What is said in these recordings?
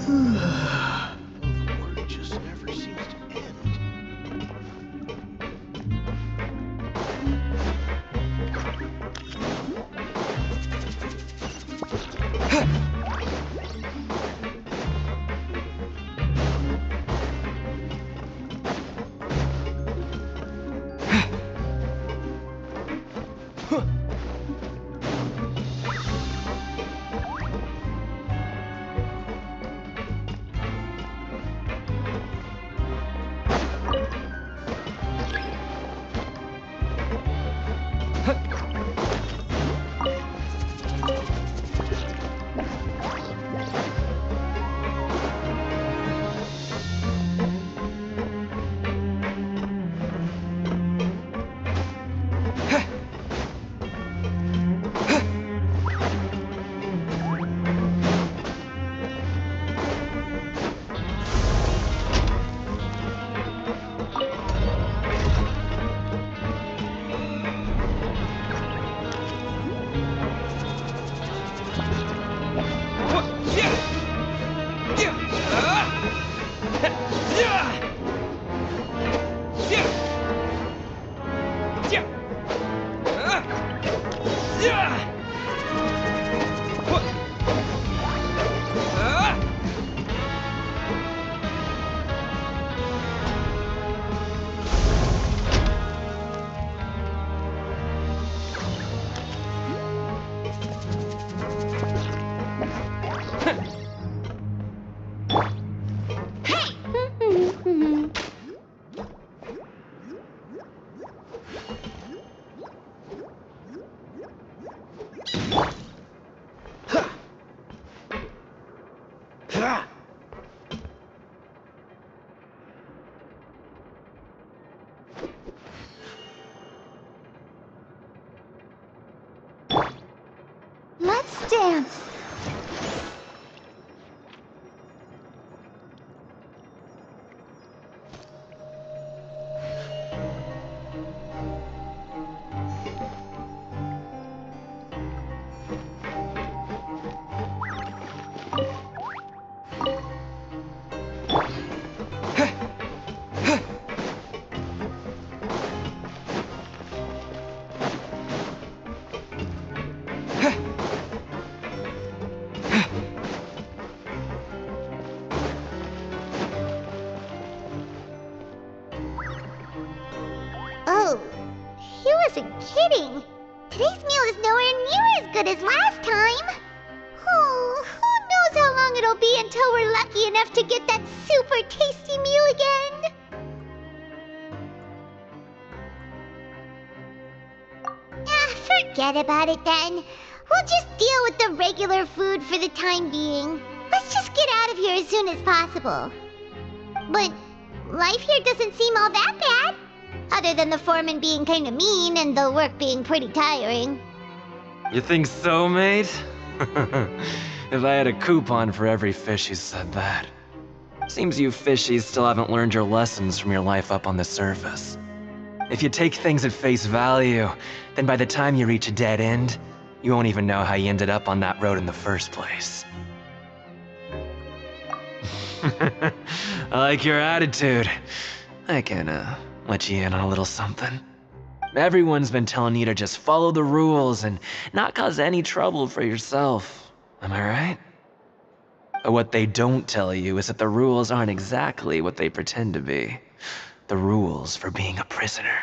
The work just never seems to end. Let's dance. Oh, he wasn't kidding. Today's meal is nowhere near as good as last time. Oh, who knows how long it'll be until we're lucky enough to get that super tasty meal again. Forget about it then. We'll just deal with the regular food for the time being. Let's just get out of here as soon as possible. But life here doesn't seem all that bad. Other than the foreman being kinda mean and the work being pretty tiring. You think so, mate? If I had a coupon for every fish who said that. Seems you fishies still haven't learned your lessons from your life up on the surface. If you take things at face value, then by the time you reach a dead end, you won't even know how you ended up on that road in the first place. I like your attitude. I can, let you in on a little something. Everyone's been telling you to just follow the rules and not cause any trouble for yourself. Am I right? But what they don't tell you is that the rules aren't exactly what they pretend to be. The rules for being a prisoner.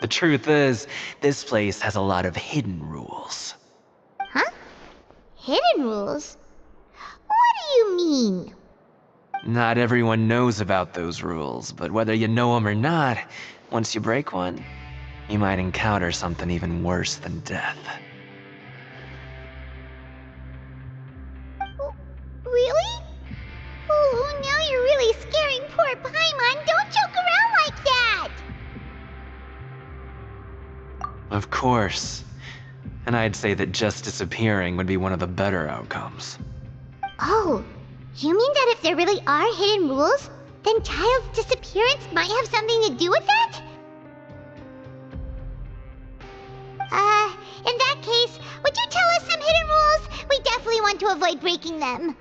The truth is, this place has a lot of hidden rules. Huh? Hidden rules? What do you mean? Not everyone knows about those rules, but whether you know them or not, once you break one, you might encounter something even worse than death. Really? Oh, now you're really scaring poor Paimon. Don't joke around like that! Of course. And I'd say that just disappearing would be one of the better outcomes. Oh, you mean that if there really are hidden rules, then Child's disappearance might have something to do with that? In that case, would you tell us some hidden rules? We definitely want to avoid breaking them.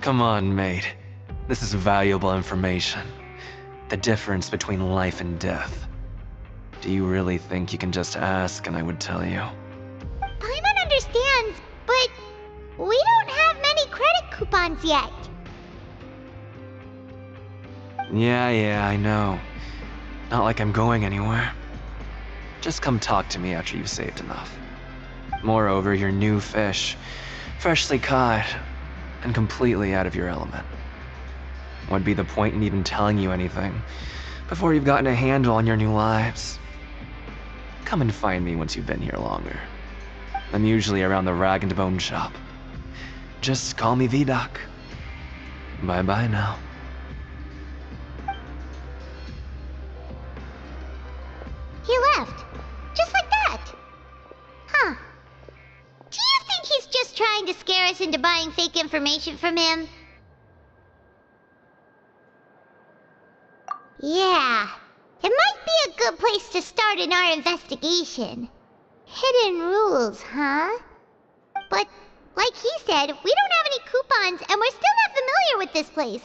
Come on, mate. This is valuable information. The difference between life and death. Do you really think you can just ask and I would tell you? Paimon understands, but we don't have many credit coupons yet. Yeah, I know. Not like I'm going anywhere. Just come talk to me after you've saved enough. Moreover, you're new fish, freshly caught, and completely out of your element. What'd be the point in even telling you anything before you've gotten a handle on your new lives? Come and find me once you've been here longer. I'm usually around the Rag and Bone shop. Just call me Vidoc. Bye-bye now. He left. Just like that. Huh. Do you think he's just trying to scare us into buying fake information from him? Yeah. It might be a good place to start in our investigation. Hidden rules, huh? But, like he said, we don't have any coupons and we're still not familiar with this place.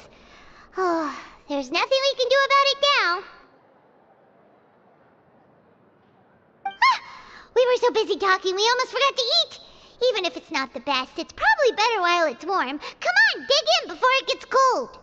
Oh, there's nothing we can do about it now. We were so busy talking, we almost forgot to eat. Even if it's not the best, it's probably better while it's warm. Come on, dig in before it gets cold.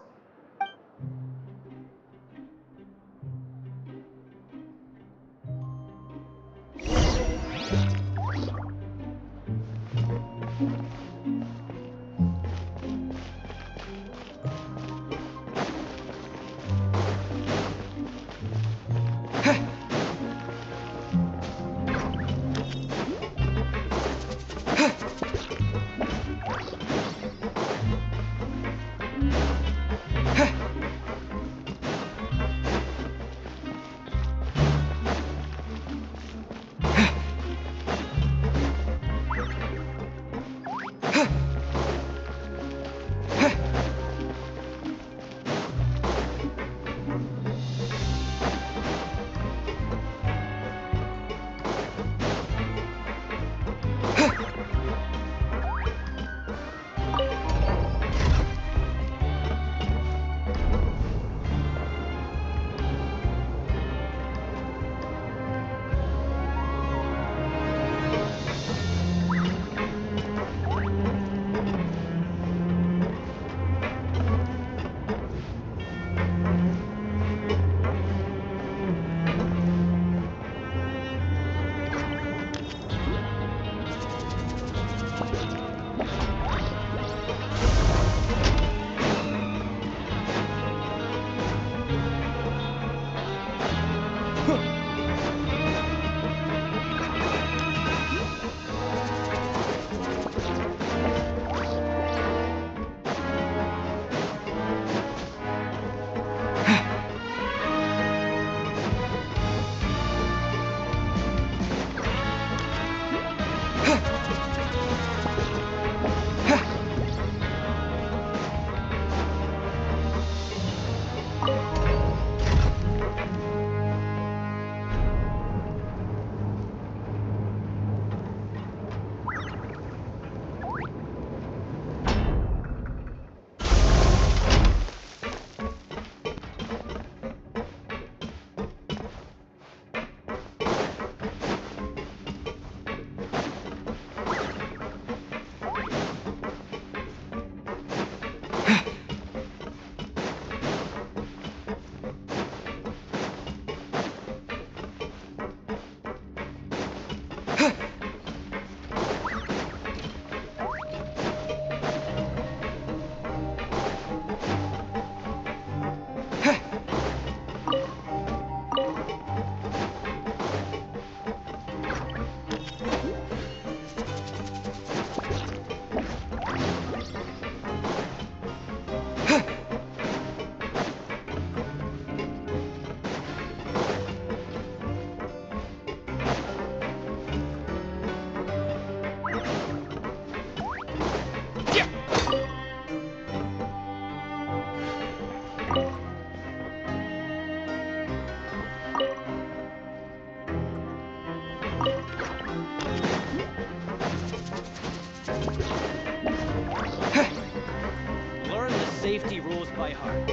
safety rules by heart.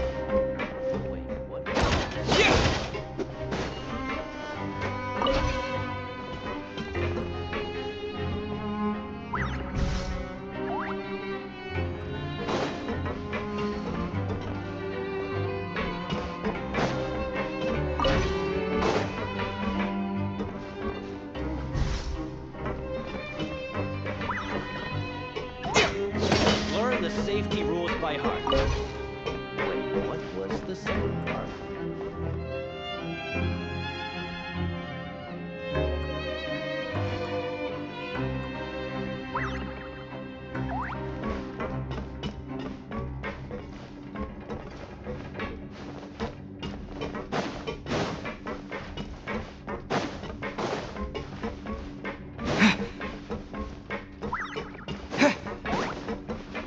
Wait, what? Learn the safety rules by heart. Wait, what was the second part?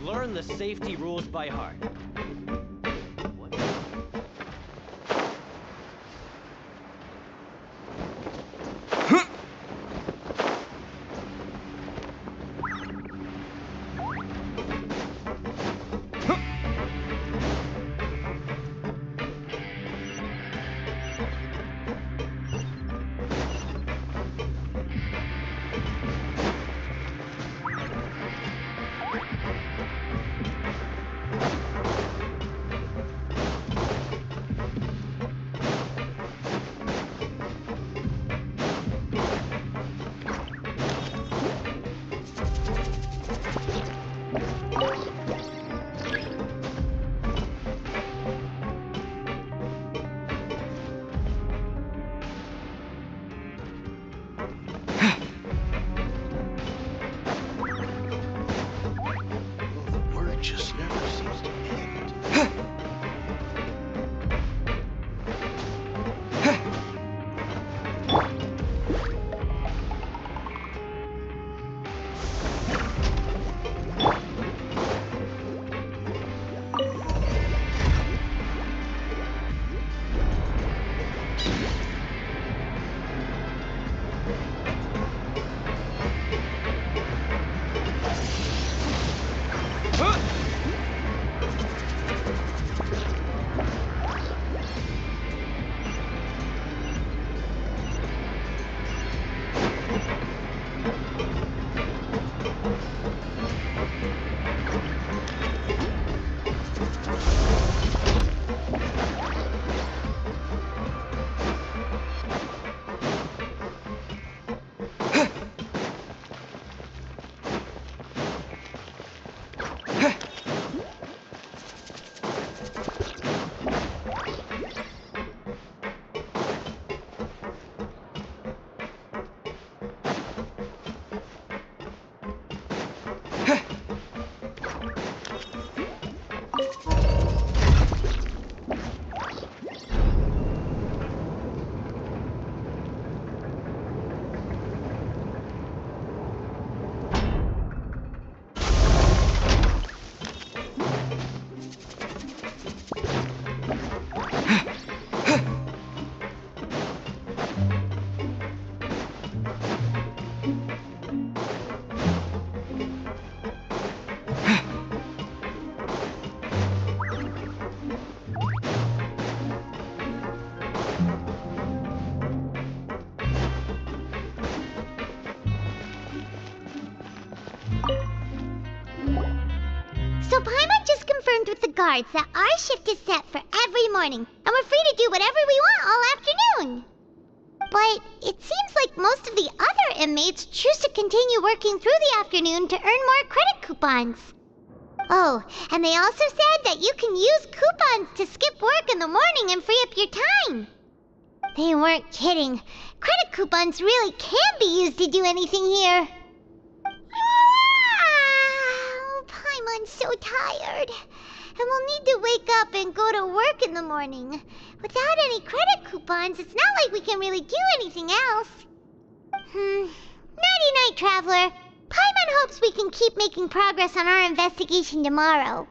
Learn the safety rules by heart. What? Well, the work just never seems to end. So Paimon just confirmed with the guards that our shift is set for every morning, and we're free to do whatever we want all afternoon. But it seems like most of the other inmates choose to continue working through the afternoon to earn more credit coupons. Oh, and they also said that you can use coupons to skip work in the morning and free up your time. They weren't kidding. Credit coupons really can be used to do anything here. Paimon's so tired. And we'll need to wake up and go to work in the morning. Without any credit coupons, it's not like we can really do anything else. Nighty-night, Traveler. Paimon hopes we can keep making progress on our investigation tomorrow.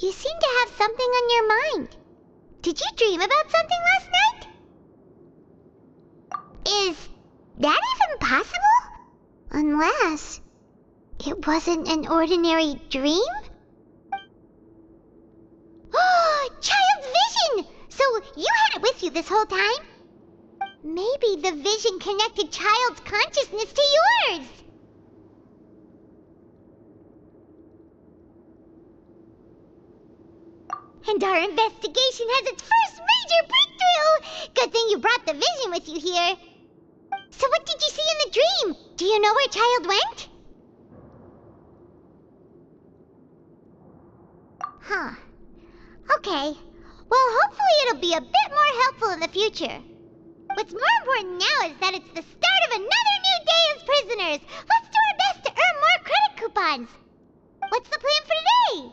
You seem to have something on your mind. Did you dream about something last night? Is that even possible? Unless it wasn't an ordinary dream? Oh, child's vision! So you had it with you this whole time? Maybe the vision connected child's consciousness to yours. And our investigation has its first major breakthrough! Good thing you brought the vision with you here. So what did you see in the dream? Do you know where child went? Huh. Okay. Well, hopefully it'll be a bit more helpful in the future. What's more important now is that it's the start of another new day as prisoners. Let's do our best to earn more credit coupons. What's the plan for today?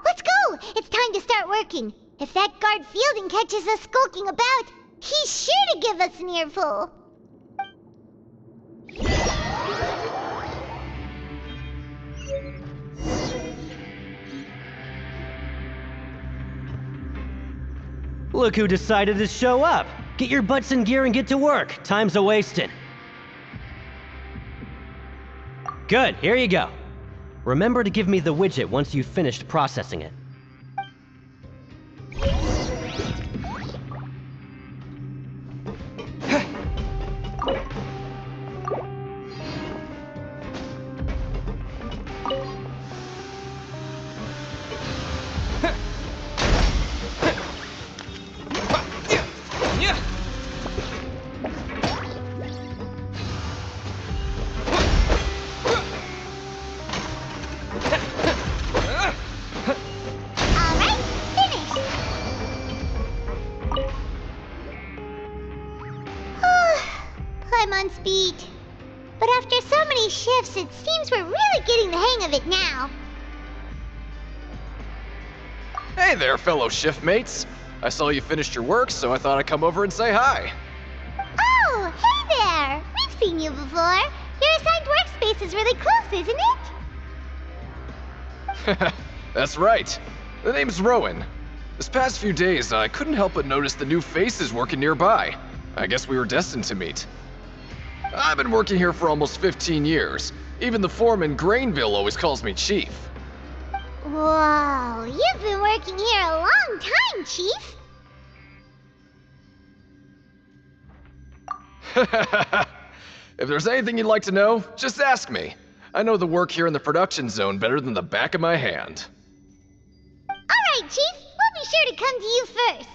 Let's go! It's time to start working. If that guard Fielding catches us skulking about, he's sure to give us an earful. Look who decided to show up! Get your butts in gear and get to work. Time's a-wasting. Good, here you go. Remember to give me the widget once you've finished processing it. I'm on speed. But after so many shifts, it seems we're really getting the hang of it now. Hey there, fellow shift mates. I saw you finished your work, so I thought I'd come over and say hi. Oh, hey there! We've seen you before. Your assigned workspace is really close, isn't it? That's right. The name's Rowan. This past few days, I couldn't help but notice the new faces working nearby. I guess we were destined to meet. I've been working here for almost 15 years. Even the foreman, Grainville, always calls me Chief. Whoa, you've been working here a long time, Chief. If there's anything you'd like to know, just ask me. I know the work here in the production zone better than the back of my hand. All right, Chief. We'll be sure to come to you first.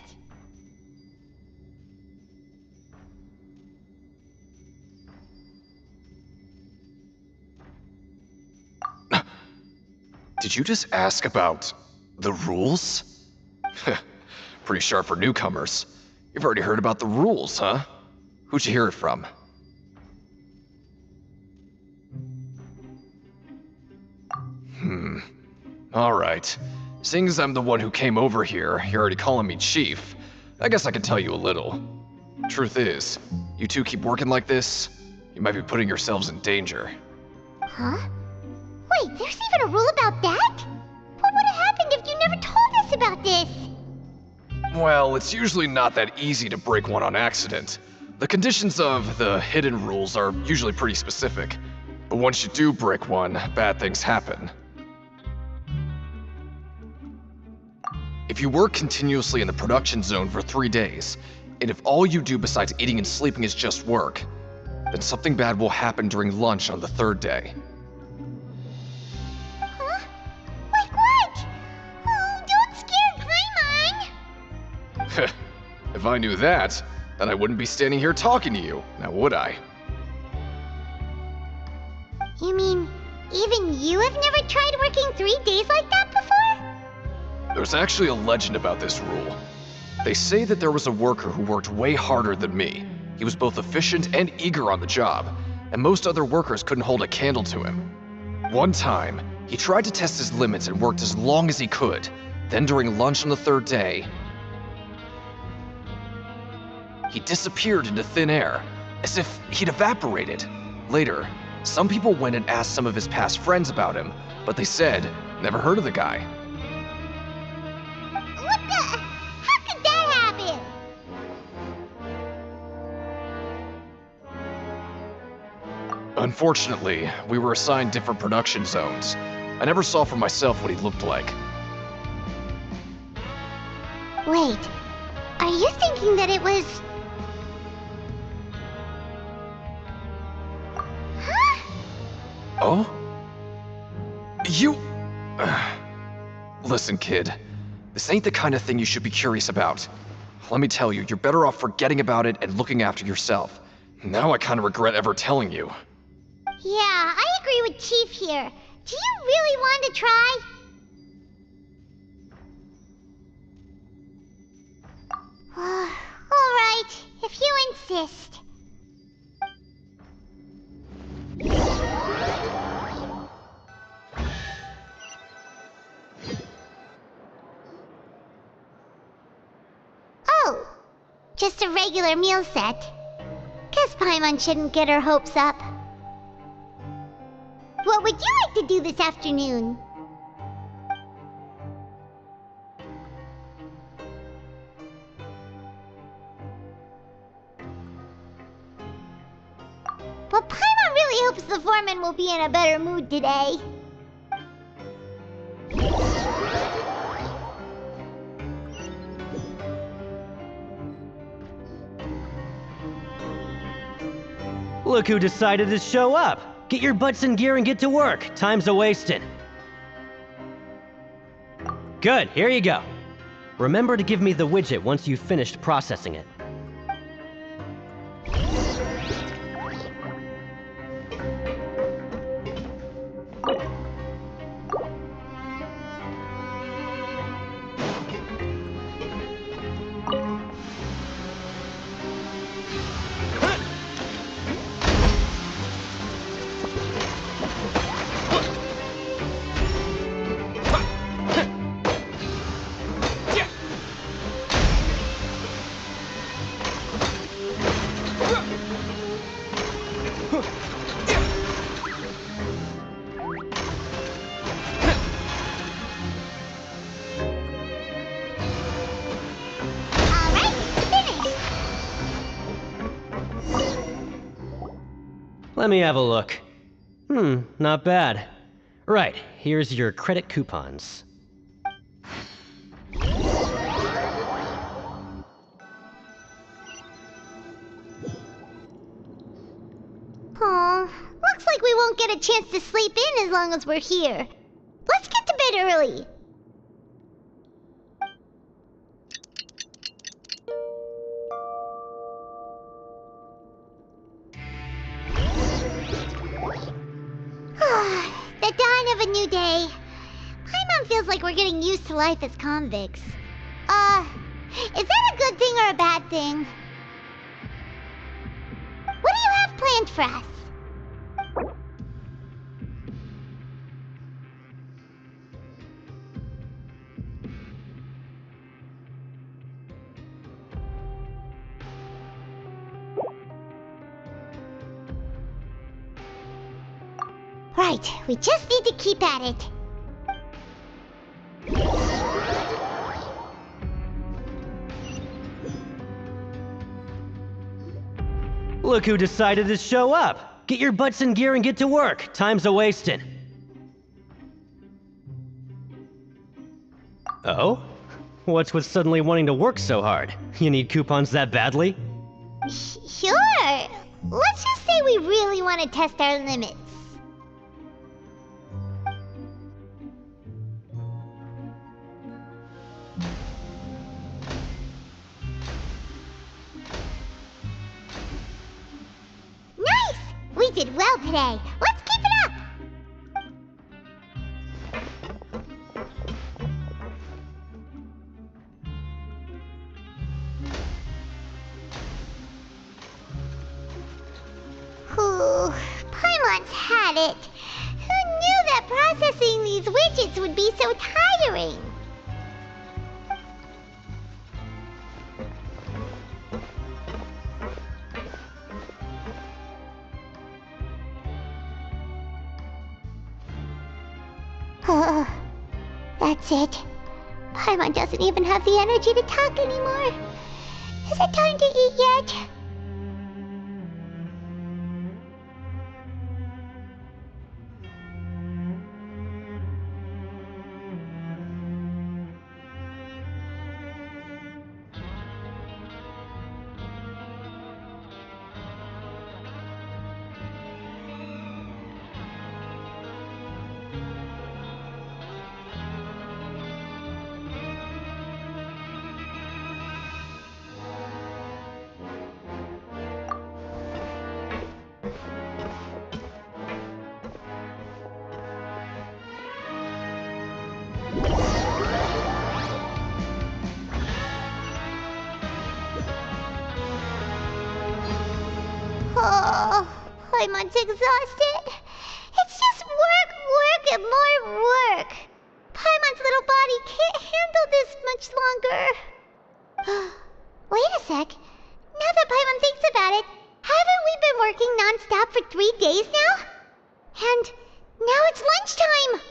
Did you just ask about the rules? Pretty sharp for newcomers. You've already heard about the rules, huh? Who'd you hear it from? Alright. Seeing as I'm the one who came over here, you're already calling me Chief. I guess I can tell you a little. Truth is, you two keep working like this, you might be putting yourselves in danger. Huh? Wait, there's even a rule about that? What would have happened if you never told us about this? Well, it's usually not that easy to break one on accident. The conditions of the hidden rules are usually pretty specific. But once you do break one, bad things happen. If you work continuously in the production zone for 3 days, and if all you do besides eating and sleeping is just work, then something bad will happen during lunch on the 3rd day. Huh? Like what? Oh, don't scare Greymon! If I knew that, then I wouldn't be standing here talking to you, now would I? You mean, even you have never tried working 3 days like that before? There's actually a legend about this rule. They say that there was a worker who worked way harder than me. He was both efficient and eager on the job, and most other workers couldn't hold a candle to him. One time, he tried to test his limits and worked as long as he could. Then during lunch on the 3rd day, he disappeared into thin air, as if he'd evaporated. Later, Some people went and asked some of his past friends about him, but they said, never heard of the guy. What the? How could that happen? Unfortunately, we were assigned different production zones. I never saw for myself what he looked like. Wait, are you thinking that it was... Huh? Oh? You... Listen, kid. This ain't the kind of thing you should be curious about. Let me tell you, you're better off forgetting about it and looking after yourself. Now I kind of regret ever telling you. Yeah, I agree with Chief here. Do you really want to try? Alright, if you insist. Oh, just a regular meal set. Guess Paimon shouldn't get her hopes up. What would you like to do this afternoon? But Paimon really hopes the foreman will be in a better mood today. Look who decided to show up! Get your butts in gear and get to work. Time's a-wasting. Good, here you go. Remember to give me the widget once you've finished processing it. Let me have a look. Not bad. Right, here's your credit coupons. Aw, looks like we won't get a chance to sleep in as long as we're here. Let's get to bed early. The dawn of a new day. Paimon feels like we're getting used to life as convicts. Is that a good thing or a bad thing? What do you have planned for us? Right, we just need to keep at it. Look who decided to show up! Get your butts in gear and get to work. Time's a-wasting. Oh? What's with suddenly wanting to work so hard? You need coupons that badly? Sure. Let's just say we really want to test our limits. Nice! We did well today. Let's keep it up! Whew, Paimon's had it. Who knew that processing these widgets would be so tiring? That's it. Paimon doesn't even have the energy to talk anymore. Is it time to eat yet? Oh, Paimon's exhausted. It's just work, work, and more work. Paimon's little body can't handle this much longer. Wait a sec. Now that Paimon thinks about it, haven't we been working non-stop for 3 days now? And now it's lunchtime.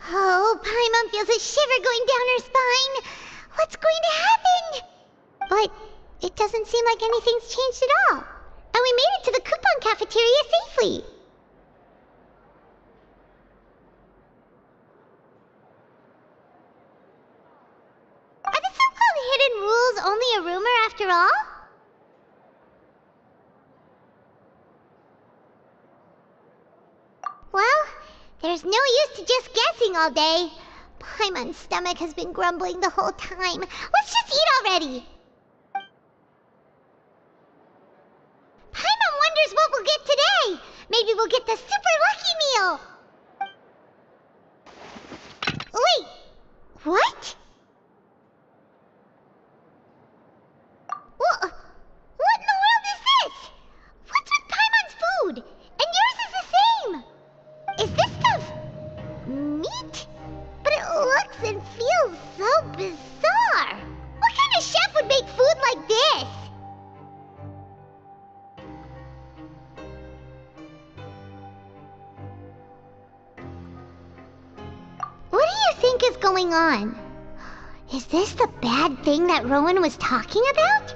Oh, Paimon feels a shiver going down her spine. What's going to happen? But it doesn't seem like anything's changed at all. And we made it to the coupon cafeteria safely. Are the so-called hidden rules only a rumor after all? Well, there's no use to just guessing all day. Paimon's stomach has been grumbling the whole time. Let's just eat already. Paimon wonders what we'll get today. Maybe we'll get the super lucky meal. Wait, what? What in the world is this? What's with Paimon's food? And yours is the same. Is this stuff meat? But it looks and feels so bizarre. What kind of chef would make food like this? What do you think is going on? Is this the bad thing that Rowan was talking about?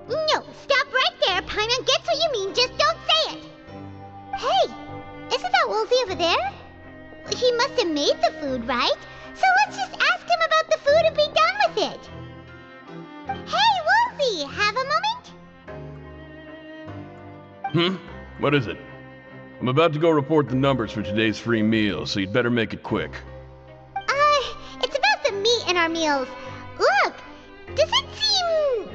No, stop right there. Paimon gets what you mean, just don't say it. Hey, isn't that Wolsey over there? He must have made the food, right? So let's just ask him about the food and be done with it. Hey, Wolsey, have a moment? What is it? I'm about to go report the numbers for today's free meal, so you'd better make it quick. It's about the meat in our meals. Look, does it seem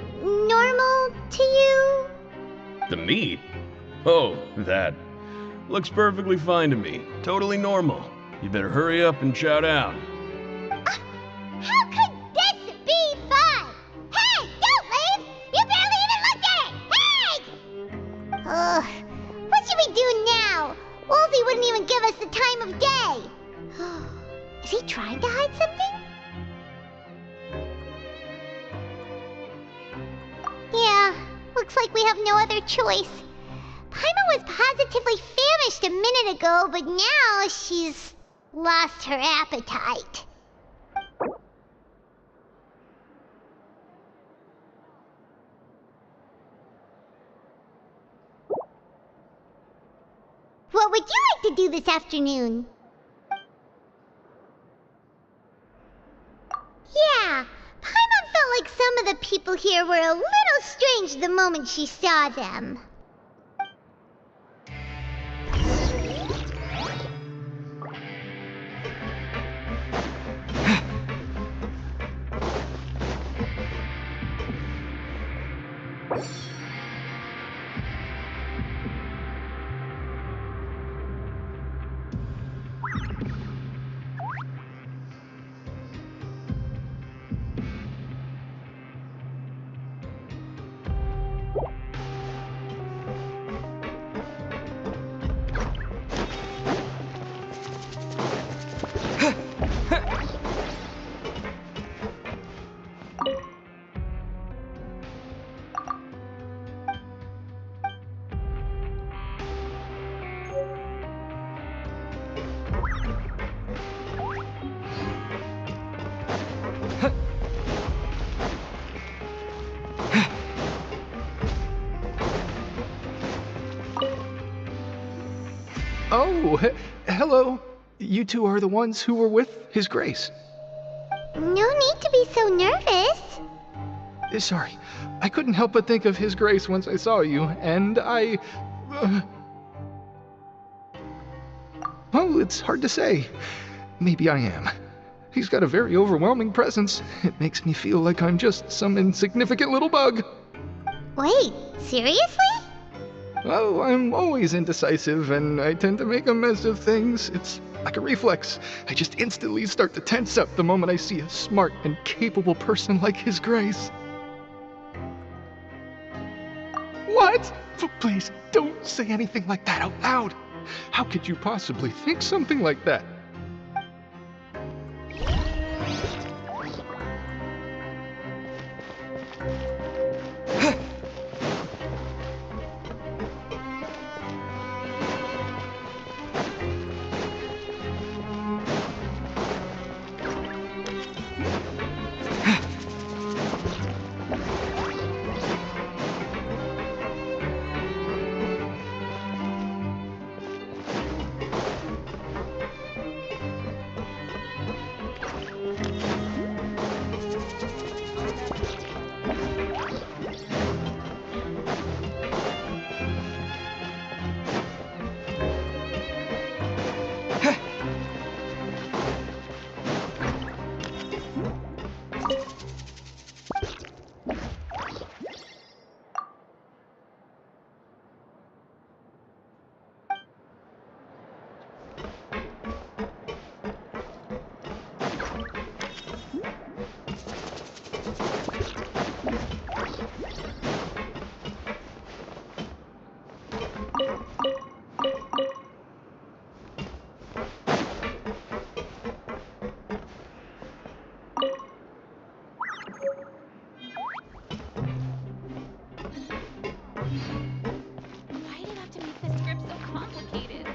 normal to you? The meat? Oh, that. Looks perfectly fine to me. Totally normal. You better hurry up and chow down. How could this be fun? Hey, don't leave! You barely even looked at it! Hey! Ugh, what should we do now? Wolsey wouldn't even give us the time of day. Is he trying to hide something? Yeah, looks like we have no other choice. Paimon was positively famished a minute ago, but now she's lost her appetite. What would you like to do this afternoon? Yeah, Paimon felt like some of the people here were a little strange the moment she saw them. Oh, hello. You two are the ones who were with His Grace. No need to be so nervous. Sorry, I couldn't help but think of His Grace once I saw you, and I... Well, it's hard to say. Maybe I am. He's got a very overwhelming presence. It makes me feel like I'm just some insignificant little bug. Wait, seriously? Oh, I'm always indecisive, and I tend to make a mess of things. It's like a reflex. I just instantly start to tense up the moment I see a smart and capable person like His Grace. What? Please, don't say anything like that out loud. How could you possibly think something like that? Why do you have to make the script so complicated?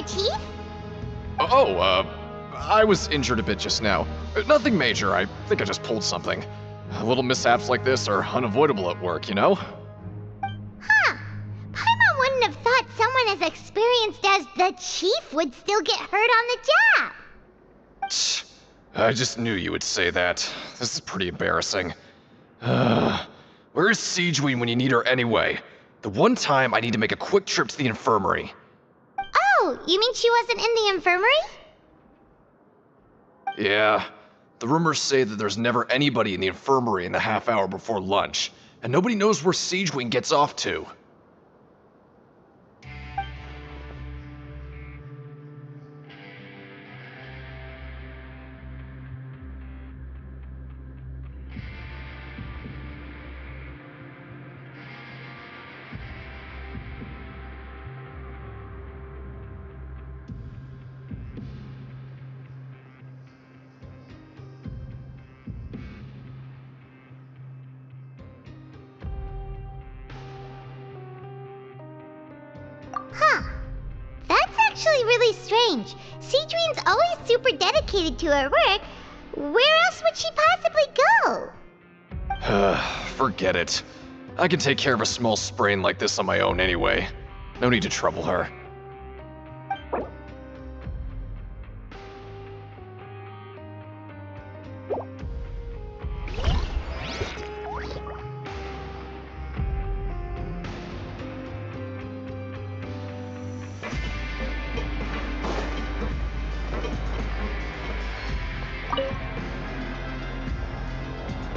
Chief? I was injured a bit just now. Nothing major, I think I just pulled something. Little mishaps like this are unavoidable at work, you know? Huh. Paimon wouldn't have thought someone as experienced as the Chief would still get hurt on the job. I just knew you would say that. This is pretty embarrassing. Where's Siegeween when you need her anyway? The one time I need to make a quick trip to the infirmary. Oh, you mean she wasn't in the infirmary? Yeah. The rumors say that there's never anybody in the infirmary in the half hour before lunch, and nobody knows where Siegeween gets off to. actually really strange. Cedrine's always super dedicated to her work. Where else would she possibly go? Forget it. I can take care of a small sprain like this on my own anyway. No need to trouble her.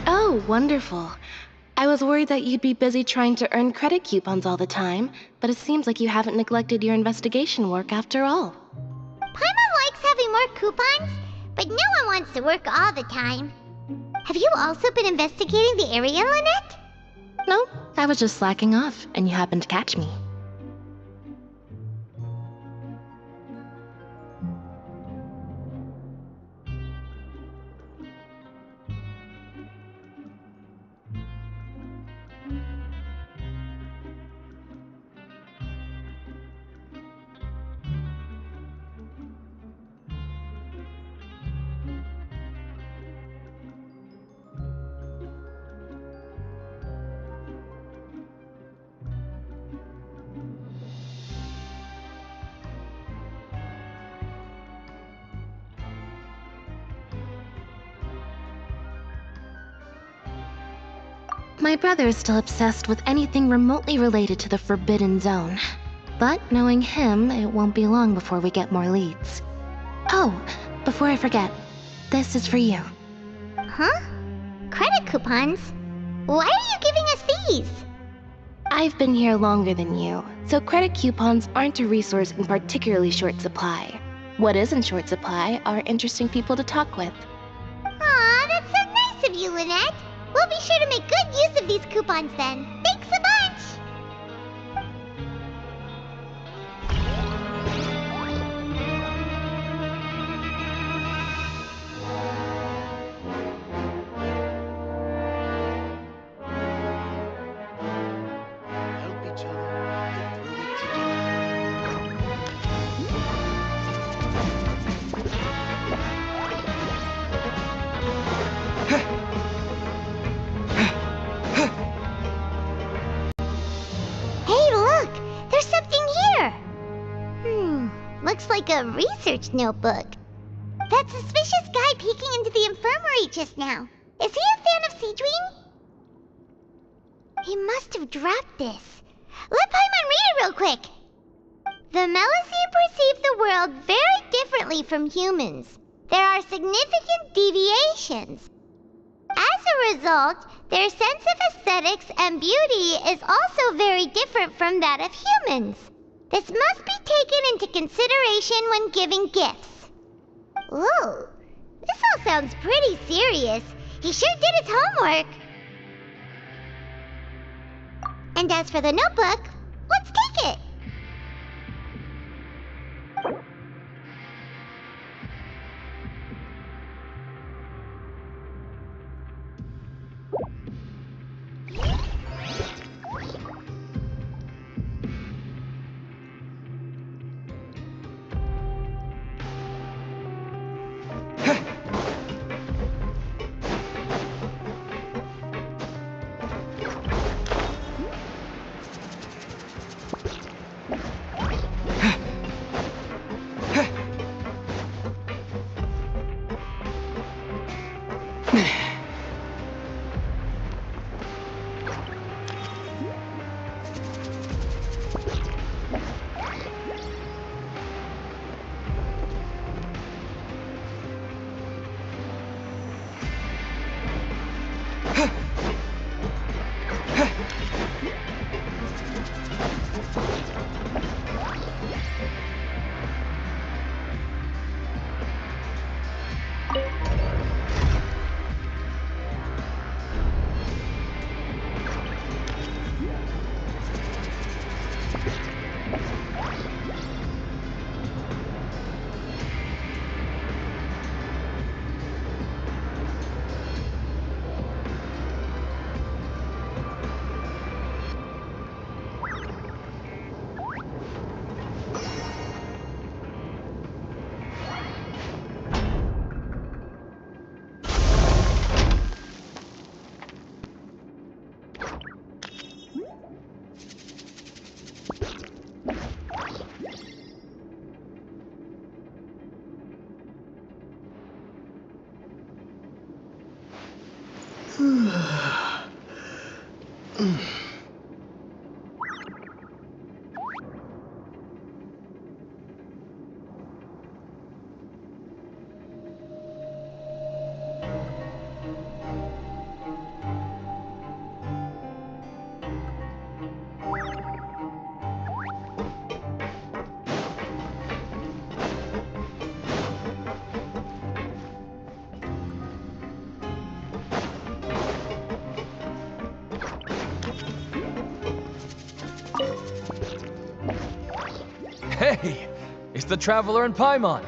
Oh, wonderful. I was worried that you'd be busy trying to earn credit coupons all the time, but it seems like you haven't neglected your investigation work after all. Paimon likes having more coupons, but no one wants to work all the time. Have you also been investigating the area, Lynette? No, I was just slacking off, and you happened to catch me. My brother is still obsessed with anything remotely related to the Forbidden Zone. But knowing him, it won't be long before we get more leads. Oh, before I forget, this is for you. Huh? Credit coupons? Why are you giving us these? I've been here longer than you, so credit coupons aren't a resource in particularly short supply. What is in short supply are interesting people to talk with. Aw, that's so nice of you, Lynette. We'll be sure to make good use of these coupons then. Thanks a bunch! Help each other. Get through it together. Hey, look! There's something here! Looks like a research notebook. That suspicious guy peeking into the infirmary just now. Is he a fan of Cedrine? He must have dropped this. Let Paimon read it real quick! The Melusine perceive the world very differently from humans. There are significant deviations. As a result, their sense of aesthetics and beauty is also very different from that of humans. This must be taken into consideration when giving gifts. Ooh, this all sounds pretty serious. He sure did his homework. And as for the notebook, let's take it. Hey! It's the Traveler and Paimon!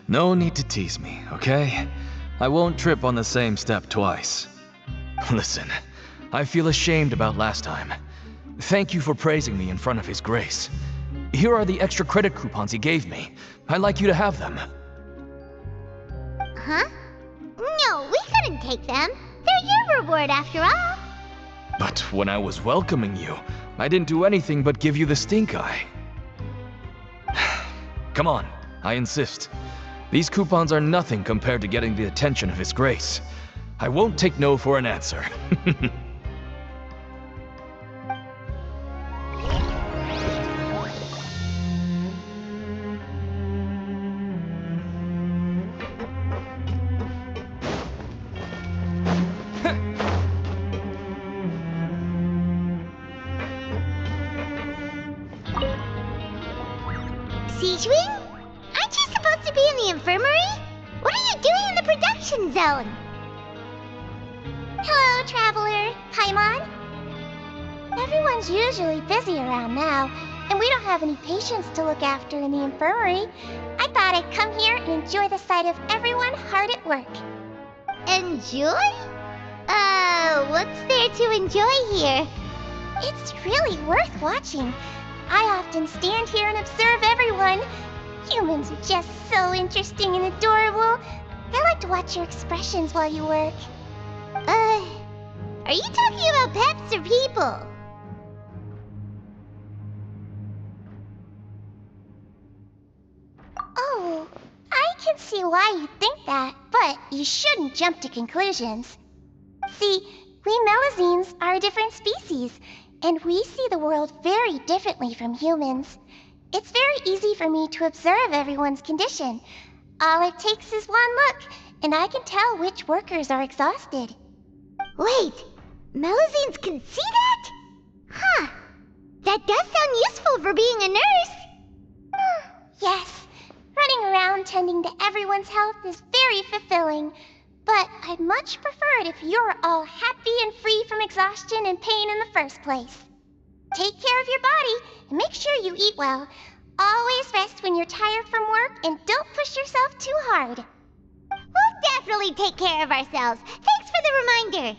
No need to tease me, okay? I won't trip on the same step twice. Listen, I feel ashamed about last time. Thank you for praising me in front of His Grace. Here are the extra credit coupons he gave me. I'd like you to have them. Huh? No, we couldn't take them. They're your reward after all. But when I was welcoming you, I didn't do anything but give you the stink eye. Come on, I insist. These coupons are nothing compared to getting the attention of His Grace. I won't take no for an answer. Siege Wing? Aren't you supposed to be in the infirmary? What are you doing in the production zone? Hello, Traveler. Paimon? Everyone's usually busy around now, and we don't have any patients to look after in the infirmary. I thought I'd come here and enjoy the sight of everyone hard at work. Enjoy? What's there to enjoy here? It's really worth watching. I often stand here and observe everyone. Humans are just so interesting and adorable. I like to watch your expressions while you work. Are you talking about pets or people? Oh, I can see why you think that, but you shouldn't jump to conclusions. See, we Melazines are a different species, and we see the world very differently from humans. It's very easy for me to observe everyone's condition. All it takes is one look, and I can tell which workers are exhausted. Wait, Melazines can see that? Huh. That does sound useful for being a nurse. Yes, running around tending to everyone's health is very fulfilling, but I'd much prefer it if you're all happy and free from exhaustion and pain in the first place. Take care of your body and make sure you eat well. Always rest when you're tired from work and don't push yourself too hard. We'll definitely take care of ourselves. Thanks for the reminder.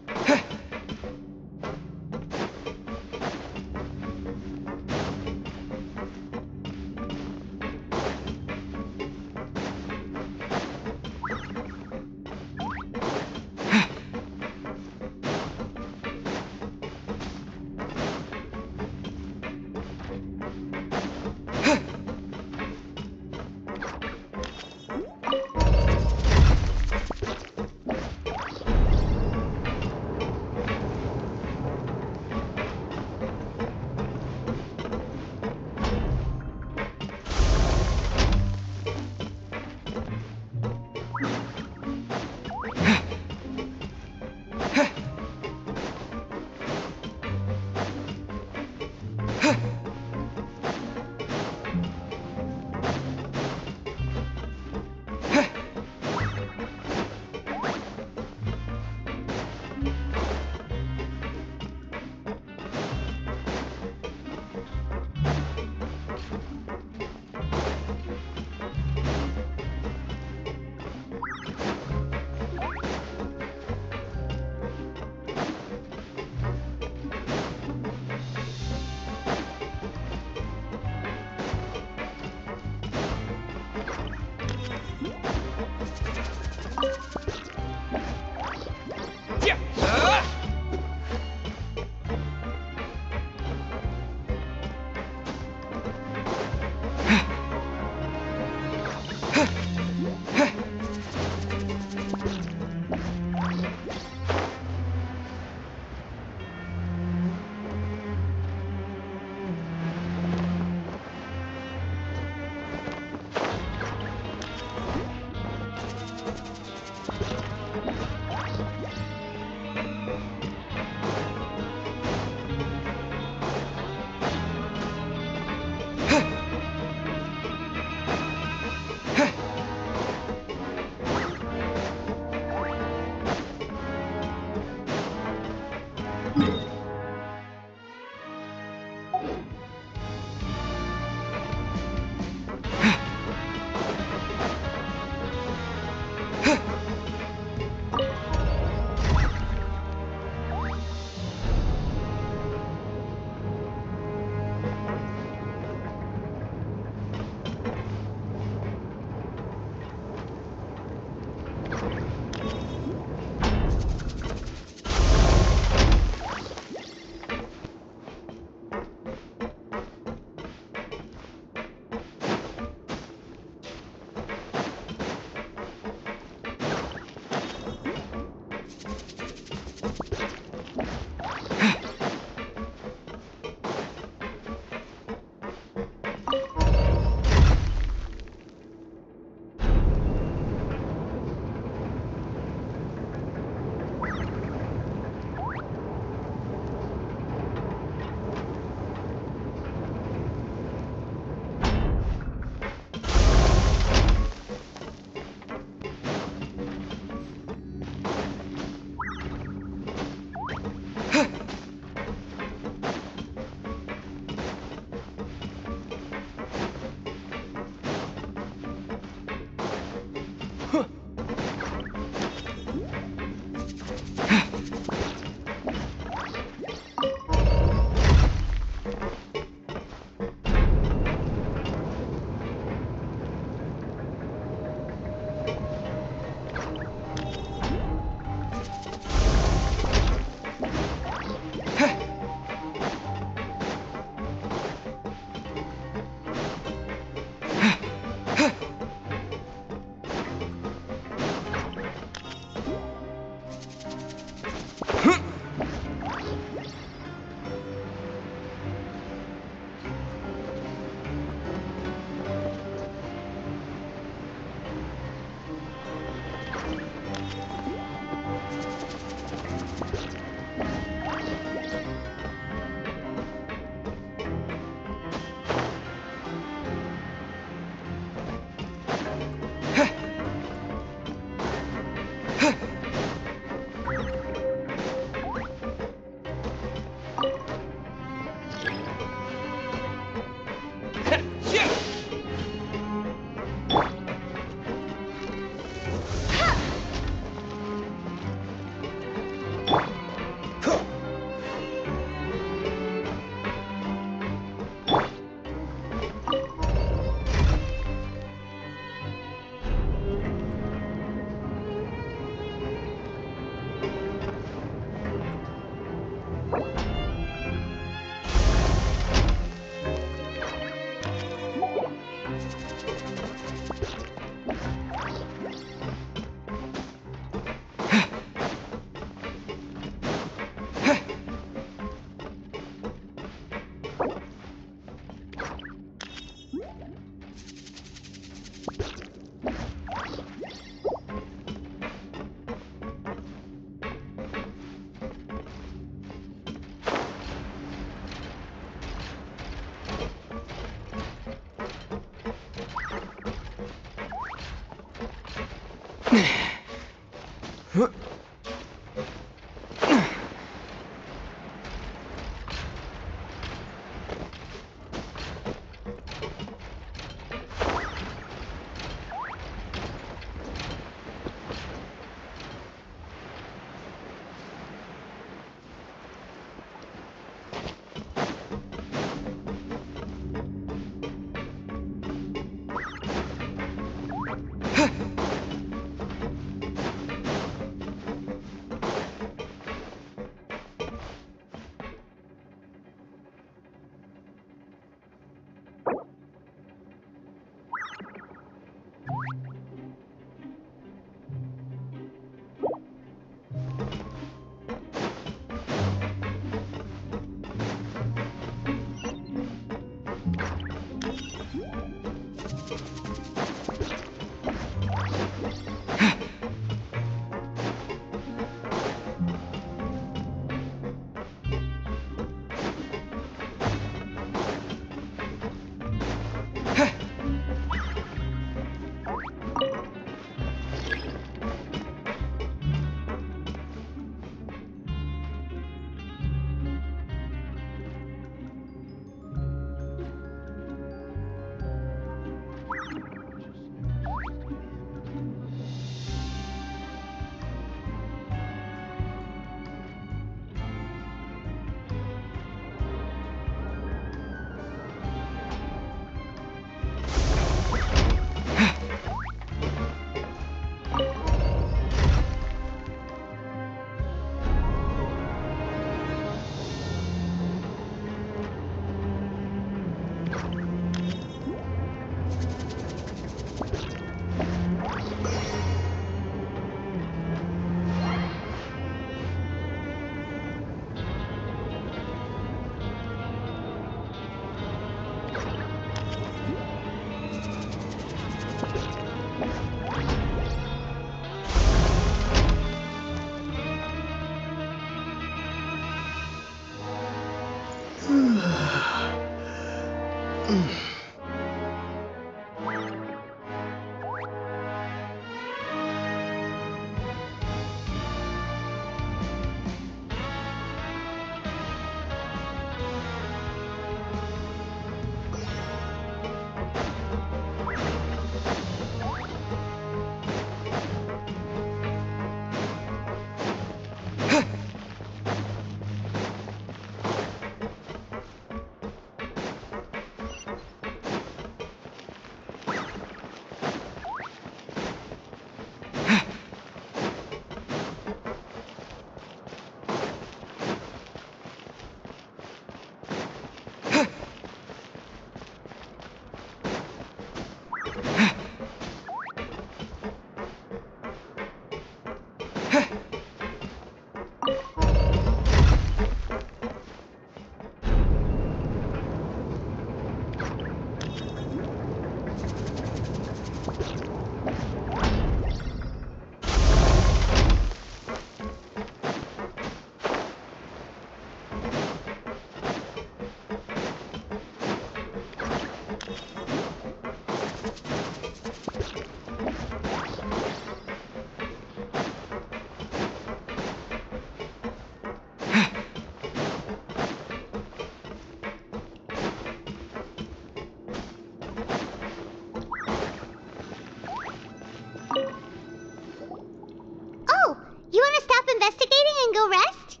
investigating and go rest?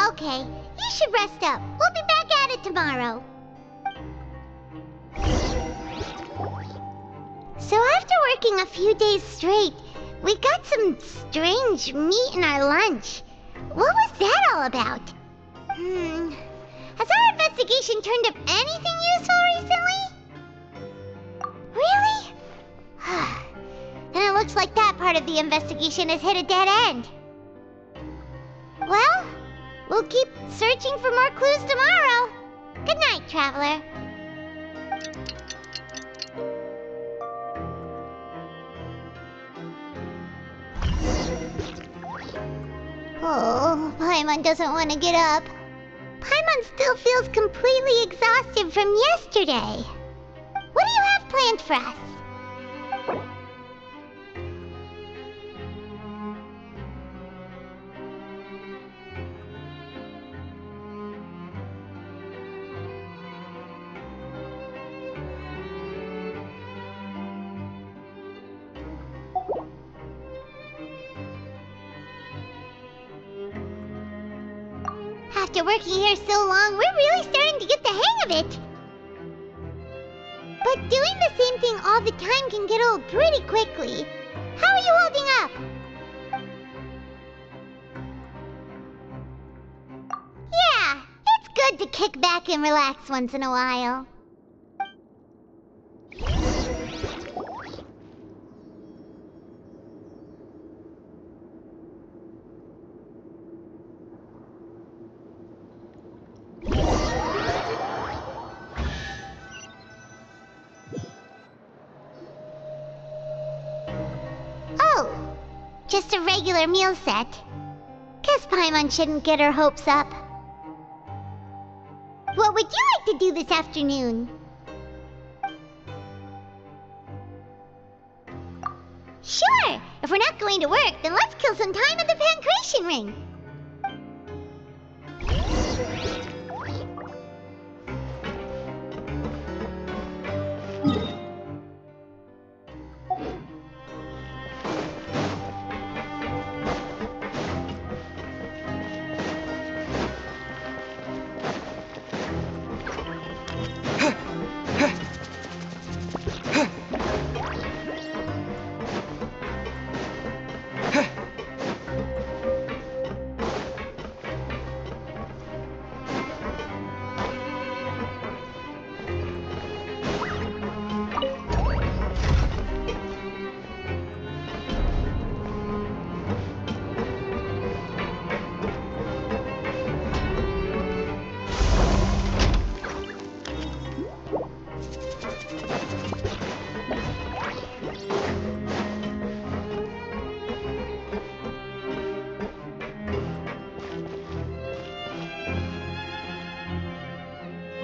Okay, you should rest up. We'll be back at it tomorrow. So after working a few days straight, we got some strange meat in our lunch. What was that all about? Has our investigation turned up anything useful recently? Really? Then it looks like that part of the investigation has hit a dead end. Well, we'll keep searching for more clues tomorrow. Good night, Traveler. Oh, Paimon doesn't want to get up. Paimon still feels completely exhausted from yesterday. What do you have planned for us. After working here so long, we're really starting to get the hang of it. But doing the same thing all the time can get old pretty quickly. How are you holding up? Yeah, it's good to kick back and relax once in a while. Oh, just a regular meal set. Guess Paimon shouldn't get her hopes up. What would you like to do this afternoon? Sure! If we're not going to work, then let's kill some time at the Pancration Ring.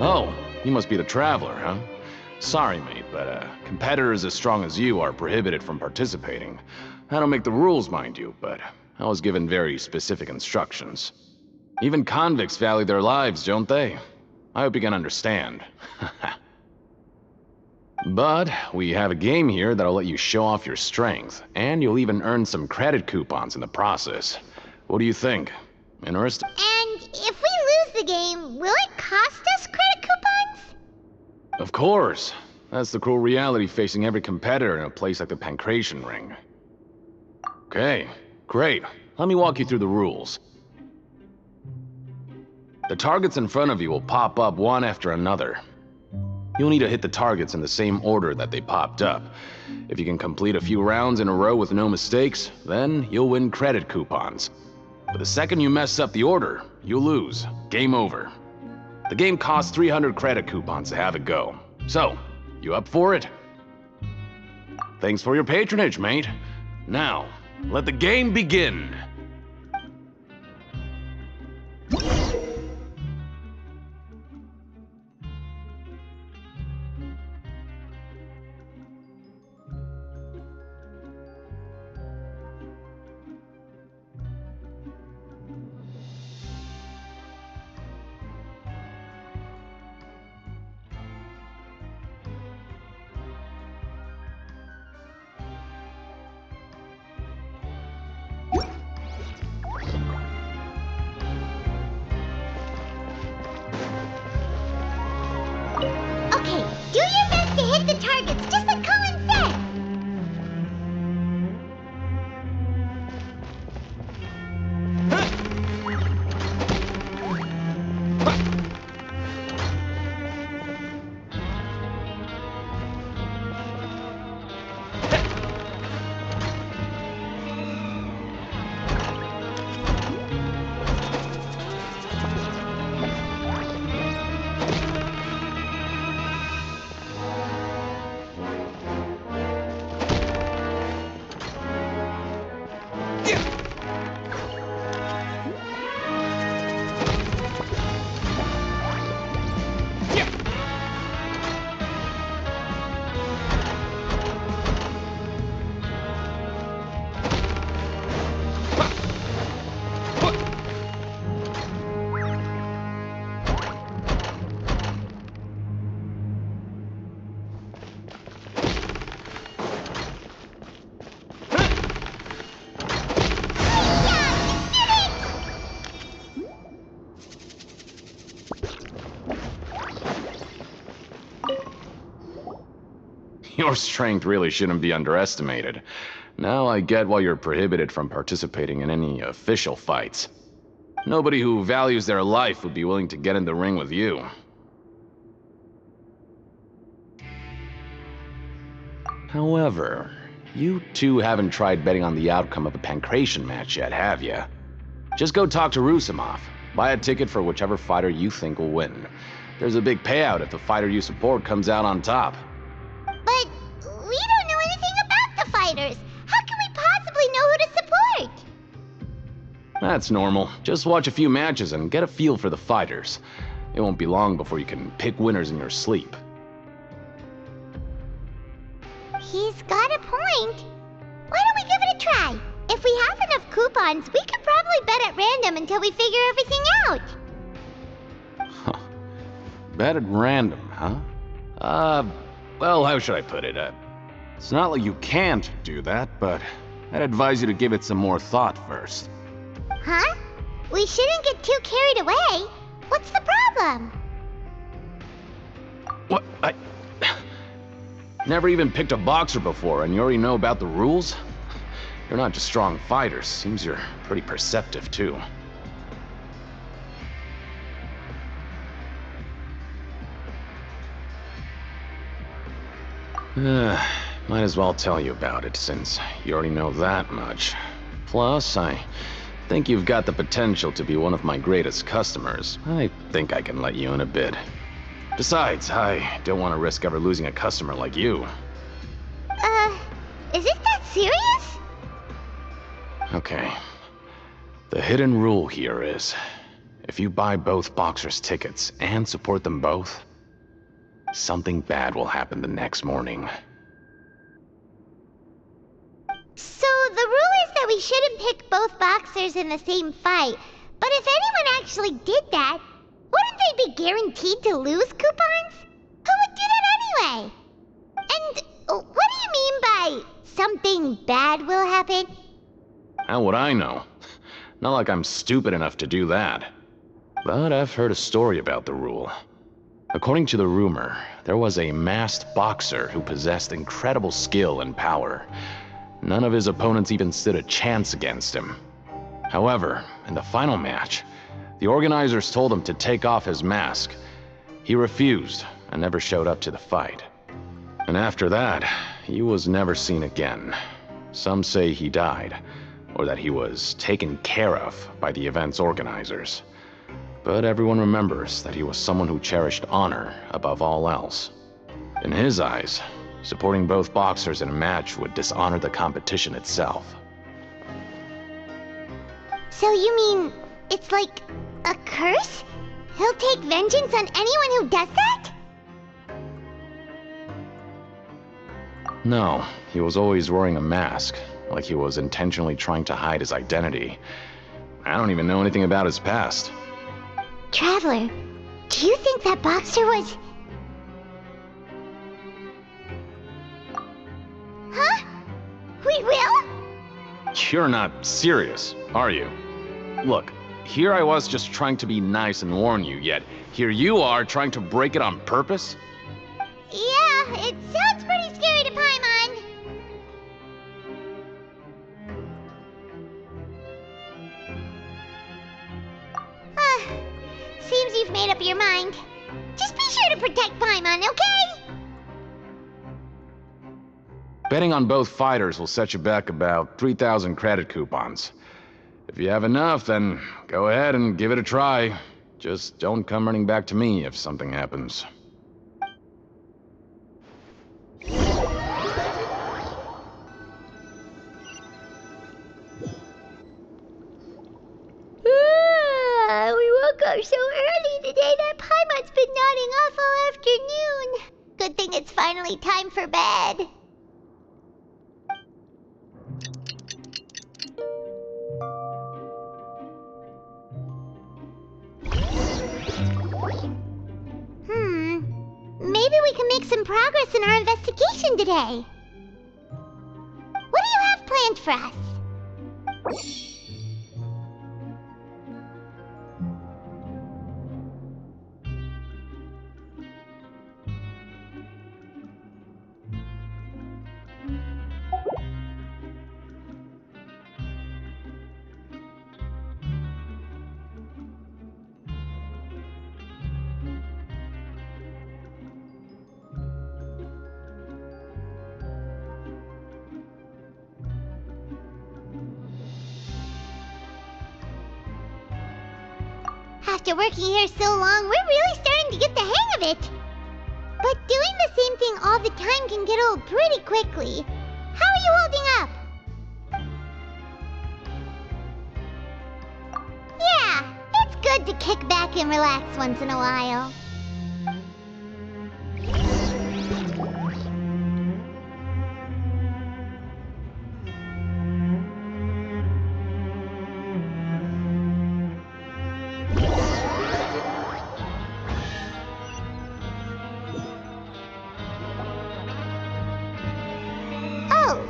Oh, you must be the Traveler, huh? Sorry, mate, but competitors as strong as you are prohibited from participating. I don't make the rules, mind you, but I was given very specific instructions. Even convicts value their lives, don't they? I hope you can understand. But we have a game here that'll let you show off your strength, and you'll even earn some credit coupons in the process. What do you think? Interested? And if we lose the game, will it cost us credit coupons? Of course. That's the cruel reality facing every competitor in a place like the Pancration Ring. Okay, great. Let me walk you through the rules. The targets in front of you will pop up one after another. You'll need to hit the targets in the same order that they popped up. If you can complete a few rounds in a row with no mistakes, then you'll win credit coupons. But the second you mess up the order, you'll lose. Game over. The game costs 300 credit coupons to have it go. So, you up for it? Thanks for your patronage, mate. Now, let the game begin. Your strength really shouldn't be underestimated. Now I get why you're prohibited from participating in any official fights. Nobody who values their life would be willing to get in the ring with you. However, you two haven't tried betting on the outcome of a Pancration match yet, have you? Just go talk to Rusimov. Buy a ticket for whichever fighter you think will win. There's a big payout if the fighter you support comes out on top. But we don't know anything about the fighters. How can we possibly know who to support? That's normal. Just watch a few matches and get a feel for the fighters. It won't be long before you can pick winners in your sleep. He's got a point. Why don't we give it a try? If we have enough coupons, we could probably bet at random until we figure everything out. Huh. Bet at random, huh? Well, how should I put it? It's not like you can't do that, but I'd advise you to give it some more thought first. Huh? We shouldn't get too carried away. What's the problem? What? Never even picked a boxer before, and you already know about the rules? You're not just strong fighters. Seems you're pretty perceptive, too. Might as well tell you about it, since you already know that much. Plus, I think you've got the potential to be one of my greatest customers. I think I can let you in a bit. Besides, I don't want to risk ever losing a customer like you. Is it that serious? Okay. The hidden rule here is, if you buy both boxers' tickets and support them both, something bad will happen the next morning. So the rule is that we shouldn't pick both boxers in the same fight. But if anyone actually did that, wouldn't they be guaranteed to lose coupons? Who would do that anyway? And what do you mean by something bad will happen? How would I know? Not like I'm stupid enough to do that. But I've heard a story about the rule. According to the rumor, there was a masked boxer who possessed incredible skill and power. None of his opponents even stood a chance against him. However, in the final match, the organizers told him to take off his mask. He refused and never showed up to the fight. And after that, he was never seen again. Some say he died, or that he was taken care of by the event's organizers. But everyone remembers that he was someone who cherished honor above all else. In his eyes, supporting both boxers in a match would dishonor the competition itself. So you mean it's like a curse? He'll take vengeance on anyone who does that? No, he was always wearing a mask, like he was intentionally trying to hide his identity. I don't even know anything about his past. Traveler, do you think that boxer was... Huh? We will? You're not serious, are you? Look, here I was just trying to be nice and warn you, yet here you are trying to break it on purpose? Yeah, it sounds pretty scary to Paimon. Seems you've made up your mind. Just be sure to protect Paimon, okay? Betting on both fighters will set you back about 3,000 credit coupons. If you have enough, then go ahead and give it a try. Just don't come running back to me if something happens. We woke up so early today that Paimon's been nodding off all afternoon. Good thing it's finally time for bed. Maybe we can make some progress in our investigation today. What do you have planned for us? after working here so long, we're really starting to get the hang of it. But doing the same thing all the time can get old pretty quickly. How are you holding up? Yeah, it's good to kick back and relax once in a while. Oh,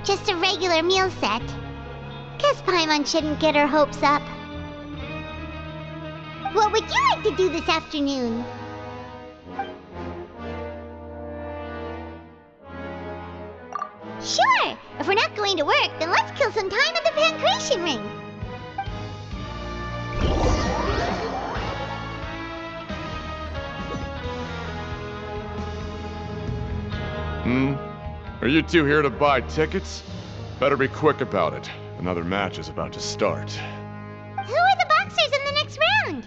just a regular meal set. Guess Paimon shouldn't get her hopes up. What would you like to do this afternoon? Sure! If we're not going to work, then let's kill some time at the Pancration Ring. Are you two here to buy tickets? Better be quick about it. Another match is about to start. Who are the boxers in the next round?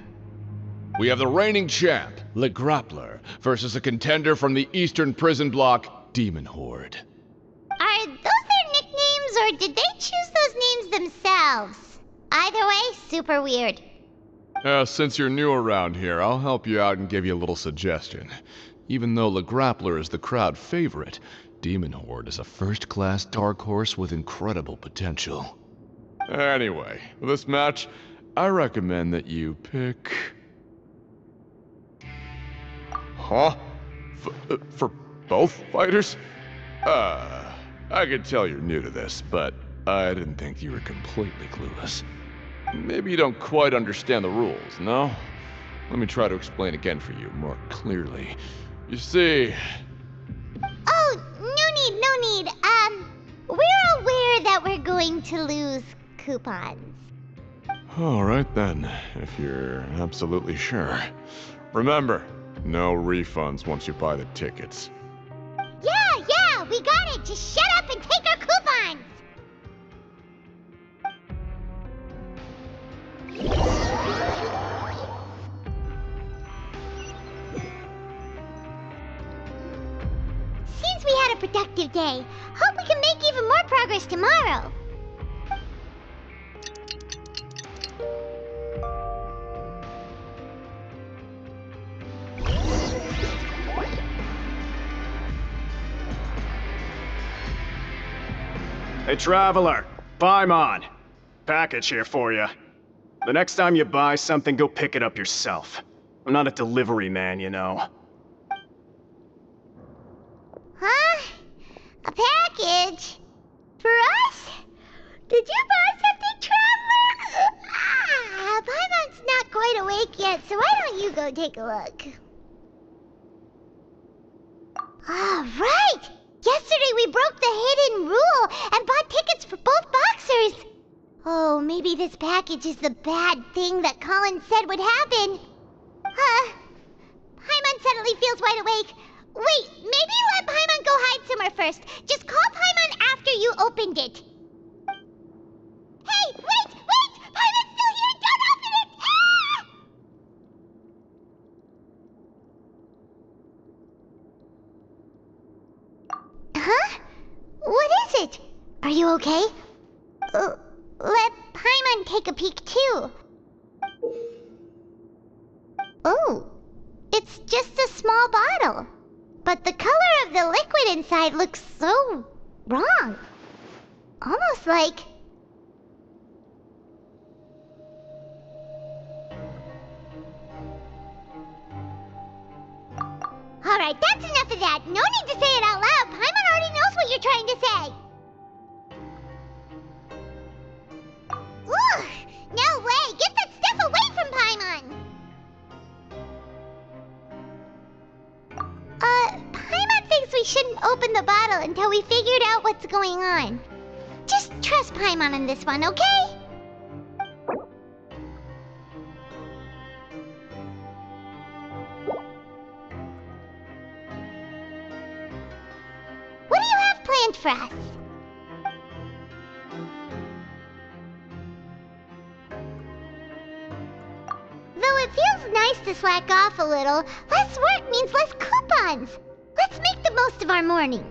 We have the reigning champ, Le Grappler, versus a contender from the Eastern Prison Block, Demon Horde. Are those their nicknames, or did they choose those names themselves? Either way, super weird. Since you're new around here, I'll help you out and give you a little suggestion. Even though Le Grappler is the crowd favorite, Demon Horde is a first-class dark horse with incredible potential. Anyway, for this match, I recommend that you pick... Huh? For both fighters? I can tell you're new to this, but I didn't think you were completely clueless. Maybe you don't quite understand the rules, no? Let me try to explain again for you more clearly. You see... Oh, no need. We're aware that we're going to lose coupons. Alright then, if you're absolutely sure. Remember, no refunds once you buy the tickets. Yeah, we got it! Just shut up and take our coupons! Seems we had a productive day. Hope we can make even more progress tomorrow. Hey, Traveler, Paimon. Package here for you. The next time you buy something, go pick it up yourself. I'm not a delivery man, you know. Huh? A package? For us? Did you buy something, Traveler? Paimon's not quite awake yet, so why don't you go take a look? All right! Yesterday we broke the hidden rule and bought tickets for both boxers. Oh, maybe this package is the bad thing that Colin said would happen. Paimon suddenly feels wide awake. Wait, maybe let Paimon go hide somewhere first. Just call Paimon after you opened it. Hey, wait! Paimon's still here! Don't open it! Ah! Huh? What is it? Are you okay? Let Paimon take a peek too. Oh, it's just a small bottle. But the color of the liquid inside looks so wrong. Almost like... Alright, that's enough of that. No need to say it out loud. Paimon already knows what you're trying to say. Ugh! No way! Get that stuff away from Paimon! Paimon thinks we shouldn't open the bottle until we figured out what's going on. Just trust Paimon on this one, okay? What do you have planned for us? The it feels nice to slack off a little, less work means less coupons. Let's make the most of our morning.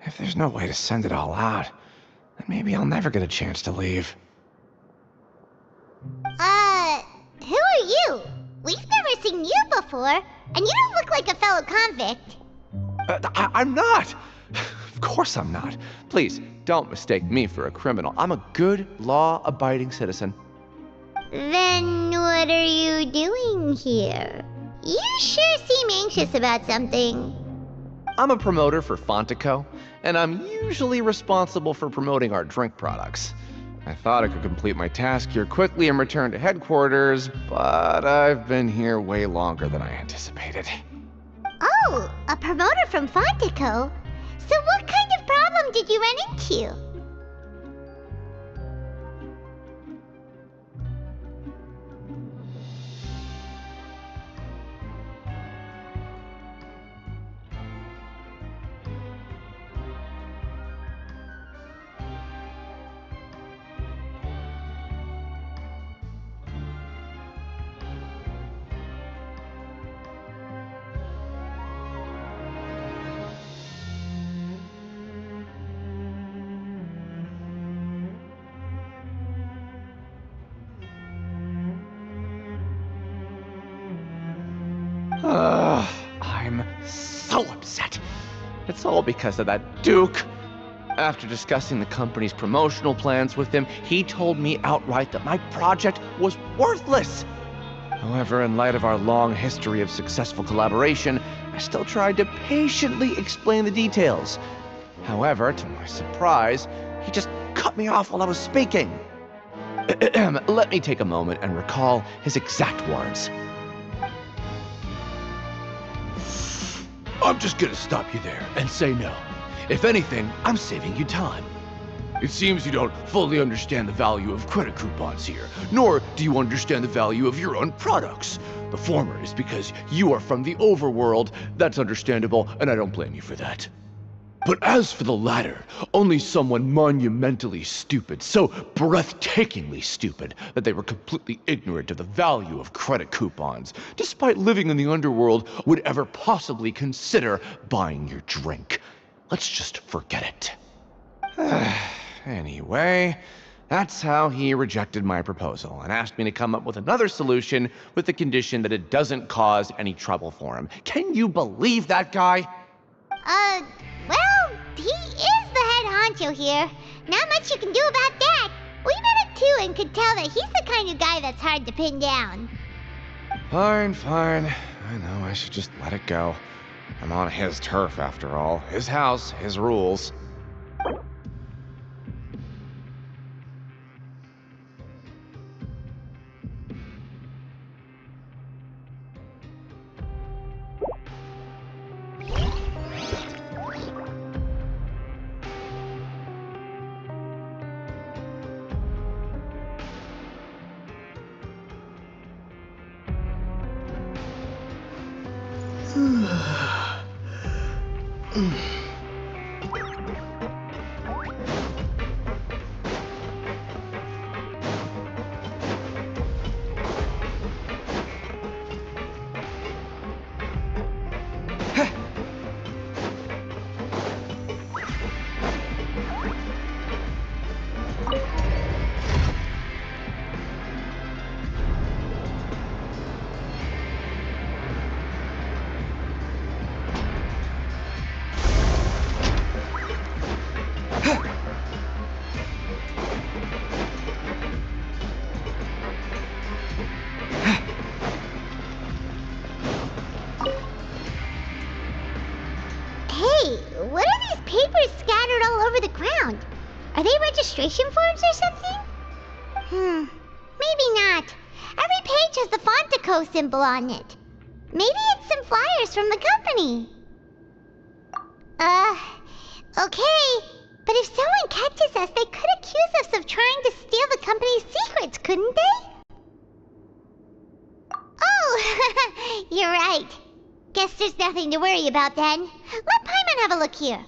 If there's no way to send it all out, then maybe I'll never get a chance to leave. Who are you? We've never seen you before, and you don't look like a fellow convict. I'm not! Of course I'm not. Please, don't mistake me for a criminal. I'm a good, law-abiding citizen. Then what are you doing here? You sure seem anxious about something. I'm a promoter for Fontico, and I'm usually responsible for promoting our drink products. I thought I could complete my task here quickly and return to headquarters, but I've been here way longer than I anticipated. Oh, a promoter from Fontico? So what kind of problem did you run into? I'm so upset. It's all because of that Duke. After discussing the company's promotional plans with him, he told me outright that my project was worthless. However, in light of our long history of successful collaboration, I still tried to patiently explain the details. However, to my surprise, he just cut me off while I was speaking. Let me take a moment and recall his exact words. I'm just gonna stop you there and say no. If anything, I'm saving you time. It seems you don't fully understand the value of credit coupons here, nor do you understand the value of your own products. The former is because you are from the overworld. That's understandable, and I don't blame you for that. But as for the latter, only someone monumentally stupid, so breathtakingly stupid that they were completely ignorant of the value of credit coupons, despite living in the underworld, would ever possibly consider buying your drink. Let's just forget it. Anyway, that's how he rejected my proposal and asked me to come up with another solution with the condition that it doesn't cause any trouble for him. Can you believe that guy? Well, he is the head honcho here. Not much you can do about that. We met him too and could tell that he's the kind of guy that's hard to pin down. Fine. I know I should just let it go. I'm on his turf after all. His house, his rules. registration forms or something? Maybe not. Every page has the Fontaco symbol on it. Maybe it's some flyers from the company. Okay. But if someone catches us, they could accuse us of trying to steal the company's secrets, couldn't they? Oh, you're right. Guess there's nothing to worry about then. Let Paimon have a look here.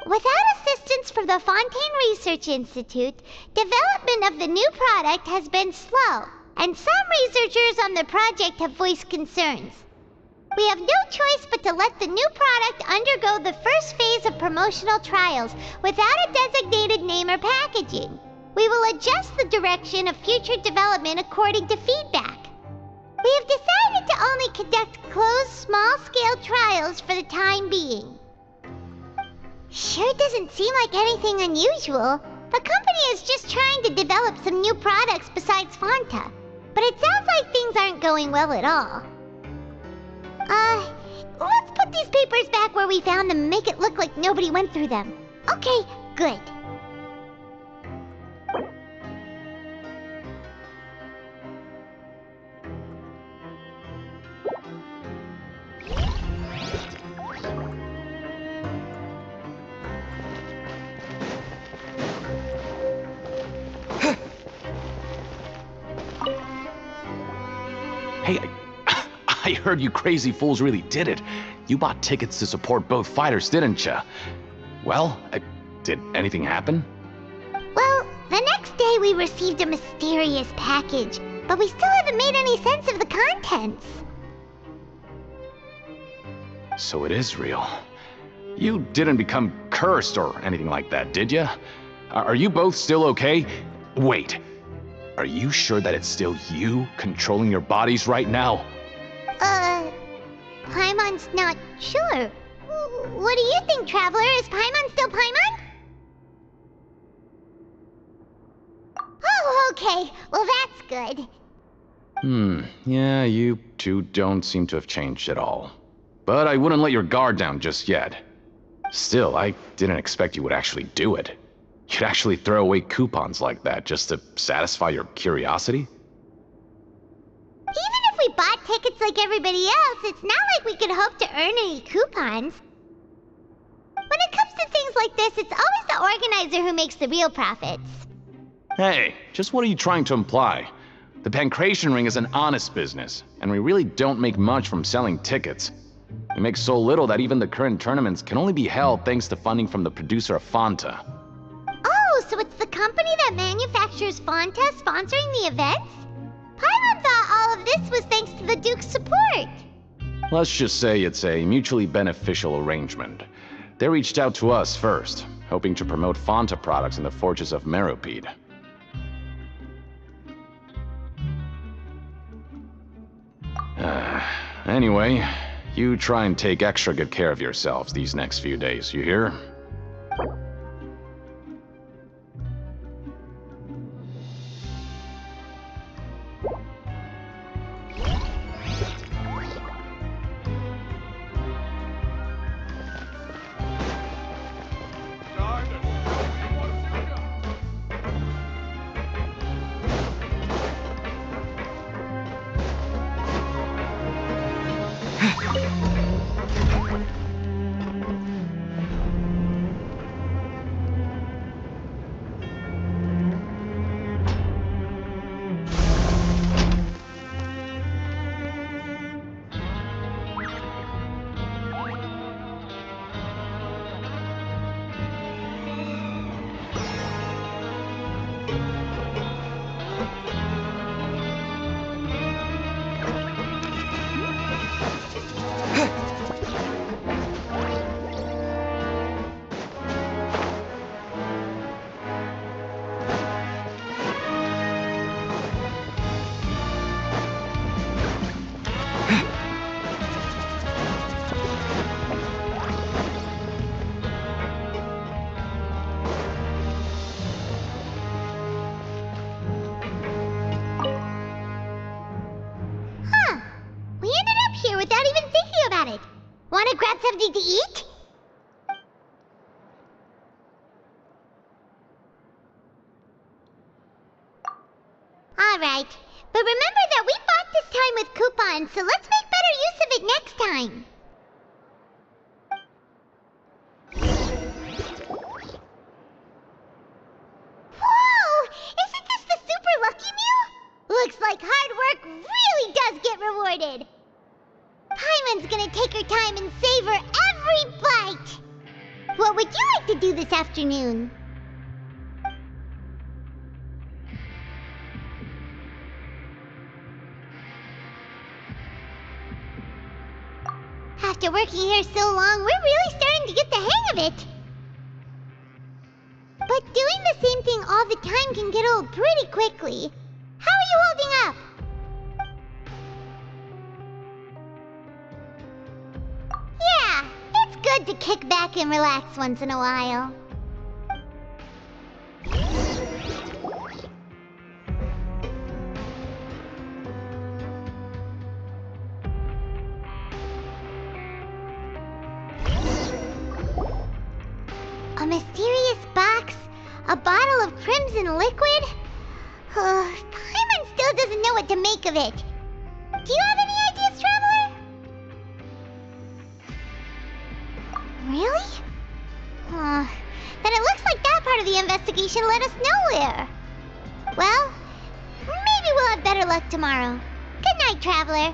Without assistance from the Fontaine Research Institute, development of the new product has been slow, and some researchers on the project have voiced concerns. We have no choice but to let the new product undergo the first phase of promotional trials without a designated name or packaging. We will adjust the direction of future development according to feedback. We have decided to only conduct closed, small-scale trials for the time being. Sure doesn't seem like anything unusual. The company is just trying to develop some new products besides Fanta. But it sounds like things aren't going well at all. Let's put these papers back where we found them and make it look like nobody went through them. Okay, good. Hey, I heard you crazy fools really did it. You bought tickets to support both fighters, didn't ya? Well, did anything happen? Well, the next day we received a mysterious package, but we still haven't made any sense of the contents. So it is real. You didn't become cursed or anything like that, did ya? Are you both still okay? Wait, are you sure that it's still you controlling your bodies right now? Paimon's not sure. What do you think, Traveler? Is Paimon still Paimon? Oh, okay. Well, that's good. Yeah, you two don't seem to have changed at all. But I wouldn't let your guard down just yet. Still, I didn't expect you would actually do it. You'd actually throw away coupons like that just to satisfy your curiosity? Even if we bought tickets like everybody else, it's not like we could hope to earn any coupons. When it comes to things like this, it's always the organizer who makes the real profits. Hey, just what are you trying to imply? The Pancration Ring is an honest business, and we really don't make much from selling tickets. We make so little that even the current tournaments can only be held thanks to funding from the producer of Fanta. Oh, so it's the company that manufactures Fanta sponsoring the events? Paimon thought all of this was thanks to the Duke's support. Let's just say it's a mutually beneficial arrangement. They reached out to us first, hoping to promote Fanta products in the Fortress of Meropide. Anyway, you try and take extra good care of yourselves these next few days, you hear? Without even thinking about it. Want to grab something to eat? Alright, but remember that we bought this time with coupons, so let's make better use of it next time. Whoa! Isn't this the super lucky meal? Looks like hard work really does get rewarded. Paimon's gonna take her time and savor every bite. What would you like to do this afternoon? After working here so long, we're really starting to get the hang of it. But doing the same thing all the time can get old pretty quickly. How are you holding up? Yeah, it's good to kick back and relax once in a while. A mysterious box? A bottle of crimson liquid? Paimon still doesn't know what to make of it. Do you have any ideas, Traveler? Really? Then it looks like that part of the investigation led us nowhere. Well, maybe we'll have better luck tomorrow. Good night, Traveler.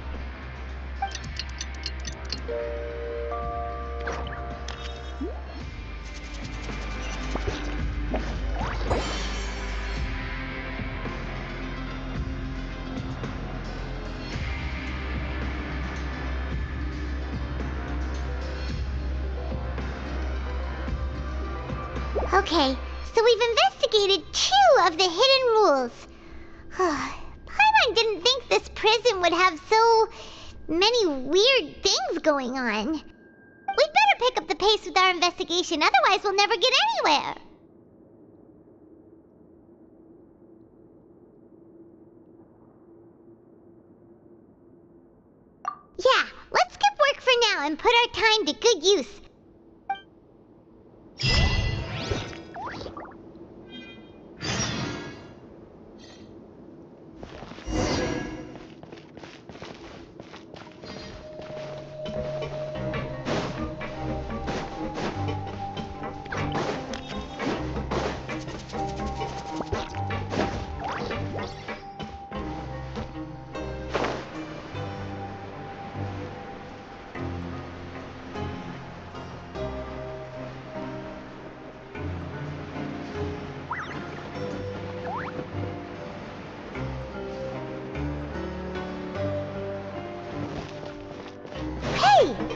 Okay, so we've investigated 2 of the hidden rules. Paimon didn't think this prison would have so many weird things going on. We'd better pick up the pace with our investigation, otherwise we'll never get anywhere. Yeah, let's skip work for now and put our time to good use.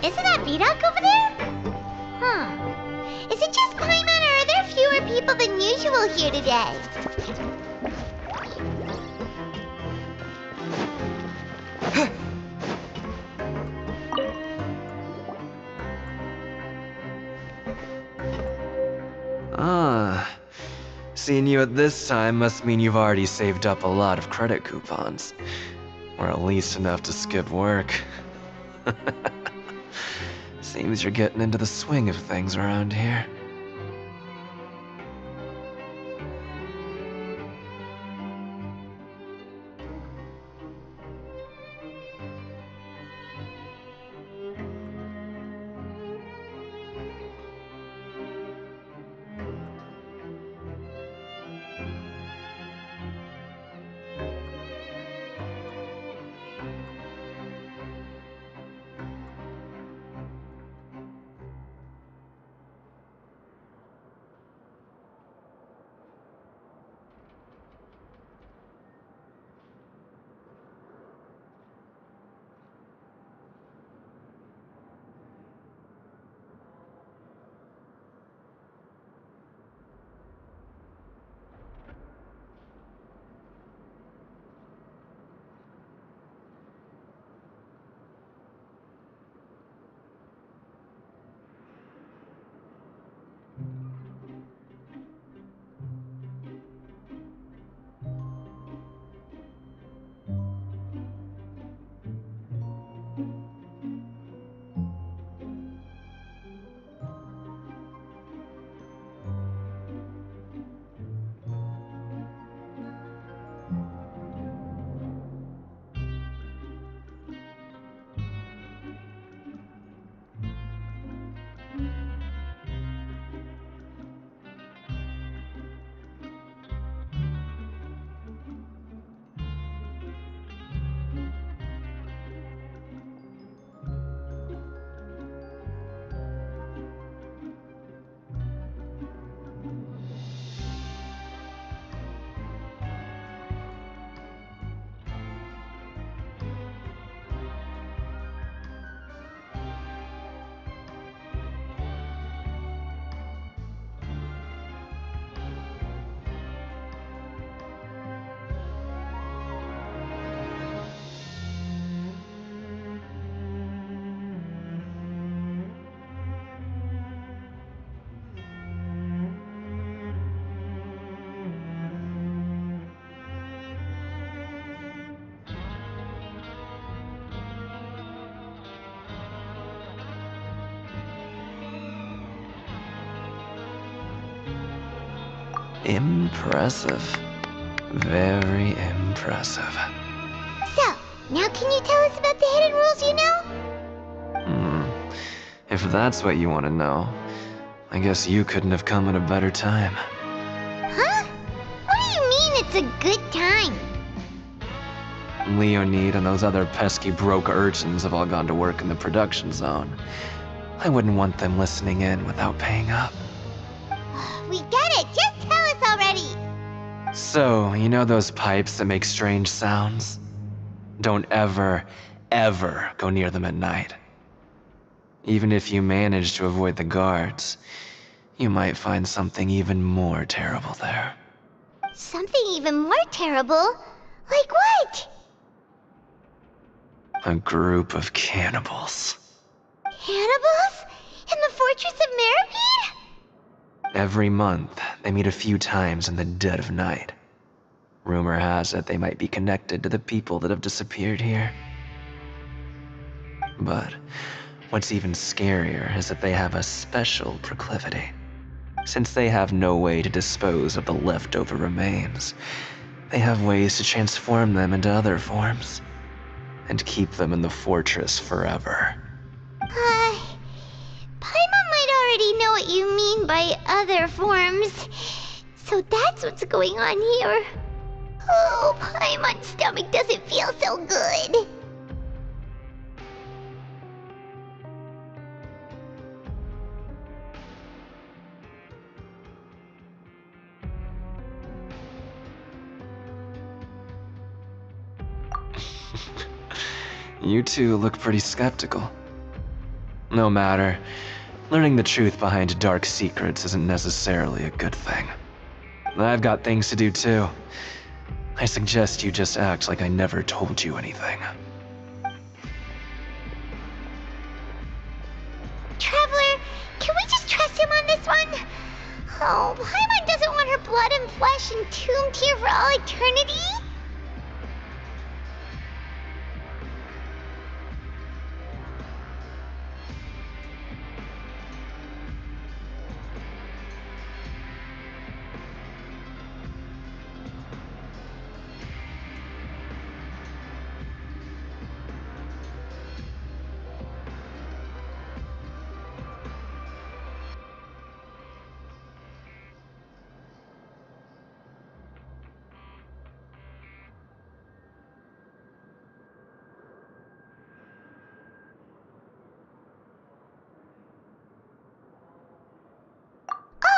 Isn't that Vidoc over there? Is it just Paimon, or are there fewer people than usual here today? Seeing you at this time must mean you've already saved up a lot of credit coupons. Or at least enough to skip work. Seems you're getting into the swing of things around here. Impressive. Very impressive. So, now can you tell us about the hidden rules you know? If that's what you want to know, I guess you couldn't have come at a better time. Huh? What do you mean it's a good time? Leonid and those other pesky broke urchins have all gone to work in the production zone. I wouldn't want them listening in without paying up. We get it! Just tell us already! So, you know those pipes that make strange sounds? Don't ever, ever go near them at night. Even if you manage to avoid the guards, you might find something even more terrible there. Something even more terrible? Like what? A group of cannibals. Cannibals? In the Fortress of Meripede? Every month, they meet a few times in the dead of night. Rumor has it they might be connected to the people that have disappeared here. But what's even scarier is that they have a special proclivity. Since they have no way to dispose of the leftover remains, they have ways to transform them into other forms and keep them in the fortress forever. Paimon might already know what you mean by other forms. So that's what's going on here. Oh, Paimon's stomach doesn't feel so good. You two look pretty skeptical. No matter, learning the truth behind dark secrets isn't necessarily a good thing. I've got things to do too. I suggest you just act like I never told you anything. Traveler, can we just trust him on this one? Oh, Paimon doesn't want her blood and flesh entombed here for all eternity?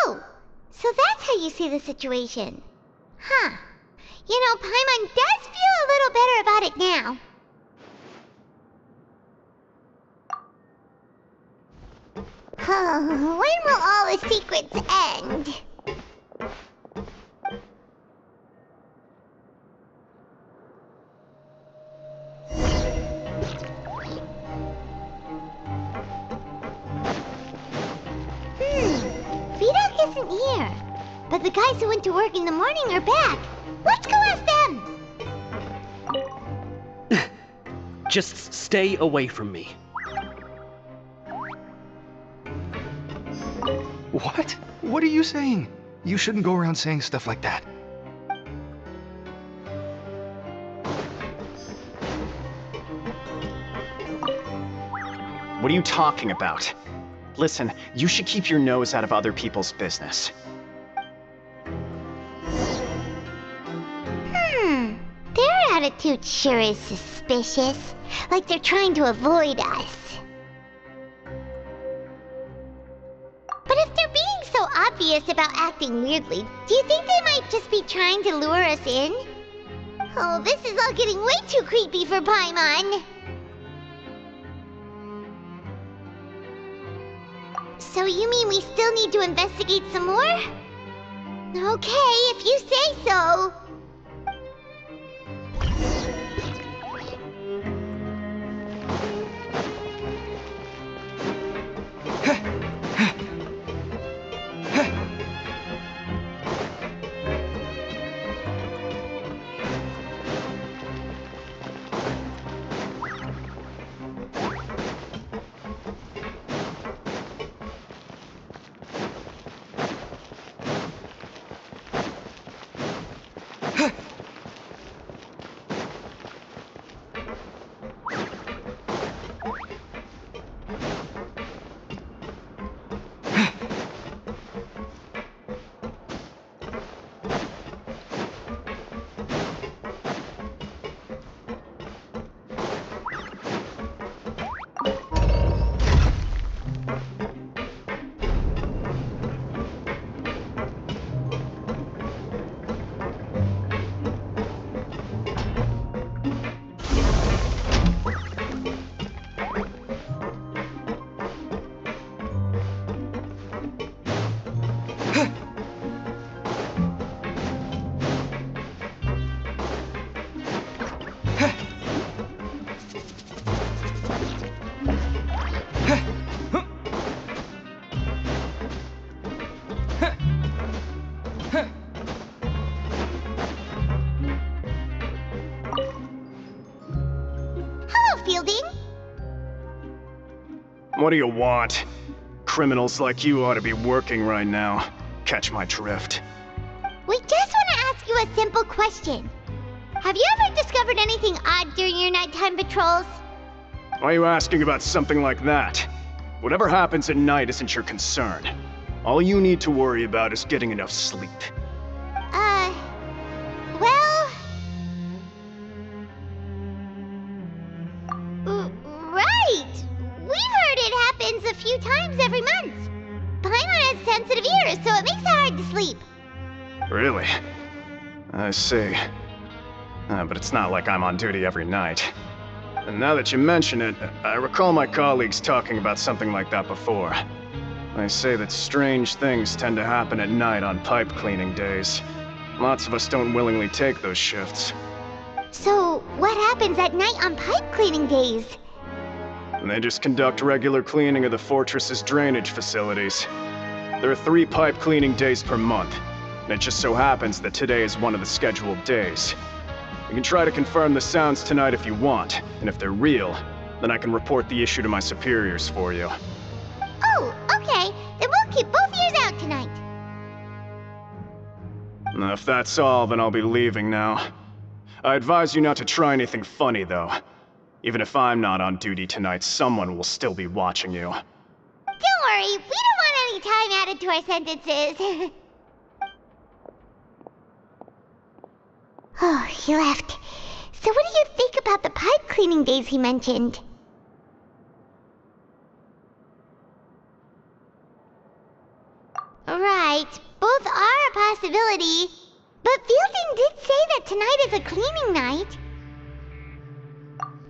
Oh, so that's how you see the situation. Huh. You know, Paimon does feel a little better about it now. When will all the secrets end? Vidok isn't here. But the guys who went to work in the morning are back. Let's go ask them! Just stay away from me. What? What are you saying? You shouldn't go around saying stuff like that. What are you talking about? Listen, you should keep your nose out of other people's business. Their attitude sure is suspicious. Like they're trying to avoid us. But if they're being so obvious about acting weirdly, do you think they might just be trying to lure us in? Oh, this is all getting way too creepy for Paimon. So you mean we still need to investigate some more? Okay, if you say so. building. What do you want? Criminals like you ought to be working right now. Catch my drift. We just want to ask you a simple question. Have you ever discovered anything odd during your nighttime patrols? Why are you asking about something like that? Whatever happens at night isn't your concern. All you need to worry about is getting enough sleep. Well... right! We've heard it happens a few times every month. Paimon has sensitive ears, so it makes it hard to sleep. Really? I see. But it's not like I'm on duty every night. And now that you mention it, I recall my colleagues talking about something like that before. They say that strange things tend to happen at night on pipe cleaning days. Lots of us don't willingly take those shifts. So, what happens at night on pipe cleaning days? And they just conduct regular cleaning of the fortress's drainage facilities. There are 3 pipe cleaning days per month, and it just so happens that today is one of the scheduled days. You can try to confirm the sounds tonight if you want, and if they're real, then I can report the issue to my superiors for you. Oh, okay. Then we'll keep both ears out tonight. If that's all, then I'll be leaving now. I advise you not to try anything funny, though. Even if I'm not on duty tonight, someone will still be watching you. Don't worry, we don't want any time added to our sentences. Oh, he left. So what do you think about the pipe cleaning days he mentioned? Right, both are a possibility. But Fielding did say that tonight is a cleaning night.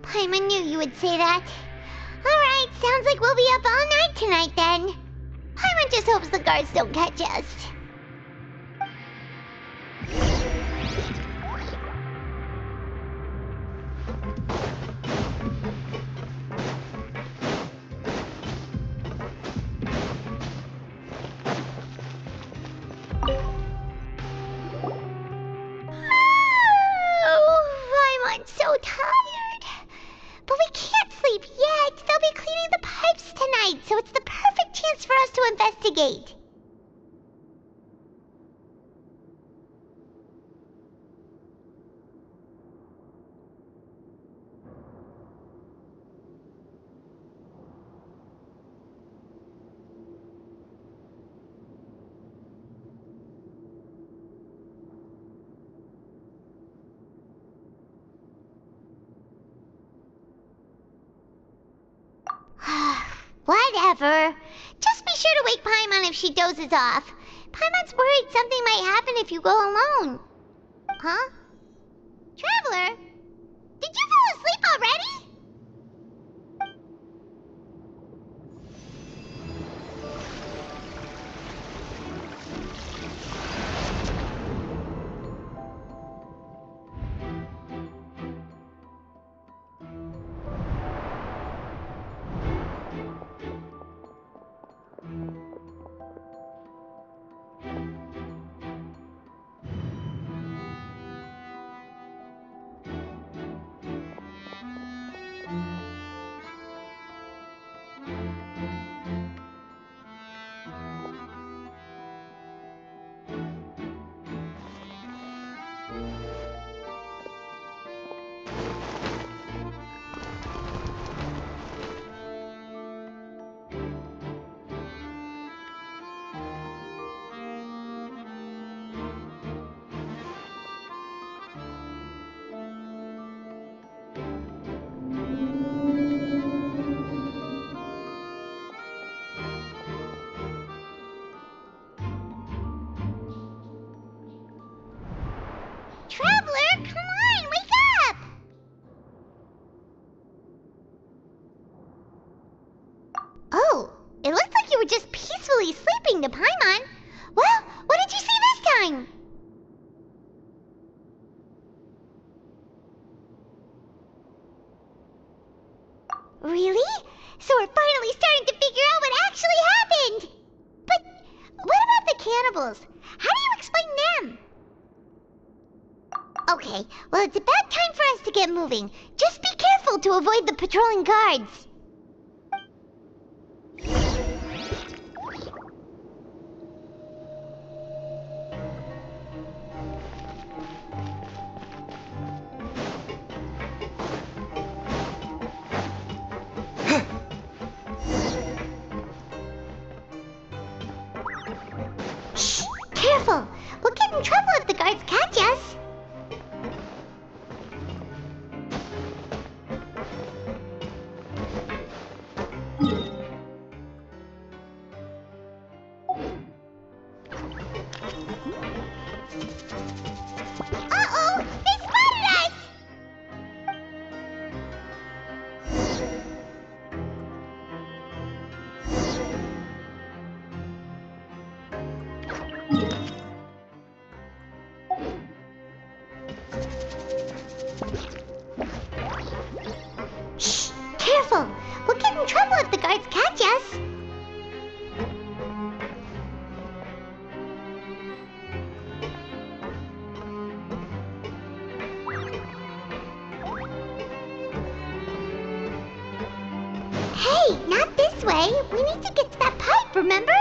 Paimon knew you would say that. Alright, sounds like we'll be up all night tonight then. Paimon just hopes the guards don't catch us. I'm so tired. But we can't sleep yet. They'll be cleaning the pipes tonight, so it's the perfect chance for us to investigate. Whatever. Just be sure to wake Paimon if she dozes off. Paimon's worried something might happen if you go alone. Huh? Traveler? Did you fall asleep already? Traveler, come on, wake up! Oh, it looks like you were just peacefully sleeping to Paimon. Well, what did you see this time? Really? So we're finally starting to figure out what actually happened! But what about the cannibals? How do you explain them? Okay, well, it's about time for us to get moving. Just be careful to avoid the patrolling guards. Shh! Careful! We'll get in trouble if the guards catch us. Uh-oh! They spotted us! Shh! Careful! We'll get in trouble if the guards catch us. Hey, not this way. We need to get to that pipe, remember?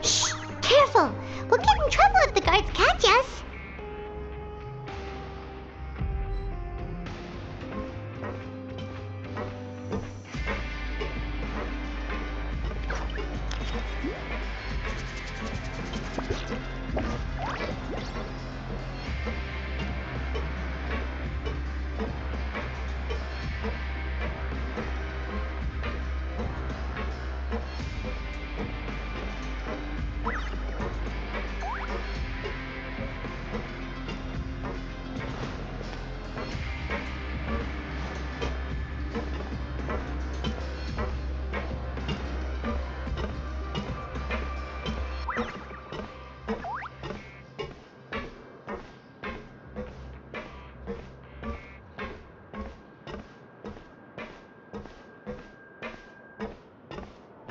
Shh! Careful! We'll get in trouble if the guards catch us.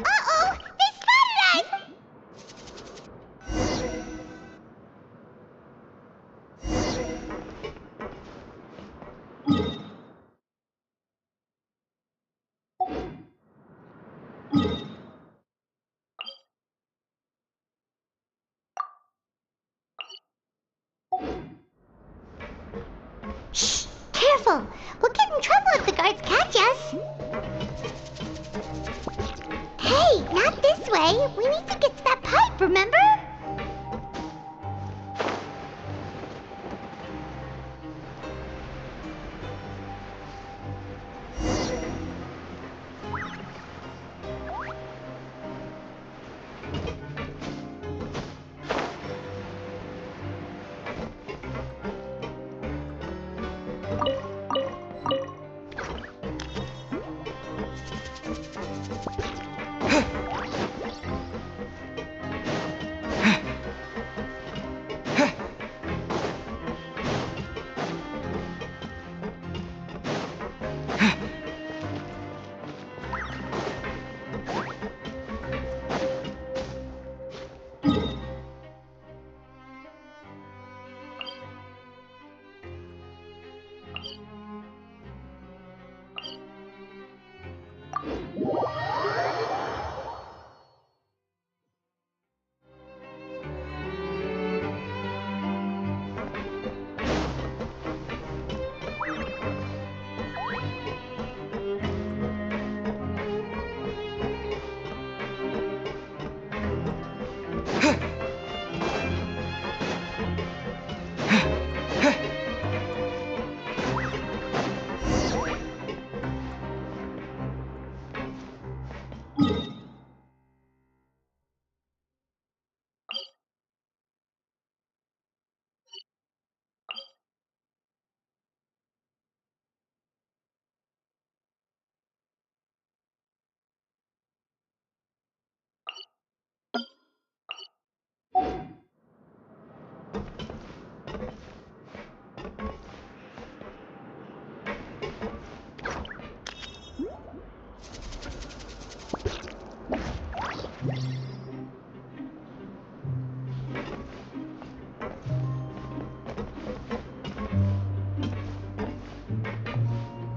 Uh-oh! They spotted us! Shh! Careful! We'll get in trouble if the guards catch us. Hey, not this way. We need to get to that pipe, remember?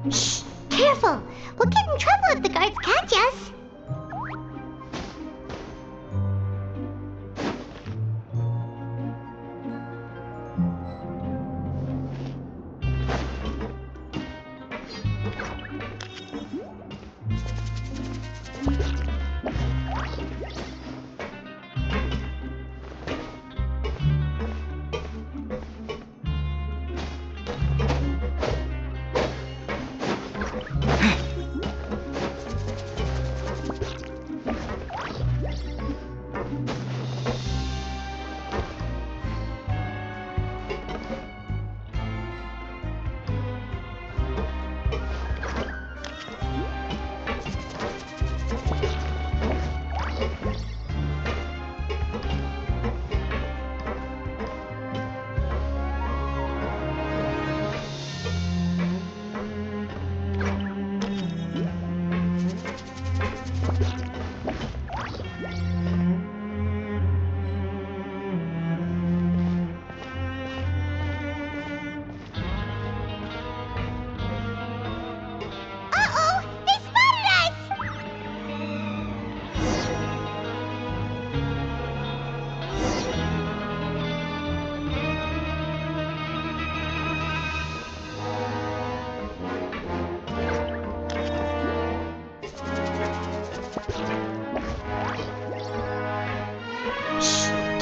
Shh! Careful! We'll get in trouble if the guards catch us.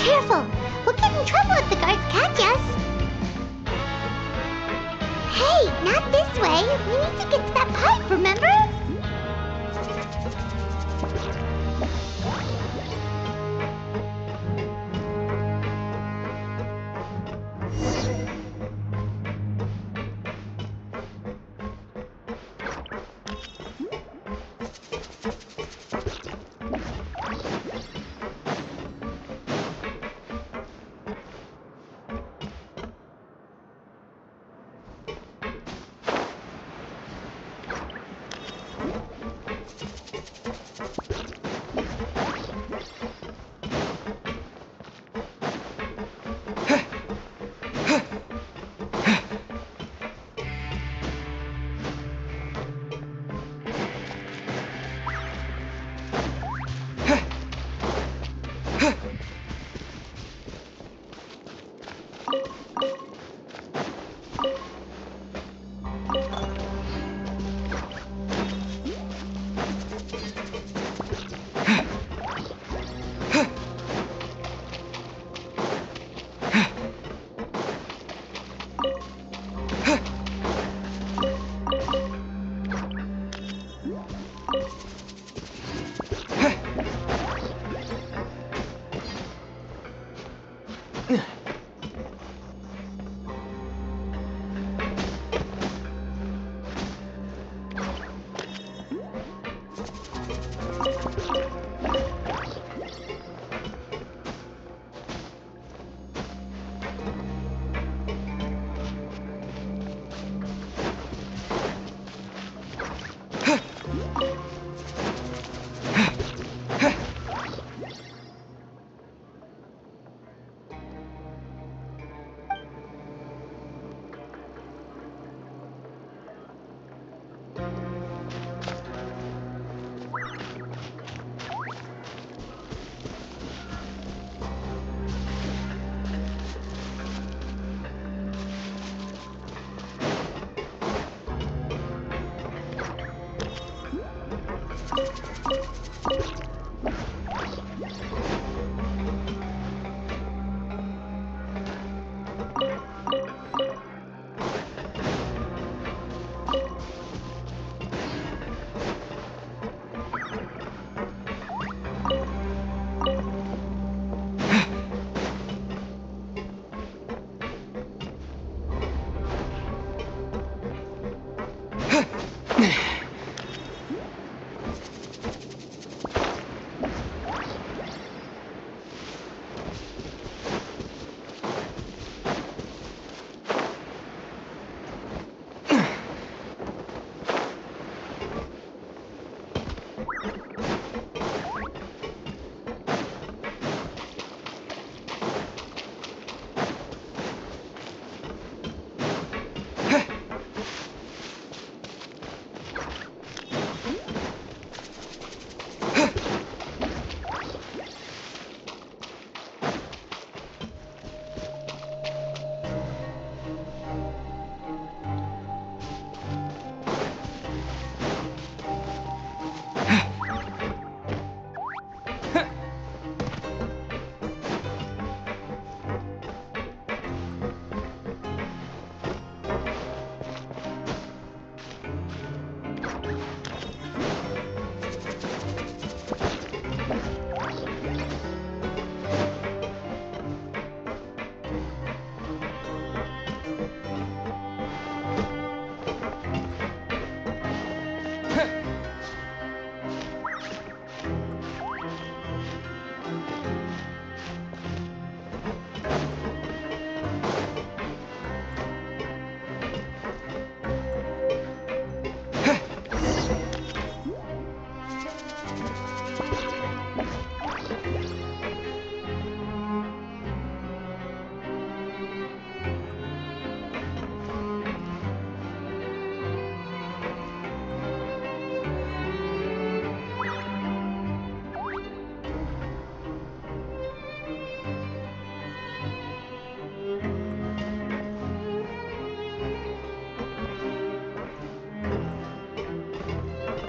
Careful! We'll get in trouble if the guards catch us! Hey, not this way! We need to get to that pipe, remember?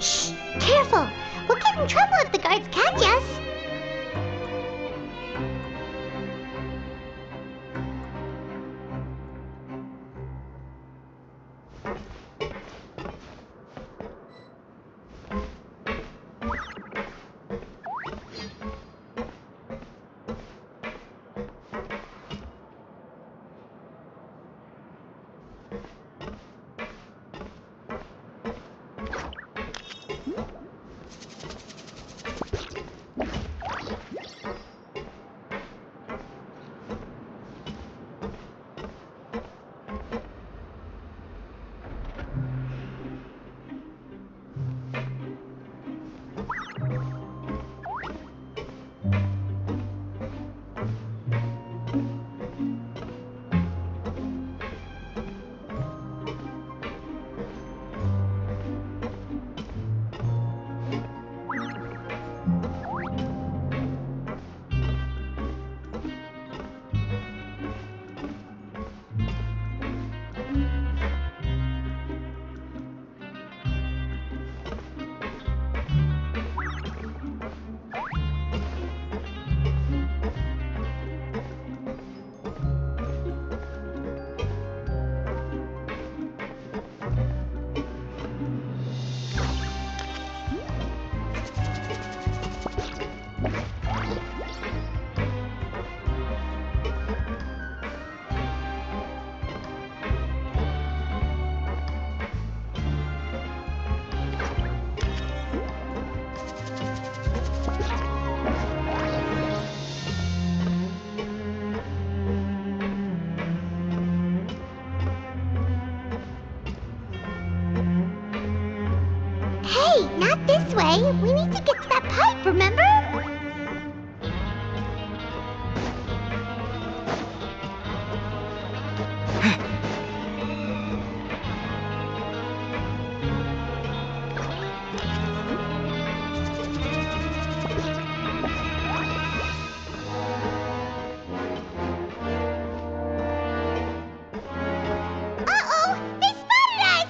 Shh! Careful! We'll get in trouble if the guards catch us! Wait, not this way. We need to get to that pipe, remember? Uh-oh! They spotted us!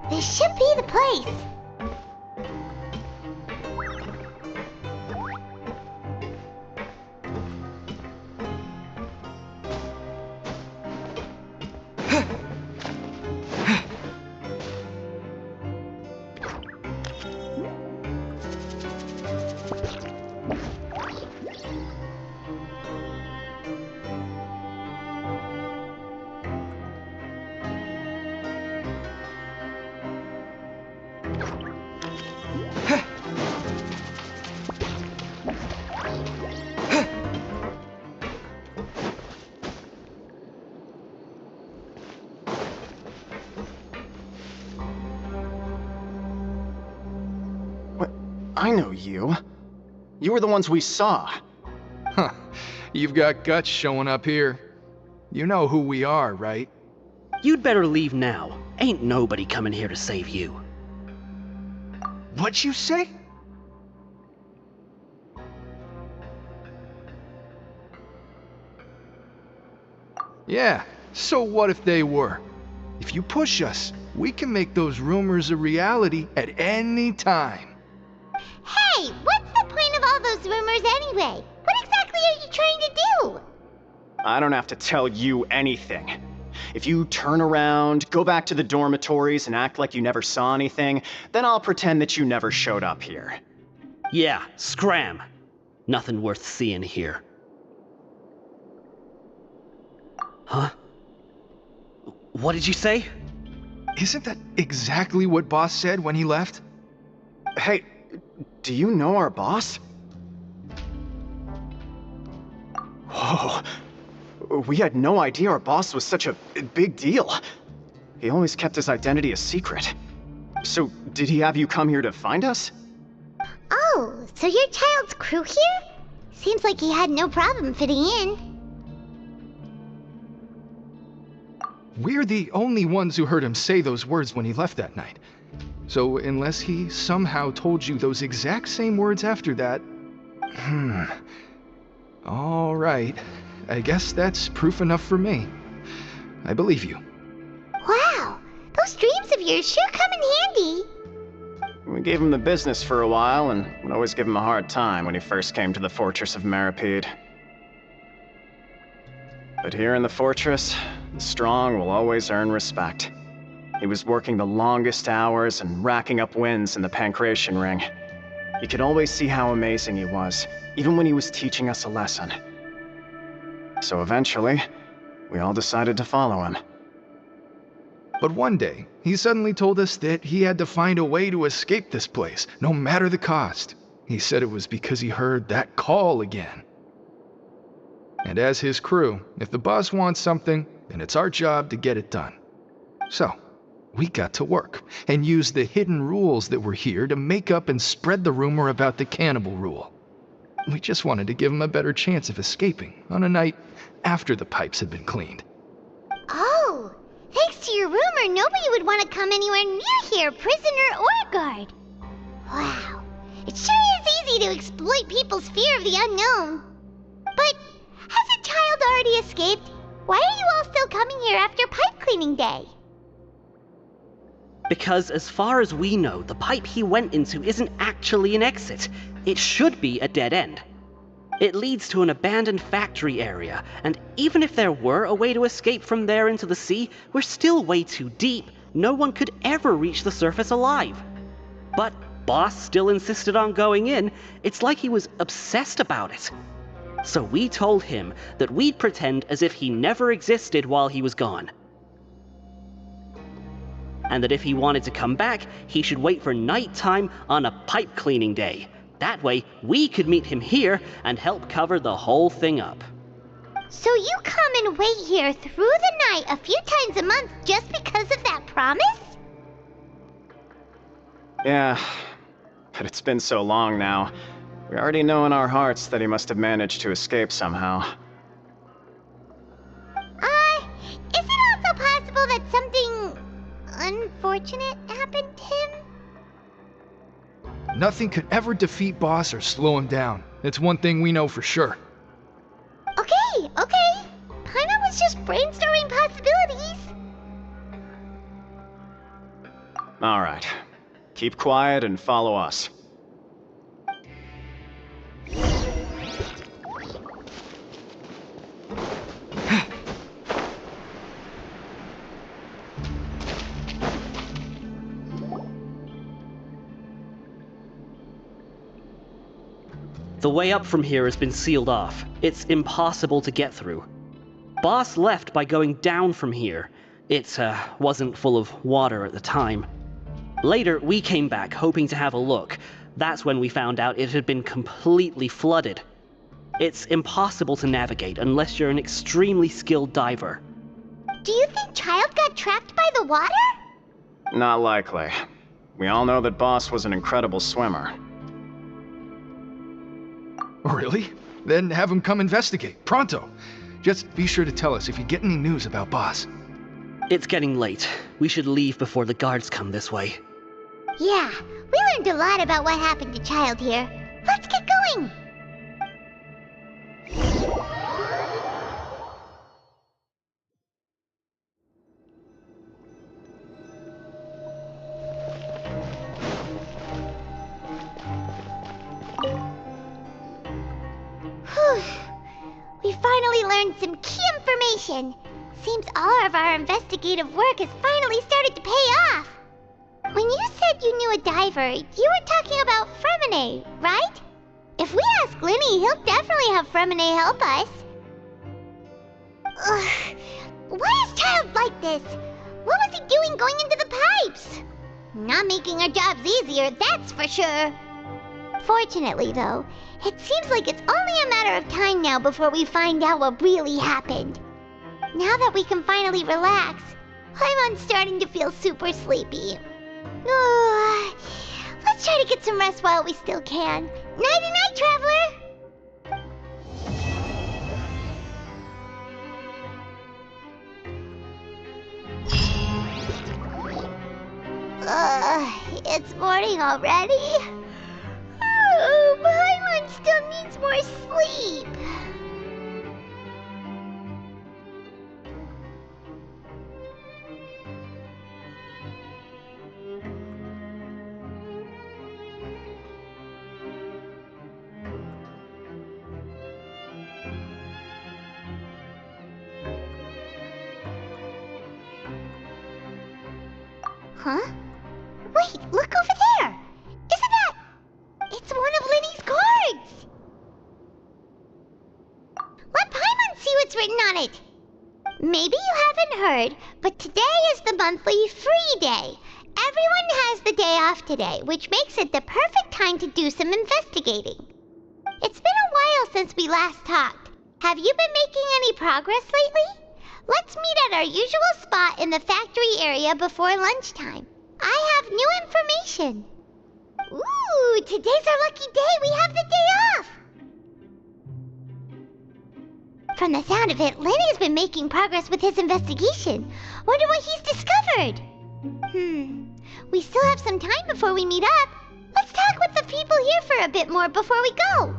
This should be the place. I know you. You were the ones we saw. Huh. You've got guts showing up here. You know who we are, right? You'd better leave now. Ain't nobody coming here to save you. What'd you say? Yeah, so what if they were? If you push us, we can make those rumors a reality at any time. Hey, what's the point of all those rumors anyway? What exactly are you trying to do? I don't have to tell you anything. If you turn around, go back to the dormitories, and act like you never saw anything, then I'll pretend that you never showed up here. Yeah, scram. Nothing worth seeing here. Huh? What did you say? Isn't that exactly what Boss said when he left? Hey, do you know our boss? Whoa. We had no idea our boss was such a big deal. He always kept his identity a secret. So, did he have you come here to find us? Oh, so your child's crew here? Seems like he had no problem fitting in. We're the only ones who heard him say those words when he left that night. So unless he somehow told you those exact same words after that... All right. I guess that's proof enough for me. I believe you. Wow, those dreams of yours sure come in handy. We gave him the business for a while, and would always give him a hard time when he first came to the fortress of Maripede. But here in the fortress, the strong will always earn respect. He was working the longest hours and racking up wins in the Pancration Ring. You could always see how amazing he was, even when he was teaching us a lesson. So eventually, we all decided to follow him. But one day, he suddenly told us that he had to find a way to escape this place, no matter the cost. He said it was because he heard that call again. And as his crew, if the boss wants something, then it's our job to get it done. So, we got to work, and used the hidden rules that were here to make up and spread the rumor about the cannibal rule. We just wanted to give him a better chance of escaping on a night after the pipes had been cleaned. Oh, thanks to your rumor, nobody would want to come anywhere near here, prisoner or guard. Wow, it sure is easy to exploit people's fear of the unknown. But has a child already escaped? Why are you all still coming here after pipe cleaning day? Because as far as we know, the pipe he went into isn't actually an exit. It should be a dead end. It leads to an abandoned factory area, and even if there were a way to escape from there into the sea, we're still way too deep. No one could ever reach the surface alive. But Boss still insisted on going in. It's like he was obsessed about it. So we told him that we'd pretend as if he never existed while he was gone. And that if he wanted to come back, he should wait for nighttime on a pipe cleaning day. That way, we could meet him here and help cover the whole thing up. So you come and wait here through the night a few times a month just because of that promise? Yeah, but it's been so long now. We already know in our hearts that he must have managed to escape somehow. Is it also possible that something unfortunate happened to him? Nothing could ever defeat Boss or slow him down. It's one thing we know for sure. Okay. Paimon was just brainstorming possibilities. All right. Keep quiet and follow us. The way up from here has been sealed off. It's impossible to get through. Boss left by going down from here. It wasn't full of water at the time. Later, we came back hoping to have a look. That's when we found out it had been completely flooded. It's impossible to navigate unless you're an extremely skilled diver. Do you think Child got trapped by the water? Not likely. We all know that Boss was an incredible swimmer. Really? Then have him come investigate, pronto. Just be sure to tell us if you get any news about Boss. It's getting late. We should leave before the guards come this way. Yeah, we learned a lot about what happened to Child here. Let's get going! We finally learned some key information. Seems all of our investigative work has finally started to pay off. When you said you knew a diver, you were talking about Fremine, right? If we ask Linny, he'll definitely have Fremine help us. Ugh. Why is Child like this? What was he doing going into the pipes? Not making our jobs easier, that's for sure. Fortunately, though, it seems like it's only a matter of time now before we find out what really happened. Now that we can finally relax, I'm starting to feel super sleepy. Let's try to get some rest while we still can. Nighty-night, traveler! It's morning already? Oh, Paimon still needs more sleep. Huh? Wait, look over there! Isn't that... It's one of Linny's cards! Let Paimon see what's written on it! Maybe you haven't heard, but today is the monthly free day. Everyone has the day off today, which makes it the perfect time to do some investigating. It's been a while since we last talked. Have you been making any progress lately? Let's meet at our usual spot in the factory area before lunchtime. I have new information. Ooh, today's our lucky day. We have the day off. From the sound of it, Lenny's been making progress with his investigation. Wonder what he's discovered. We still have some time before we meet up. Let's talk with the people here for a bit more before we go.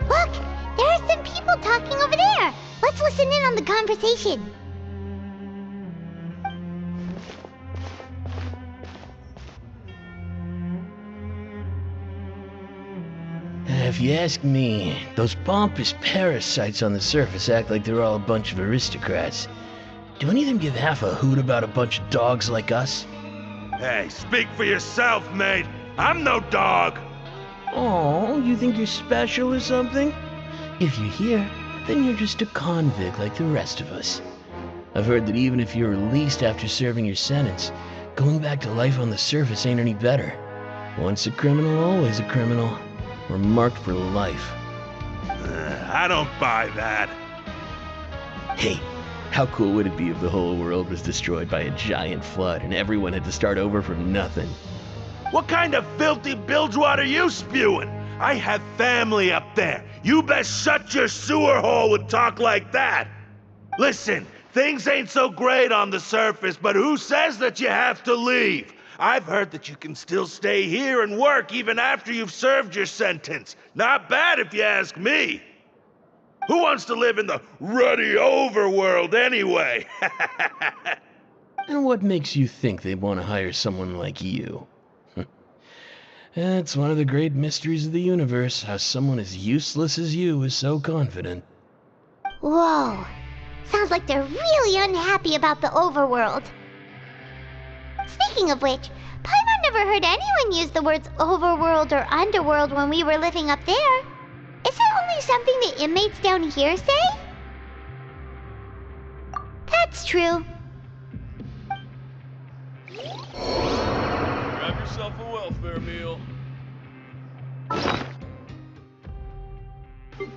Look! There are some people talking over there! Let's listen in on the conversation. If you ask me, those pompous parasites on the surface act like they're all a bunch of aristocrats. Do any of them give half a hoot about a bunch of dogs like us? Hey, speak for yourself, mate. I'm no dog. Oh, you think you're special or something? If you're here, then you're just a convict like the rest of us. I've heard that even if you're released after serving your sentence, going back to life on the surface ain't any better. Once a criminal, always a criminal. We're marked for life. I don't buy that. Hey, how cool would it be if the whole world was destroyed by a giant flood and everyone had to start over from nothing? What kind of filthy bilgewater are you spewing? I have family up there. You best shut your sewer hole with talk like that. Listen, things ain't so great on the surface, but who says that you have to leave? I've heard that you can still stay here and work even after you've served your sentence. Not bad if you ask me. Who wants to live in the ruddy overworld anyway? And what makes you think they want to hire someone like you? It's one of the great mysteries of the universe, how someone as useless as you is so confident. Whoa. Sounds like they're really unhappy about the overworld. Speaking of which, Paimon never heard anyone use the words overworld or underworld when we were living up there. Is it only something the inmates down here say? That's true. Grab yourself a welfare meal. Grab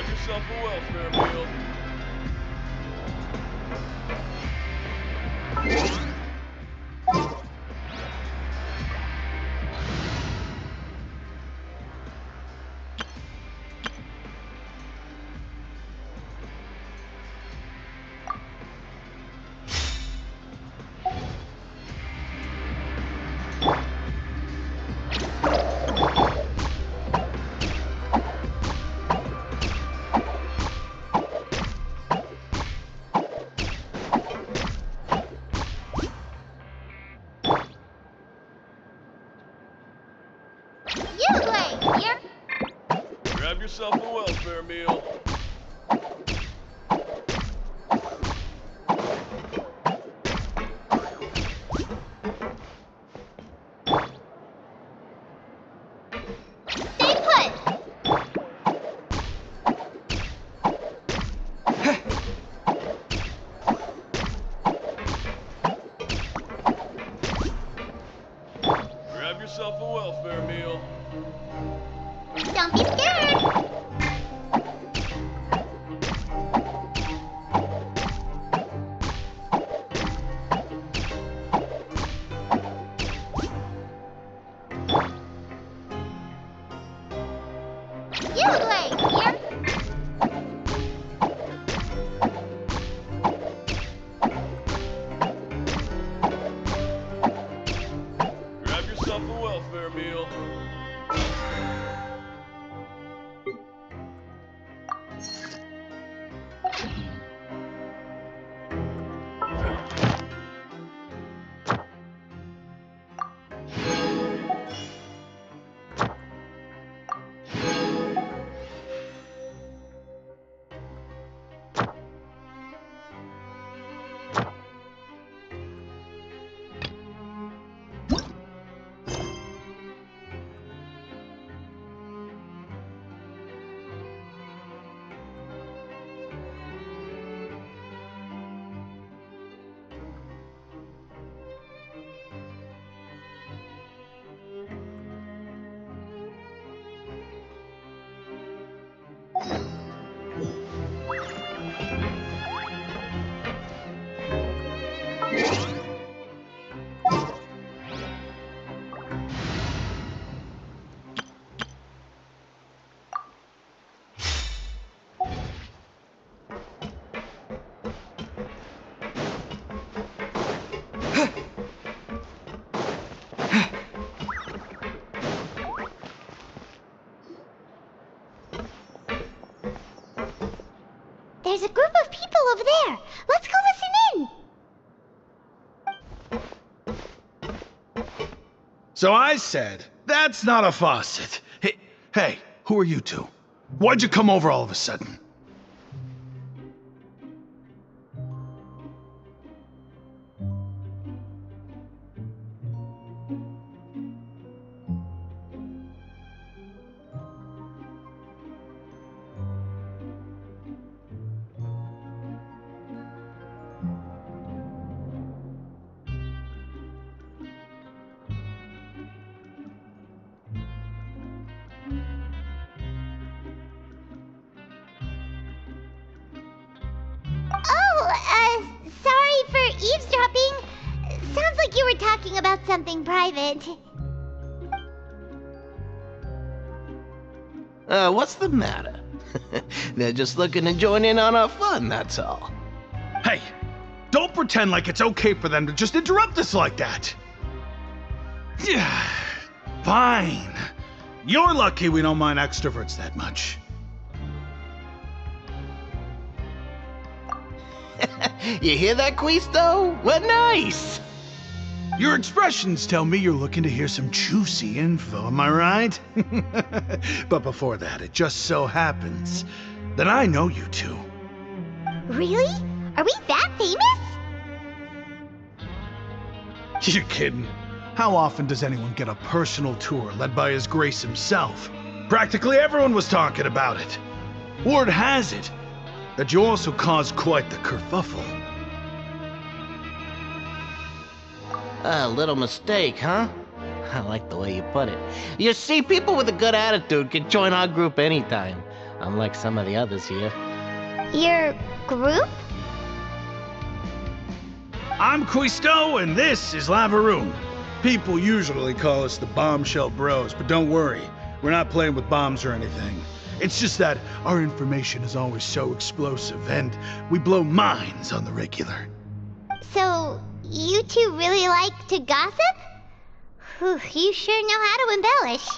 yourself a welfare meal. You wait here. Grab yourself a welfare meal. Stay put. Grab yourself a welfare meal. Don't be scared. You wait here. Grab yourself a welfare meal. There's a group of people over there. Let's go listen in. So I said, that's not a faucet. Hey, who are you two? Why'd you come over all of a sudden? Sorry for eavesdropping. Sounds like you were talking about something private. What's the matter? They're just looking to join in on our fun, that's all. Hey, don't pretend like it's okay for them to just interrupt us like that. Yeah, fine. You're lucky we don't mind extroverts that much. You hear that, Quisto? We're nice! Your expressions tell me you're looking to hear some juicy info, am I right? But before that, it just so happens that I know you two. Really? Are we that famous? You're kidding. How often does anyone get a personal tour led by His Grace himself? Practically everyone was talking about it. Word has it that you also caused quite the kerfuffle. A little mistake, huh? I like the way you put it. You see, people with a good attitude can join our group anytime, unlike some of the others here. Your group? I'm Quisto, and this is Lavaroon. People usually call us the Bombshell Bros, but don't worry, we're not playing with bombs or anything. It's just that our information is always so explosive, and we blow minds on the regular. So, you two really like to gossip? Whew, you sure know how to embellish.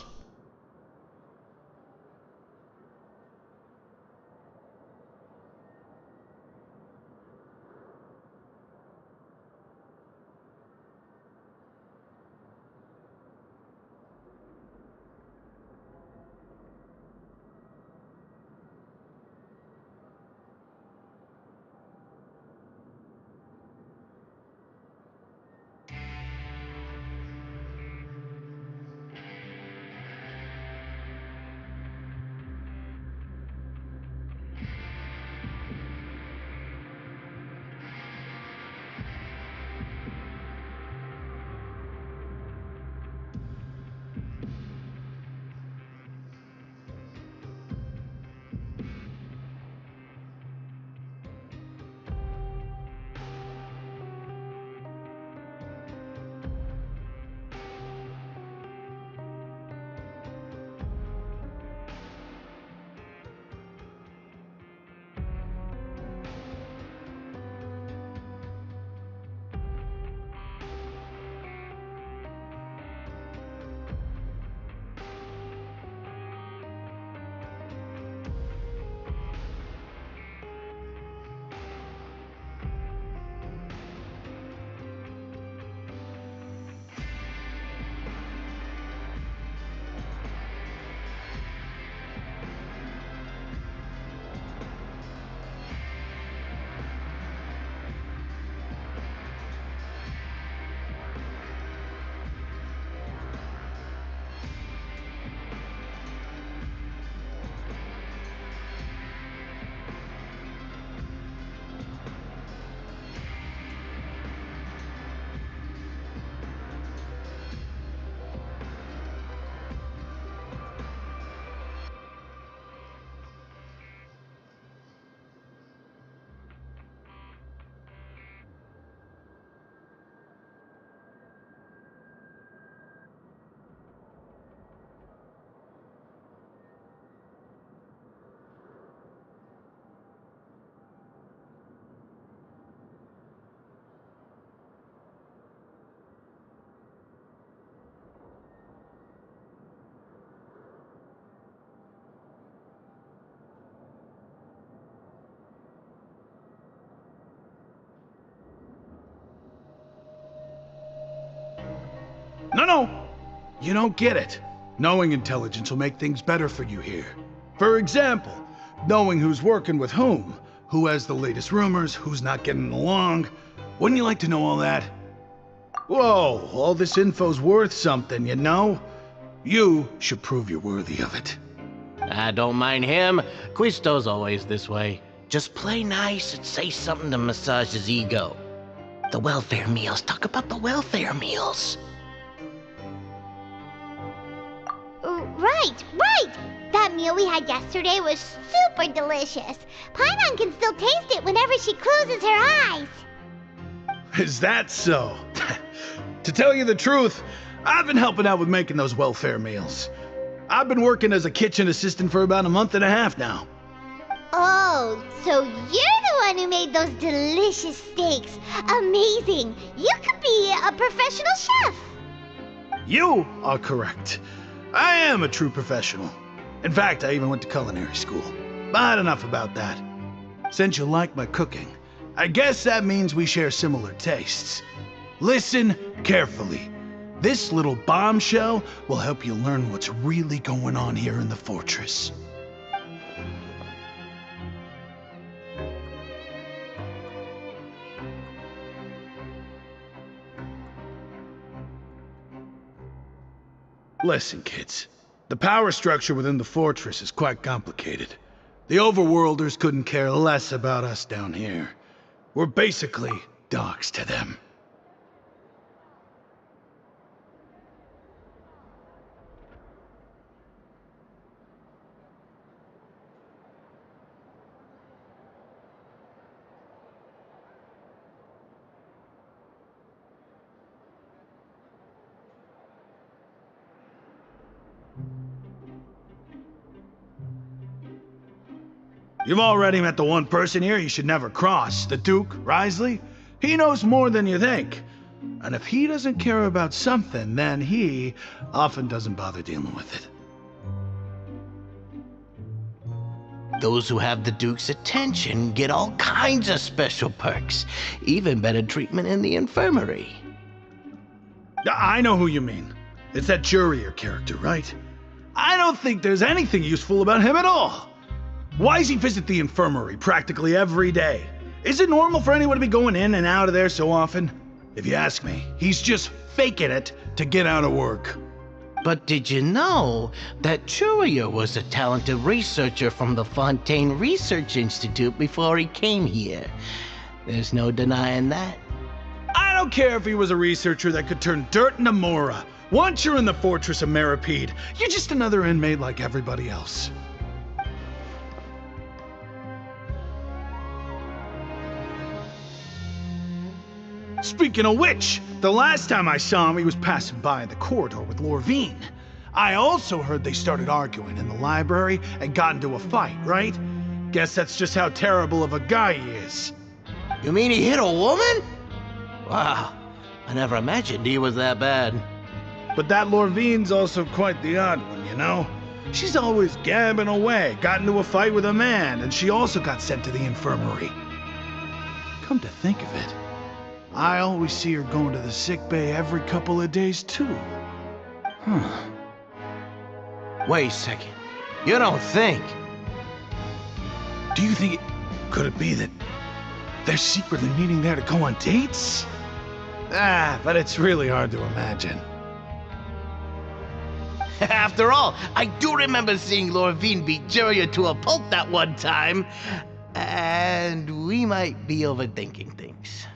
No, you don't get it. Knowing intelligence will make things better for you here. For example, knowing who's working with whom, who has the latest rumors, who's not getting along. Wouldn't you like to know all that? Whoa, all this info's worth something, you know? You should prove you're worthy of it. I don't mind him. Quisto's always this way. Just play nice and say something to massage his ego. The welfare meals. Talk about the welfare meals. Right! That meal we had yesterday was super delicious. Paimon can still taste it whenever she closes her eyes. Is that so? To tell you the truth, I've been helping out with making those welfare meals. I've been working as a kitchen assistant for about a month and a half now. Oh, so you're the one who made those delicious steaks. Amazing! You could be a professional chef. You are correct. I am a true professional. In fact, I even went to culinary school. But enough about that. Since you like my cooking, I guess that means we share similar tastes. Listen carefully. This little bombshell will help you learn what's really going on here in the fortress. Listen, kids. The power structure within the fortress is quite complicated. The overworlders couldn't care less about us down here. We're basically dogs to them. You've already met the one person here you should never cross, the Duke, Risley. He knows more than you think. And if he doesn't care about something, then he often doesn't bother dealing with it. Those who have the Duke's attention get all kinds of special perks, even better treatment in the infirmary. I know who you mean. It's that Jurier character, right? I don't think there's anything useful about him at all. Why does he visit the infirmary practically every day? Is it normal for anyone to be going in and out of there so often? If you ask me, he's just faking it to get out of work. But did you know that Jurier was a talented researcher from the Fontaine Research Institute before he came here? There's no denying that. I don't care if he was a researcher that could turn dirt into Mora. Once you're in the fortress of Meripede, you're just another inmate like everybody else. Speaking of which, the last time I saw him, he was passing by in the corridor with Lorvine. I also heard they started arguing in the library and got into a fight, right? Guess that's just how terrible of a guy he is. You mean he hit a woman? Wow, I never imagined he was that bad. But that Lorvine's also quite the odd one, you know? She's always gabbing away, got into a fight with a man, and she also got sent to the infirmary. Come to think of it, I always see her going to the sick bay every couple of days, too. Huh. Wait a second. You don't think? Do you think could it be that they're secretly meeting there to go on dates? But it's really hard to imagine. After all, I do remember seeing Lorvine beat Jurier to a pulp that one time. And we might be overthinking things.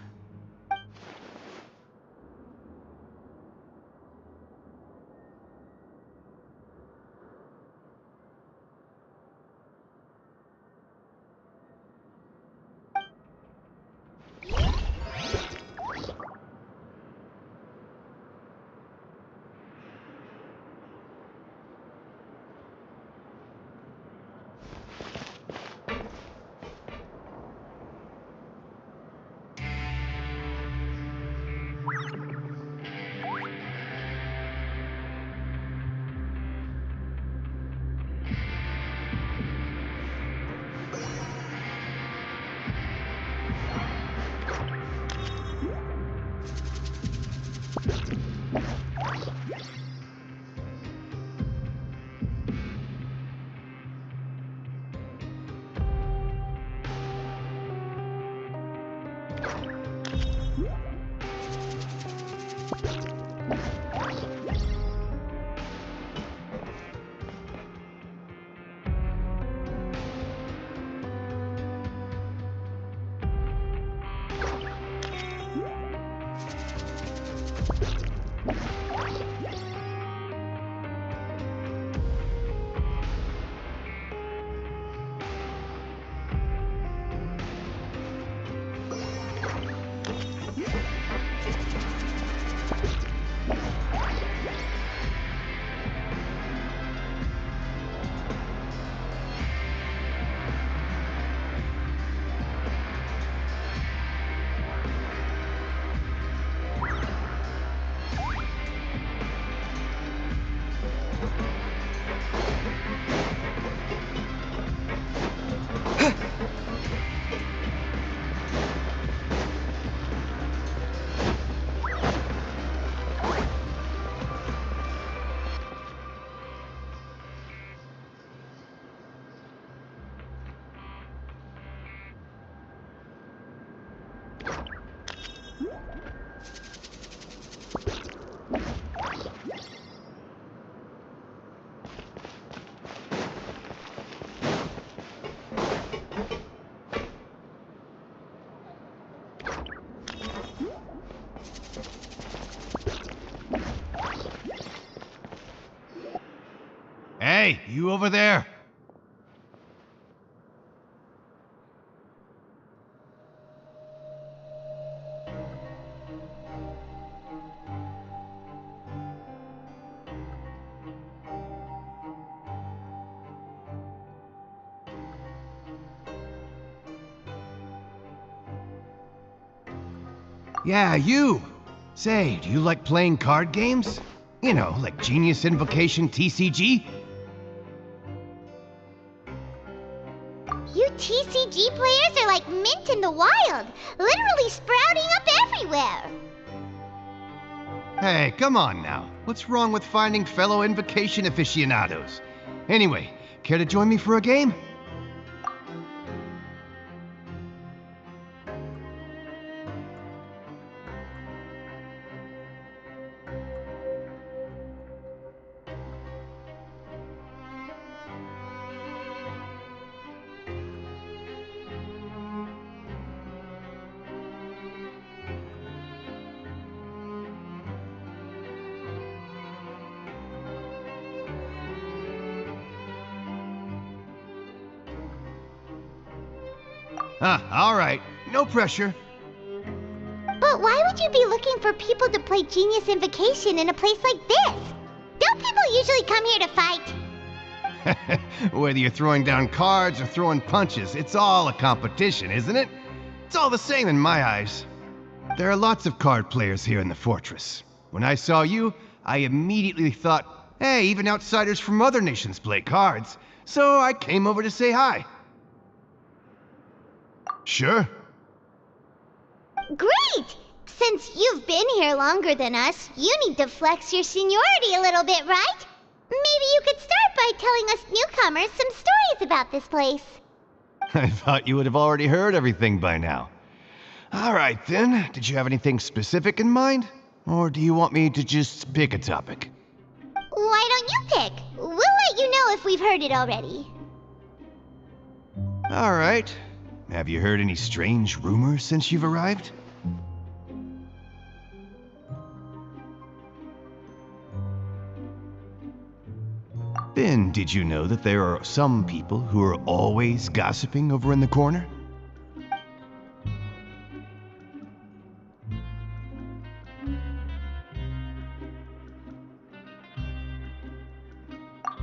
Hey, you over there? Yeah, you! Say, do you like playing card games? You know, like Genius Invocation TCG? You TCG players are like mint in the wild, literally sprouting up everywhere. Hey, come on now. What's wrong with finding fellow Invocation aficionados? Anyway, care to join me for a game? Alright. No pressure. But why would you be looking for people to play Genius Invocation in a place like this? Don't people usually come here to fight? Whether you're throwing down cards or throwing punches, it's all a competition, isn't it? It's all the same in my eyes. There are lots of card players here in the fortress. When I saw you, I immediately thought, hey, even outsiders from other nations play cards. So I came over to say hi. Sure. Great! Since you've been here longer than us, you need to flex your seniority a little bit, right? Maybe you could start by telling us newcomers some stories about this place. I thought you would have already heard everything by now. Alright then, did you have anything specific in mind? Or do you want me to just pick a topic? Why don't you pick? We'll let you know if we've heard it already. Alright. Have you heard any strange rumors since you've arrived? Then, did you know that there are some people who are always gossiping over in the corner?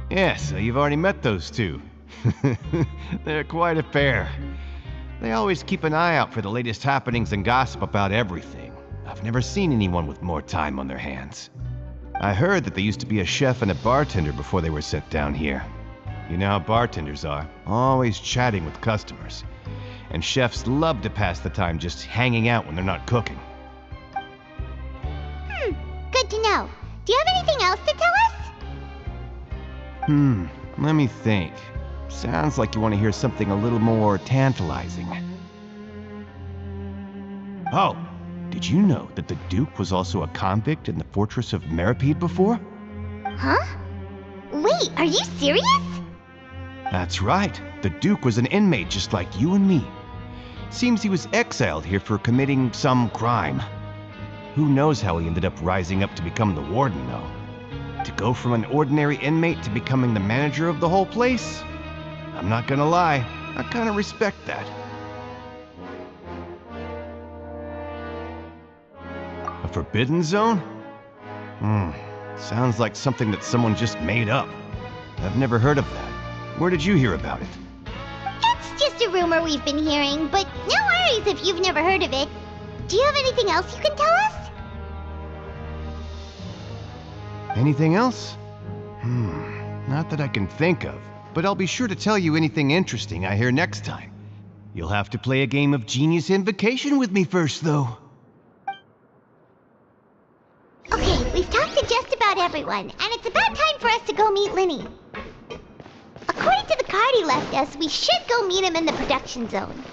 Yeah, so you've already met those two. They're quite a pair. They always keep an eye out for the latest happenings and gossip about everything. I've never seen anyone with more time on their hands. I heard that they used to be a chef and a bartender before they were sent down here. You know how bartenders are, always chatting with customers. And chefs love to pass the time just hanging out when they're not cooking. Good to know. Do you have anything else to tell us? Let me think. Sounds like you want to hear something a little more tantalizing. Oh, did you know that the Duke was also a convict in the fortress of Meripede before? Huh? Wait, are you serious? That's right. The Duke was an inmate just like you and me. Seems he was exiled here for committing some crime. Who knows how he ended up rising up to become the warden, though. To go from an ordinary inmate to becoming the manager of the whole place? I'm not gonna lie, I kinda respect that. A forbidden zone? Sounds like something that someone just made up. I've never heard of that. Where did you hear about it? It's just a rumor we've been hearing, but no worries if you've never heard of it. Do you have anything else you can tell us? Anything else? Not that I can think of, but I'll be sure to tell you anything interesting I hear next time. You'll have to play a game of Genius Invocation with me first, though. Okay, we've talked to just about everyone, and it's about time for us to go meet Linny. According to the card he left us, we should go meet him in the production zone.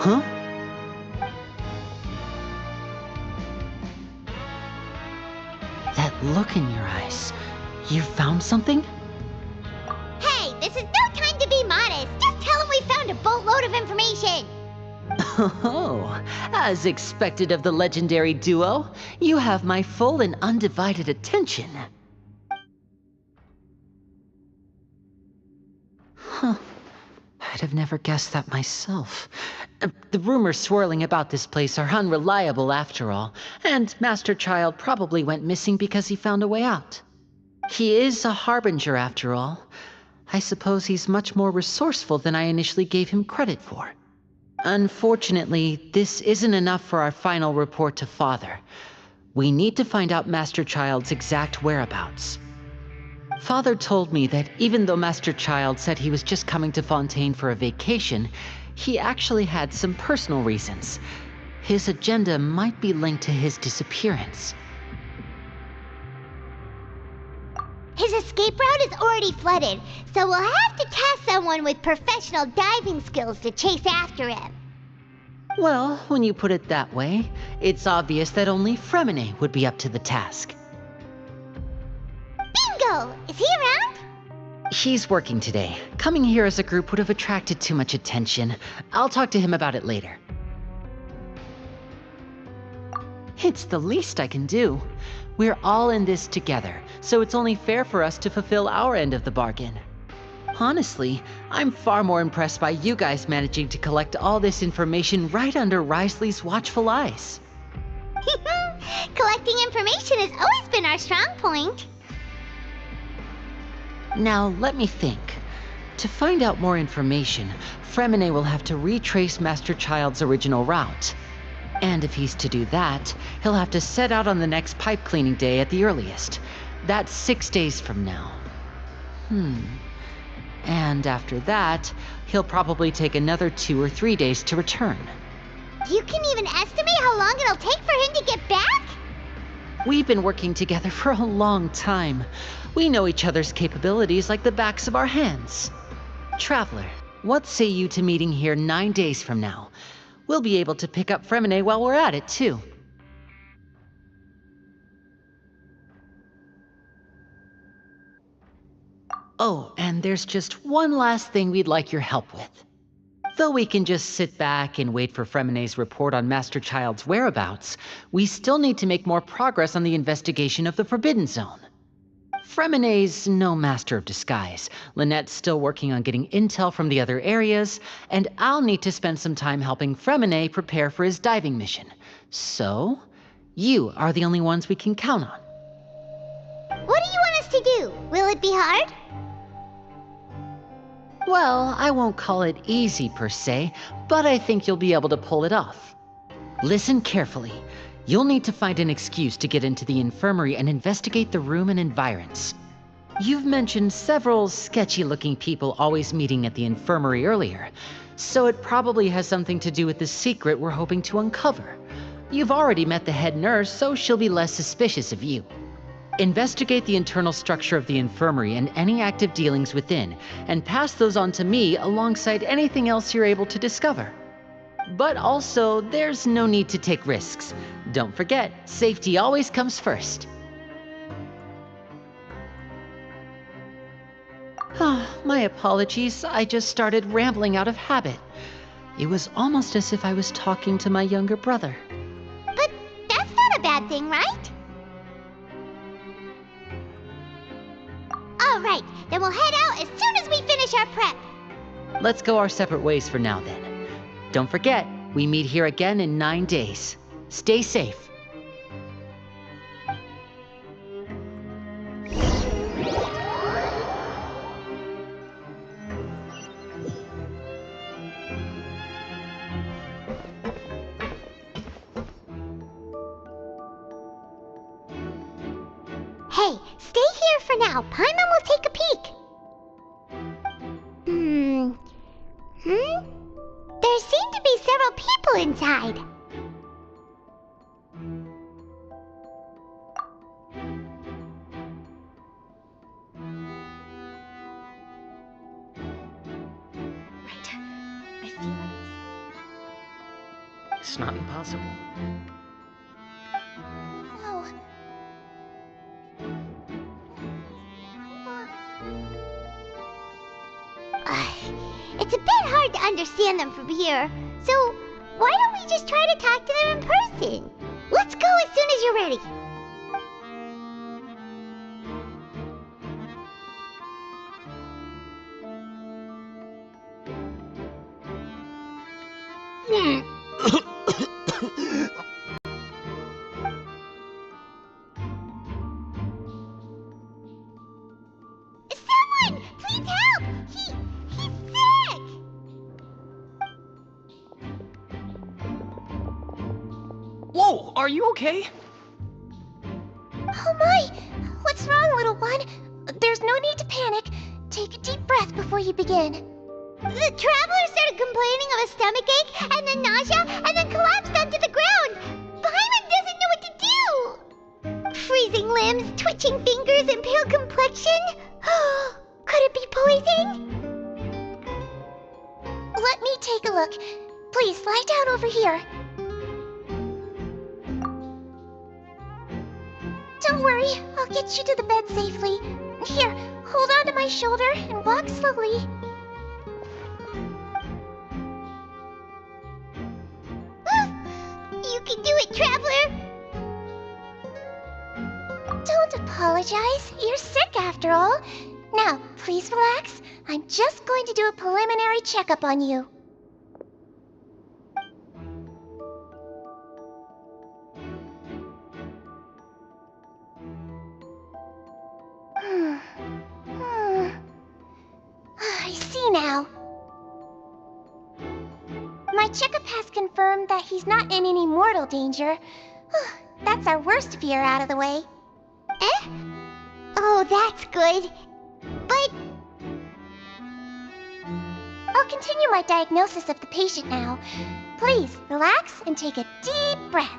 Huh? That look in your eyes. You found something? Hey, this is no time to be modest. Just tell him we found a boatload of information. Oh, as expected of the legendary duo, you have my full and undivided attention. Huh. I'd have never guessed that myself. The rumors swirling about this place are unreliable after all, and Master Child probably went missing because he found a way out. He is a harbinger after all. I suppose he's much more resourceful than I initially gave him credit for. Unfortunately, this isn't enough for our final report to Father. We need to find out Master Child's exact whereabouts. Father told me that even though Master Child said he was just coming to Fontaine for a vacation, he actually had some personal reasons. His agenda might be linked to his disappearance. His escape route is already flooded, so we'll have to task someone with professional diving skills to chase after him. Well, when you put it that way, it's obvious that only Fremine would be up to the task. Bingo! Is he around? He's working today. Coming here as a group would have attracted too much attention. I'll talk to him about it later. It's the least I can do. We're all in this together, so it's only fair for us to fulfill our end of the bargain. Honestly, I'm far more impressed by you guys managing to collect all this information right under Risley's watchful eyes. Collecting information has always been our strong point. Now, let me think. To find out more information, Fremine will have to retrace Master Child's original route. And if he's to do that, he'll have to set out on the next pipe cleaning day at the earliest. That's 6 days from now. And after that, he'll probably take another 2 or 3 days to return. You can even estimate how long it'll take for him to get back? We've been working together for a long time. We know each other's capabilities like the backs of our hands. Traveler, what say you to meeting here 9 days from now? We'll be able to pick up Fremine while we're at it, too. Oh, and there's just one last thing we'd like your help with. Though we can just sit back and wait for Fremine's report on Master Child's whereabouts, we still need to make more progress on the investigation of the Forbidden Zone. Fremine's no master of disguise. Lynette's still working on getting intel from the other areas, and I'll need to spend some time helping Fremine prepare for his diving mission. So, you are the only ones we can count on. What do you want us to do? Will it be hard? Well, I won't call it easy per se, but I think you'll be able to pull it off. Listen carefully. You'll need to find an excuse to get into the infirmary and investigate the room and environs. You've mentioned several sketchy-looking people always meeting at the infirmary earlier, so it probably has something to do with the secret we're hoping to uncover. You've already met the head nurse, so she'll be less suspicious of you. Investigate the internal structure of the infirmary and any active dealings within, and pass those on to me alongside anything else you're able to discover. But also, there's no need to take risks. Don't forget, safety always comes first. My apologies, I just started rambling out of habit. It was almost as if I was talking to my younger brother. But that's not a bad thing, right? All right, then we'll head out as soon as we finish our prep. Let's go our separate ways for now then. Don't forget, we meet here again in 9 days. Stay safe. Hey, stay here for now. Paimon will take a peek. There seem to be several people inside. It's not impossible. Oh. It's a bit hard to understand them from here, so why don't we just try to talk to them in person? Let's go as soon as you're ready. Someone! Please help! He's sick! Whoa, are you okay? Oh my! What's wrong, little one? There's no need to panic. Take a deep breath before you begin. The traveler started complaining of a stomachache, and then nausea, and then collapsed onto the ground. Paimon doesn't know what to do! Freezing limbs, twitching fingers, and pale complexion? Could it be poison? Let me take a look. Please lie down over here. Don't worry, I'll get you to the bed safely. Here, hold on to my shoulder and walk slowly. You can do it, traveler! Don't apologize. You're sick after all. Now, please relax. I'm just going to do a preliminary checkup on you. I see now. My checkup has confirmed that he's not in any mortal danger. That's our worst fear out of the way. Eh? Oh, that's good. But... I'll continue my diagnosis of the patient now. Please, relax and take a deep breath.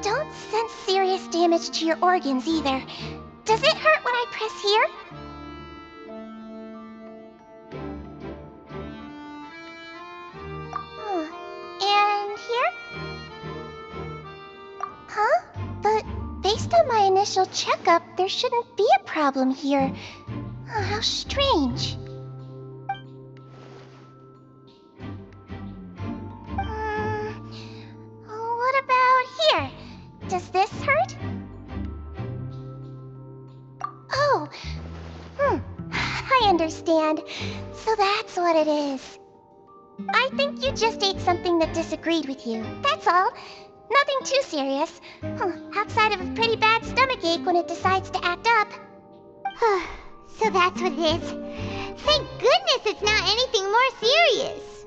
Don't sense serious damage to your organs either. Does it hurt when I press here? And here? Huh? But based on my initial checkup, there shouldn't be a problem here. Oh, how strange. What about here? Does this hurt? Oh, I understand. So that's what it is. I think you just ate something that disagreed with you. That's all. Nothing too serious. Outside of a pretty bad stomachache when it decides to act up. So that's what it is. Thank goodness it's not anything more serious.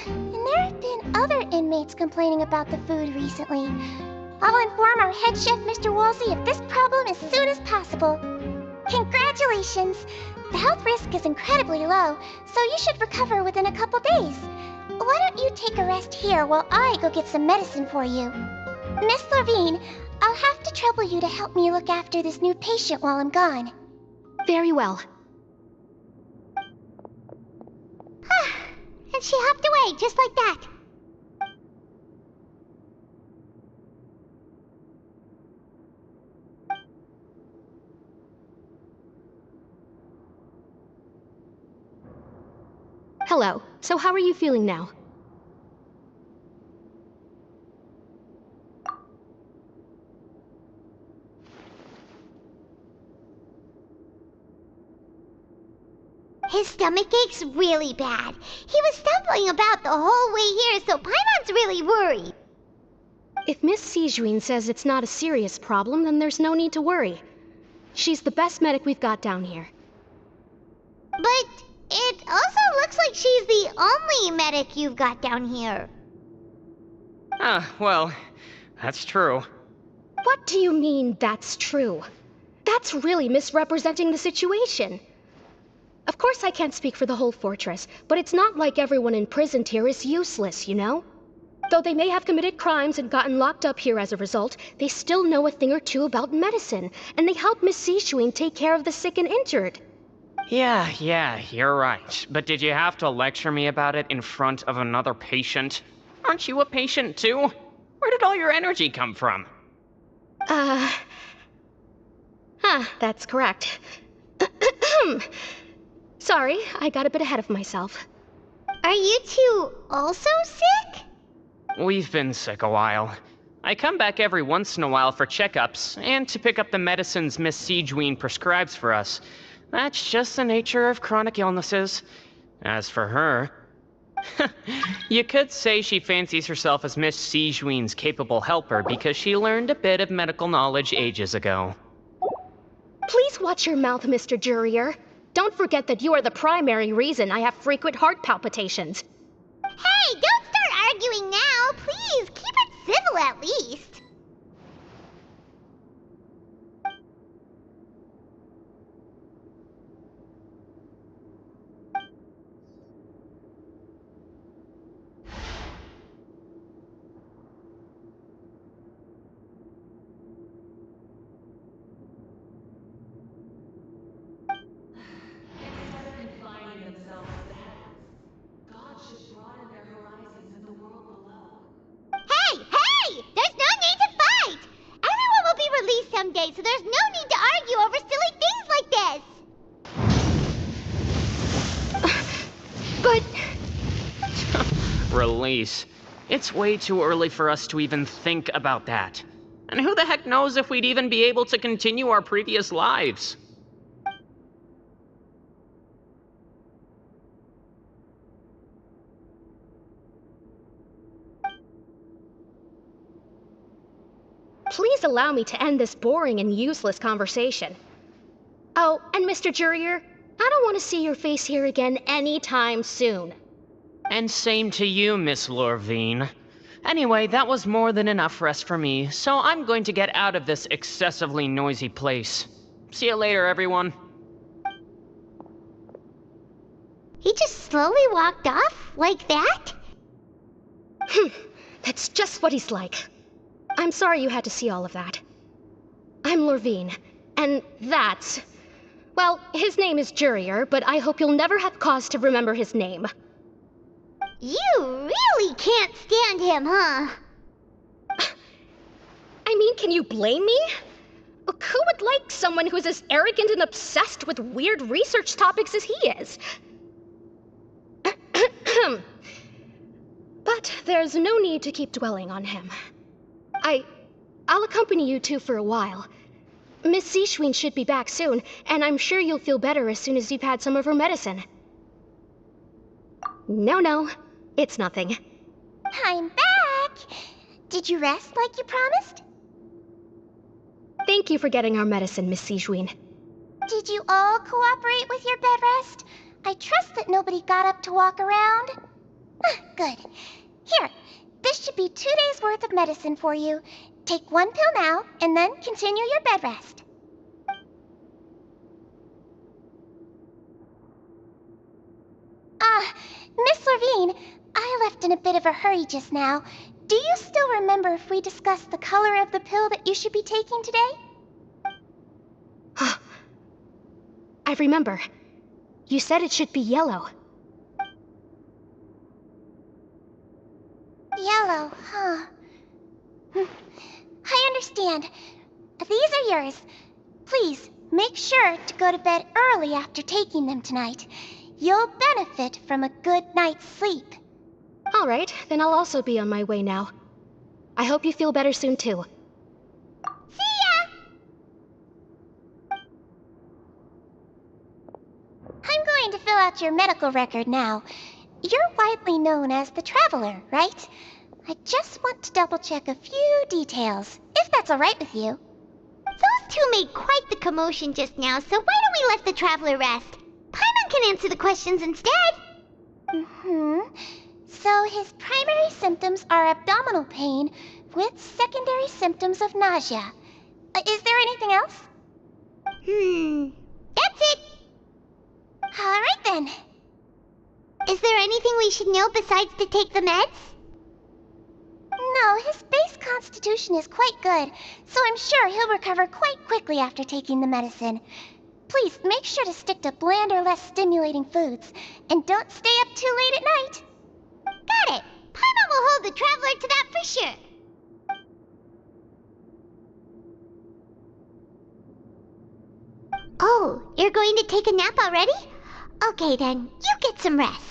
And there have been other inmates complaining about the food recently. I'll inform our head chef, Mr. Woolsey, of this problem as soon as possible. Congratulations! The health risk is incredibly low, so you should recover within a couple days. Why don't you take a rest here while I go get some medicine for you? Miss Levine, I'll have to trouble you to help me look after this new patient while I'm gone. Very well. And she hopped away just like that. Hello. So how are you feeling now? His stomach ache's really bad. He was stumbling about the whole way here, so Paimon's really worried. If Miss Sijuin says it's not a serious problem, then there's no need to worry. She's the best medic we've got down here. But it also looks like she's the only medic you've got down here. Well, that's true. What do you mean, that's true? That's really misrepresenting the situation. Of course I can't speak for the whole fortress, but it's not like everyone imprisoned here is useless, you know? Though they may have committed crimes and gotten locked up here as a result, they still know a thing or two about medicine, and they help Miss Sijuin take care of the sick and injured. Yeah, you're right. But did you have to lecture me about it in front of another patient? Aren't you a patient too? Where did all your energy come from? That's correct. Sorry, I got a bit ahead of myself. Are you two also sick? We've been sick a while. I come back every once in a while for checkups, and to pick up the medicines Miss Sijuin prescribes for us. That's just the nature of chronic illnesses. As for her... you could say she fancies herself as Miss Sijuin's capable helper because she learned a bit of medical knowledge ages ago. Please watch your mouth, Mr. Jurier. Don't forget that you are the primary reason I have frequent heart palpitations. Hey, don't start arguing now! Please, keep it civil at least. Hey! There's no need to fight! Everyone will be released someday, so there's no need to argue over silly things like this! Release. It's way too early for us to even think about that. And who the heck knows if we'd even be able to continue our previous lives? please allow me to end this boring and useless conversation. Oh, and Mr. Jurier, I don't want to see your face here again anytime soon. And same to you, Miss Lorvine. Anyway, that was more than enough rest for me, so I'm going to get out of this excessively noisy place. See you later, everyone. He just slowly walked off like that? That's just what he's like. I'm sorry you had to see all of that. I'm Lorvine, and that's... Well, his name is Jurier, but I hope you'll never have cause to remember his name. You really can't stand him, huh? I mean, can you blame me? Who would like someone who's as arrogant and obsessed with weird research topics as he is? But there's no need to keep dwelling on him. I'll accompany you two for a while. Miss Zishwin should be back soon, and I'm sure you'll feel better as soon as you've had some of her medicine. No, it's nothing. I'm back! Did you rest like you promised? Thank you for getting our medicine, Miss Zishwin. Did you all cooperate with your bed rest? I trust that nobody got up to walk around. Good. Here, this should be 2 days' worth of medicine for you. Take 1 pill now, and then continue your bed rest. Miss Lorvine, I left in a bit of a hurry just now. Do you still remember if we discussed the color of the pill that you should be taking today? I remember. You said it should be yellow. Yellow, huh? I understand. These are yours. Please, make sure to go to bed early after taking them tonight. You'll benefit from a good night's sleep. All right, then I'll also be on my way now. I hope you feel better soon, too. See ya! I'm going to fill out your medical record now. You're widely known as the Traveler, right? I just want to double-check a few details, if that's all right with you. Those two made quite the commotion just now, so why don't we let the Traveler rest? Paimon can answer the questions instead. So his primary symptoms are abdominal pain with secondary symptoms of nausea. Is there anything else? That's it. All right then. Is there anything we should know besides to take the meds? No, his base constitution is quite good, so I'm sure he'll recover quite quickly after taking the medicine. Please make sure to stick to bland or less stimulating foods, and don't stay up too late at night. Got it. Paimon will hold the Traveler to that for sure. Oh, you're going to take a nap already? Okay then, you get some rest.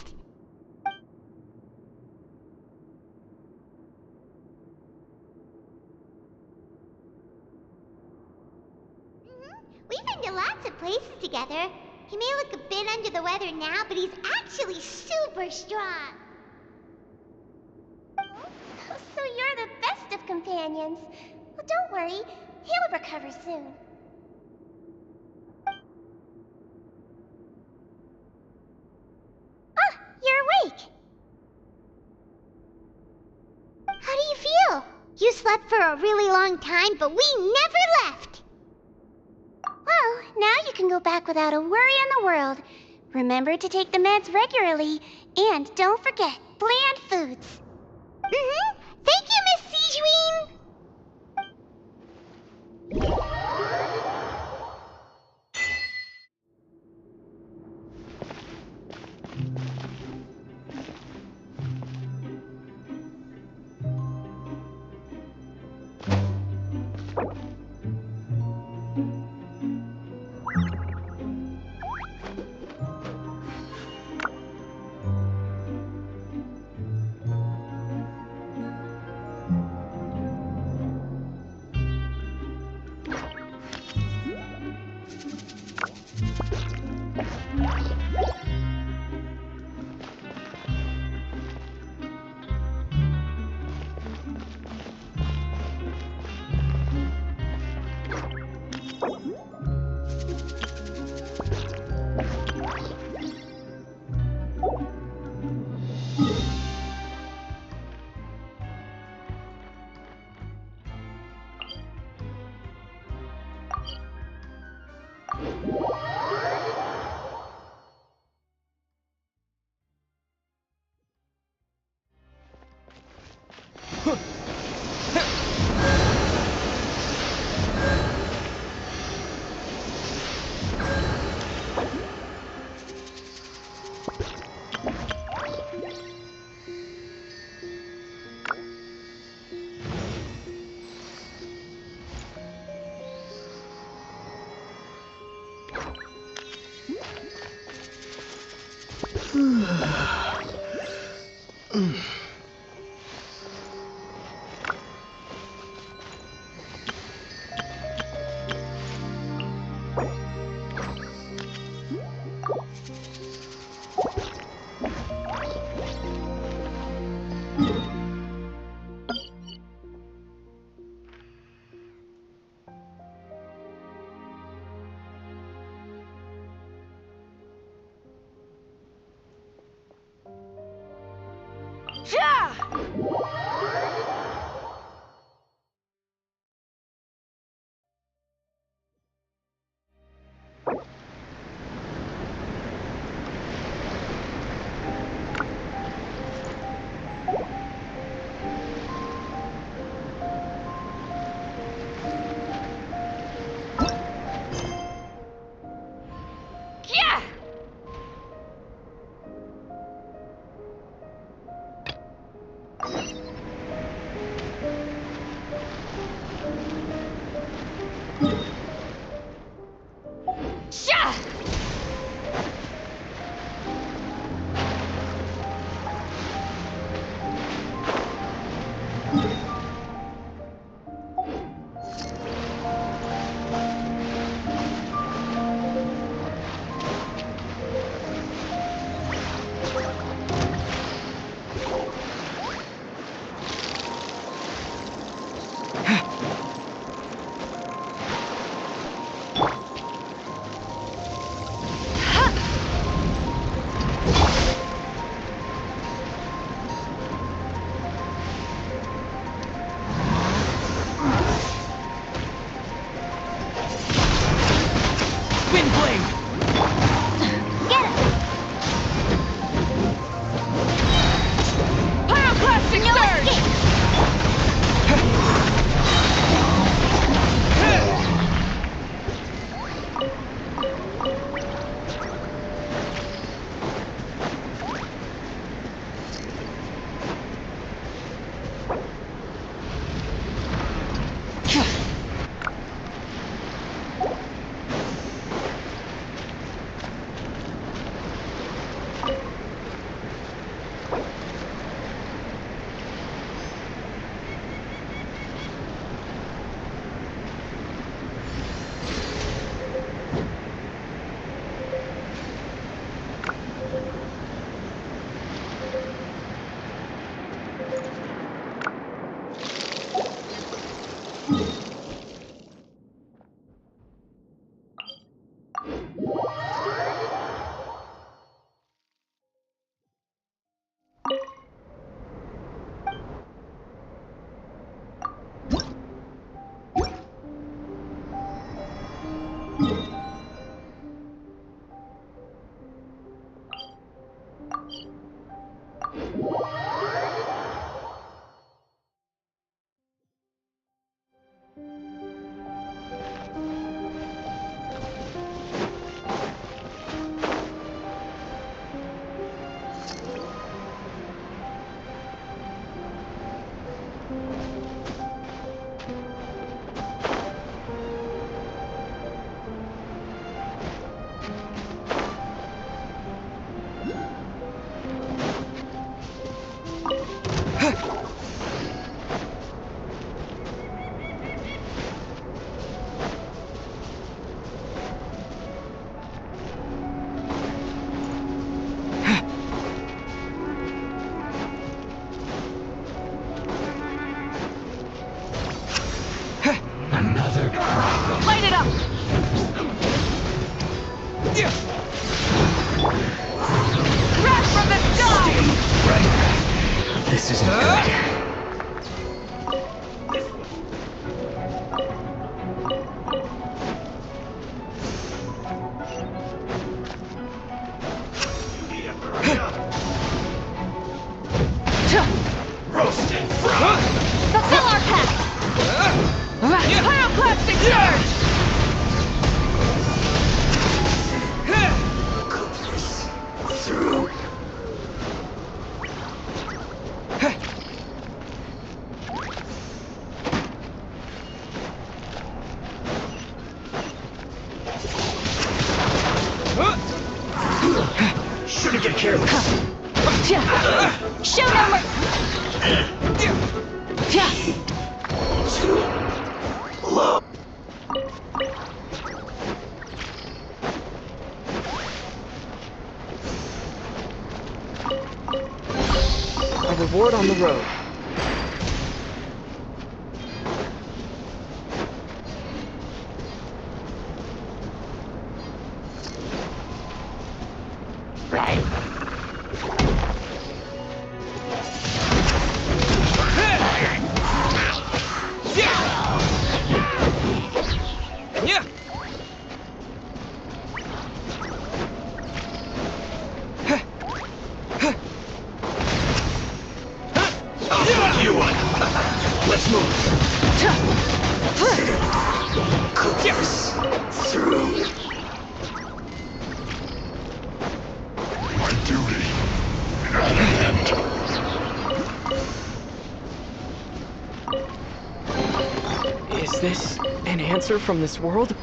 We've been to lots of places together. He may look a bit under the weather now, but he's actually super strong. So you're the best of companions. Well, don't worry. He'll recover soon. You're awake. How do you feel? You slept for a really long time, but we never left. Well, now you can go back without a worry in the world. Remember to take the meds regularly, and don't forget bland foods. Thank you, Miss Zishwin. This isn't good. Roasted frog! Fulfill our pact! Pyroclastic surge! Through. Shouldn't get careless. Show no mercy! A reward on the road. Let's move. Yes. Through. My duty at hand. Is this an answer from this world?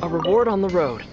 A reward on the road.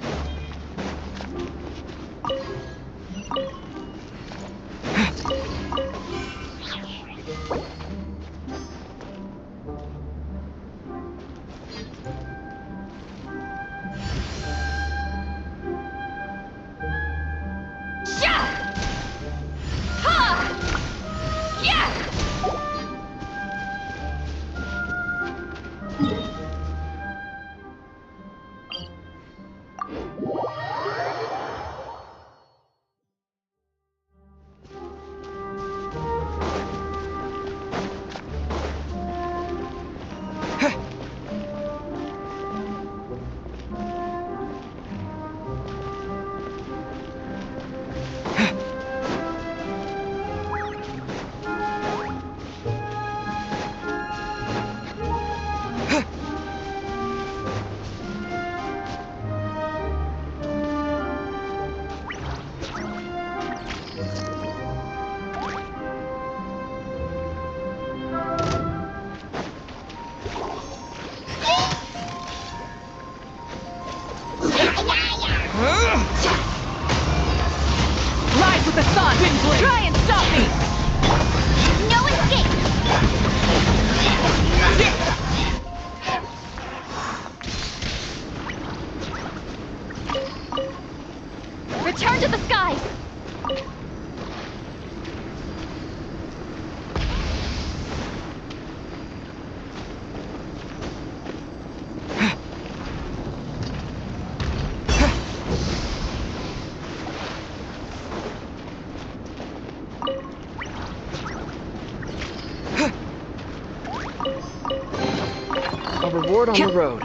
reward on the road.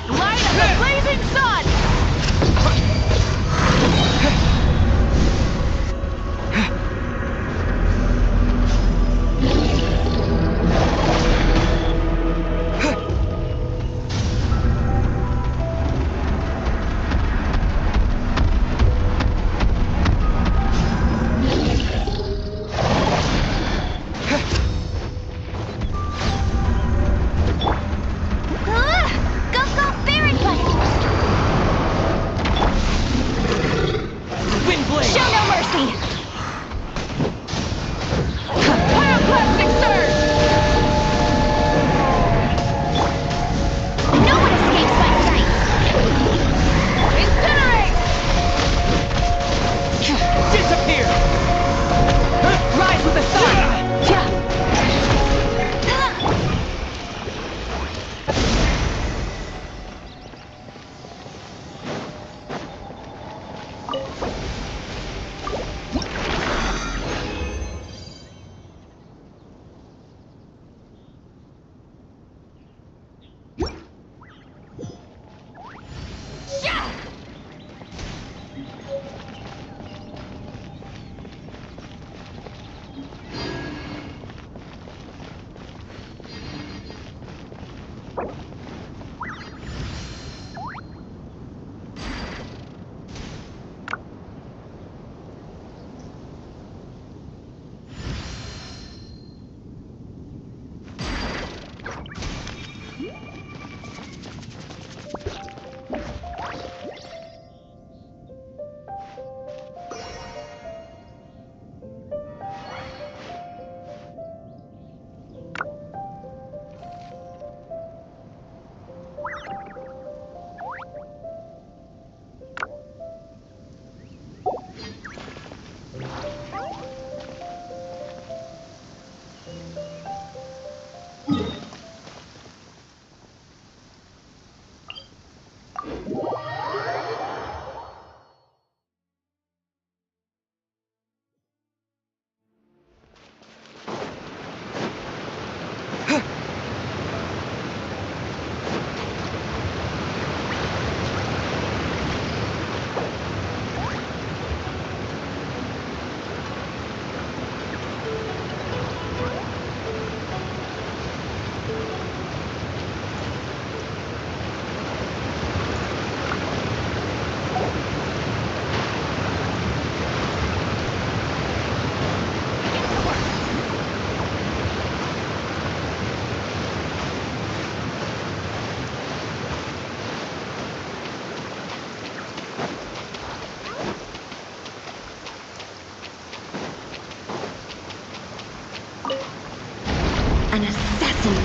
Light of the blazing sun!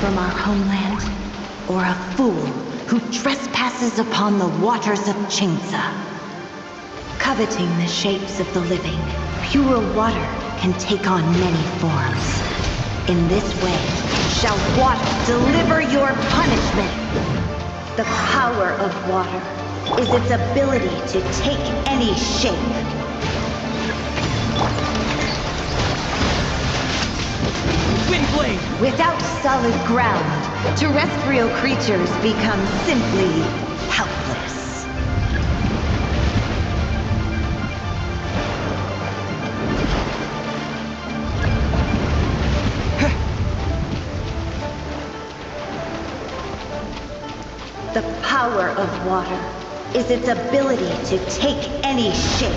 from our homeland, or a fool who trespasses upon the waters of Chingsa. Coveting the shapes of the living, pure water can take on many forms. In this way, shall water deliver your punishment. The power of water is its ability to take any shape. Windblade! Without solid ground, terrestrial creatures become simply helpless. The power of water is its ability to take any shape.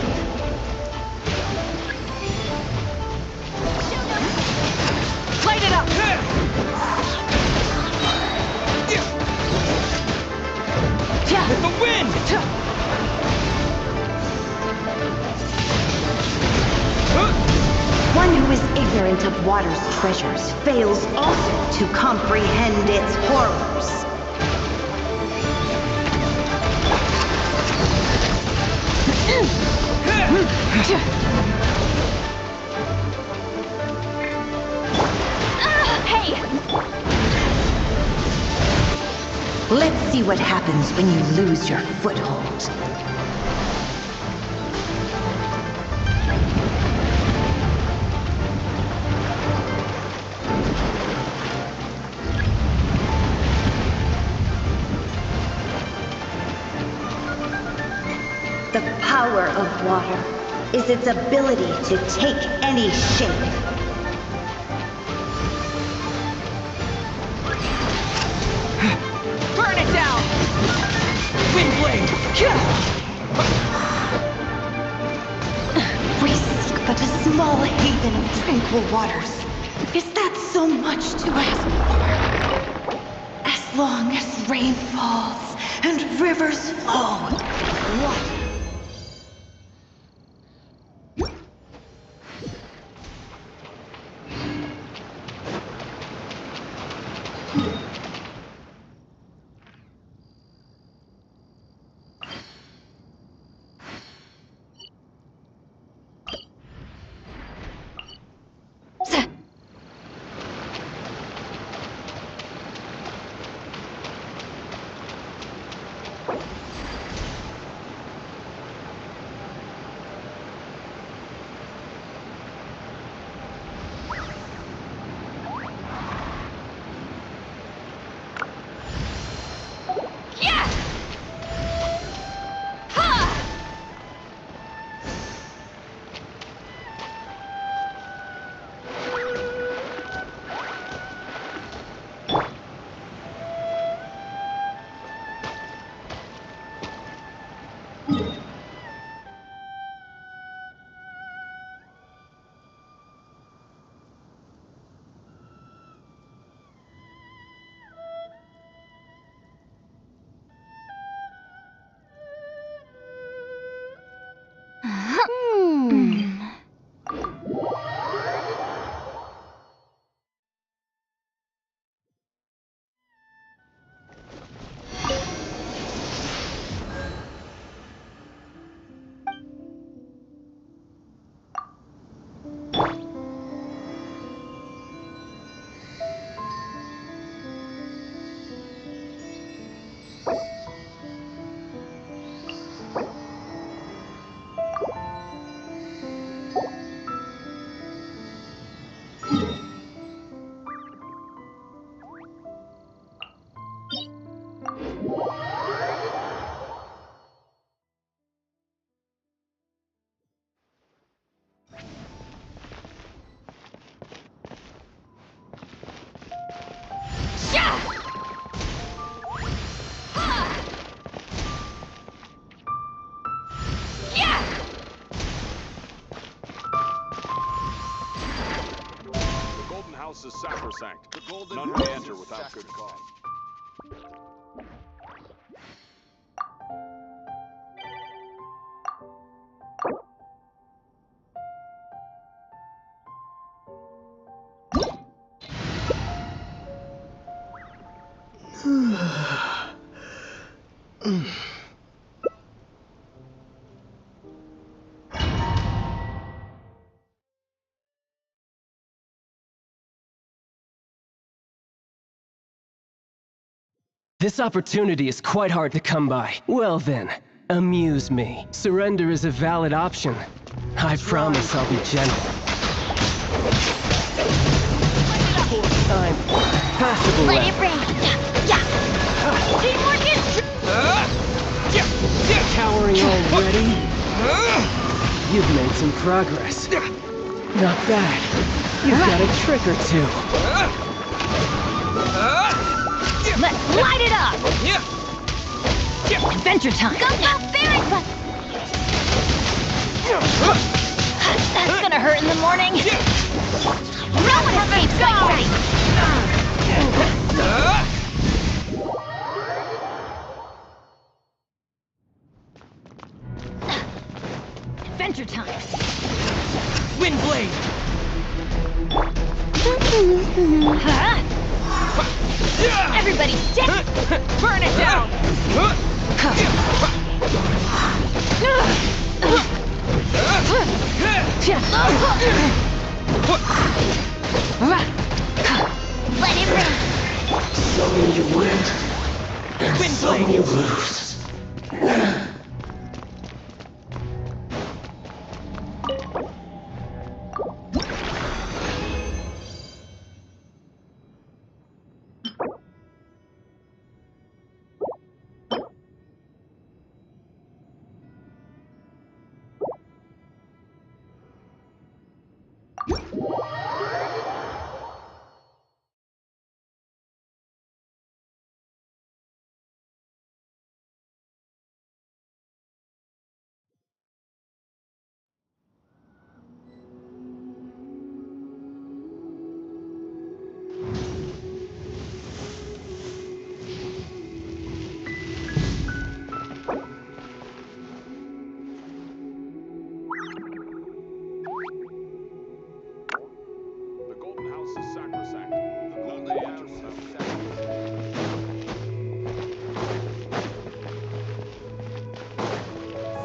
Light it up! With the wind! One who is ignorant of water's treasures fails also to comprehend its horrors. Hey! Let's see what happens when you lose your foothold. The power of water is its ability to take any shape. Burn it down! Windblade! We seek but a small haven of tranquil waters. Is that so much to ask for? As long as rain falls and rivers flow, water. House is sacrosanct. None may enter without good cause. This opportunity is quite hard to come by. Well then, amuse me. Surrender is a valid option. I promise I'll be gentle. I'm passable. Let it rain. Yeah. Teamwork is Cowering already? You've made some progress. Not bad. You've got a trick or two. Let's light it up! Adventure time! Go, fairy butt! That's gonna hurt in the morning! No one escapes my sight! Adventure time! Wind blade! Everybody stick! Burn it down! Let it rain! Some you win, and some you lose.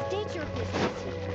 State your business here.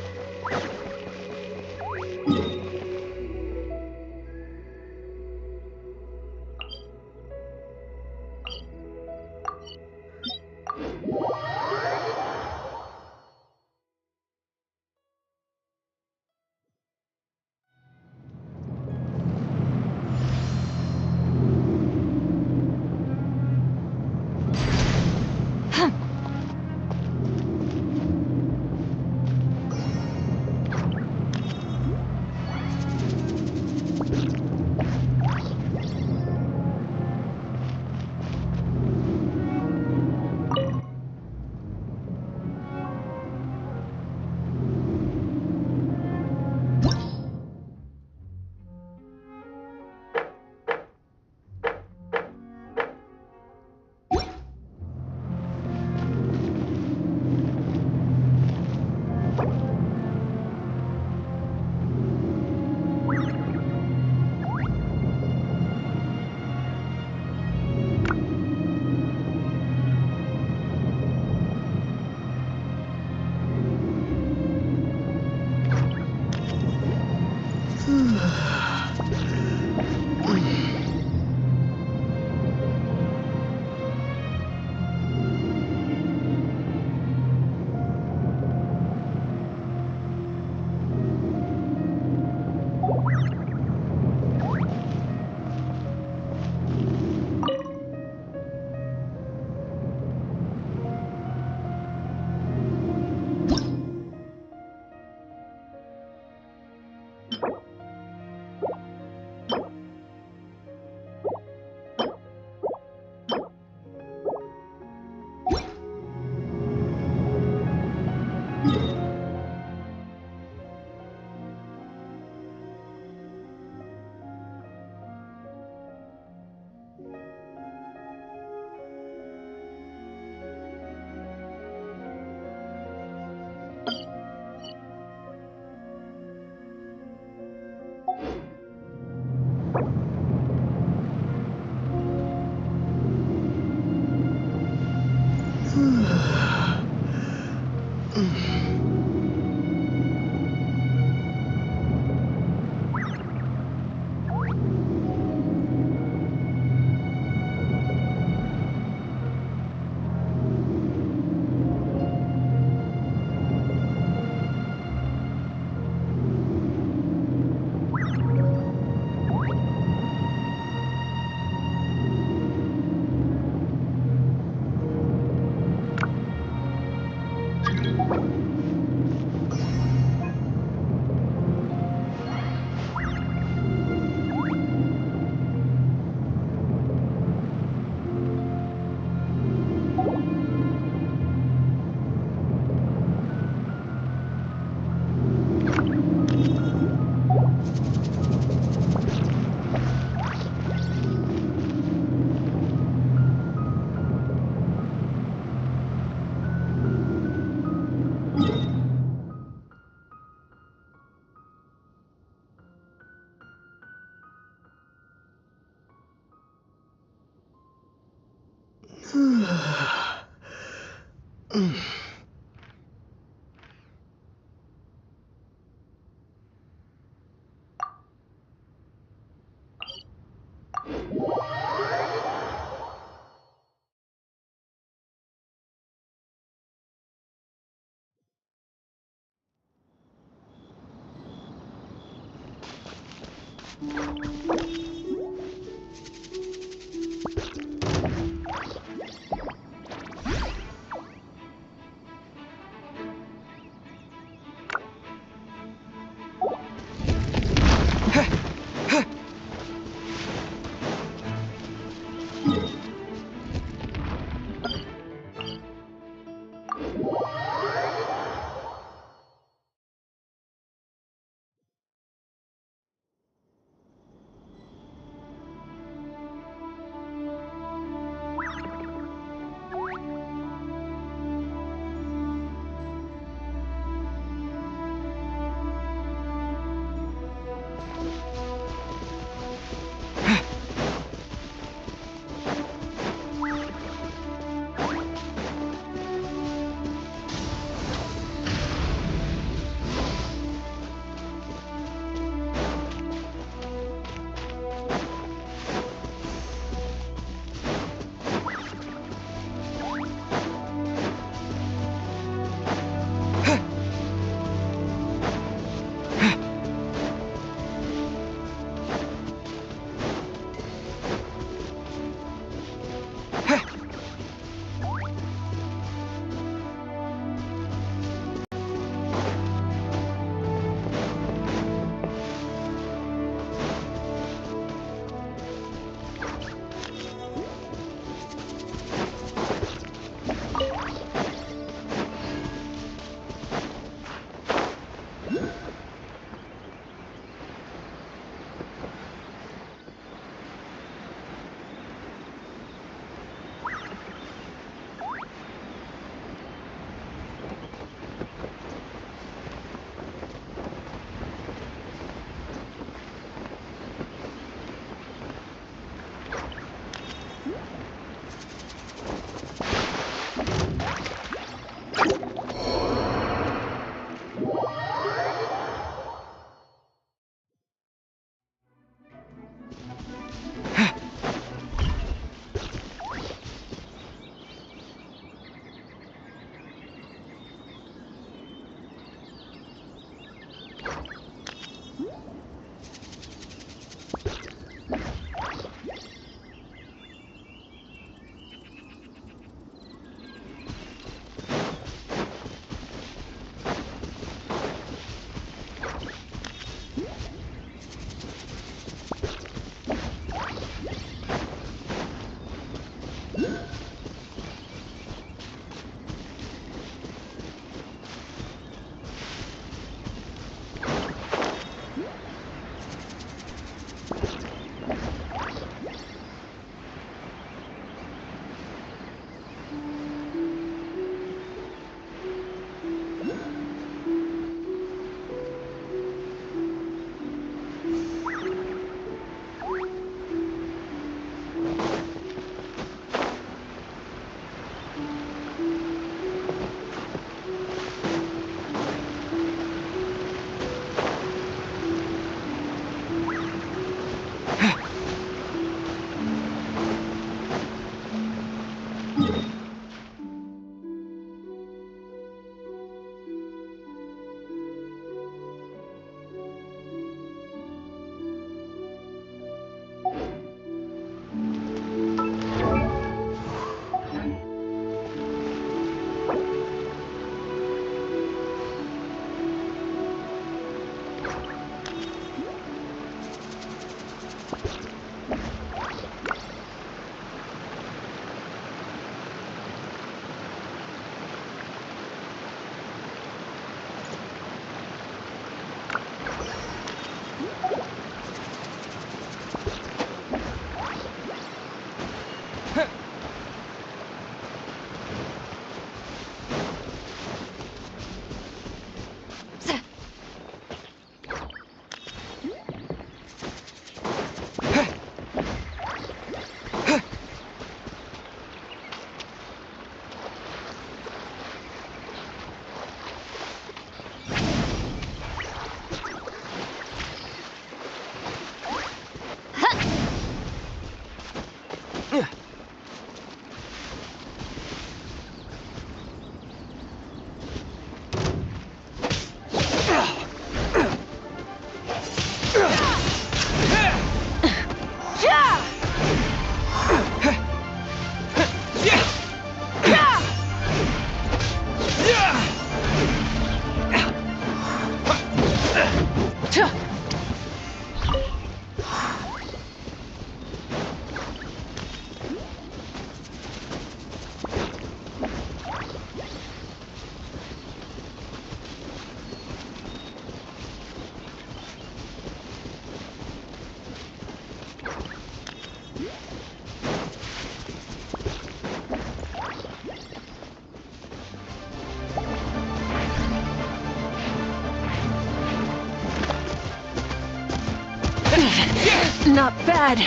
Not bad.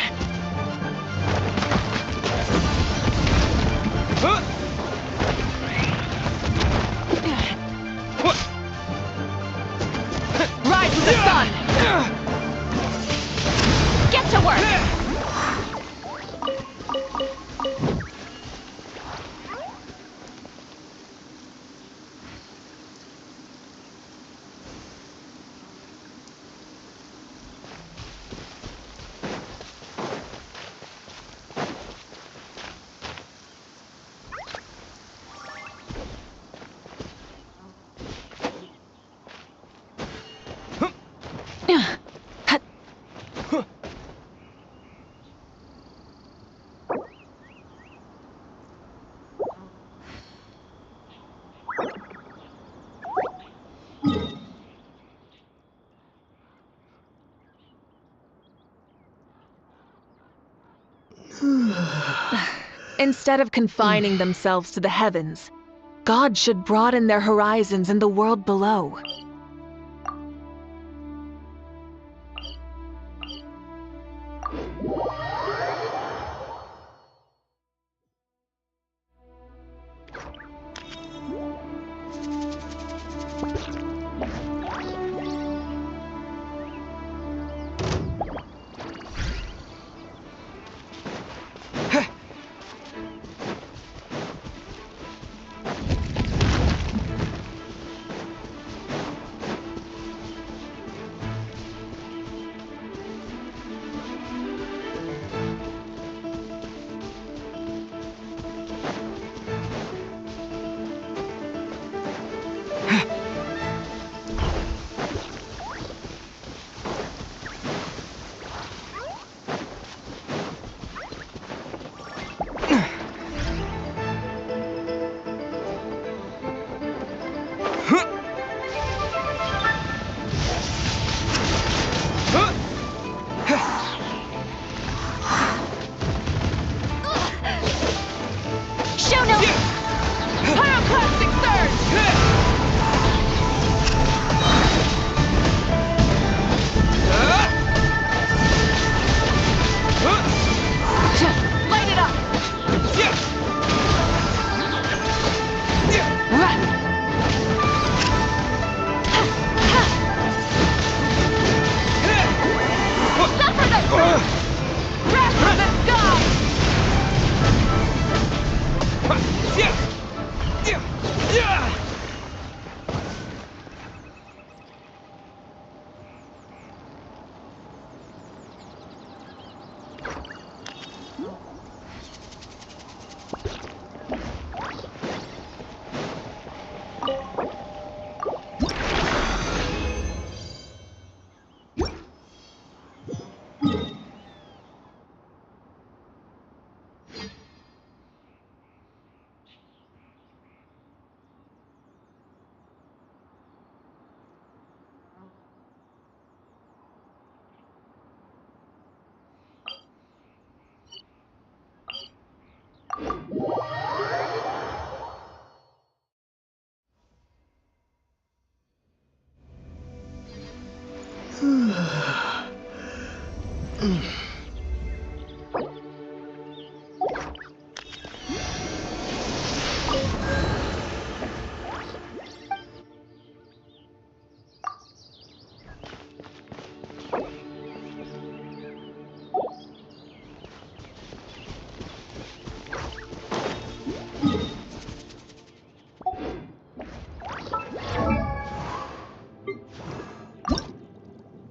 Rise with the sun! Get to work! Instead of confining themselves to the heavens, God should broaden their horizons in the world below.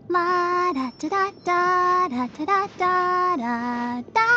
La da da da da da da da da da.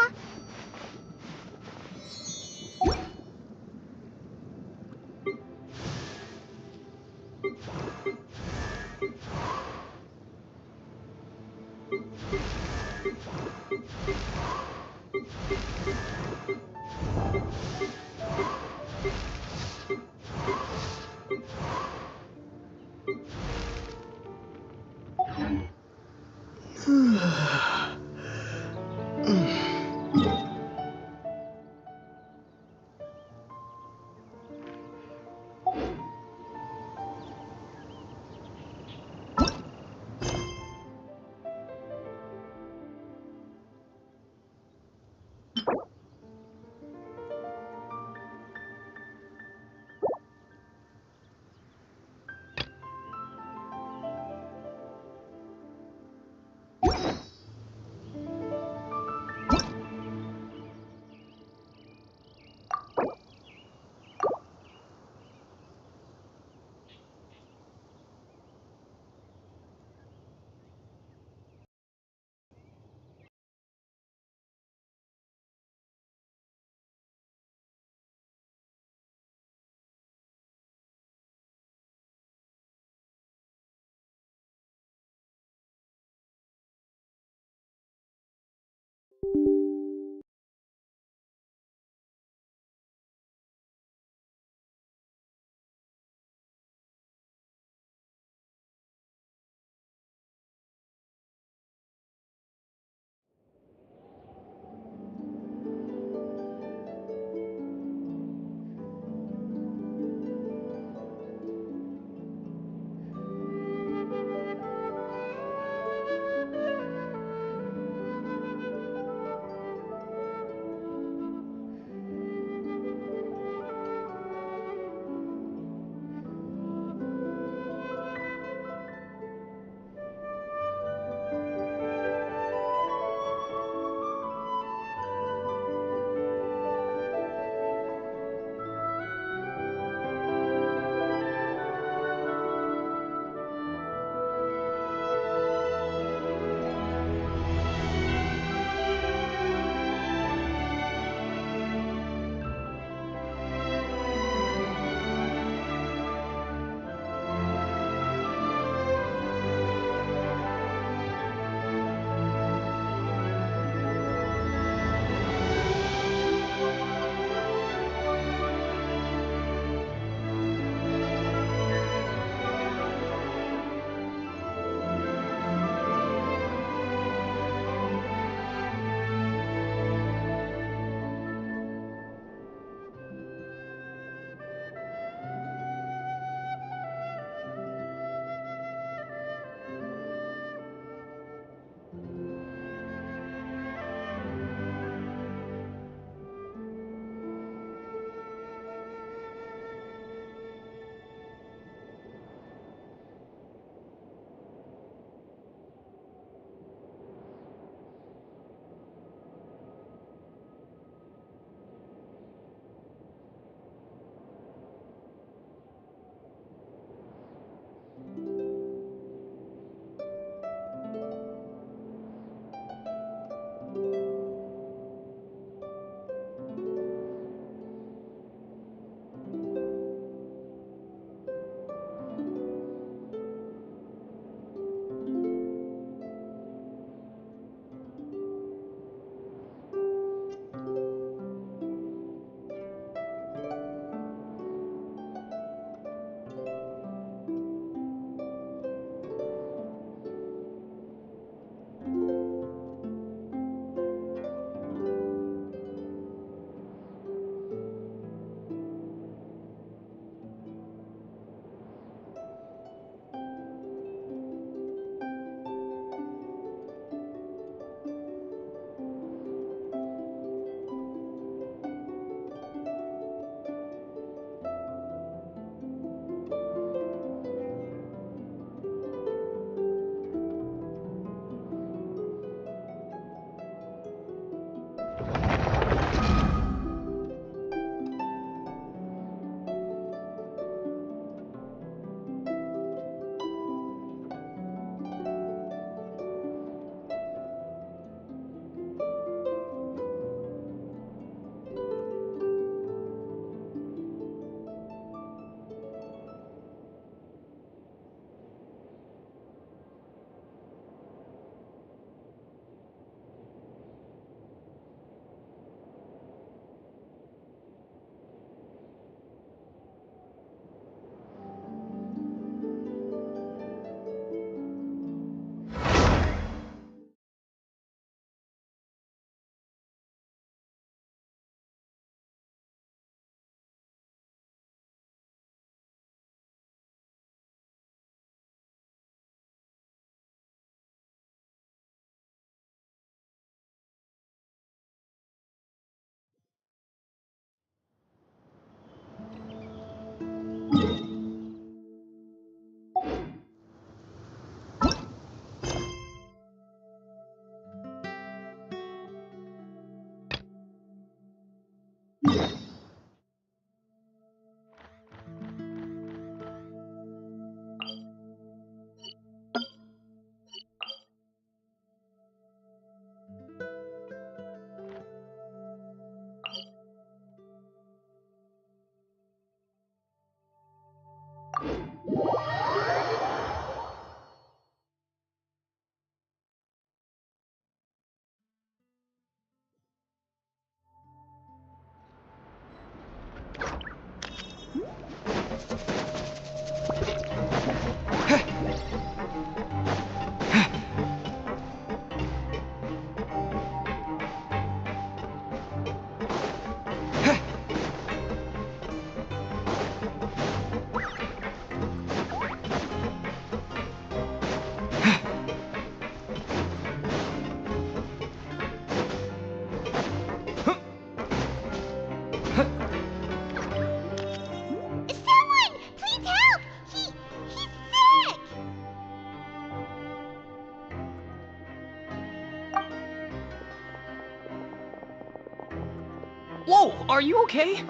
Whoa, are you okay?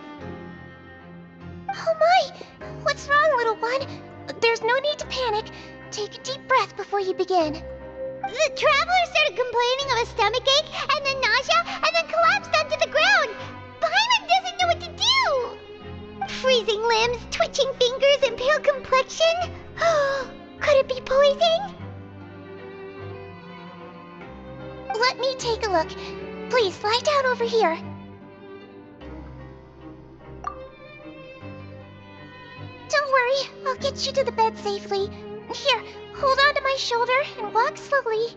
Oh my! What's wrong, little one? There's no need to panic. Take a deep breath before you begin. The traveler started complaining of a stomachache, and then nausea, and then collapsed onto the ground. Paimon doesn't know what to do. Freezing limbs, twitching fingers, and pale complexion. Could it be poison? Let me take a look. Please, lie down over here. Don't worry, I'll get you to the bed safely. Here, hold on to my shoulder and walk slowly.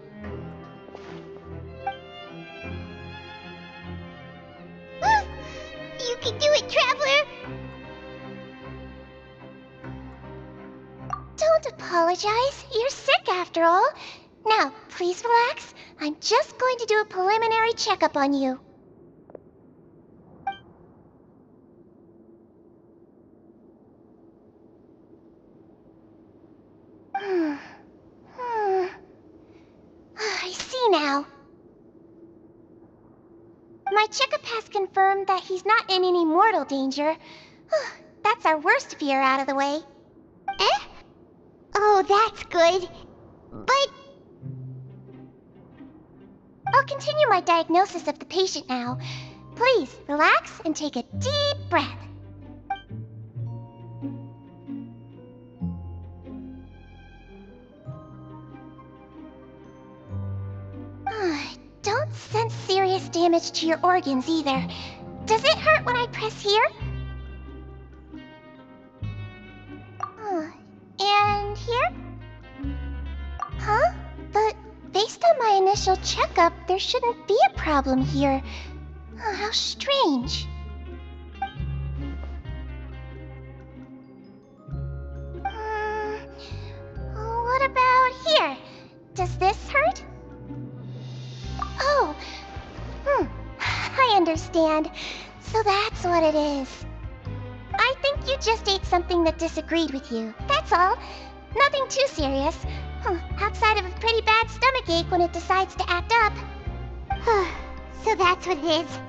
You can do it, traveler. Don't apologize. You're sick after all. Now, please relax. I'm just going to do a preliminary checkup on you. I see now. My checkup has confirmed that he's not in any mortal danger. That's our worst fear out of the way. Eh? Oh, that's good. But... I'll continue my diagnosis of the patient now. Please, relax and take a deep breath. Don't sense serious damage to your organs either. Does it hurt when I press here? And here? Huh? But based on my initial checkup, there shouldn't be a problem here. How strange. What about here? Does this hurt? Oh, I understand. So that's what it is. I think you just ate something that disagreed with you. That's all. Nothing too serious. Outside of a pretty bad stomachache when it decides to act up. So that's what it is.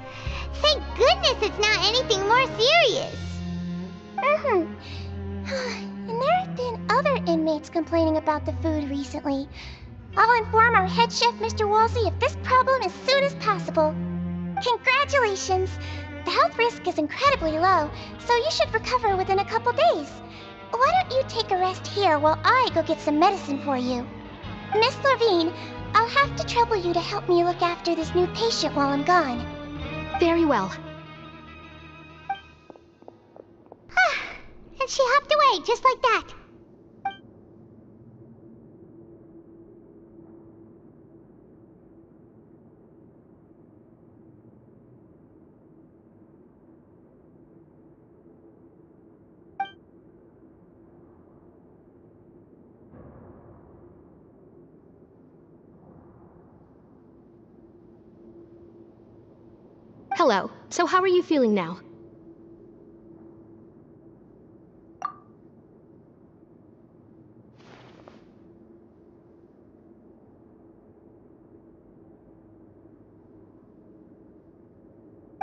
Thank goodness it's not anything more serious. And there have been other inmates complaining about the food recently. I'll inform our head chef, Mr. Wolsey, of this problem as soon as possible. Congratulations! The health risk is incredibly low, so you should recover within a couple days. Why don't you take a rest here while I go get some medicine for you? Miss Lorvine, I'll have to trouble you to help me look after this new patient while I'm gone. Very well. And she hopped away just like that. Hello. So how are you feeling now?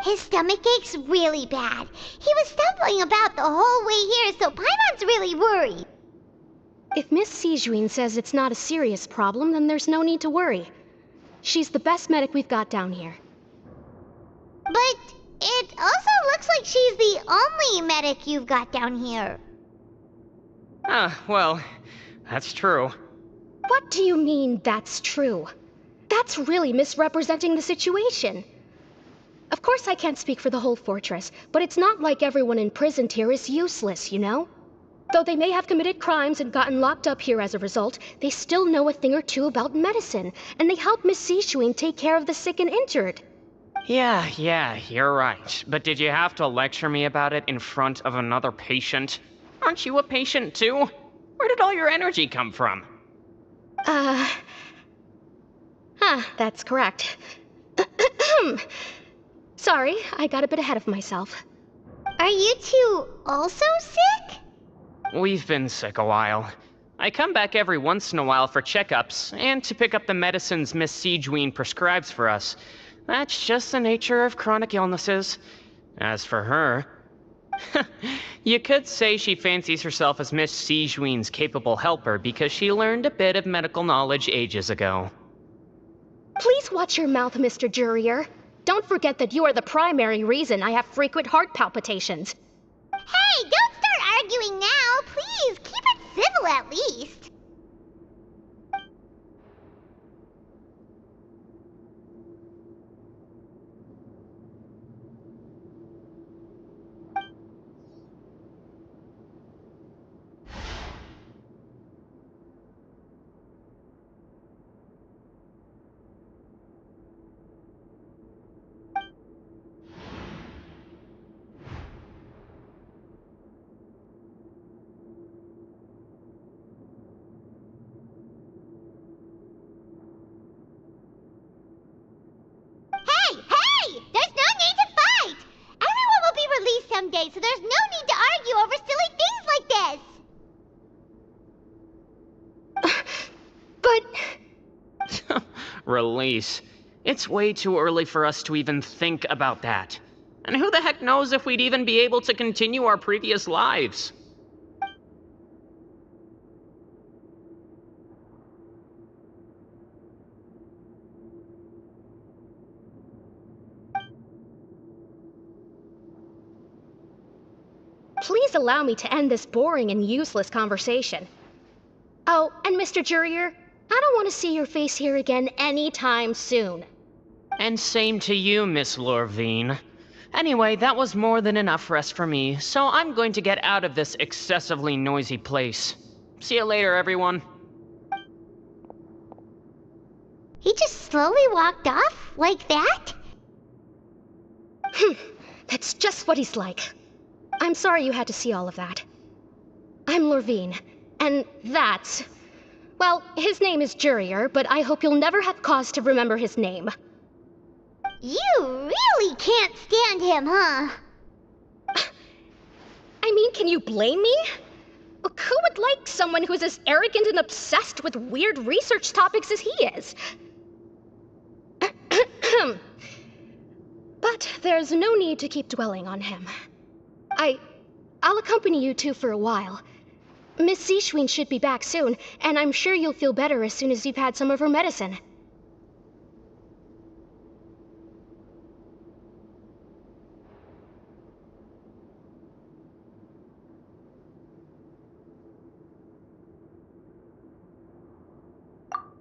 His stomachache's really bad. He was stumbling about the whole way here, so Paimon's really worried. If Miss Sijuin says it's not a serious problem, then there's no need to worry. She's the best medic we've got down here. But it also looks like she's the only medic you've got down here. Well, that's true. What do you mean, that's true? That's really misrepresenting the situation. Of course I can't speak for the whole fortress, but it's not like everyone imprisoned here is useless, you know? Though they may have committed crimes and gotten locked up here as a result, they still know a thing or two about medicine, and they help Miss Sijuin take care of the sick and injured. Yeah, you're right. But did you have to lecture me about it in front of another patient? Aren't you a patient too? Where did all your energy come from? That's correct. Sorry, I got a bit ahead of myself. Are you two also sick? We've been sick a while. I come back every once in a while for checkups, and to pick up the medicines Miss Sijuin prescribes for us. That's just the nature of chronic illnesses. As for her, you could say she fancies herself as Miss Sijuin's capable helper because she learned a bit of medical knowledge ages ago. Please watch your mouth, Mr. Jurier. Don't forget that you are the primary reason I have frequent heart palpitations. Hey, don't start arguing now, please. Keep it civil at least. Someday, so there's no need to argue over silly things like this. But... Release. It's way too early for us to even think about that. And who the heck knows if we'd even be able to continue our previous lives? Please allow me to end this boring and useless conversation. Oh, and Mr. Jurier, I don't want to see your face here again anytime soon. And same to you, Miss Lorvine. Anyway, that was more than enough rest for me, so I'm going to get out of this excessively noisy place. See you later, everyone. He just slowly walked off like that? That's just what he's like. I'm sorry you had to see all of that. I'm Lorvine, and that's... Well, his name is Jurier, but I hope you'll never have cause to remember his name. You really can't stand him, huh? I mean, can you blame me? Who would like someone who's as arrogant and obsessed with weird research topics as he is? But there's no need to keep dwelling on him. I'll accompany you two for a while. Miss Sijuin should be back soon, and I'm sure you'll feel better as soon as you've had some of her medicine.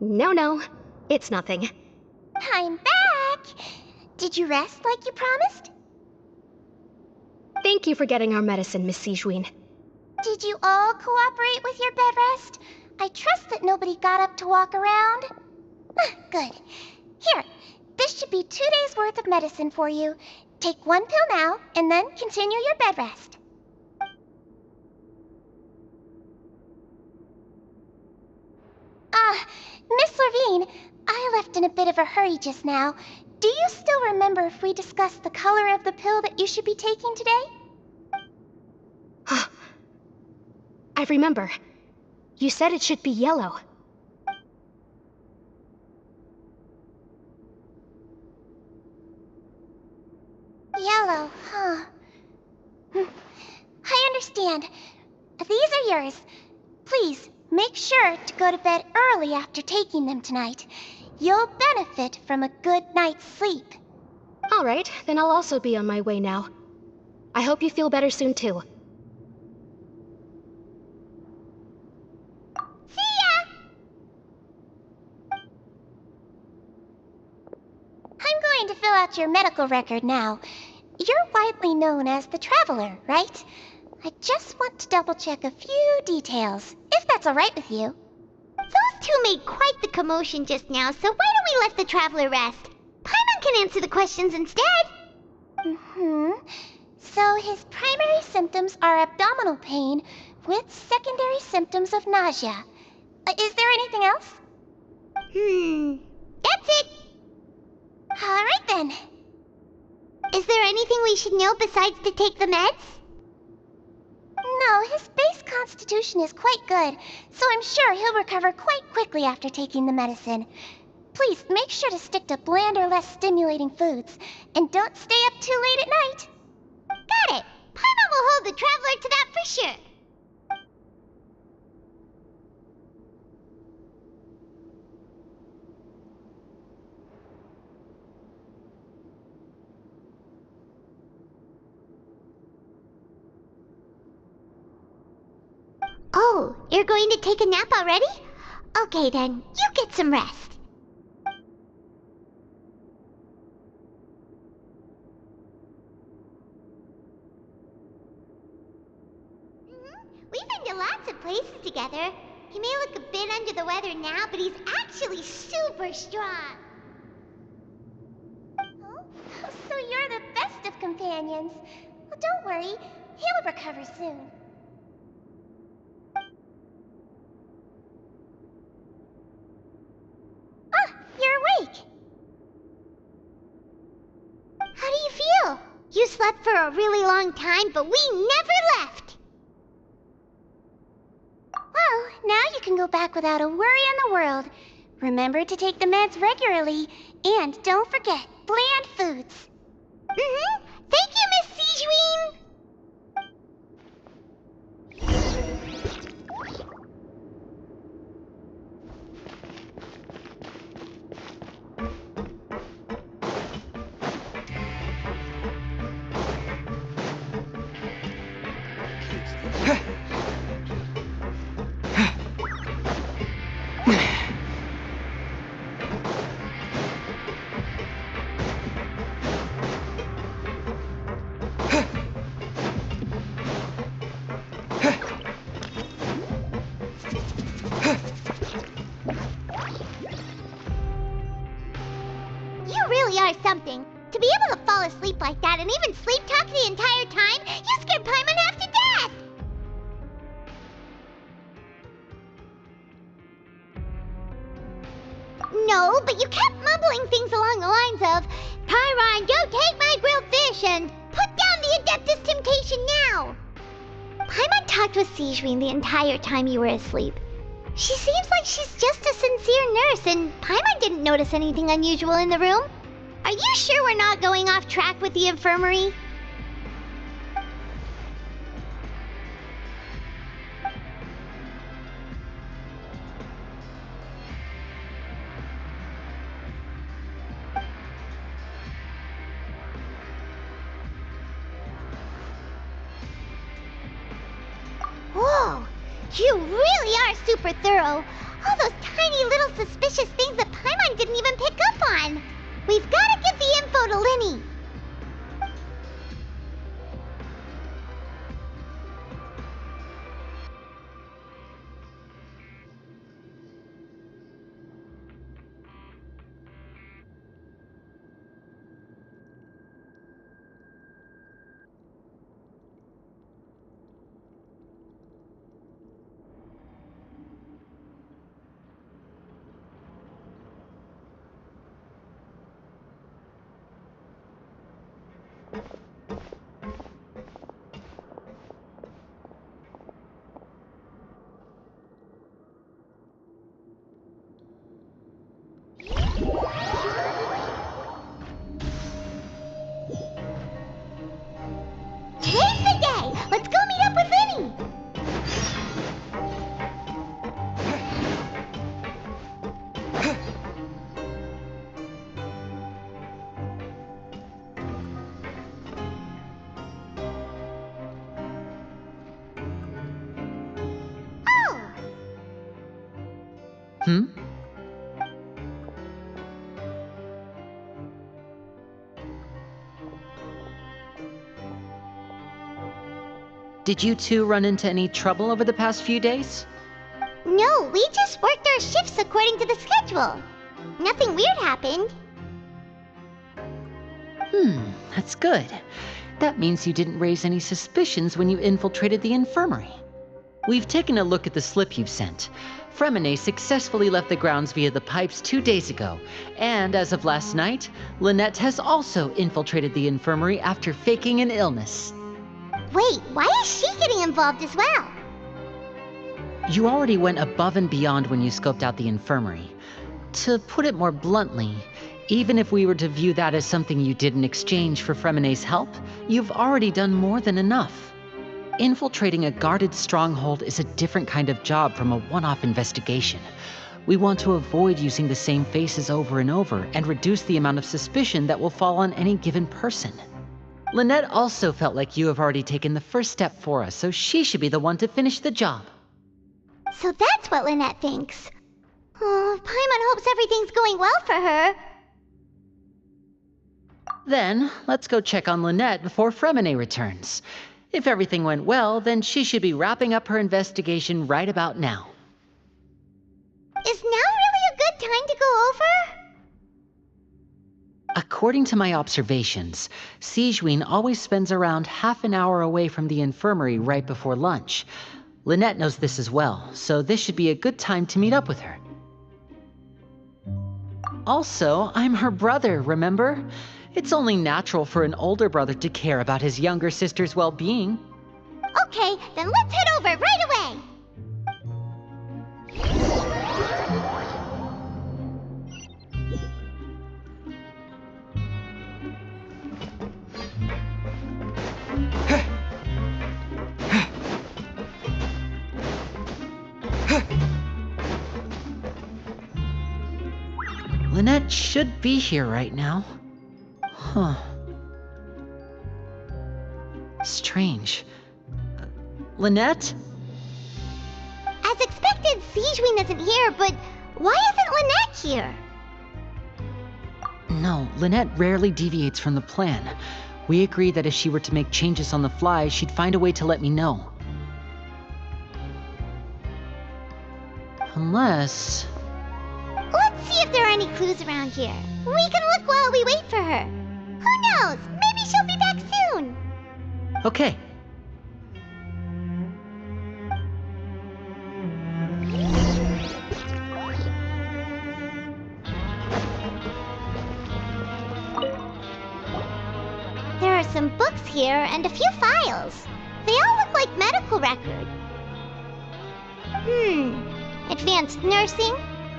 No, it's nothing. I'm back! Did you rest like you promised? Thank you for getting our medicine, Miss Sijuin. Did you all cooperate with your bed rest? I trust that nobody got up to walk around. Good. Here, this should be 2 days' worth of medicine for you. Take 1 pill now, and then continue your bed rest. Miss Lorvine, I left in a bit of a hurry just now. Do you still remember if we discussed the color of the pill that you should be taking today? I remember. You said it should be yellow. Yellow, huh? I understand. These are yours. Please, make sure to go to bed early after taking them tonight. You'll benefit from a good night's sleep. All right, then I'll also be on my way now. I hope you feel better soon, too. See ya! I'm going to fill out your medical record now. You're widely known as the Traveler, right? I just want to double-check a few details, if that's all right with you. Those two made quite the commotion just now, so why don't we let the Traveler rest? Paimon can answer the questions instead. So his primary symptoms are abdominal pain with secondary symptoms of nausea. Is there anything else? That's it. All right then. Is there anything we should know besides to take the meds? No, his base constitution is quite good, so I'm sure he'll recover quite quickly after taking the medicine. Please make sure to stick to bland or less stimulating foods, and don't stay up too late at night. Paimon will hold the Traveler to that for sure. Oh, you're going to take a nap already? Okay then, you get some rest. We've been to lots of places together. He may look a bit under the weather now, but he's actually super strong. Oh, so you're the best of companions. Well, don't worry, he'll recover soon. Ah, you're awake. How do you feel? You slept for a really long time, but we never left. Well, now you can go back without a worry in the world. Remember to take the meds regularly, and don't forget, bland foods. Thank you, Miss Sijuin. You really are something. To be able to fall asleep like that and even sleep talk the entire time, you scared Paimon half to death! No, but you kept mumbling things along the lines of, Pyron, don't take my grilled fish, and put down the Adeptus Temptation now! Paimon talked with Sijuin the entire time you were asleep. She seems like she's just a sincere nurse, and Paimon didn't notice anything unusual in the room. Are you sure we're not going off track with the infirmary? Whoa! You really are super thorough. All those tiny little suspicious things that Paimon didn't even pick up on. We've got to give the info to Linny. Today's the day! Let's go meet up with Linny! Hmm? Did you two run into any trouble over the past few days? No, we just worked our shifts according to the schedule. Nothing weird happened. That's good. That means you didn't raise any suspicions when you infiltrated the infirmary. We've taken a look at the slip you've sent. Fremine successfully left the grounds via the pipes 2 days ago, and as of last night, Lynette has also infiltrated the infirmary after faking an illness. Wait, why is she getting involved as well? You already went above and beyond when you scoped out the infirmary. To put it more bluntly, Even if we were to view that as something you did in exchange for Fremene's help, you've already done more than enough. Infiltrating a guarded stronghold is a different kind of job from a one-off investigation. We want to avoid using the same faces over and over and reduce the amount of suspicion that will fall on any given person. Lynette also felt like you have already taken the first step for us, so she should be the one to finish the job. So that's what Lynette thinks. Oh, Paimon hopes everything's going well for her. Then, let's go check on Lynette before Fremene returns. If everything went well, then she should be wrapping up her investigation right about now. Is now really a good time to go over? According to my observations, Sigewinne always spends around half an hour away from the infirmary right before lunch. Lynette knows this as well, so this should be a good time to meet up with her. Also, I'm her brother, remember? It's only natural for an older brother to care about his younger sister's well-being. Okay, then let's head over right away! Lynette should be here right now. Huh. Strange. Lynette? As expected, Sigewinne isn't here, but why isn't Lynette here? No, Lynette rarely deviates from the plan. We agreed that if she were to make changes on the fly, she'd find a way to let me know. Unless... Let's see if there are any clues around here. We can look while we wait for her. Who knows? Maybe she'll be back soon. Okay. There are some books here and a few files. They all look like medical records. Advanced nursing,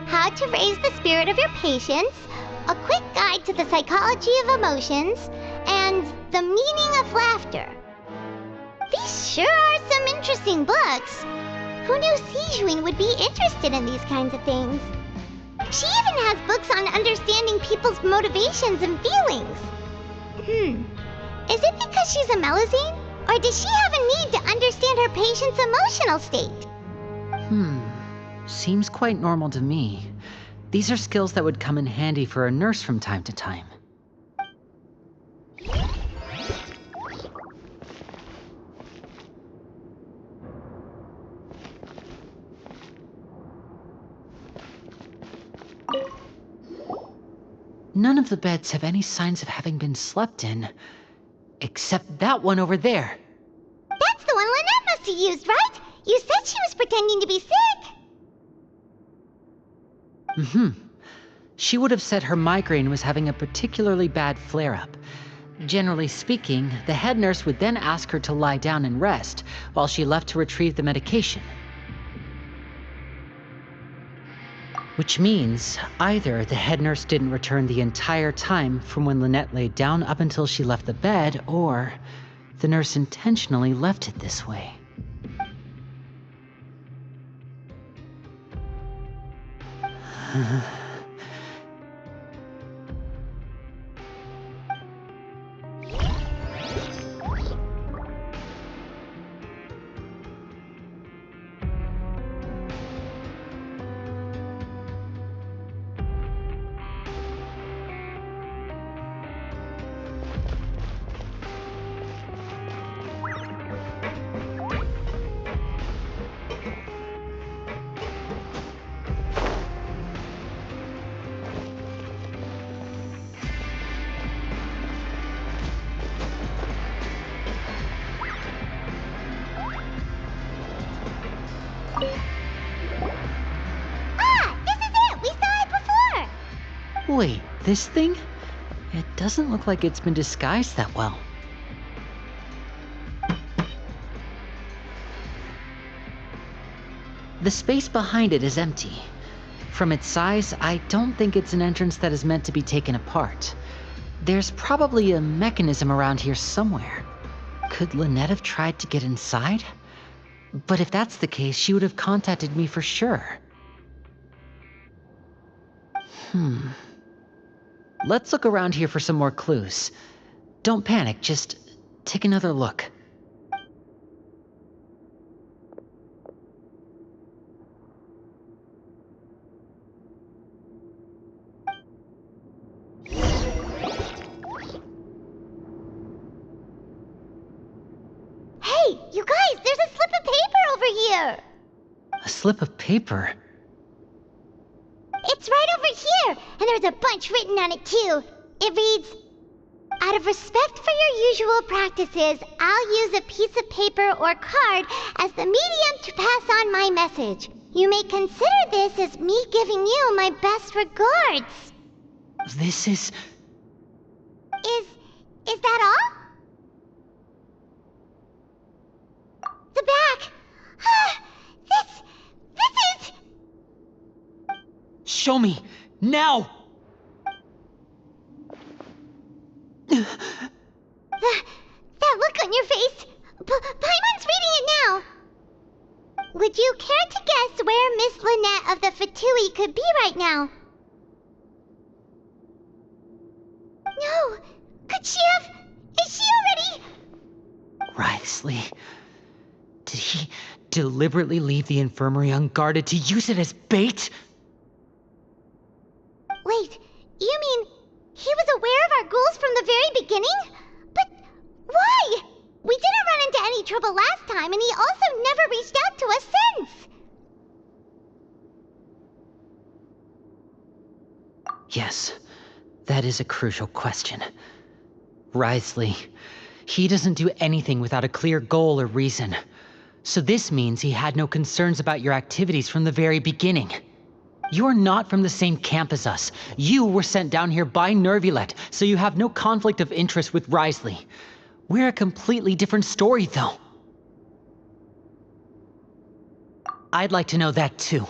how to raise the spirit of your patients, a quick guide to the psychology of emotions, and the meaning of laughter. These sure are some interesting books. Who knew Sigewinne would be interested in these kinds of things? She even has books on understanding people's motivations and feelings. Is it because she's a Melusine? Or does she have a need to understand her patient's emotional state? Seems quite normal to me. These are skills that would come in handy for a nurse from time to time. None of the beds have any signs of having been slept in. Except that one over there. That's the one Lynette must have used, right? You said she was pretending to be sick. She would have said her migraine was having a particularly bad flare-up. Generally speaking, the head nurse would then ask her to lie down and rest, while she left to retrieve the medication. Which means, either the head nurse didn't return the entire time from when Lynette laid down up until she left the bed, or the nurse intentionally left it this way. Wait, this thing? It doesn't look like it's been disguised that well. The space behind it is empty. From its size, I don't think it's an entrance that is meant to be taken apart. There's probably a mechanism around here somewhere. Could Lynette have tried to get inside? But if that's the case, she would have contacted me for sure. Let's look around here for some more clues. Don't panic, just take another look. Hey, you guys, there's a slip of paper over here! A slip of paper? It's right over here, and there's a bunch written on it too. It reads, "Out of respect for your usual practices, I'll use a piece of paper or card as the medium to pass on my message. You may consider this as me giving you my best regards." This is... Is that all? The back. This is... Show me! Now! That look on your face. Paimon's reading it now. Would you care to guess where Miss Lynette of the Fatui could be right now? No. Could she have... Is she already... Risley. Did he deliberately leave the infirmary unguarded to use it as bait? Wait, you mean he was aware of our goals from the very beginning? But why? We didn't run into any trouble last time, and he also never reached out to us since. Yes, that is a crucial question. Risley, he doesn't do anything without a clear goal or reason. So this means he had no concerns about your activities from the very beginning. You're not from the same camp as us. You were sent down here by Nervulet, so you have no conflict of interest with Risley. We're a completely different story, though. I'd like to know that, too.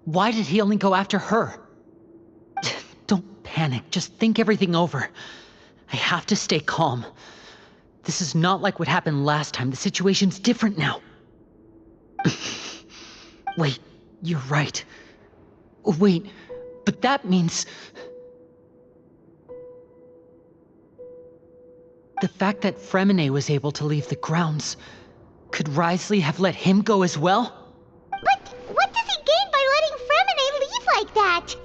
Why did he only go after her? Don't panic, just think everything over. I have to stay calm. This is not like what happened last time. The situation's different now. Wait, you're right. Wait, but that means... The fact that Fremine was able to leave the grounds, could Risley have let him go as well? But what does he gain by letting Fremine leave like that?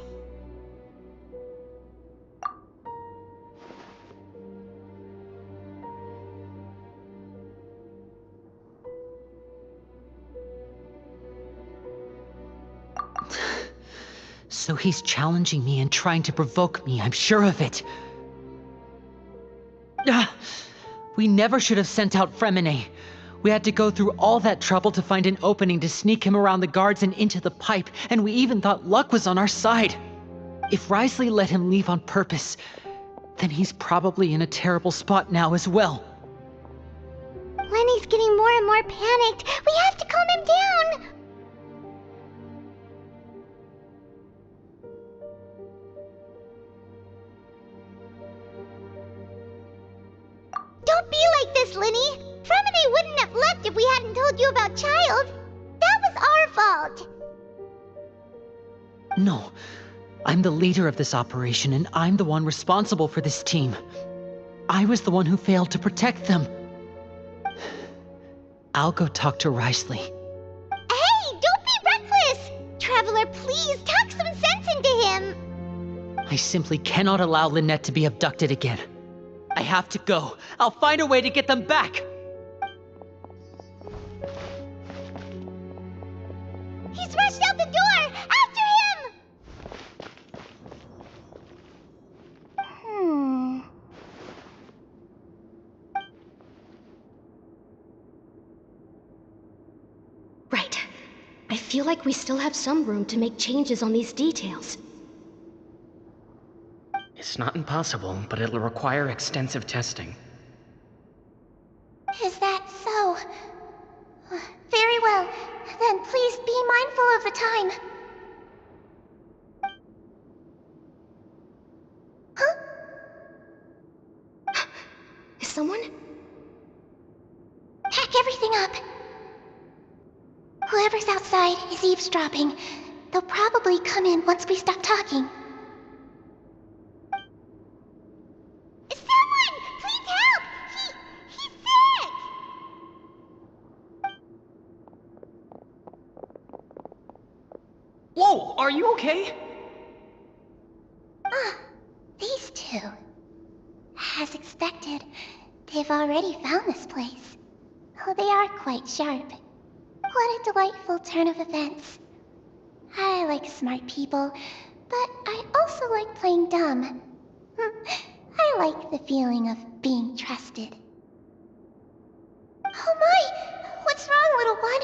So he's challenging me and trying to provoke me, I'm sure of it. We never should have sent out Fremine. We had to go through all that trouble to find an opening to sneak him around the guards and into the pipe, and we even thought luck was on our side. If Risley let him leave on purpose, then he's probably in a terrible spot now as well. Lenny's getting more and more panicked. We have to calm him down. Don't be like this, Lenny. Fremine wouldn't have left if we hadn't told you about Child. That was our fault. No, I'm the leader of this operation, and I'm the one responsible for this team. I was the one who failed to protect them. I'll go talk to Risley. Hey, don't be reckless! Traveler, please, talk some sense into him! I simply cannot allow Lynette to be abducted again. I have to go. I'll find a way to get them back! He's rushed out the door! After him! Right. I feel like we still have some room to make changes on these details. It's not impossible, but it'll require extensive testing. Is that so? Very well. Then please be mindful of the time. someone? Pack everything up. Whoever's outside is eavesdropping. They'll probably come in once we stop talking. Someone! Please help! He's sick! Whoa, are you okay? These two. As expected, they've already found this place. Oh, they are quite sharp. What a delightful turn of events. I like smart people, but I also like playing dumb. I like the feeling of being trusted. Oh my! What's wrong, little one?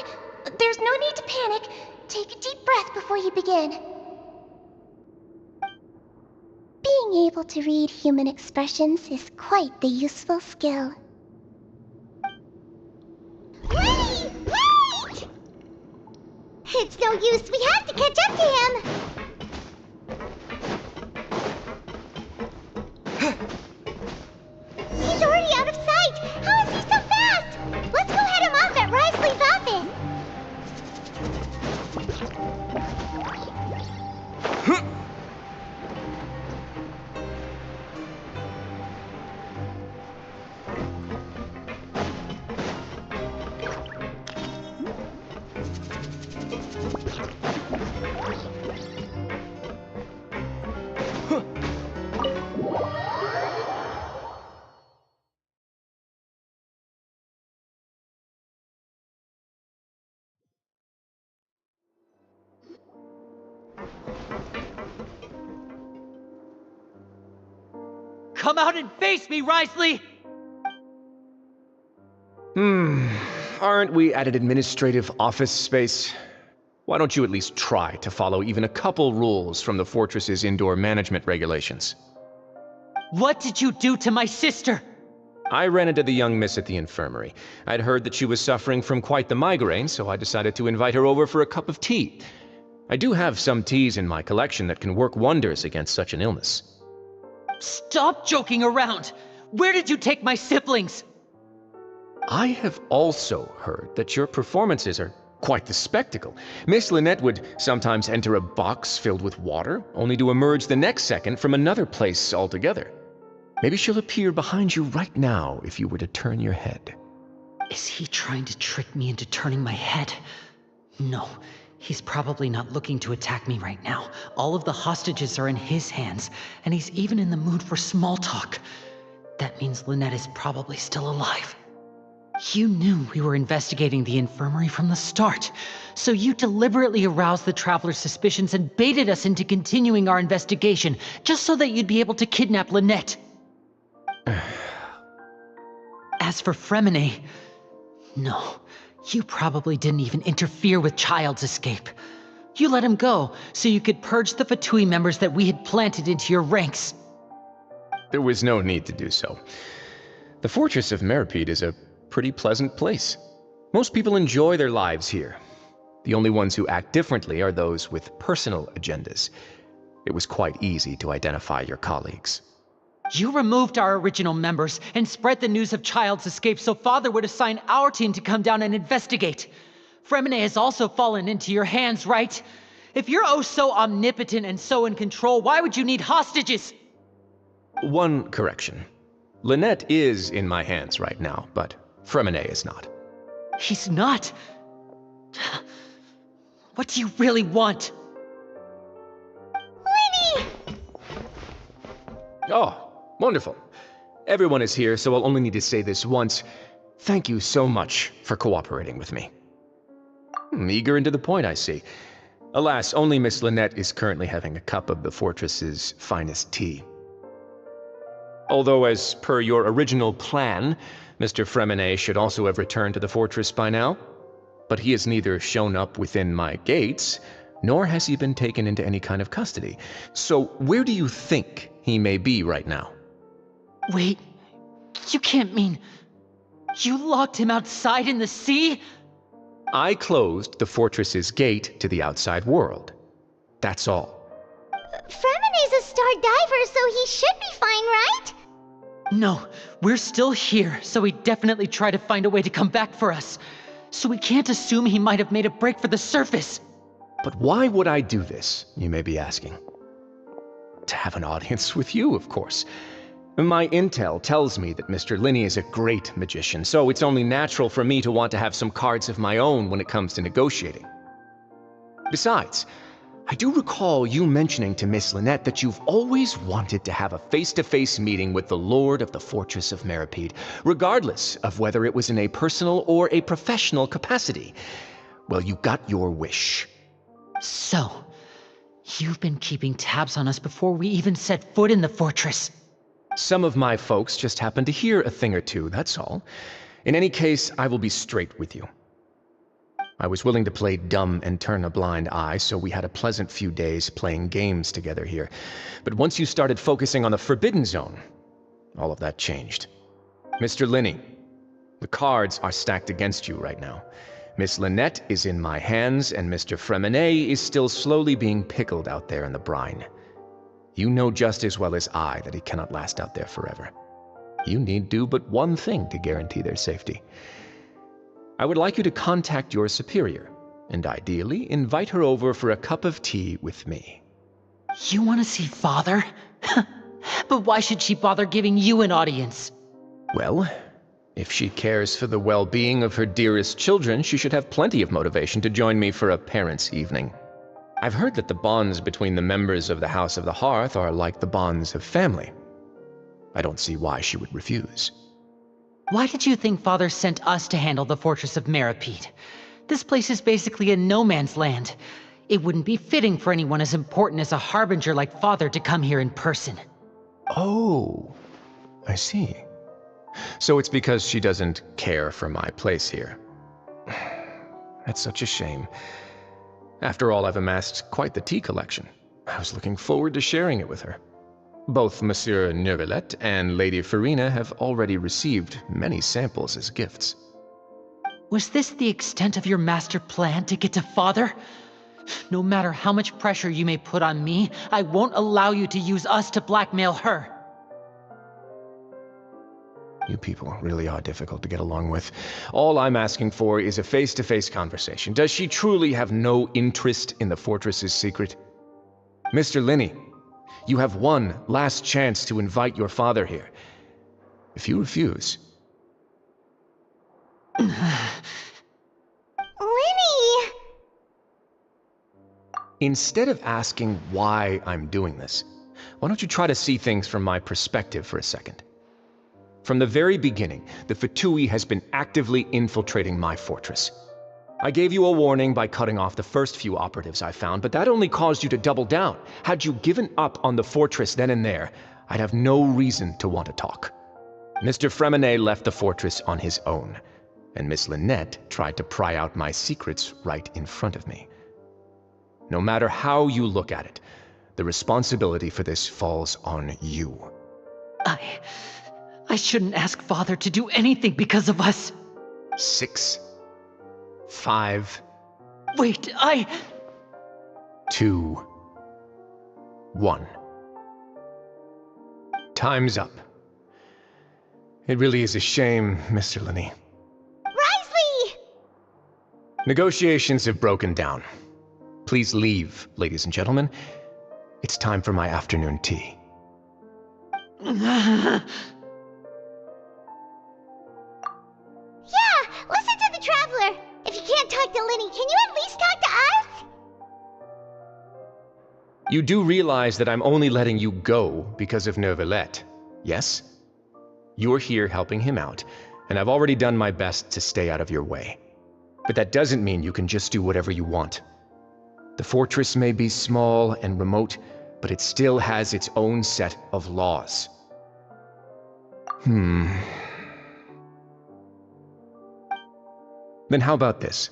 There's no need to panic. Take a deep breath before you begin. Being able to read human expressions is quite the useful skill. Wait! Wait! It's no use. We have to catch up to him. He's already out of sight. How is he so fast? Let's go head him off at Risley's office. Come out and face me, Risley! Aren't we at an administrative office space? Why don't you at least try to follow even a couple rules from the fortress's indoor management regulations? What did you do to my sister? I ran into the young miss at the infirmary. I'd heard that she was suffering from quite the migraine, so I decided to invite her over for a cup of tea. I do have some teas in my collection that can work wonders against such an illness. Stop joking around! Where did you take my siblings? I have also heard that your performances are quite the spectacle. Miss Lynette would sometimes enter a box filled with water, only to emerge the next second from another place altogether. Maybe she'll appear behind you right now if you were to turn your head. Is he trying to trick me into turning my head? No, he's probably not looking to attack me right now. All of the hostages are in his hands, and he's even in the mood for small talk. That means Lynette is probably still alive. You knew we were investigating the infirmary from the start, so you deliberately aroused the traveler's suspicions and baited us into continuing our investigation, just so that you'd be able to kidnap Lynette. As for Fremine, no, you probably didn't even interfere with Child's escape. You let him go, so you could purge the Fatui members that we had planted into your ranks. There was no need to do so. The fortress of Meripede is a pretty pleasant place. Most people enjoy their lives here. The only ones who act differently are those with personal agendas. It was quite easy to identify your colleagues. You removed our original members and spread the news of Child's escape so Father would assign our team to come down and investigate. Fremine has also fallen into your hands, right? If you're oh so omnipotent and so in control, why would you need hostages? One correction. Lynette is in my hands right now, but Fremine is not. He's not? What do you really want? Winnie! Oh, wonderful. Everyone is here, so I'll only need to say this once. Thank you so much for cooperating with me. Eager and to the point, I see. Alas, only Miss Lynette is currently having a cup of the fortress's finest tea. Although, as per your original plan, Mr. Fremine should also have returned to the fortress by now. But he has neither shown up within my gates, nor has he been taken into any kind of custody. So where do you think he may be right now? Wait, you can't mean... You locked him outside in the sea? I closed the fortress's gate to the outside world. That's all. Fremine's a star diver, so he should be fine, right? No, We're still here, so he definitely tried to find a way to come back for us. So we can't assume he might have made a break for the surface. But why would I do this, you may be asking? To have an audience with you, of course. My intel tells me that Mr. Linney is a great magician, so it's only natural for me to want to have some cards of my own when it comes to negotiating. Besides, I do recall you mentioning to Miss Lynette that you've always wanted to have a face-to-face meeting with the Lord of the Fortress of Meripede, regardless of whether it was in a personal or a professional capacity. Well, you got your wish. So, you've been keeping tabs on us before we even set foot in the fortress. Some of my folks just happened to hear a thing or two, that's all. In any case, I will be straight with you. I was willing to play dumb and turn a blind eye, so we had a pleasant few days playing games together here. But once you started focusing on the Forbidden Zone, all of that changed. Mr. Linney, the cards are stacked against you right now. Miss Lynette is in my hands, and Mr. Fremenet is still slowly being pickled out there in the brine. You know just as well as I that he cannot last out there forever. You need do but one thing to guarantee their safety. I would like you to contact your superior, and ideally invite her over for a cup of tea with me. You want to see Father? But why should she bother giving you an audience? Well, if she cares for the well-being of her dearest children, she should have plenty of motivation to join me for a parents' evening. I've heard that the bonds between the members of the House of the Hearth are like the bonds of family. I don't see why she would refuse. Why did you think Father sent us to handle the Fortress of Meripede? This place is basically a no-man's land. It wouldn't be fitting for anyone as important as a harbinger like Father to come here in person. Oh, I see. So it's because she doesn't care for my place here. That's such a shame. After all, I've amassed quite the tea collection. I was looking forward to sharing it with her. Both Monsieur Neuvillette and Lady Farina have already received many samples as gifts. Was this the extent of your master plan to get to Father? No matter how much pressure you may put on me, I won't allow you to use us to blackmail her. You people really are difficult to get along with. All I'm asking for is a face-to-face conversation. Does she truly have no interest in the fortress's secret? Mr. Linney, you have one last chance to invite your father here. If you refuse... Linny! Instead of asking why I'm doing this, why don't you try to see things from my perspective for a second? From the very beginning, the Fatui has been actively infiltrating my fortress. I gave you a warning by cutting off the first few operatives I found, but that only caused you to double down. Had you given up on the fortress then and there, I'd have no reason to want to talk. Mr. Fremenet left the fortress on his own, and Miss Lynette tried to pry out my secrets right in front of me. No matter how you look at it, the responsibility for this falls on you. I shouldn't ask Father to do anything because of us. 6, 5... Wait, 2, 1. Time's up. It really is a shame, Mr. Linney. Risley! Negotiations have broken down. Please leave, ladies and gentlemen. It's time for my afternoon tea. Yeah, listen to the Traveler. If you can't talk to Linny, can you at least talk to us? You do realize that I'm only letting you go because of Neuvillette, yes? You're here helping him out, and I've already done my best to stay out of your way. But that doesn't mean you can just do whatever you want. The fortress may be small and remote, but it still has its own set of laws. Then how about this?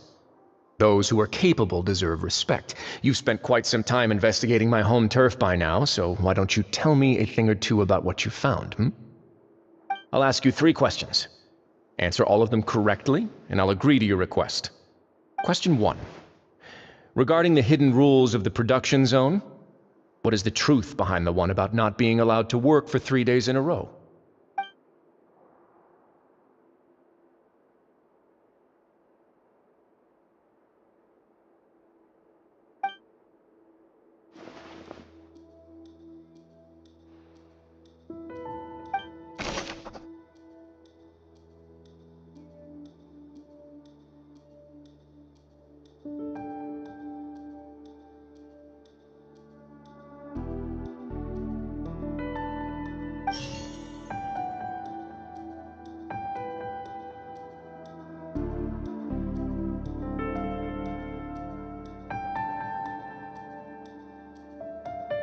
Those who are capable deserve respect. You've spent quite some time investigating my home turf by now, so why don't you tell me a thing or two about what you found, I'll ask you 3 questions. Answer all of them correctly, and I'll agree to your request. Question 1. Regarding the hidden rules of the production zone, what is the truth behind the one about not being allowed to work for 3 days in a row?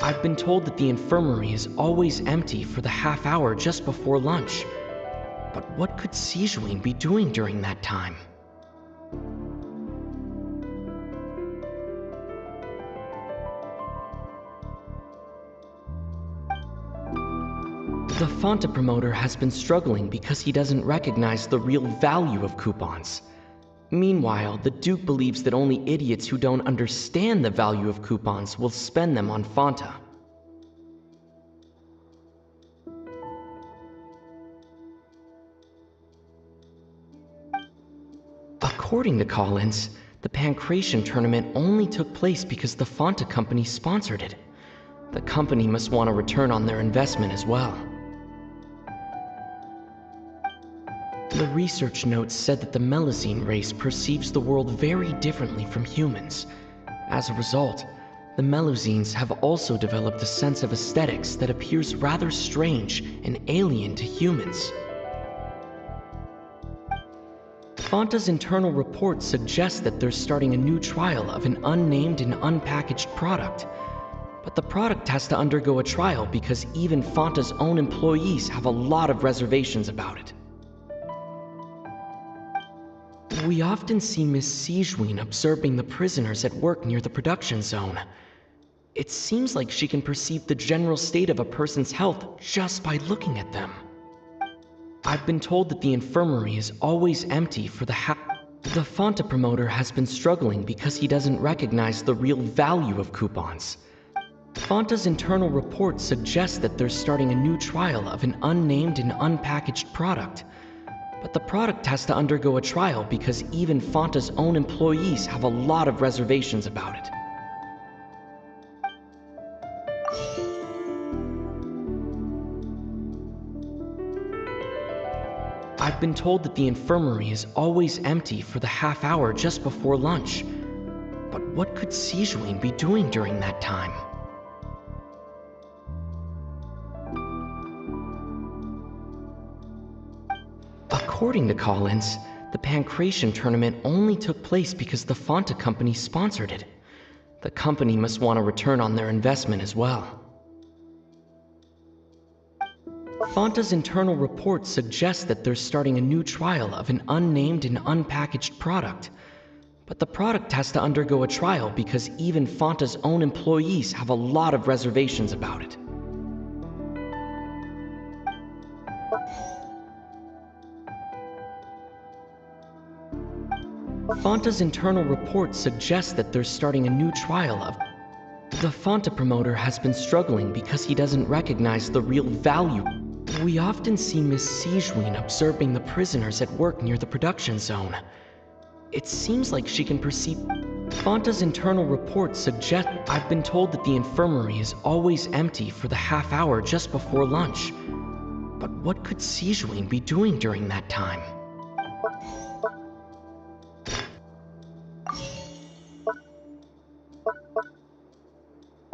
I've been told that the infirmary is always empty for the half hour just before lunch. But what could Sijuin be doing during that time? The Fanta promoter has been struggling because he doesn't recognize the real value of coupons. Meanwhile, the Duke believes that only idiots who don't understand the value of coupons will spend them on Fanta. According to Collins, the Pancration tournament only took place because the Fanta company sponsored it. The company must want a return on their investment as well. The research notes said that the Melazine race perceives the world very differently from humans. As a result, the Melazines have also developed a sense of aesthetics that appears rather strange and alien to humans. Fanta's internal report suggests that they're starting a new trial of an unnamed and unpackaged product. But the product has to undergo a trial because even Fanta's own employees have a lot of reservations about it. We often see Miss Sijuin observing the prisoners at work near the production zone. It seems like she can perceive the general state of a person's health just by looking at them. I've been told that the infirmary is always empty for the Fanta promoter has been struggling because he doesn't recognize the real value of coupons. Fanta's internal report suggests that they're starting a new trial of an unnamed and unpackaged product. But the product has to undergo a trial because even Fanta's own employees have a lot of reservations about it. I've been told that the infirmary is always empty for the half hour just before lunch. But what could Sijuin be doing during that time? According to Collins, the Pancration tournament only took place because the Fanta company sponsored it. The company must want a return on their investment as well. Fanta's internal report suggests that they're starting a new trial of an unnamed and unpackaged product. But the product has to undergo a trial because even Fanta's own employees have a lot of reservations about it. Fanta's internal report suggests that they're starting a new trial of... The Fanta promoter has been struggling because he doesn't recognize the real value. We often see Miss Sijuin observing the prisoners at work near the production zone. It seems like she can perceive... Fanta's internal report suggests... I've been told that the infirmary is always empty for the half hour just before lunch. But what could Sijuin be doing during that time?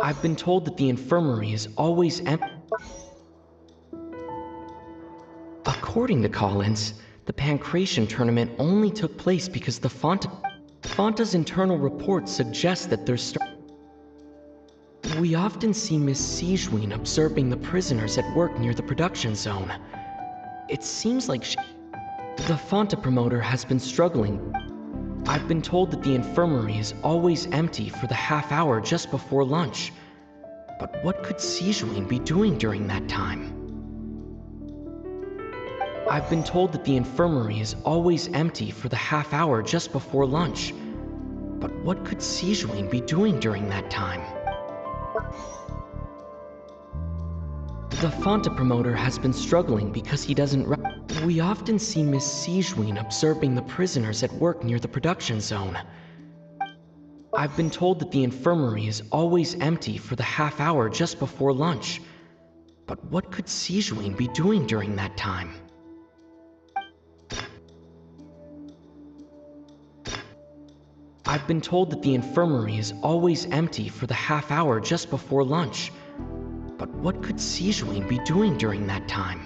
I've been told that the infirmary is always empty. According to Collins, the Pancration tournament only took place because the Fanta's internal report suggests that there's... We often see Miss Sijuin observing the prisoners at work near the production zone. It seems like the Fanta promoter has been struggling. I've been told that the infirmary is always empty for the half hour just before lunch. But what could Sijuin be doing during that time? I've been told that the infirmary is always empty for the half hour just before lunch. But what could Sijuin be doing during that time? The Fanta promoter has been struggling because he doesn't... We often see Miss Sijuin observing the prisoners at work near the production zone. I've been told that the infirmary is always empty for the half hour just before lunch. But what could Sijuin be doing during that time? I've been told that the infirmary is always empty for the half hour just before lunch. But what could Sijuin be doing during that time?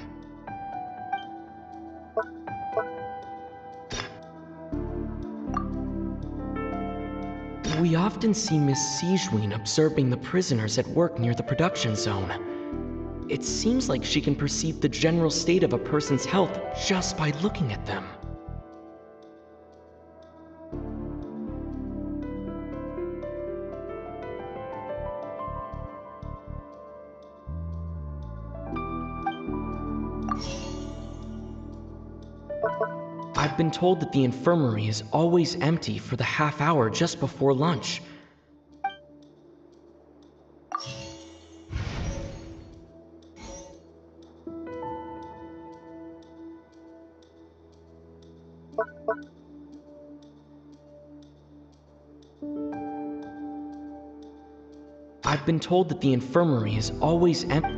We often see Miss Sijween observing the prisoners at work near the production zone. It seems like she can perceive the general state of a person's health just by looking at them. I've been told that the infirmary is always empty for the half hour just before lunch. I've been told that the infirmary is always empty.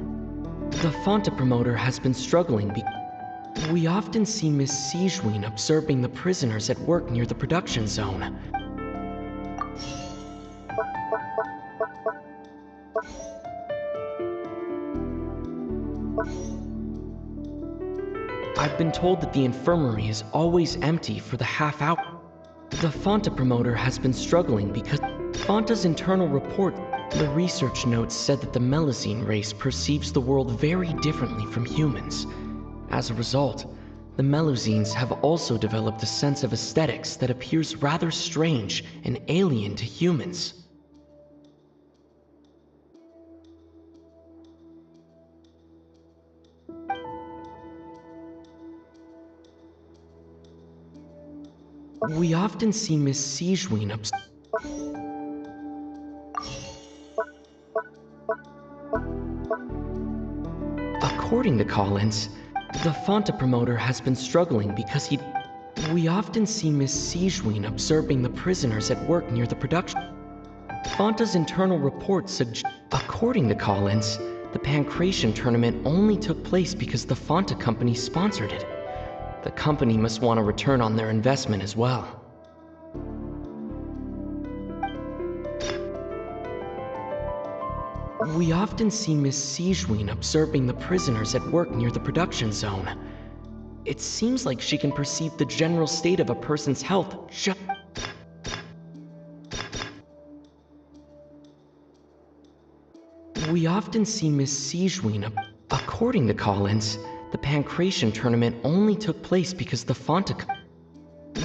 The Fonta promoter has been struggling We often see Miss Sijween observing the prisoners at work near the production zone. I've been told that the infirmary is always empty for the half hour. The Fonta promoter has been struggling because Fonta's internal report, the research notes said that the Melazine race perceives the world very differently from humans. As a result, the Melusines have also developed a sense of aesthetics that appears rather strange and alien to humans. We often see Miss Sijween According to Collins, the Fonta promoter has been struggling because We often see Miss Sijween observing the prisoners at work near the production. Fonta's internal report According to Collins, the Pancration tournament only took place because the Fonta company sponsored it. The company must want a return on their investment as well. We often see Miss Sijween observing the prisoners at work near the production zone. It seems like she can perceive the general state of a person's health We often see Miss Sijween According to Collins, the Pancration tournament only took place because the Fonta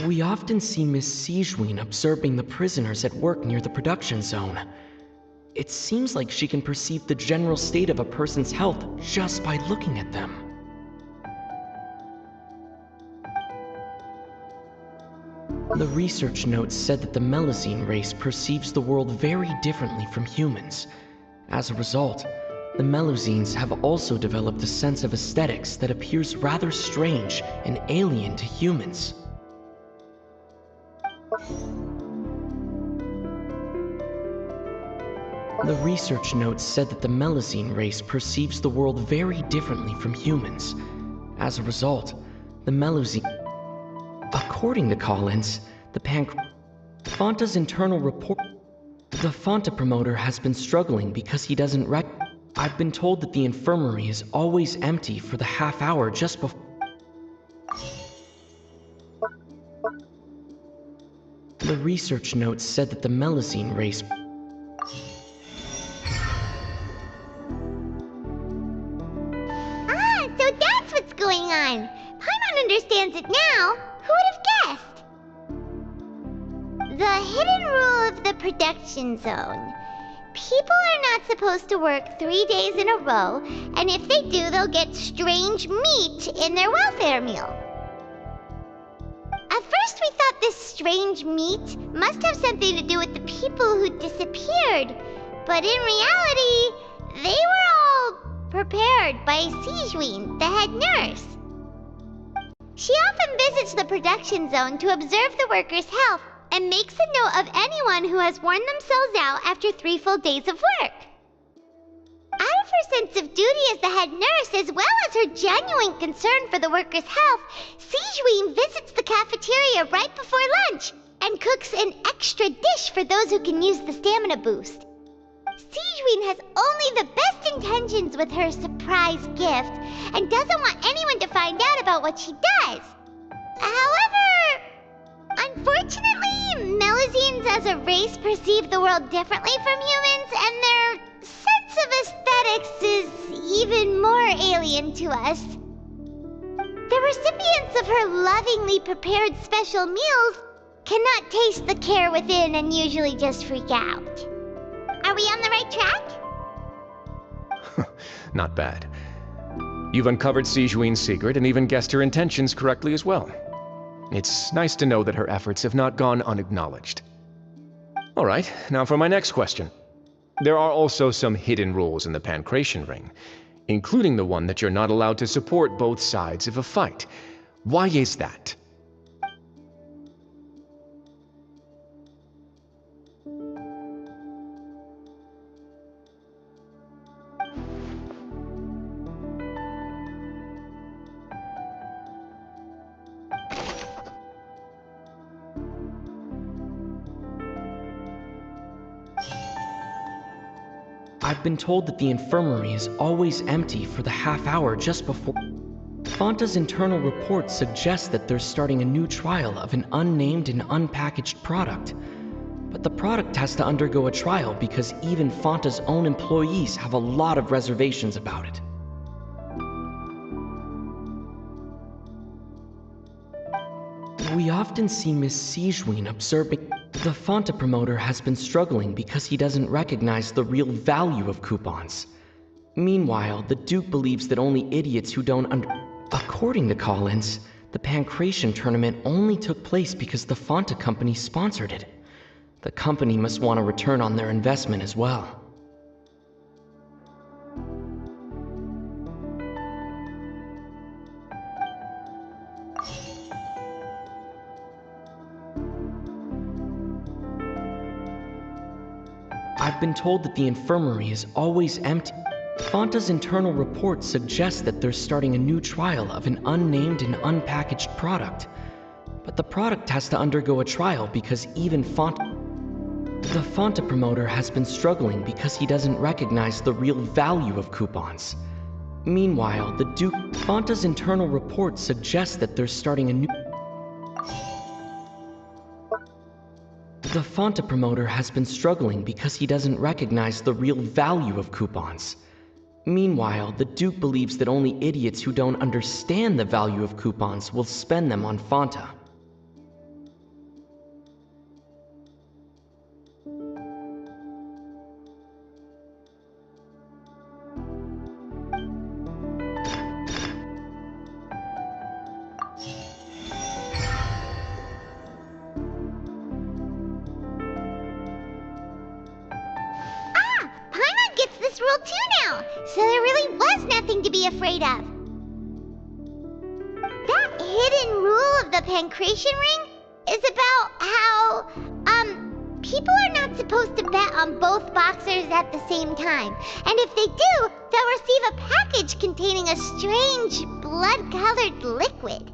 We often see Miss Sijween observing the prisoners at work near the production zone. It seems like she can perceive the general state of a person's health just by looking at them. The research notes said that the Melazine race perceives the world very differently from humans. As a result, the Melusines have also developed a sense of aesthetics that appears rather strange and alien to humans. The research notes said that the Melazine race perceives the world very differently from humans. As a result, the Melusine... According to Collins, the Fonta's internal report... The Fonta promoter has been struggling because he doesn't I've been told that the infirmary is always empty for the half hour just before... The research notes said that the Melazine race... So that's what's going on. Paimon understands it now. Who would have guessed? The hidden rule of the production zone. People are not supposed to work 3 days in a row, and if they do, they'll get strange meat in their welfare meal. At first we thought this strange meat must have something to do with the people who disappeared, but in reality, they were all prepared by Sijween, the head nurse. She often visits the production zone to observe the workers' health and makes a note of anyone who has worn themselves out after 3 full days of work. Out of her sense of duty as the head nurse, as well as her genuine concern for the workers' health, Sijween visits the cafeteria right before lunch and cooks an extra dish for those who can use the stamina boost. Sijween has only the best intentions with her surprise gift and doesn't want anyone to find out about what she does. However, unfortunately, Unfortunately, Melazines as a race perceive the world differently from humans, and their sense of aesthetics is even more alien to us. The recipients of her lovingly prepared special meals cannot taste the care within and usually just freak out. Are we on the right track? Not bad. You've uncovered Sijuin's secret and even guessed her intentions correctly as well. It's nice to know that her efforts have not gone unacknowledged. Alright, now for my next question. There are also some hidden rules in the Pancration Ring, including the one that you're not allowed to support both sides of a fight. Why is that? I've been told that the infirmary is always empty for the half hour just before. Fanta's internal reports suggest that they're starting a new trial of an unnamed and unpackaged product. But the product has to undergo a trial because even Fanta's own employees have a lot of reservations about it. We often see Miss Sijuin observing. The Fanta promoter has been struggling because he doesn't recognize the real value of coupons. Meanwhile, the Duke believes that only idiots who don't According to Collins, the Pancration tournament only took place because the Fanta company sponsored it. The company must want a return on their investment as well. I've been told that the infirmary is always empty. Fanta's internal reports suggest that they're starting a new trial of an unnamed and unpackaged product. But the product has to undergo a trial because even Fanta... The Fanta promoter has been struggling because he doesn't recognize the real value of coupons. Meanwhile, the Duke... Fanta's internal reports suggest that they're starting a new... The Fanta promoter has been struggling because he doesn't recognize the real value of coupons. Meanwhile, the Duke believes that only idiots who don't understand the value of coupons will spend them on Fanta. So there really was nothing to be afraid of. That hidden rule of the Pancration Ring is about how, people are not supposed to bet on both boxers at the same time. And if they do, they'll receive a package containing a strange, blood-colored liquid.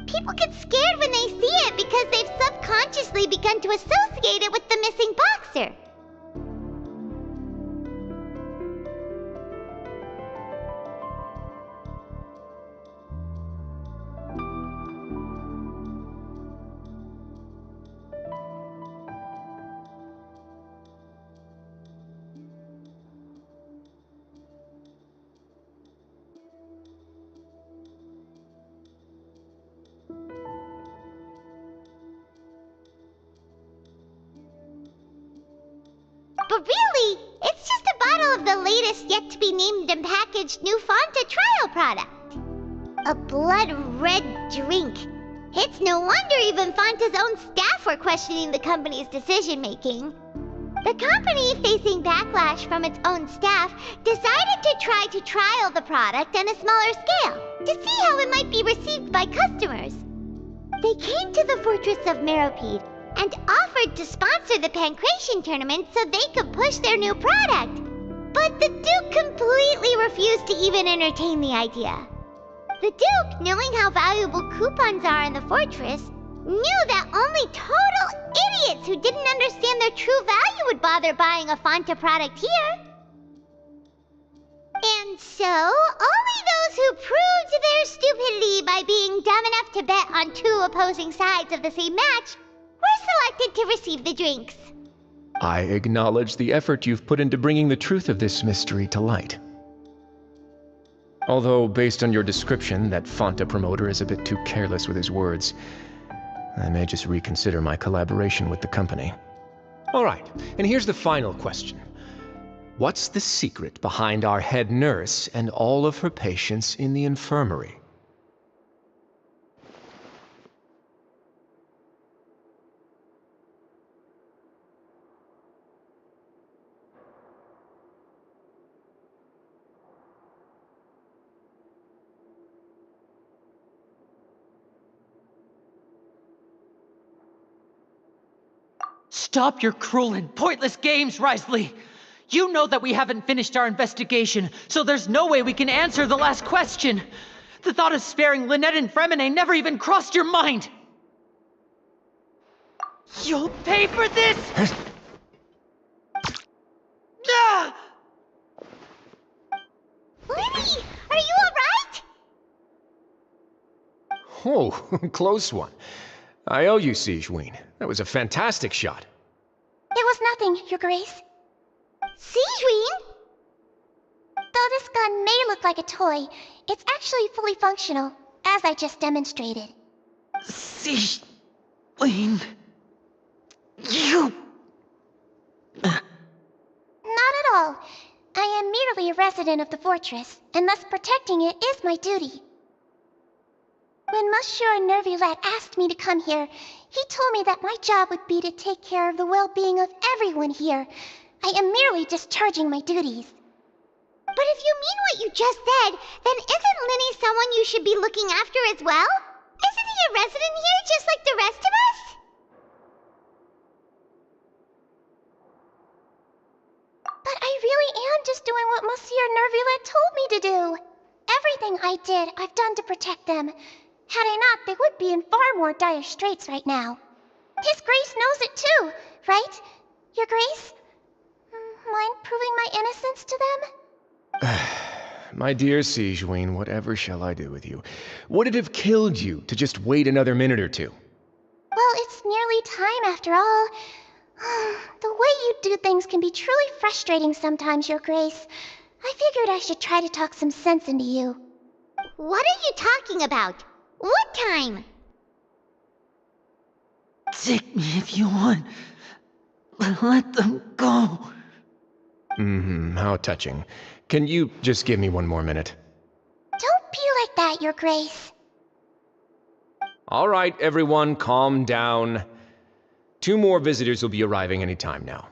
People get scared when they see it because they've subconsciously begun to associate it with the missing boxer. But really, it's just a bottle of the latest yet-to-be-named and packaged new Fanta trial product. A blood-red drink. It's no wonder even Fanta's own staff were questioning the company's decision-making. The company, facing backlash from its own staff, decided to try to trial the product on a smaller scale to see how it might be received by customers. They came to the fortress of Meropide and offered to sponsor the Pancration tournament so they could push their new product. But the Duke completely refused to even entertain the idea. The Duke, knowing how valuable coupons are in the fortress, knew that only total idiots who didn't understand their true value would bother buying a Fanta product here. And so, only those who proved their stupidity by being dumb enough to bet on two opposing sides of the same match were selected to receive the drinks. I acknowledge the effort you've put into bringing the truth of this mystery to light. Although, based on your description, that Fanta promoter is a bit too careless with his words, I may just reconsider my collaboration with the company. All right, and here's the final question. What's the secret behind our head nurse and all of her patients in the infirmary? Stop your cruel and pointless games, Risley! You know that we haven't finished our investigation, so there's no way we can answer the last question! The thought of sparing Lynette and Fremine never even crossed your mind! You'll pay for this! Ah! Lynnie, are you alright? Oh, close one. I owe you, Sigewinne. That was a fantastic shot. It was nothing, Your Grace. Sigewinne? Though this gun may look like a toy, it's actually fully functional, as I just demonstrated. Sigewinne... You... Not at all. I am merely a resident of the fortress, and thus protecting it is my duty. When Monsieur Nervulette asked me to come here, he told me that my job would be to take care of the well-being of everyone here. I am merely discharging my duties. But if you mean what you just said, then isn't Lynnie someone you should be looking after as well? Isn't he a resident here just like the rest of us? But I really am just doing what Monsieur Nervulette told me to do. Everything I did, I've done to protect them. Had I not, they would be in far more dire straits right now. His Grace knows it too, right? Your Grace? Mind proving my innocence to them? My dear Sigewinne, whatever shall I do with you? Would it have killed you to just wait another minute or two? Well, it's nearly time after all. The way you do things can be truly frustrating sometimes, Your Grace. I figured I should try to talk some sense into you. What are you talking about? What time? Take me if you want. Let them go. How touching. Can you just give me one more minute? Don't be like that, Your Grace. All right, everyone, calm down. 2 more visitors will be arriving any time now.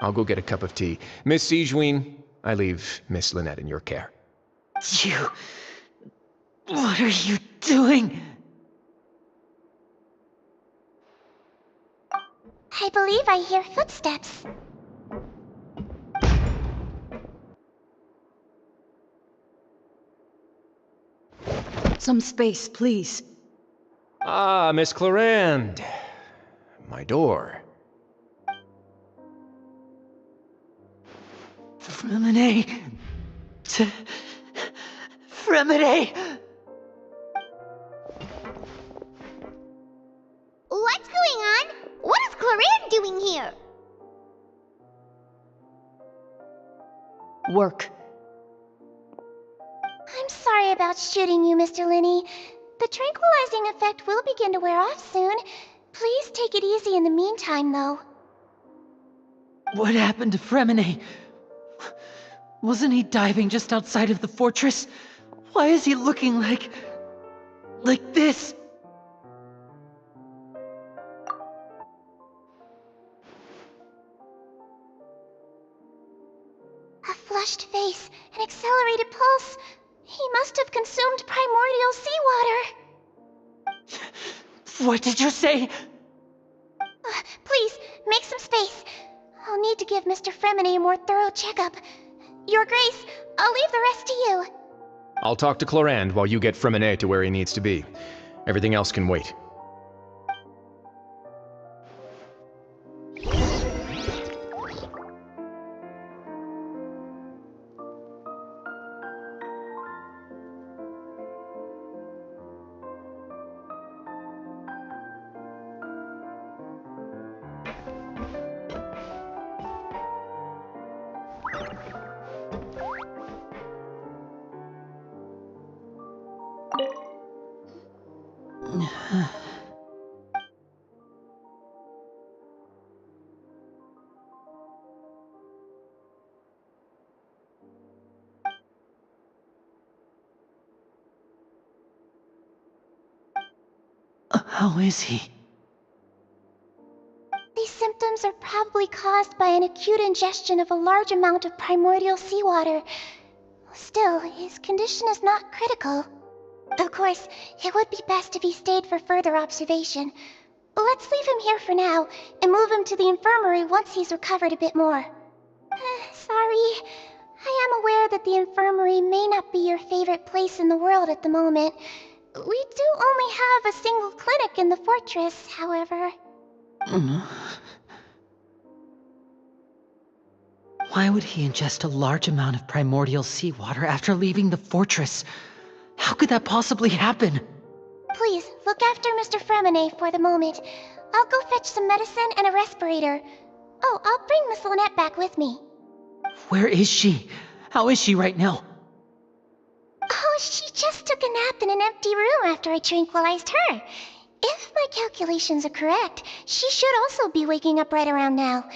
I'll go get a cup of tea. Miss Sigewinne, I leave Miss Lynette in your care. You... What are you doing? I believe I hear footsteps. Some space, please. Ah, Miss Clarande. My door. Fremine... Fremine... What's going on? What is Clarande doing here? Work. I'm sorry about shooting you, Mr. Linney. The tranquilizing effect will begin to wear off soon. Please take it easy in the meantime, though. What happened to Fremine? Wasn't he diving just outside of the fortress? Why is he looking like this? flushed face, an accelerated pulse. He must have consumed primordial seawater. What did you say? Please, make some space. I'll need to give Mr. Fremine a more thorough checkup. Your Grace, I'll leave the rest to you. I'll talk to Clorand while you get Fremine to where he needs to be. Everything else can wait. How is he? These symptoms are probably caused by an acute ingestion of a large amount of primordial seawater. Still, his condition is not critical. Of course, it would be best if he stayed for further observation. Let's leave him here for now, and move him to the infirmary once he's recovered a bit more. Sorry. I am aware that the infirmary may not be your favorite place in the world at the moment. We do only have a single clinic in the fortress, however. Why would he ingest a large amount of primordial seawater after leaving the fortress? How could that possibly happen? Please, look after Mr. Fremine for the moment. I'll go fetch some medicine and a respirator. Oh, I'll bring Miss Lynette back with me. Where is she? How is she right now? Oh, she just took a nap in an empty room after I tranquilized her. If my calculations are correct, she should also be waking up right around now.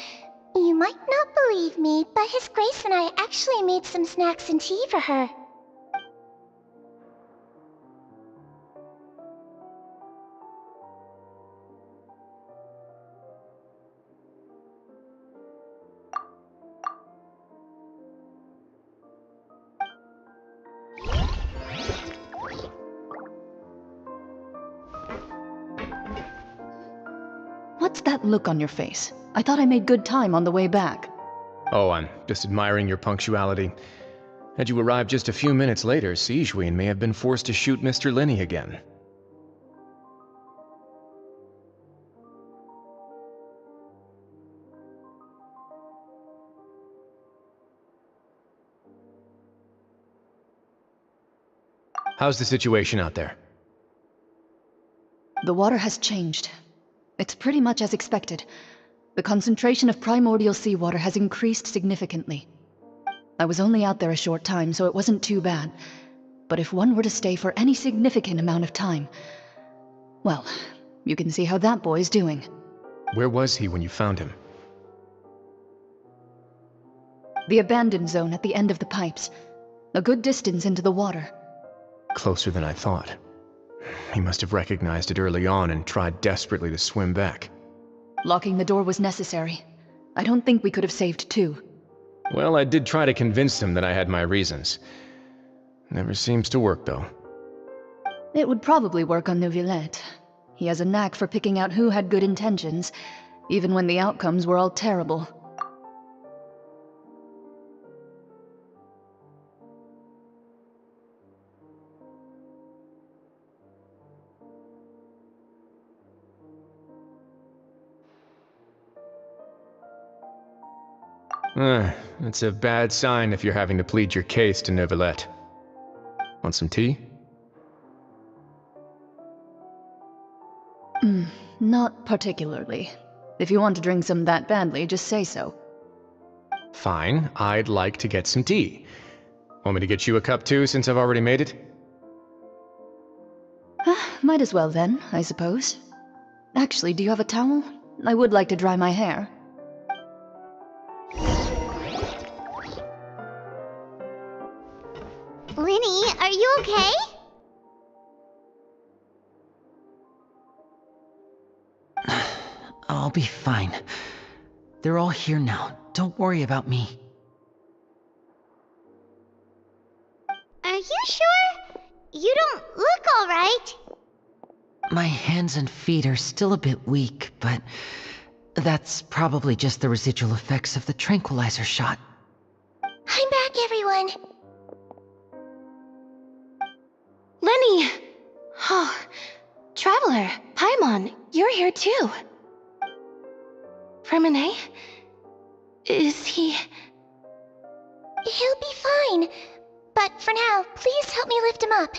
You might not believe me, but His Grace and I actually made some snacks and tea for her. What's that look on your face? I thought I made good time on the way back. Oh, I'm just admiring your punctuality. Had you arrived just a few minutes later, Sigewinne may have been forced to shoot Mr. Linny again. How's the situation out there? The water has changed. It's pretty much as expected. The concentration of primordial seawater has increased significantly. I was only out there a short time, so it wasn't too bad. But if one were to stay for any significant amount of time... well, you can see how that boy's doing. Where was he when you found him? The abandoned zone at the end of the pipes. A good distance into the water. Closer than I thought. He must have recognized it early on and tried desperately to swim back. Locking the door was necessary. I don't think we could have saved two. Well, I did try to convince him that I had my reasons. Never seems to work, though. It would probably work on Neuvillette. He has a knack for picking out who had good intentions, even when the outcomes were all terrible. It's a bad sign if you're having to plead your case to Neuvillette. Want some tea? Not particularly. If you want to drink some that badly, just say so. Fine, I'd like to get some tea. Want me to get you a cup too, since I've already made it? Might as well then, I suppose. Actually, do you have a towel? I would like to dry my hair. Linny, are you okay? I'll be fine. They're all here now. Don't worry about me. right? My hands and feet are still a bit weak, but that's probably just the residual effects of the tranquilizer shot. I'm back, everyone. Lenny! Oh, Traveler, Paimon, you're here too. Freminet? Is he... He'll be fine. But for now, please help me lift him up.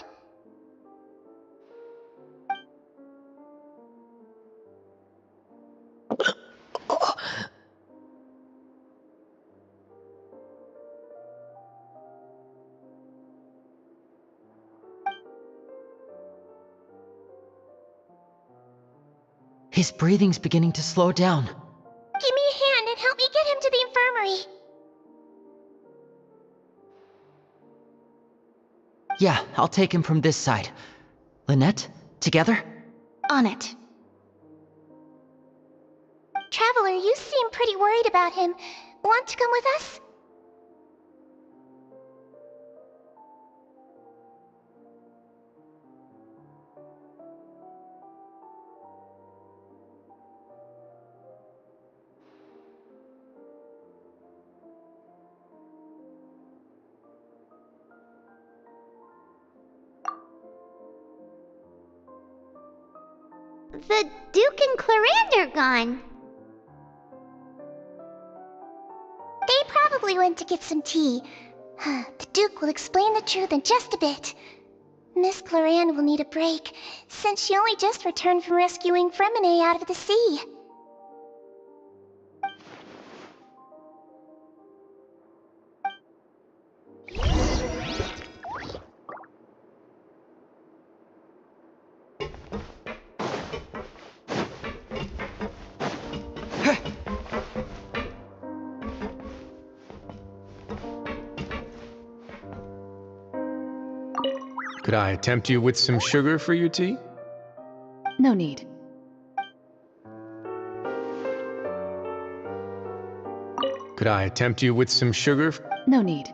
His breathing's beginning to slow down. Give me a hand and help me get him to the infirmary. Yeah, I'll take him from this side. Lynette, together? On it. Traveler, you seem pretty worried about him. Want to come with us? The Duke and Clarande are gone. They probably went to get some tea. The Duke will explain the truth in just a bit. Miss Clarande will need a break, since she only just returned from rescuing Freminet out of the sea. Could I tempt you with some sugar for your tea? No need. Could I tempt you with some sugar? No need.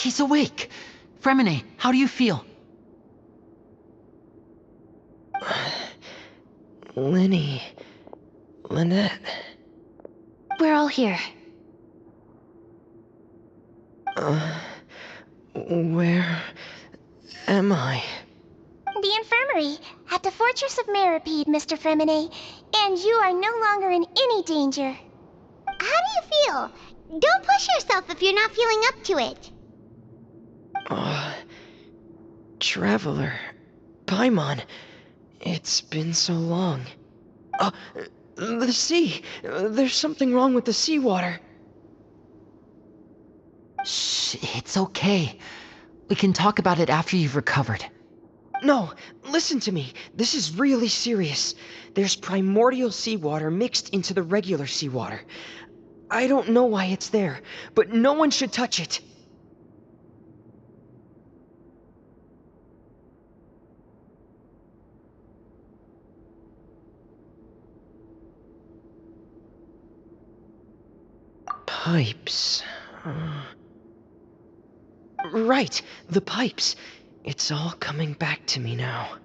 He's awake! Fremine, how do you feel? Linny... Lynette... We're all here. Where... am I? The infirmary, at the Fortress of Meripede, Mr. Fremine, and you are no longer in any danger. How do you feel? Don't push yourself if you're not feeling up to it. Traveler... Paimon... It's been so long. The sea! There's something wrong with the seawater. Shh, it's okay. We can talk about it after you've recovered. No, listen to me. This is really serious. There's primordial seawater mixed into the regular seawater. I don't know why it's there, but no one should touch it. Pipes. Right, the pipes. It's all coming back to me now.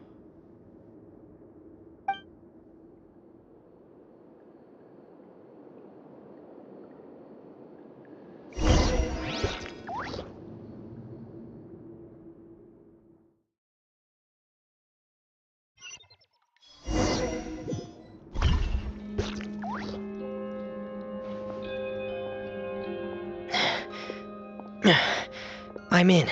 I'm in.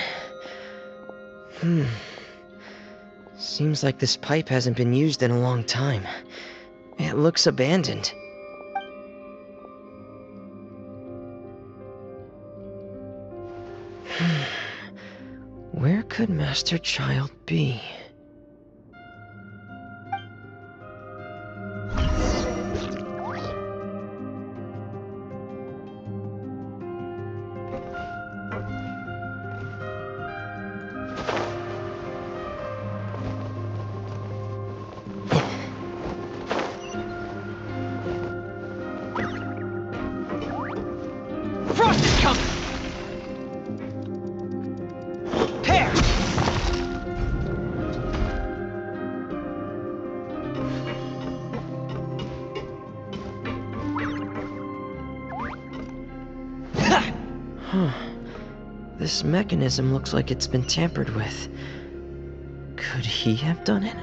Seems like this pipe hasn't been used in a long time. It looks abandoned. Where could Master Child be? Frost is coming! Pear! Huh. This mechanism looks like it's been tampered with. Could he have done it?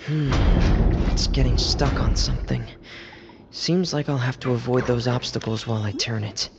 It's getting stuck on something. Seems like I'll have to avoid those obstacles while I turn it.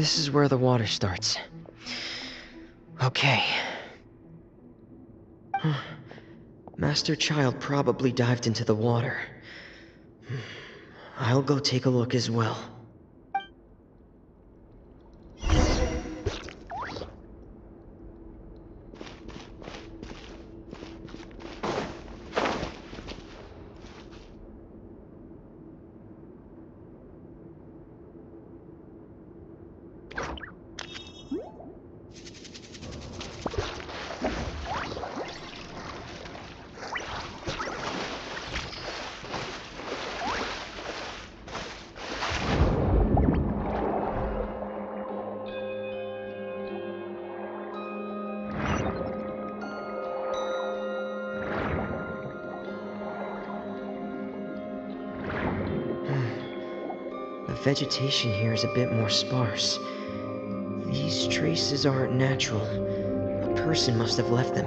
this is where the water starts. Okay. Master Child probably dived into the water. I'll go take a look as well. The vegetation here is a bit more sparse. These traces aren't natural. A person must have left them,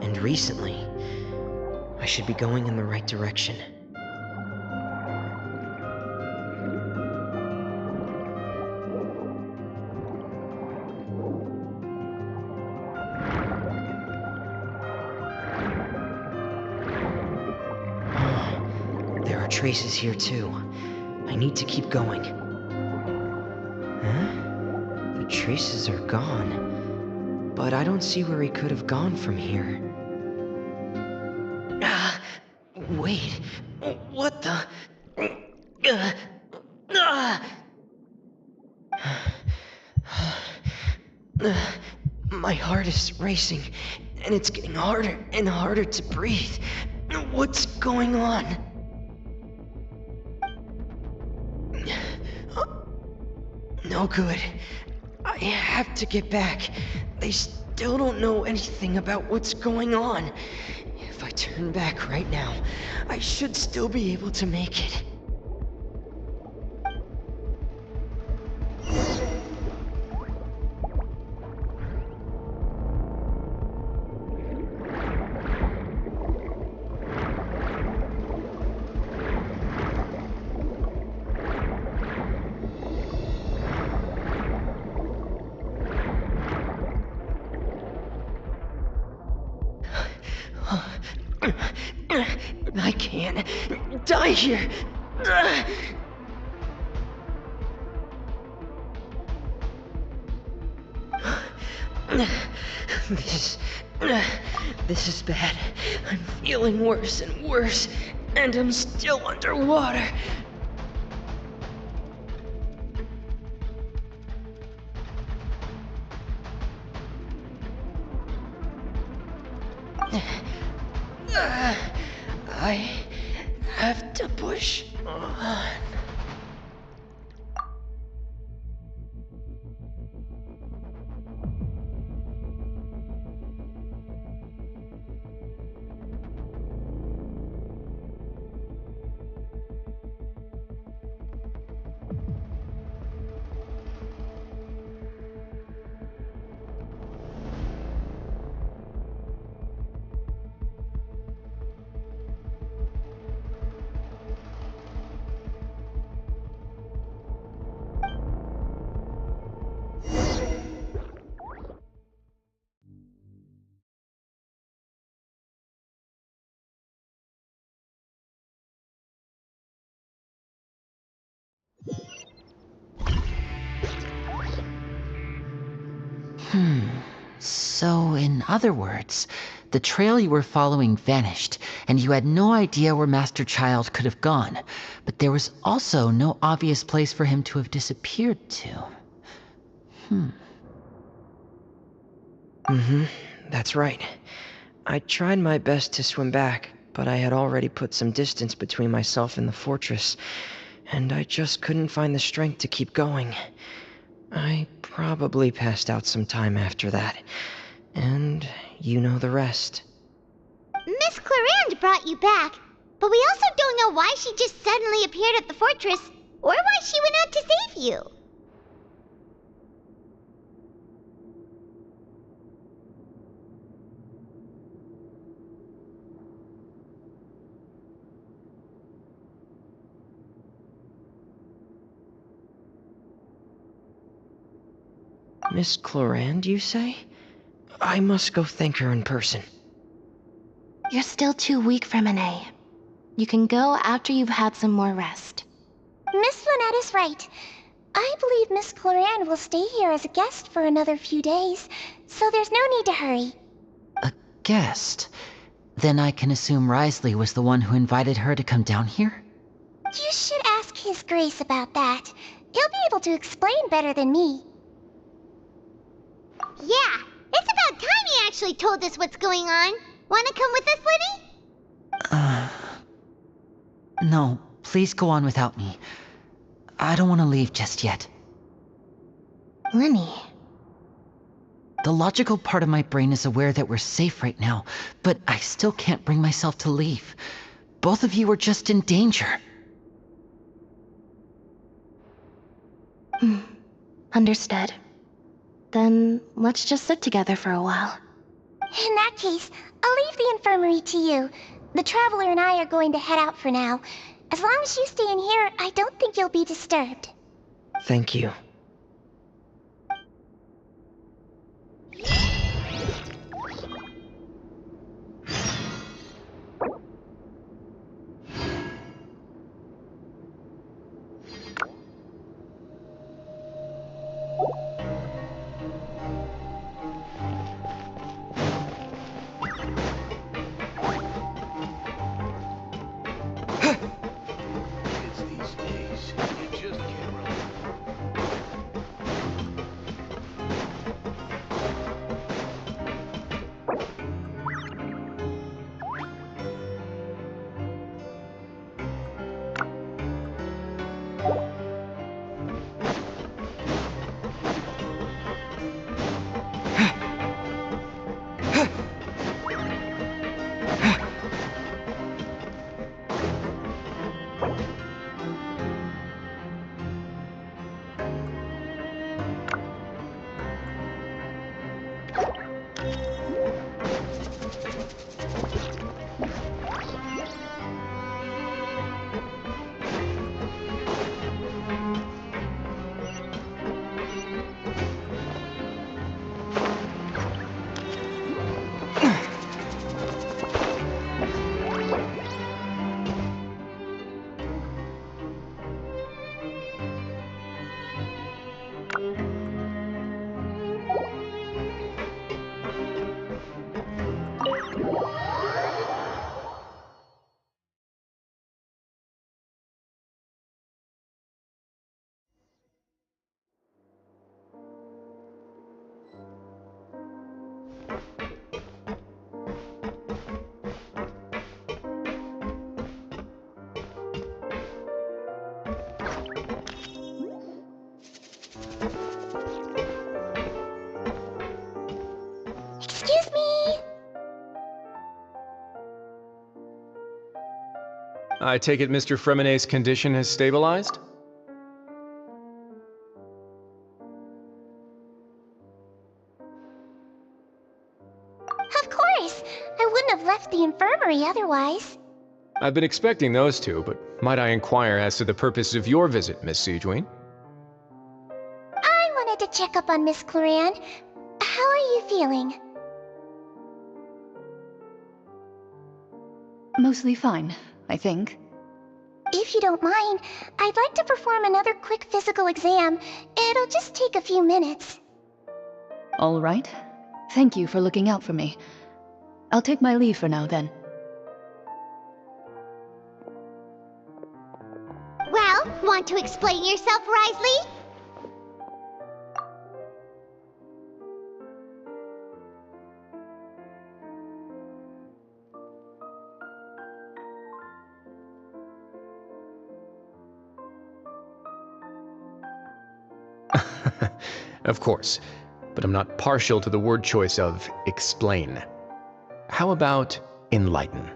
and recently. I should be going in the right direction. There are traces here too. I need to keep going. Huh? The traces are gone. But I don't see where he could have gone from here. Wait. What the? My heart is racing, and it's getting harder and harder to breathe. What's going on? No good. I have to get back. They still don't know anything about what's going on. If I turn back right now, I should still be able to make it. I can't die here. This is bad. I'm feeling worse and worse, and I'm still underwater. I have to push on. So, in other words, the trail you were following vanished, and you had no idea where Master Child could have gone, but there was also no obvious place for him to have disappeared to. That's right. I tried my best to swim back, but I had already put some distance between myself and the fortress, and I just couldn't find the strength to keep going. I probably passed out some time after that, and you know the rest. Miss Clarande brought you back, but we also don't know why she just suddenly appeared at the fortress, or why she went out to save you. Miss Clorand, you say? I must go thank her in person. You're still too weak for Monet. You can go after you've had some more rest. Miss Lynette is right. I believe Miss Clorand will stay here as a guest for another few days, so there's no need to hurry. A guest? Then I can assume Risley was the one who invited her to come down here? You should ask His Grace about that. He'll be able to explain better than me. Yeah, it's about time he actually told us what's going on. Wanna come with us, Liddy? No, please go on without me. I don't want to leave just yet. Lenny. The logical part of my brain is aware that we're safe right now, but I still can't bring myself to leave. Both of you are just in danger. Understood. Then let's just sit together for a while. In that case, I'll leave the infirmary to you. The Traveler and I are going to head out for now. As long as you stay in here, I don't think you'll be disturbed. Thank you. Excuse me! I take it Mr. Fremonet's condition has stabilized? Of course! I wouldn't have left the infirmary otherwise. I've been expecting those two, but might I inquire as to the purpose of your visit, Miss Siegewien? I wanted to check up on Miss Clorand. How are you feeling? Mostly fine, I think. If you don't mind, I'd like to perform another quick physical exam. It'll just take a few minutes. All right. Thank you for looking out for me. I'll take my leave for now, then. Well, want to explain yourself, Risley? Of course, but I'm not partial to the word choice of explain. How about enlighten?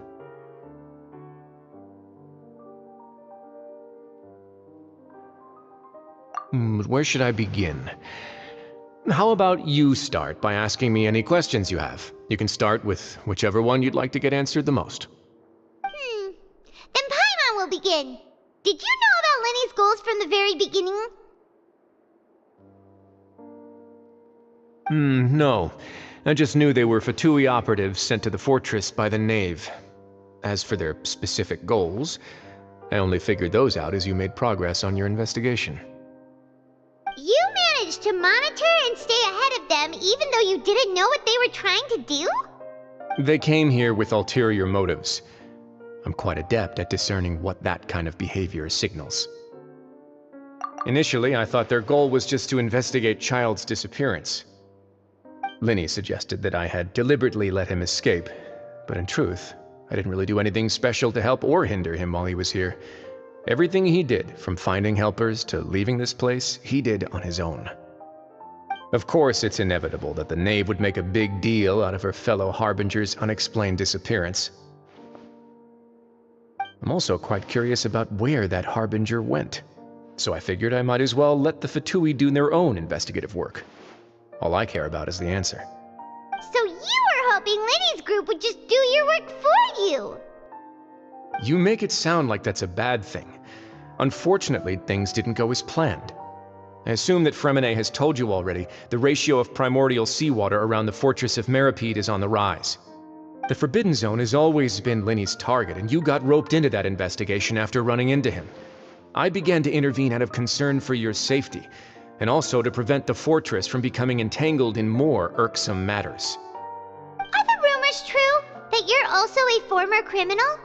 Where should I begin? How about you start by asking me any questions you have? You can start with whichever one you'd like to get answered the most. Then Paimon will begin. Did you know about Lenny's goals from the very beginning? No. I just knew they were Fatui operatives sent to the fortress by the Knave. As for their specific goals, I only figured those out as you made progress on your investigation. You managed to monitor and stay ahead of them even though you didn't know what they were trying to do? They came here with ulterior motives. I'm quite adept at discerning what that kind of behavior signals. Initially, I thought their goal was just to investigate Child's disappearance. Linny suggested that I had deliberately let him escape, but in truth, I didn't really do anything special to help or hinder him while he was here. Everything he did, from finding helpers to leaving this place, he did on his own. Of course, it's inevitable that the Knave would make a big deal out of her fellow Harbinger's unexplained disappearance. I'm also quite curious about where that Harbinger went, so I figured I might as well let the Fatui do their own investigative work. All I care about is the answer. So you were hoping Linny's group would just do your work for you! You make it sound like that's a bad thing. Unfortunately, things didn't go as planned. I assume that Fremine has told you already, the ratio of primordial seawater around the fortress of Meripede is on the rise. The Forbidden Zone has always been Linny's target, and you got roped into that investigation after running into him. I began to intervene out of concern for your safety, and also to prevent the fortress from becoming entangled in more irksome matters. Are the rumors true? That you're also a former criminal?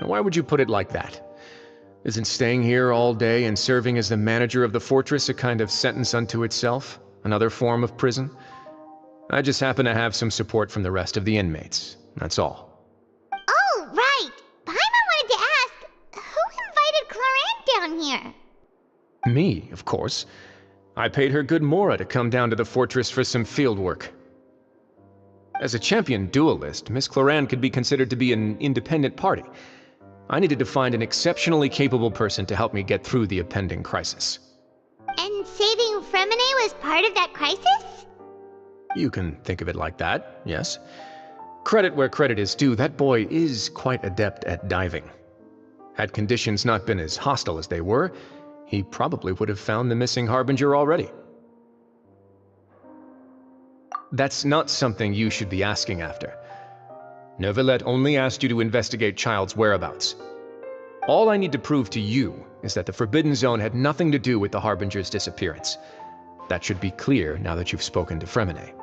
Now, why would you put it like that? Isn't staying here all day and serving as the manager of the fortress a kind of sentence unto itself? Another form of prison? I just happen to have some support from the rest of the inmates. That's all. Oh, right! Paimon wanted to ask, who invited Cloran down here? Me, of course. I paid her good mora to come down to the fortress for some field work. As a champion duelist, Miss Cloran could be considered to be an independent party. I needed to find an exceptionally capable person to help me get through the impending crisis. And saving Fremine was part of that crisis? You can think of it like that, yes. Credit where credit is due, that boy is quite adept at diving. Had conditions not been as hostile as they were, he probably would have found the missing Harbinger already. That's not something you should be asking after. Neuvillette only asked you to investigate Child's whereabouts. All I need to prove to you is that the Forbidden Zone had nothing to do with the Harbinger's disappearance. That should be clear now that you've spoken to Fremine.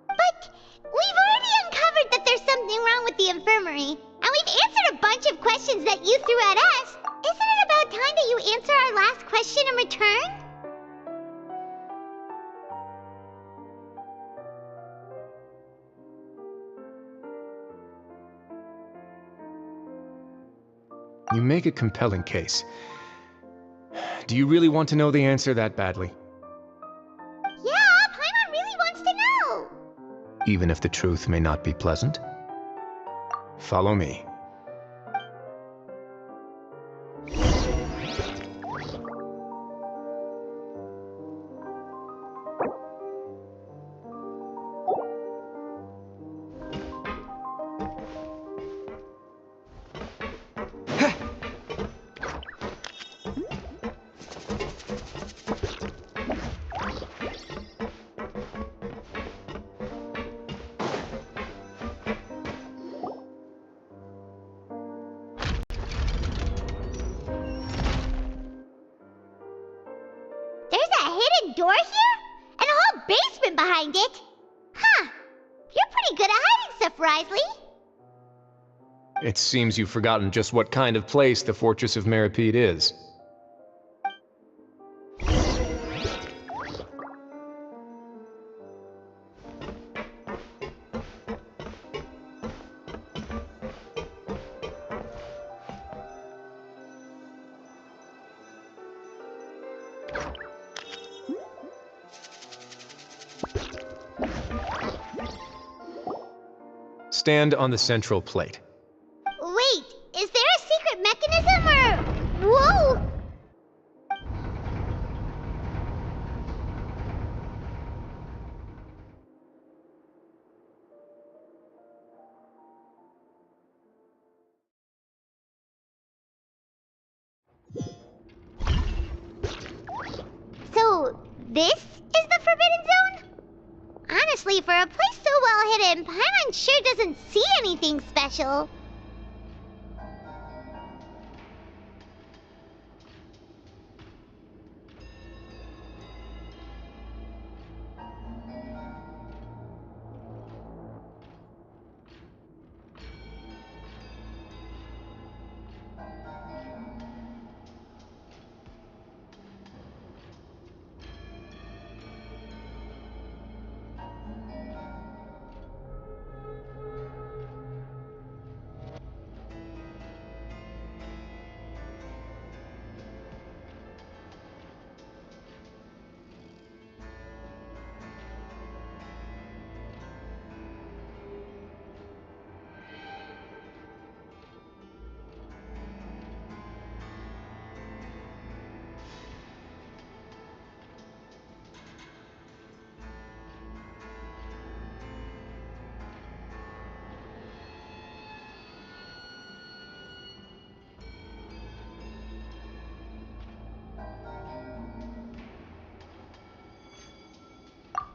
But we've already uncovered that there's something wrong with the infirmary, and we've answered a bunch of questions that you threw at us. Isn't it about time that you answer our last question in return? You make a compelling case. Do you really want to know the answer that badly? Yeah, Paimon really wants to know! Even if the truth may not be pleasant? Follow me. Door here? And a whole basement behind it? Huh. You're pretty good at hiding stuff, Wriothesley. It seems you've forgotten just what kind of place the Fortress of Meripede is. Stand on the central plate. Wait, is there a secret mechanism or... Whoa! This is the Forbidden Zone? Honestly, for a place so well hidden, Paimon sure doesn't see anything special.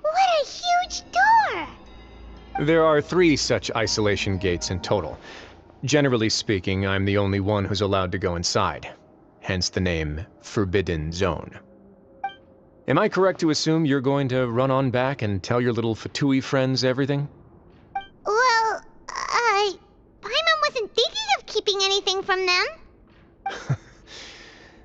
What a huge door! There are 3 such isolation gates in total. Generally speaking, I'm the only one who's allowed to go inside. Hence the name Forbidden Zone. Am I correct to assume you're going to run on back and tell your little Fatui friends everything? Well, Paimon wasn't thinking of keeping anything from them.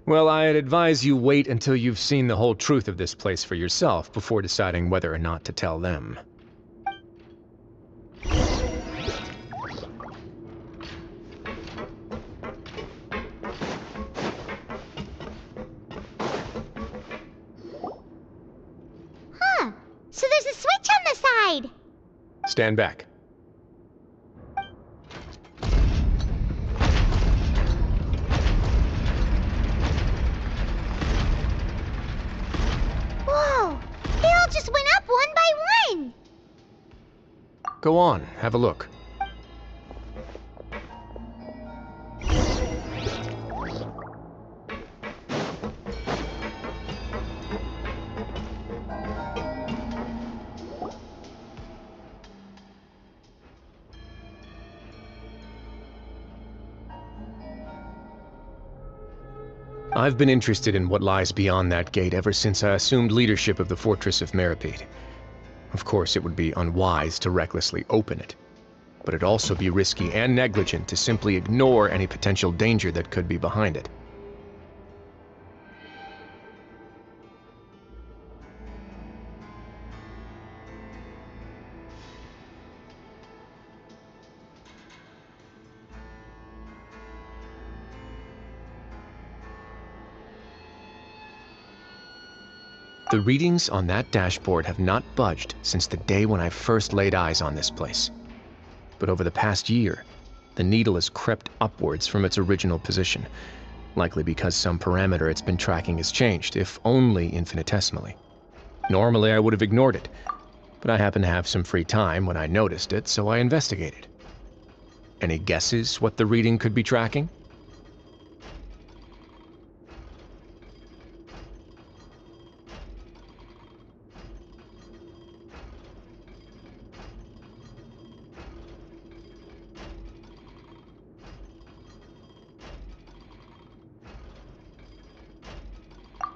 Well, I'd advise you wait until you've seen the whole truth of this place for yourself before deciding whether or not to tell them. Huh. So there's a switch on the side. Stand back. Whoa! They all just went up one by one! Go on, have a look. I've been interested in what lies beyond that gate ever since I assumed leadership of the Fortress of Meripede. Of course, it would be unwise to recklessly open it, but it'd also be risky and negligent to simply ignore any potential danger that could be behind it. The readings on that dashboard have not budged since the day when I first laid eyes on this place. But over the past year, the needle has crept upwards from its original position, likely because some parameter it's been tracking has changed, if only infinitesimally. Normally I would have ignored it, but I happened to have some free time when I noticed it, so I investigated. Any guesses what the reading could be tracking?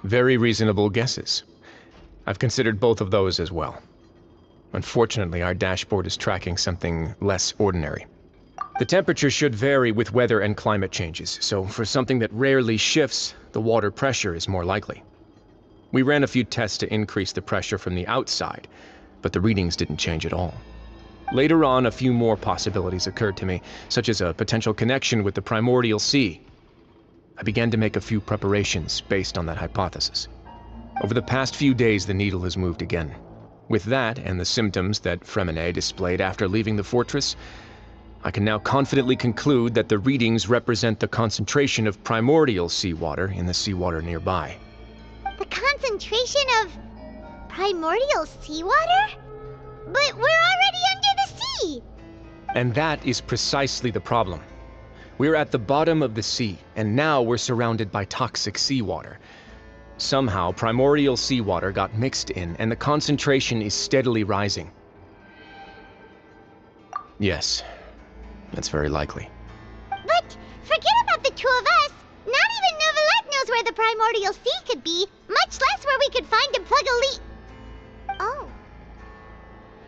Very reasonable guesses. I've considered both of those as well. Unfortunately, our dashboard is tracking something less ordinary. The temperature should vary with weather and climate changes, so for something that rarely shifts, the water pressure is more likely. We ran a few tests to increase the pressure from the outside, but the readings didn't change at all. Later on, a few more possibilities occurred to me, such as a potential connection with the primordial sea. I began to make a few preparations based on that hypothesis. Over the past few days, the needle has moved again. With that, and the symptoms that Fremine displayed after leaving the fortress, I can now confidently conclude that the readings represent the concentration of primordial seawater in the seawater nearby. The concentration of primordial seawater? But we're already under the sea! And that is precisely the problem. We're at the bottom of the sea, and now we're surrounded by toxic seawater. Somehow, primordial seawater got mixed in, and the concentration is steadily rising. Yes, that's very likely. But forget about the two of us. Not even Neuvillette knows where the primordial sea could be, much less where we could find and plug a leak. Oh.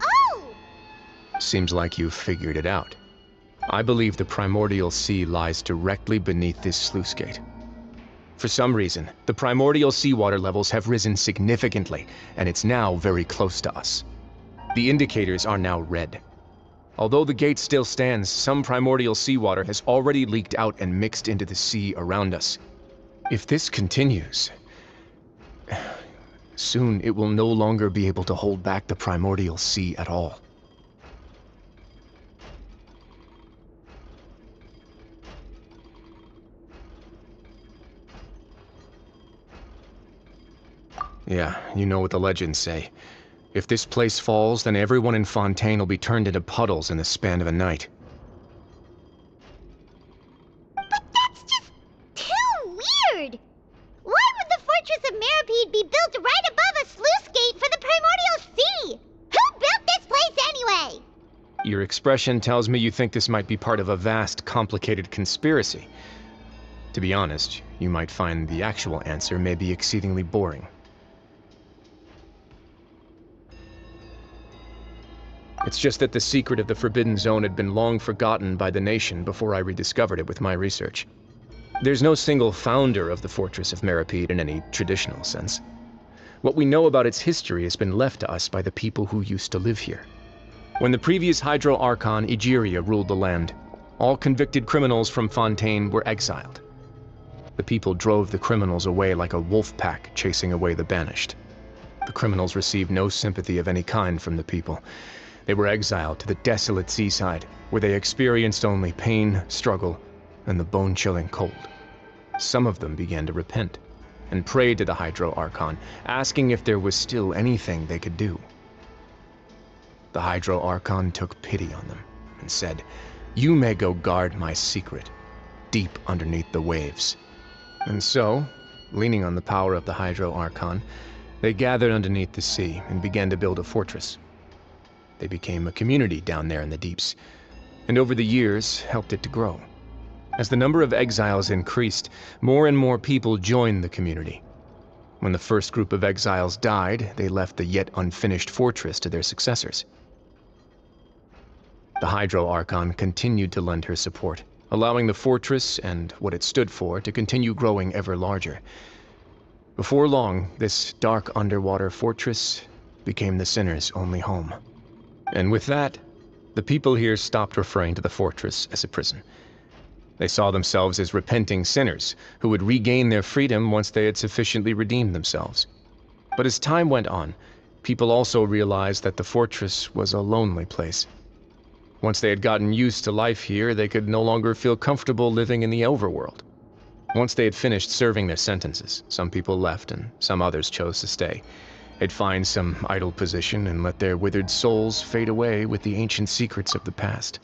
Oh! Seems like you've figured it out. I believe the primordial sea lies directly beneath this sluice gate. For some reason, the primordial seawater levels have risen significantly, and it's now very close to us. The indicators are now red. Although the gate still stands, some primordial seawater has already leaked out and mixed into the sea around us. If this continues, soon it will no longer be able to hold back the primordial sea at all. Yeah, you know what the legends say. If this place falls, then everyone in Fontaine will be turned into puddles in the span of a night. But that's just too weird! Why would the Fortress of Meripede be built right above a sluice gate for the primordial sea? Who built this place anyway? Your expression tells me you think this might be part of a vast, complicated conspiracy. To be honest, you might find the actual answer may be exceedingly boring. It's just that the secret of the Forbidden Zone had been long forgotten by the nation before I rediscovered it with my research. There's no single founder of the Fortress of Meripede in any traditional sense. What we know about its history has been left to us by the people who used to live here. When the previous Hydro Archon Egeria ruled the land, all convicted criminals from Fontaine were exiled. The people drove the criminals away like a wolf pack chasing away the banished. The criminals received no sympathy of any kind from the people. They were exiled to the desolate seaside, where they experienced only pain, struggle, and the bone-chilling cold. Some of them began to repent, and prayed to the Hydro Archon, asking if there was still anything they could do. The Hydro Archon took pity on them, and said, "You may go guard my secret, deep underneath the waves." And so, leaning on the power of the Hydro Archon, they gathered underneath the sea and began to build a fortress. They became a community down there in the deeps, and over the years helped it to grow. As the number of exiles increased, more and more people joined the community. When the first group of exiles died, they left the yet unfinished fortress to their successors. The Hydro Archon continued to lend her support, allowing the fortress and what it stood for to continue growing ever larger. Before long, this dark underwater fortress became the sinner's only home. And with that, the people here stopped referring to the fortress as a prison. They saw themselves as repenting sinners who would regain their freedom once they had sufficiently redeemed themselves. But as time went on, people also realized that the fortress was a lonely place. Once they had gotten used to life here, they could no longer feel comfortable living in the overworld. Once they had finished serving their sentences, some people left and some others chose to stay. They'd find some idle position and let their withered souls fade away with the ancient secrets of the past.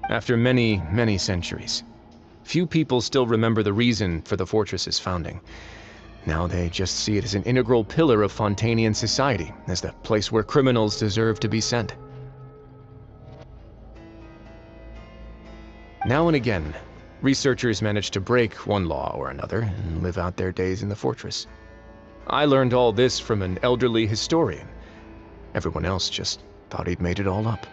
After many, many centuries, few people still remember the reason for the fortress's founding. Now they just see it as an integral pillar of Fontainian society, as the place where criminals deserve to be sent. Now and again, researchers manage to break one law or another and live out their days in the fortress. I learned all this from an elderly historian. Everyone else just thought he'd made it all up.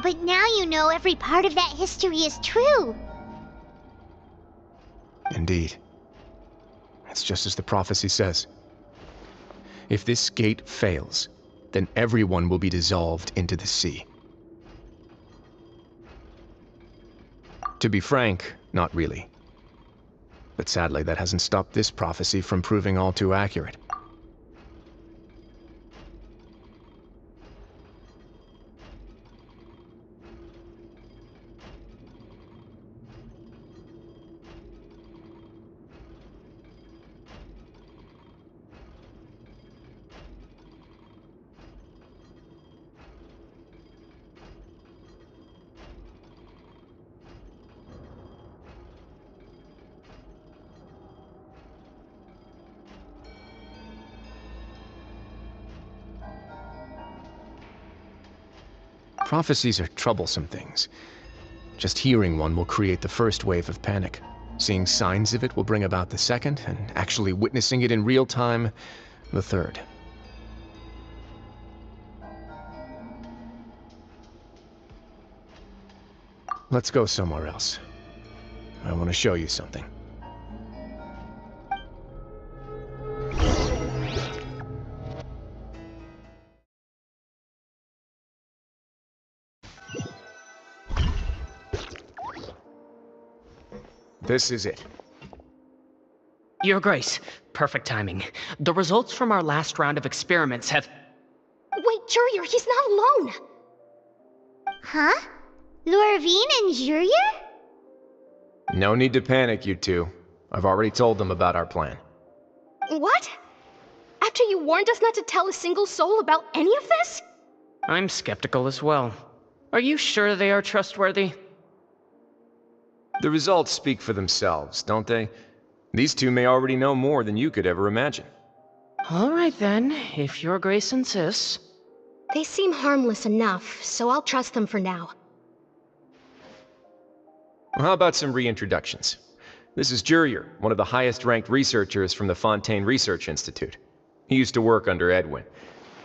But now you know every part of that history is true. Indeed. It's just as the prophecy says. If this gate fails, then everyone will be dissolved into the sea. To be frank, not really. But sadly, that hasn't stopped this prophecy from proving all too accurate. Prophecies are troublesome things. Just hearing one will create the first wave of panic. Seeing signs of it will bring about the second, and actually witnessing it in real time, the third. Let's go somewhere else. I want to show you something. This is it. Your Grace, perfect timing. The results from our last round of experiments have... Wait, Jurier, he's not alone! Huh? Lorvine and Jurier? No need to panic, you two. I've already told them about our plan. What? After you warned us not to tell a single soul about any of this? I'm skeptical as well. Are you sure they are trustworthy? The results speak for themselves, don't they? These two may already know more than you could ever imagine. All right then, if Your Grace insists. They seem harmless enough, so I'll trust them for now. Well, how about some reintroductions? This is Jurier, one of the highest-ranked researchers from the Fontaine Research Institute. He used to work under Edwin.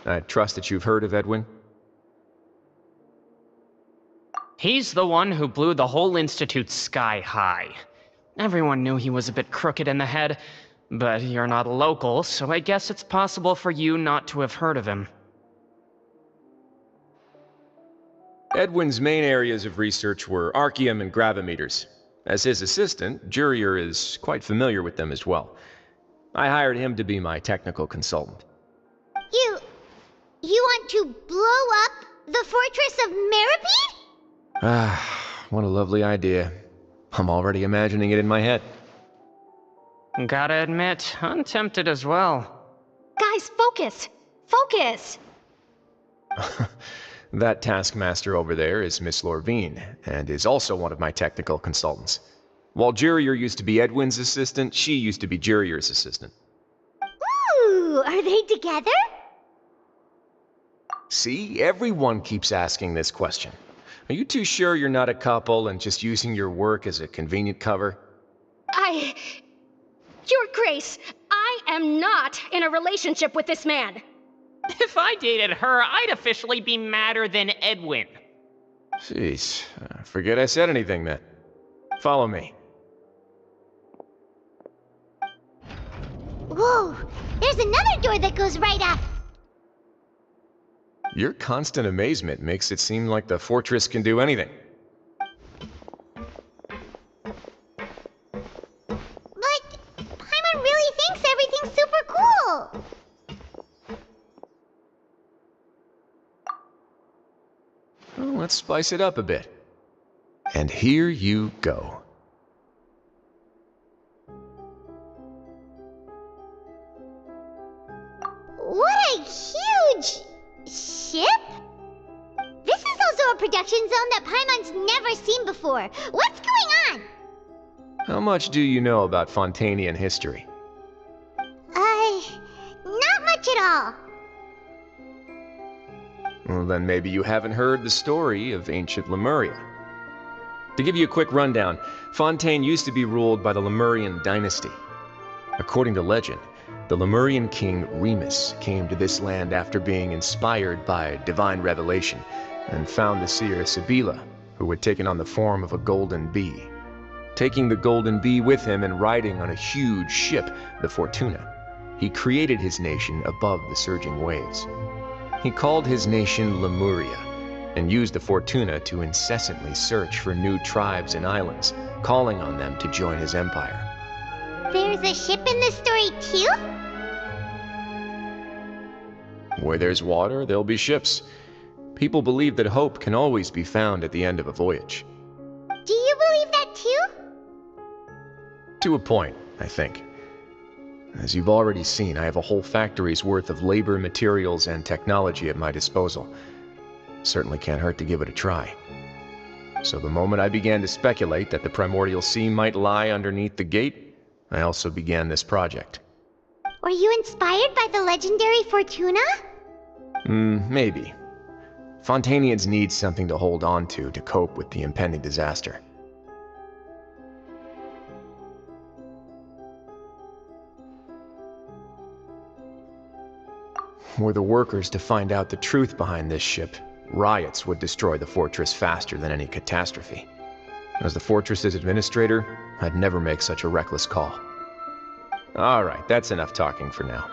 I trust that you've heard of Edwin? He's the one who blew the whole institute sky high. Everyone knew he was a bit crooked in the head, but you're not local, so I guess it's possible for you not to have heard of him. Edwin's main areas of research were archaeum and gravimeters. As his assistant, Jurier is quite familiar with them as well. I hired him to be my technical consultant. You want to blow up the fortress of Meripede? Ah, what a lovely idea. I'm already imagining it in my head. Gotta admit, I'm tempted as well. Guys, focus! Focus! That taskmaster over there is Miss Lorvine, and is also one of my technical consultants. While Jurier used to be Edwin's assistant, she used to be Jurier's assistant. Ooh, are they together? See, everyone keeps asking this question. Are you too sure you're not a couple and just using your work as a convenient cover? Your Grace, I am not in a relationship with this man. If I dated her, I'd officially be madder than Edwin. Jeez, forget I said anything then. Follow me. Whoa, there's another door that goes right up. Your constant amazement makes it seem like the fortress can do anything. But Paimon really thinks everything's super cool. Well, let's spice it up a bit. And here you go. What a huge ship? This is also a production zone that Paimon's never seen before. What's going on? How much do you know about Fontainian history? Not much at all. Well, then maybe you haven't heard the story of ancient Lemuria. To give you a quick rundown, Fontaine used to be ruled by the Lemurian dynasty. According to legend, the Lemurian king Remus came to this land after being inspired by divine revelation and found the seer Sibila, who had taken on the form of a golden bee. Taking the golden bee with him and riding on a huge ship, the Fortuna, he created his nation above the surging waves. He called his nation Lemuria, and used the Fortuna to incessantly search for new tribes and islands, calling on them to join his empire. There's a ship in this story too? Where there's water, there'll be ships. People believe that hope can always be found at the end of a voyage. Do you believe that too? To a point, I think. As you've already seen, I have a whole factory's worth of labor, materials, and technology at my disposal. Certainly can't hurt to give it a try. So the moment I began to speculate that the primordial sea might lie underneath the gate, I also began this project. Were you inspired by the legendary Fortuna? Maybe. Fontanians need something to hold on to cope with the impending disaster. Were the workers to find out the truth behind this ship, riots would destroy the fortress faster than any catastrophe. As the fortress's administrator, I'd never make such a reckless call. Alright, that's enough talking for now.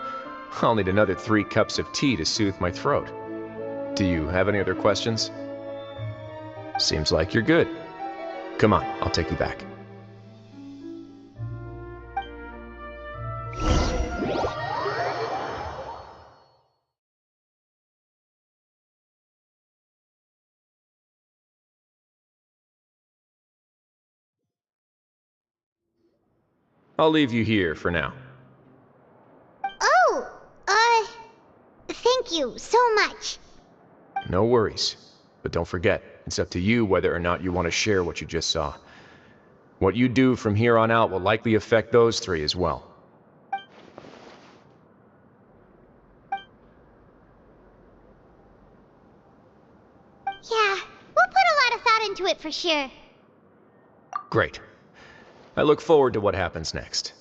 I'll need another 3 cups of tea to soothe my throat. Do you have any other questions? Seems like you're good. Come on, I'll take you back. I'll leave you here for now. Oh, thank you so much. No worries. But don't forget, it's up to you whether or not you want to share what you just saw. What you do from here on out will likely affect those 3 as well. Yeah, we'll put a lot of thought into it for sure. Great. I look forward to what happens next.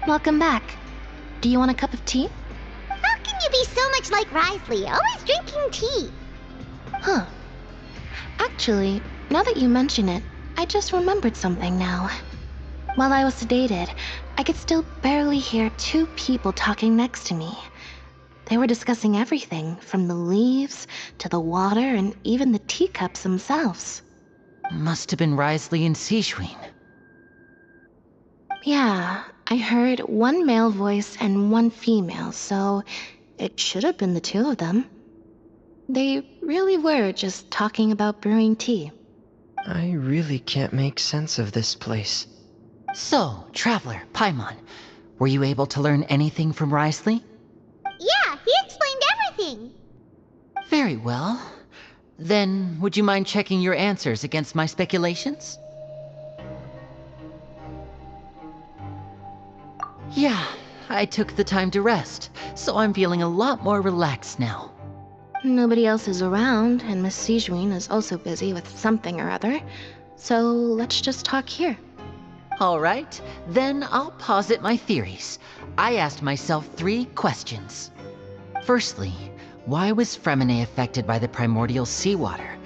Welcome back. Do you want a cup of tea? How can you be so much like Wriothesley, always drinking tea? Huh. Actually, now that you mention it, I just remembered something now. While I was sedated, I could still barely hear 2 people talking next to me. They were discussing everything, from the leaves to the water and even the teacups themselves. Must have been Wriothesley and Sejuin. Yeah, I heard 1 male voice and 1 female, so it should have been the 2 of them. They really were just talking about brewing tea. I really can't make sense of this place. So, Traveler, Paimon, were you able to learn anything from Wriothesley? Yeah, he explained everything. Very well. Then, would you mind checking your answers against my speculations? Yeah, I took the time to rest, so I'm feeling a lot more relaxed now. Nobody else is around, and Miss Sejuin is also busy with something or other, so let's just talk here. Alright, then I'll posit my theories. I asked myself 3 questions. Firstly, Why was Fremine affected by the primordial seawater?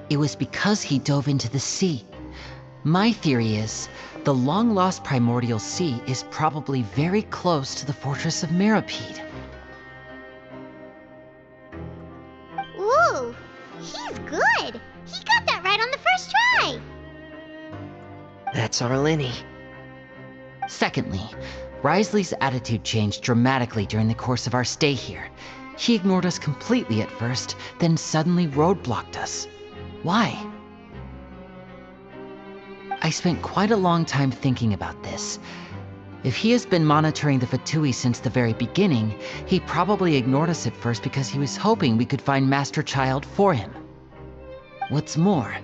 It was because he dove into the sea. My theory is, the long-lost primordial sea is probably very close to the fortress of Meropide. Ooh, he's good. He got that right on the first try. That's our Linny. Secondly, Wriothesley's attitude changed dramatically during the course of our stay here. He ignored us completely at first, then suddenly roadblocked us. Why? I spent quite a long time thinking about this. If he has been monitoring the Fatui since the very beginning, he probably ignored us at first because he was hoping we could find Master Child for him. What's more,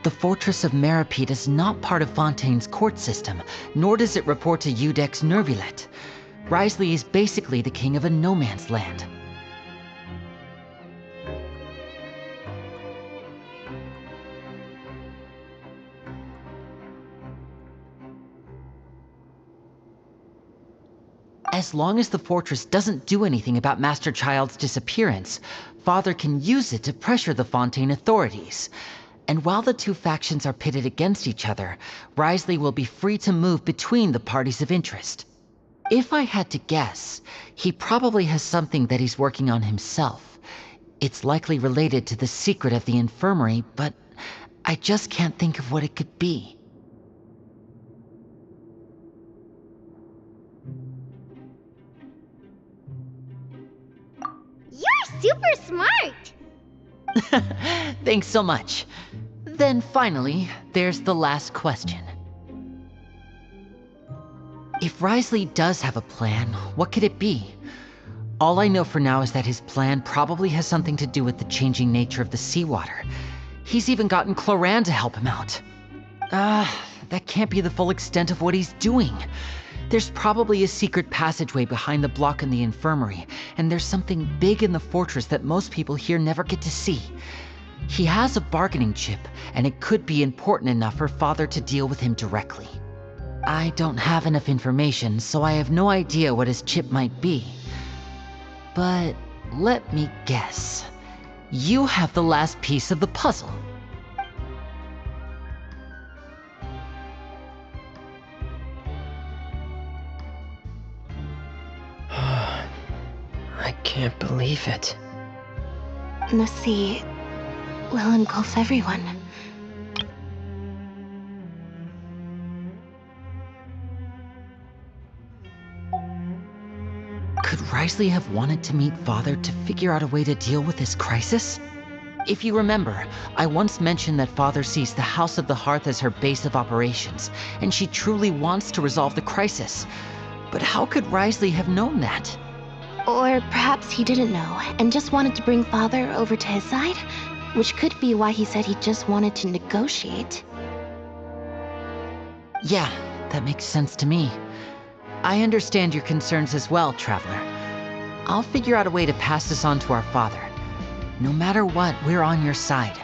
the Fortress of Meropide is not part of Fontaine's court system, nor does it report to Udex Nervulet. Wriothesley is basically the king of a no-man's land. As long as the fortress doesn't do anything about Master Child's disappearance, Father can use it to pressure the Fontaine authorities. And while the two factions are pitted against each other, Wriothesley will be free to move between the parties of interest. If I had to guess, he probably has something that he's working on himself. It's likely related to the secret of the infirmary, but I just can't think of what it could be. You're super smart. Thanks so much. Then finally, there's the last question. If Wriothesley does have a plan, what could it be? All I know for now is that his plan probably has something to do with the changing nature of the seawater. He's even gotten Cloran to help him out. That can't be the full extent of what he's doing. There's probably a secret passageway behind the block in the infirmary, and there's something big in the fortress that most people here never get to see. He has a bargaining chip, and it could be important enough for Father to deal with him directly. I don't have enough information, so I have no idea what his chip might be. But let me guess. You have the last piece of the puzzle. I can't believe it. The sea will engulf everyone. Could Wriothesley have wanted to meet Father to figure out a way to deal with this crisis? If you remember, I once mentioned that Father sees the House of the Hearth as her base of operations, and she truly wants to resolve the crisis. But how could Wriothesley have known that? Or perhaps he didn't know and just wanted to bring Father over to his side, which could be why he said he just wanted to negotiate. Yeah, that makes sense to me. I understand your concerns as well, Traveler. I'll figure out a way to pass this on to our Father. No matter what, we're on your side.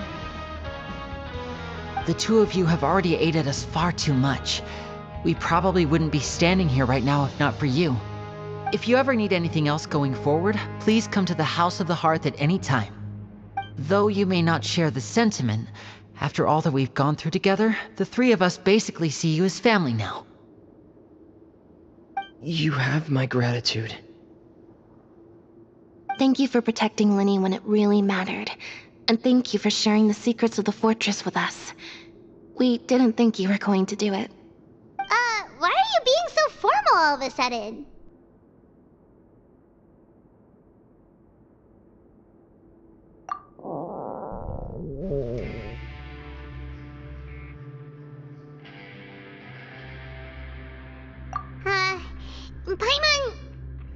The two of you have already aided us far too much. We probably wouldn't be standing here right now if not for you. If you ever need anything else going forward, please come to the House of the Hearth at any time. Though you may not share the sentiment, after all that we've gone through together, the three of us basically see you as family now. You have my gratitude. Thank you for protecting Linny when it really mattered. And thank you for sharing the secrets of the fortress with us. We didn't think you were going to do it. Why are you being so formal all of a sudden?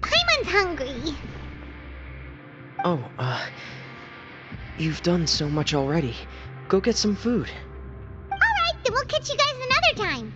Paimon's hungry. Oh, you've done so much already. Go get some food. Alright, then we'll catch you guys another time.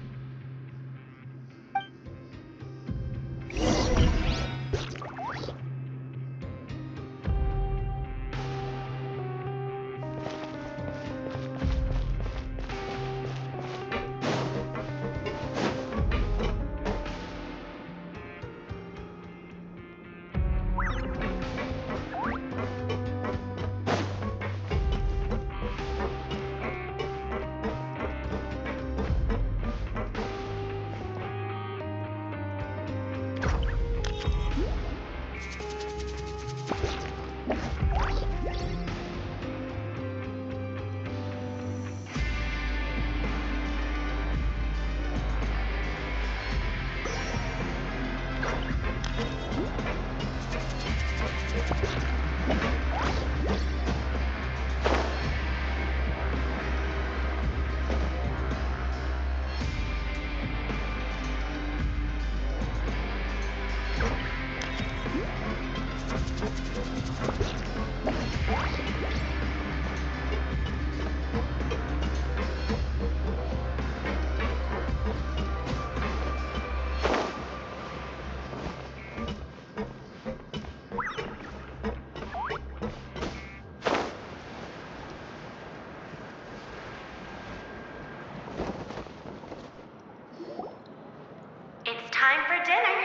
Time for dinner.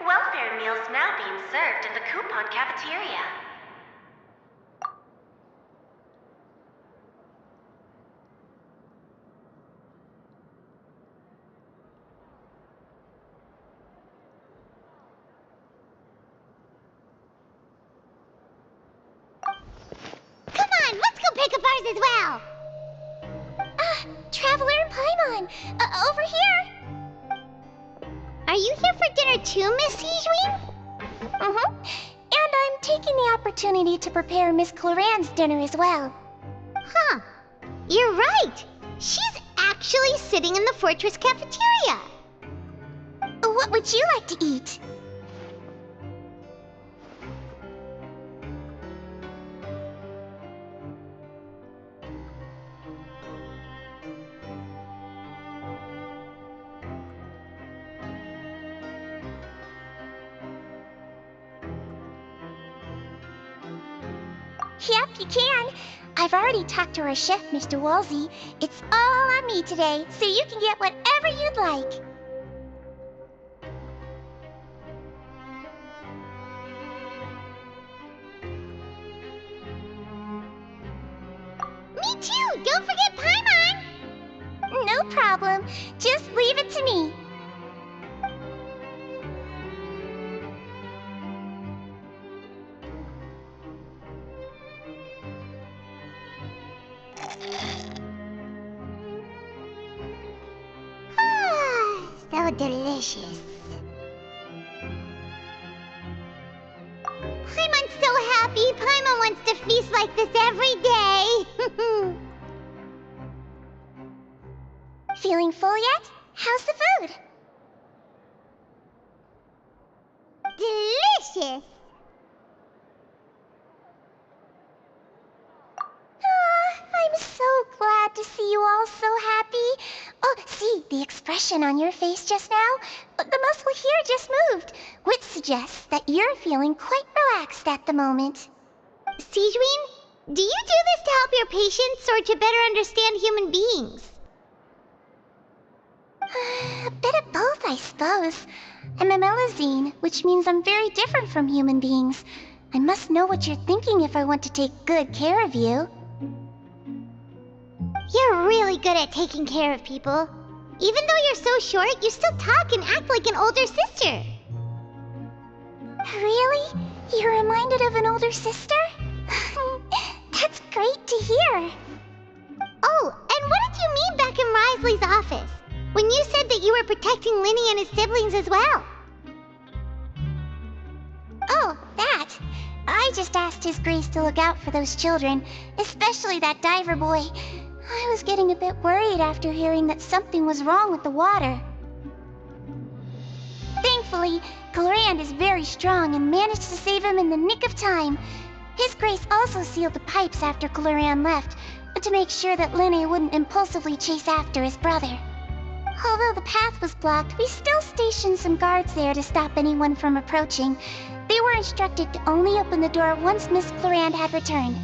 Welfare meals now being served in the coupon cafeteria. Come on, let's go pick up ours as well! Traveler and Paimon, over here! Are you here for dinner too, Miss Sijwin? Mm-hmm. And I'm taking the opportunity to prepare Miss Cloran's dinner as well. Huh. You're right. She's actually sitting in the fortress cafeteria. What would you like to eat? Yep, you can. I've already talked to our chef, Mr. Wolsey. It's all on me today, so you can get whatever you'd like. Me too! Don't forget Paimon! No problem. Just leave it to me. So delicious. Paimon's so happy. Paimon wants to feast like this every day. Feeling full yet? How's the food? Delicious. I'm so glad to see you all so happy. Oh, see, the expression on your face just now? The muscle here just moved, which suggests that you're feeling quite relaxed at the moment. Sijwin, do you do this to help your patients or to better understand human beings? A bit of both, I suppose. I'm a Melazine, which means I'm very different from human beings. I must know what you're thinking if I want to take good care of you. You're really good at taking care of people. Even though you're so short, you still talk and act like an older sister. Really? You're reminded of an older sister? That's great to hear. Oh, and what did you mean back in Risley's office? When you said that you were protecting Linny and his siblings as well? Oh, that. I just asked His Grace to look out for those children, especially that diver boy. I was getting a bit worried after hearing that something was wrong with the water. Thankfully, Clorand is very strong and managed to save him in the nick of time. His Grace also sealed the pipes after Clorand left, to make sure that Linny wouldn't impulsively chase after his brother. Although the path was blocked, we still stationed some guards there to stop anyone from approaching. They were instructed to only open the door once Miss Clorand had returned.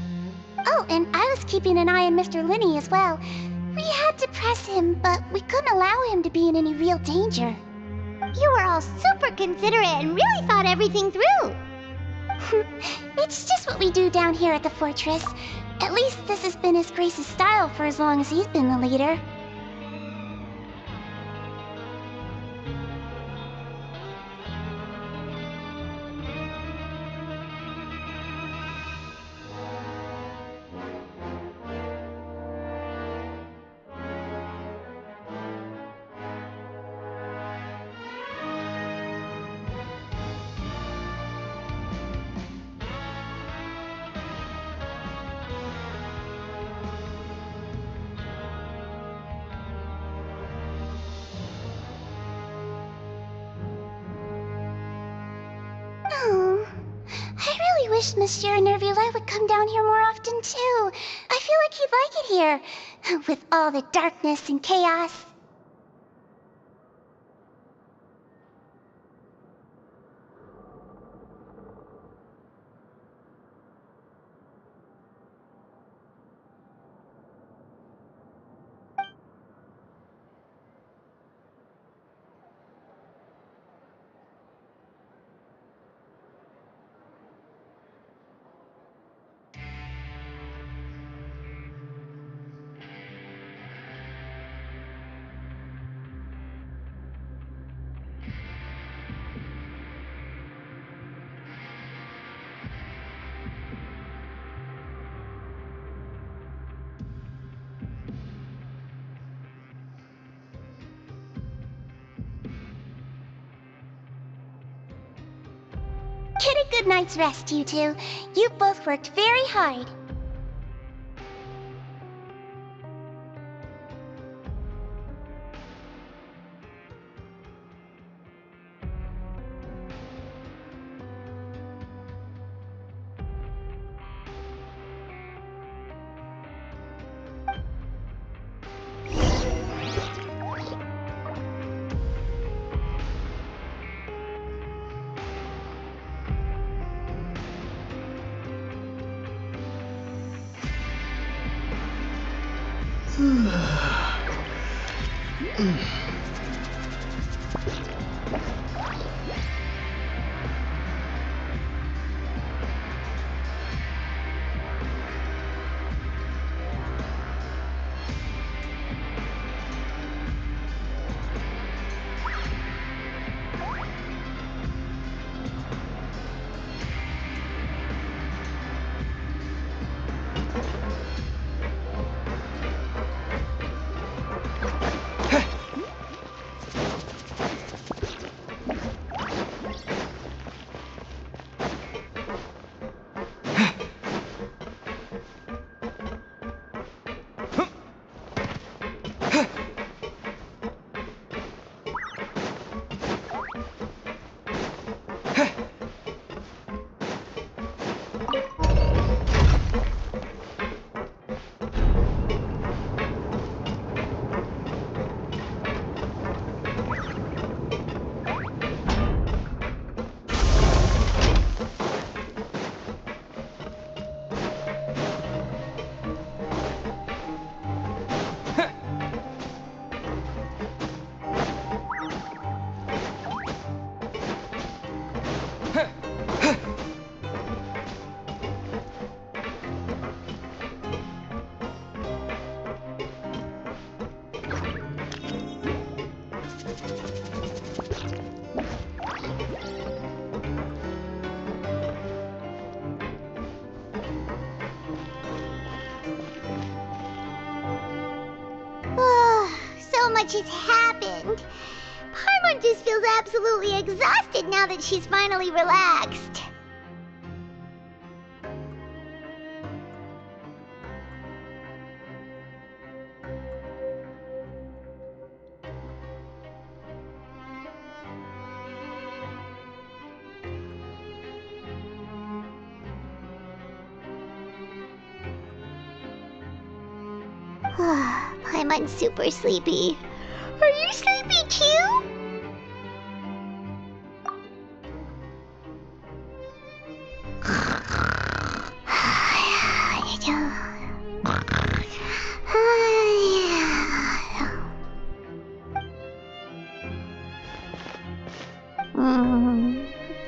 Oh, and I was keeping an eye on Mr. Linny as well. We had to press him, but we couldn't allow him to be in any real danger. You were all super considerate and really thought everything through. It's just what we do down here at the fortress. At least this has been His Grace's style for as long as he's been the leader. Oh, I really wish Monsieur Nervula would come down here more often too. I feel like he'd like it here, with all the darkness and chaos. good night's rest, you two. You've both worked very hard. So much has happened. Paimon just feels absolutely exhausted now that she's finally relaxed. Paimon's super sleepy. Are you sleepy too?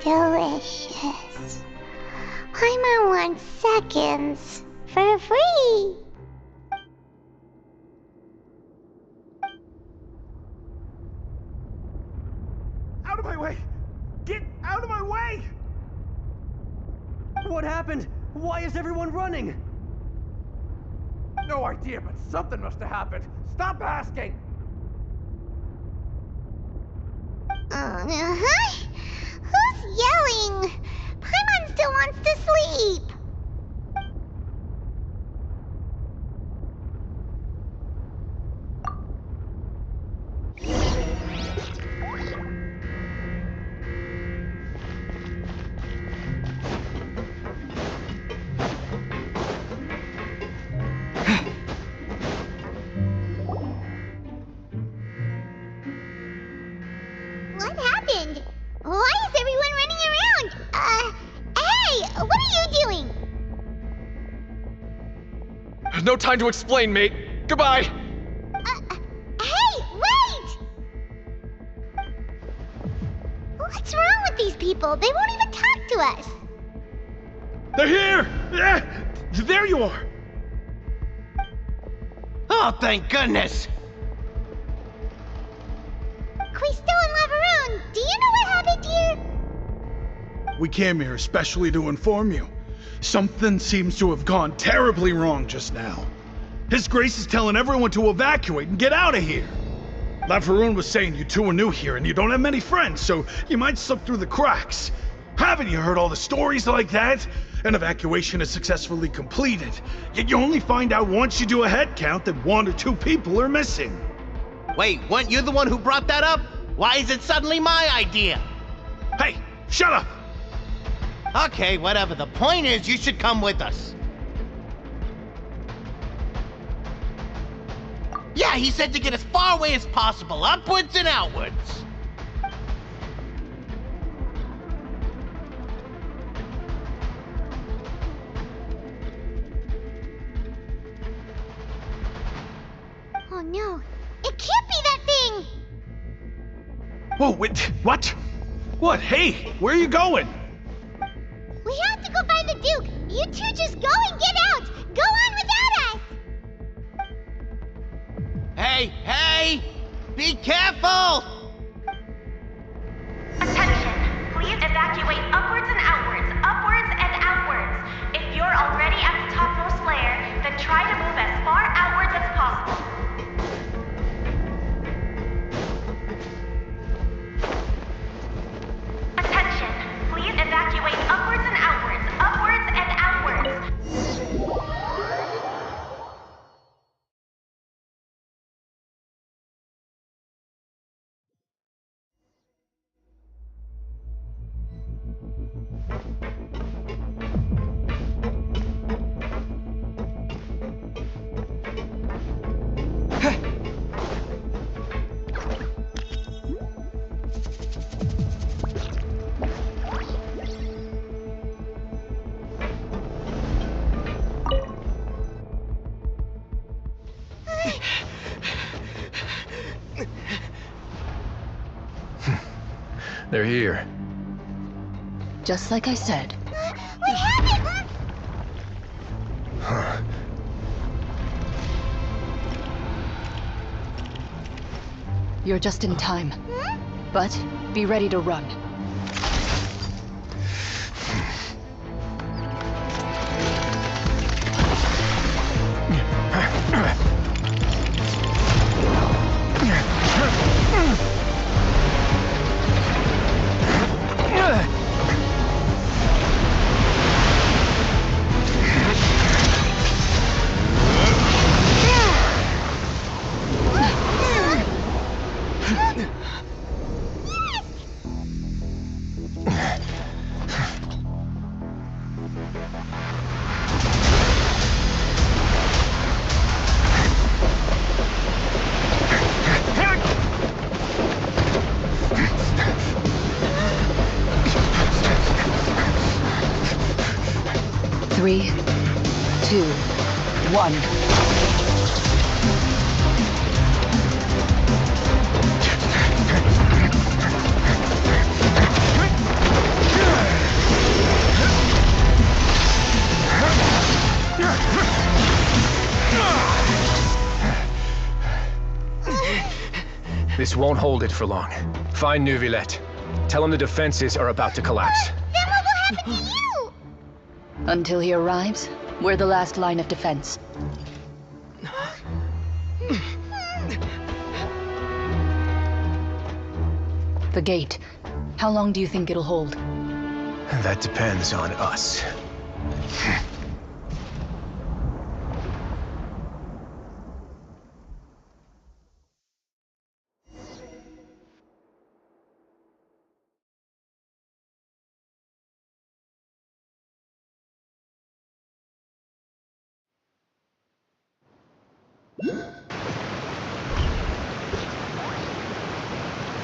Delicious. Paimon wants seconds for free. Out of my way! Get out of my way! What happened? Why is everyone running? No idea, but something must have happened. Stop asking! Who's yelling? Paimon still wants to sleep. What happened? Why is everyone running around? Hey! What are you doing? No time to explain, mate. Goodbye! Hey! Wait! What's wrong with these people? They won't even talk to us. They're here! There you are! Oh, thank goodness! Quisto and Lavaroon, do you know what happened here? We came here especially to inform you. Something seems to have gone terribly wrong just now. His Grace is telling everyone to evacuate and get out of here. Lavaroon was saying you two are new here and you don't have many friends, so you might slip through the cracks. Haven't you heard all the stories like that? An evacuation is successfully completed, yet you only find out once you do a head count that 1 or 2 people are missing. Wait, weren't you the one who brought that up? Why is it suddenly my idea? Hey, shut up! Okay, whatever. The point is, you should come with us. Yeah, he said to get as far away as possible, upwards and outwards. Oh no, it can't be that thing! Whoa, wait, what? What? Hey, where are you going? We have to go find the Duke! You two just go and get out! Go on without us! Hey! Be careful! Attention! Please evacuate upwards and outwards, upwards and outwards. If you're already at the topmost layer, then try to move as far outwards as possible. Attention! Please evacuate upwards and outwards, upwards and outwards. They're here. Just like I said. What happened? Huh. You're just in time. But be ready to run. Three, 2, 1. This won't hold it for long. Find Neuvillette. Tell him the defenses are about to collapse. Then what will happen to you? Until he arrives, we're the last line of defense. The gate. How long do you think it'll hold? That depends on us.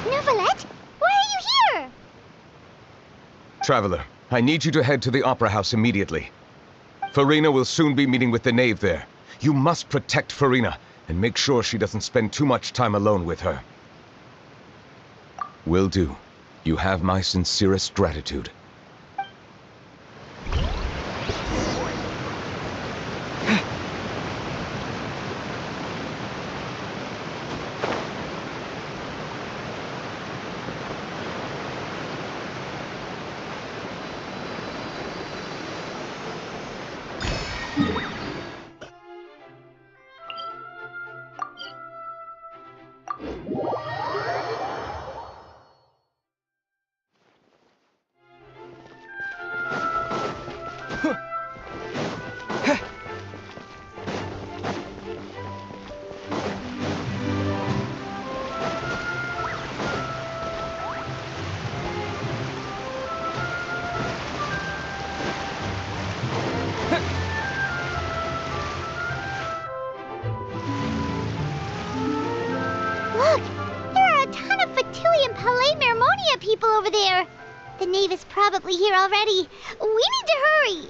Neuvillette? Why are you here? Traveler, I need you to head to the Opera House immediately. Farina will soon be meeting with the knave there. You must protect Farina, and make sure she doesn't spend too much time alone with her. Will do. You have my sincerest gratitude. people over there. The knave is probably here already. We need to hurry.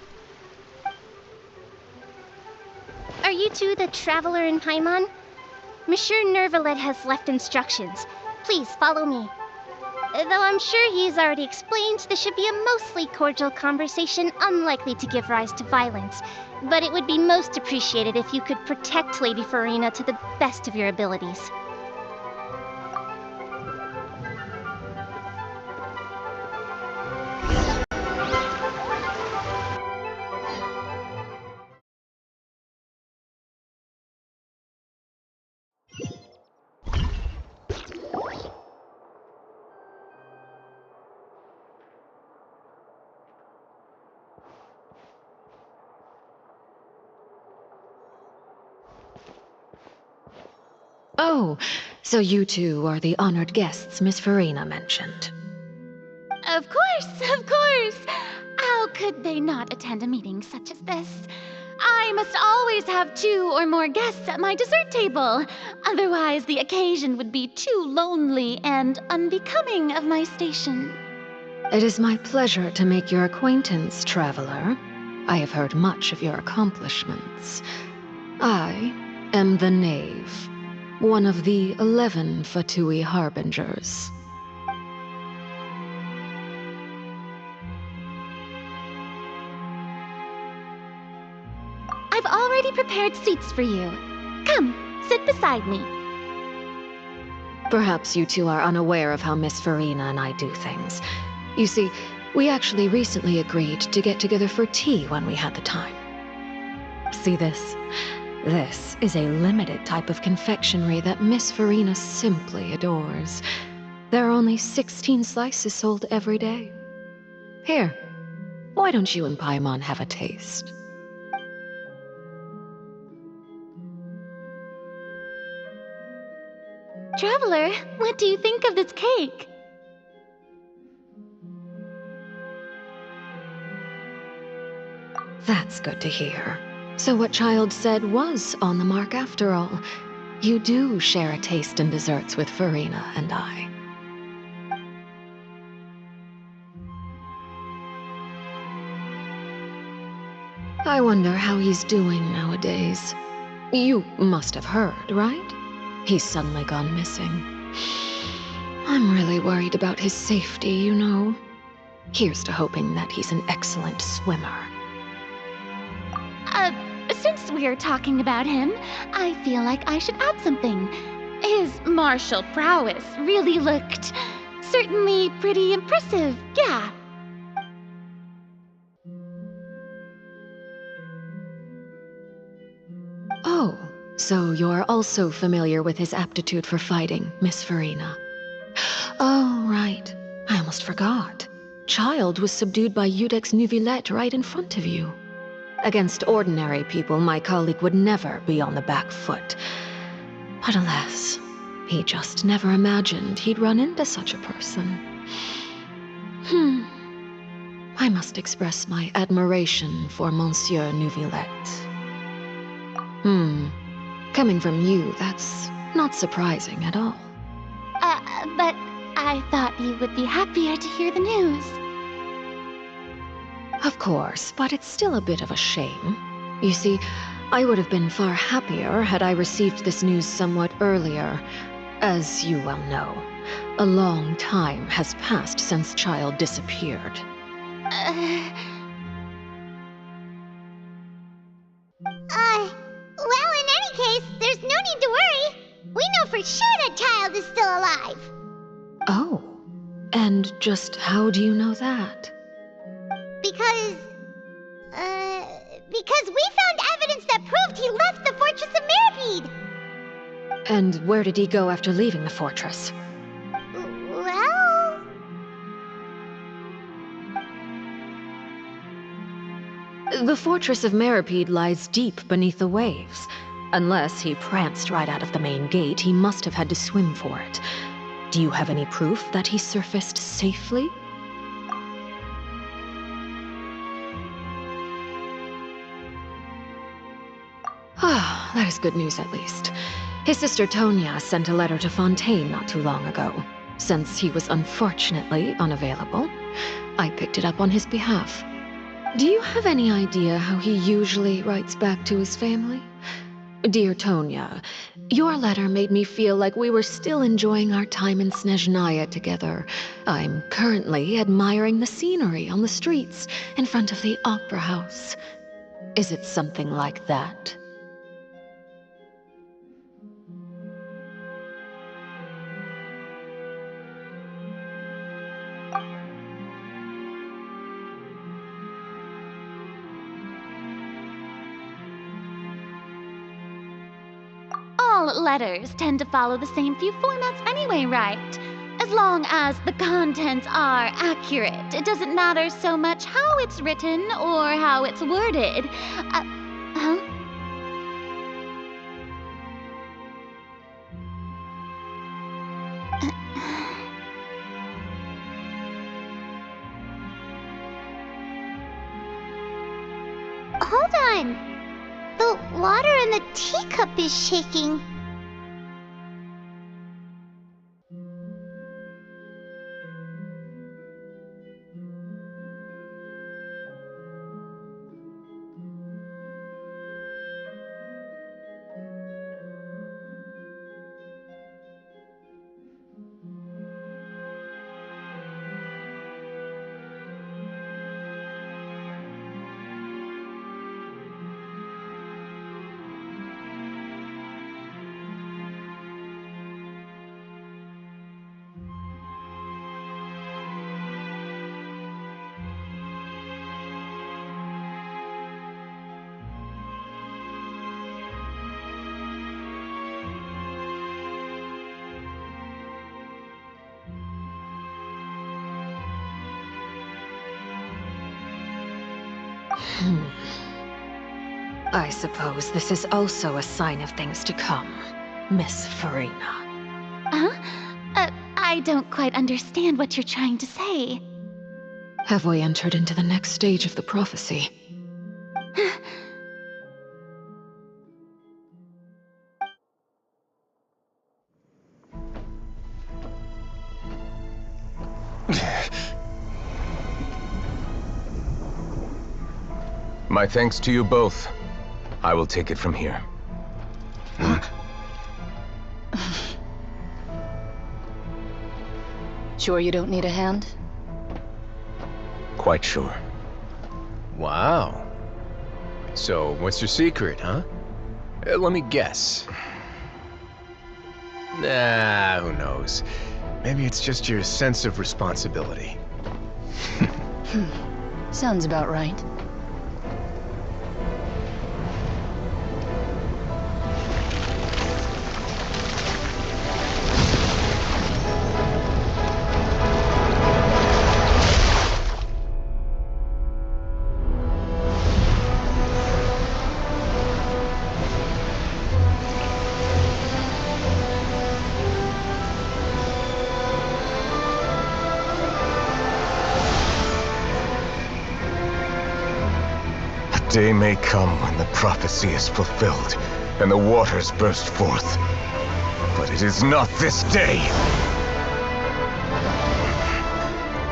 Are you two the traveler in Paimon? Monsieur Nervalet has left instructions. Please follow me. Though I'm sure he's already explained, this should be a mostly cordial conversation, unlikely to give rise to violence. But it would be most appreciated if you could protect Lady Farina to the best of your abilities. Oh, so you two are the honored guests Miss Farina mentioned. Of course! How could they not attend a meeting such as this? I must always have 2 or more guests at my dessert table. Otherwise, the occasion would be too lonely and unbecoming of my station. It is my pleasure to make your acquaintance, traveler. I have heard much of your accomplishments. I am the Knave, one of the 11 Fatui Harbingers. I've already prepared seats for you. Come, sit beside me. Perhaps you two are unaware of how Miss Farina and I do things. You see, we actually recently agreed to get together for tea when we had the time. See this? This is a limited type of confectionery that Miss Farina simply adores. There are only 16 slices sold every day. Here, why don't you and Paimon have a taste? Traveler, what do you think of this cake? That's good to hear. So what Child said was on the mark after all. You do share a taste in desserts with Farina and I. I wonder how he's doing nowadays. You must have heard, right? He's suddenly gone missing. I'm really worried about his safety, you know. Here's to hoping that he's an excellent swimmer. Since we're talking about him, I feel like I should add something. His martial prowess really looked certainly pretty impressive, yeah. Oh, so you're also familiar with his aptitude for fighting, Miss Farina. Oh, right. I almost forgot. Child was subdued by Udex Nuvillette right in front of you. Against ordinary people, my colleague would never be on the back foot. But alas, he just never imagined he'd run into such a person. I must express my admiration for Monsieur Nuvillette. Coming from you, that's not surprising at all. But I thought you would be happier to hear the news. Of course, but it's still a bit of a shame. You see, I would have been far happier had I received this news somewhat earlier. As you well know, a long time has passed since Child disappeared. Well, in any case, there's no need to worry. We know for sure that Child is still alive. Oh, and just how do you know that? Because we found evidence that proved he left the Fortress of Mirapede. And where did he go after leaving the fortress? Well... The Fortress of Mirapede lies deep beneath the waves. Unless he pranced right out of the main gate, he must have had to swim for it. Do you have any proof that he surfaced safely? Ah, that is good news at least. His sister Tonya sent a letter to Fontaine not too long ago. Since he was unfortunately unavailable, I picked it up on his behalf. Do you have any idea how he usually writes back to his family? Dear Tonya, your letter made me feel like we were still enjoying our time in Snezhnaya together. I'm currently admiring the scenery on the streets in front of the opera house. Is it something like that? All letters tend to follow the same few formats anyway, right? As long as the contents are accurate, it doesn't matter so much how it's written or how it's worded. Huh? Hold on. The water in the teacup is shaking. I suppose this is also a sign of things to come, Miss Farina. Huh? I don't quite understand what you're trying to say. Have we entered into the next stage of the prophecy? My thanks to you both. I will take it from here. Sure you don't need a hand? Quite sure. Wow. So, what's your secret, huh? Let me guess. Nah, who knows? Maybe it's just your sense of responsibility. Sounds about right. Day may come when the prophecy is fulfilled, and the waters burst forth. But it is not this day!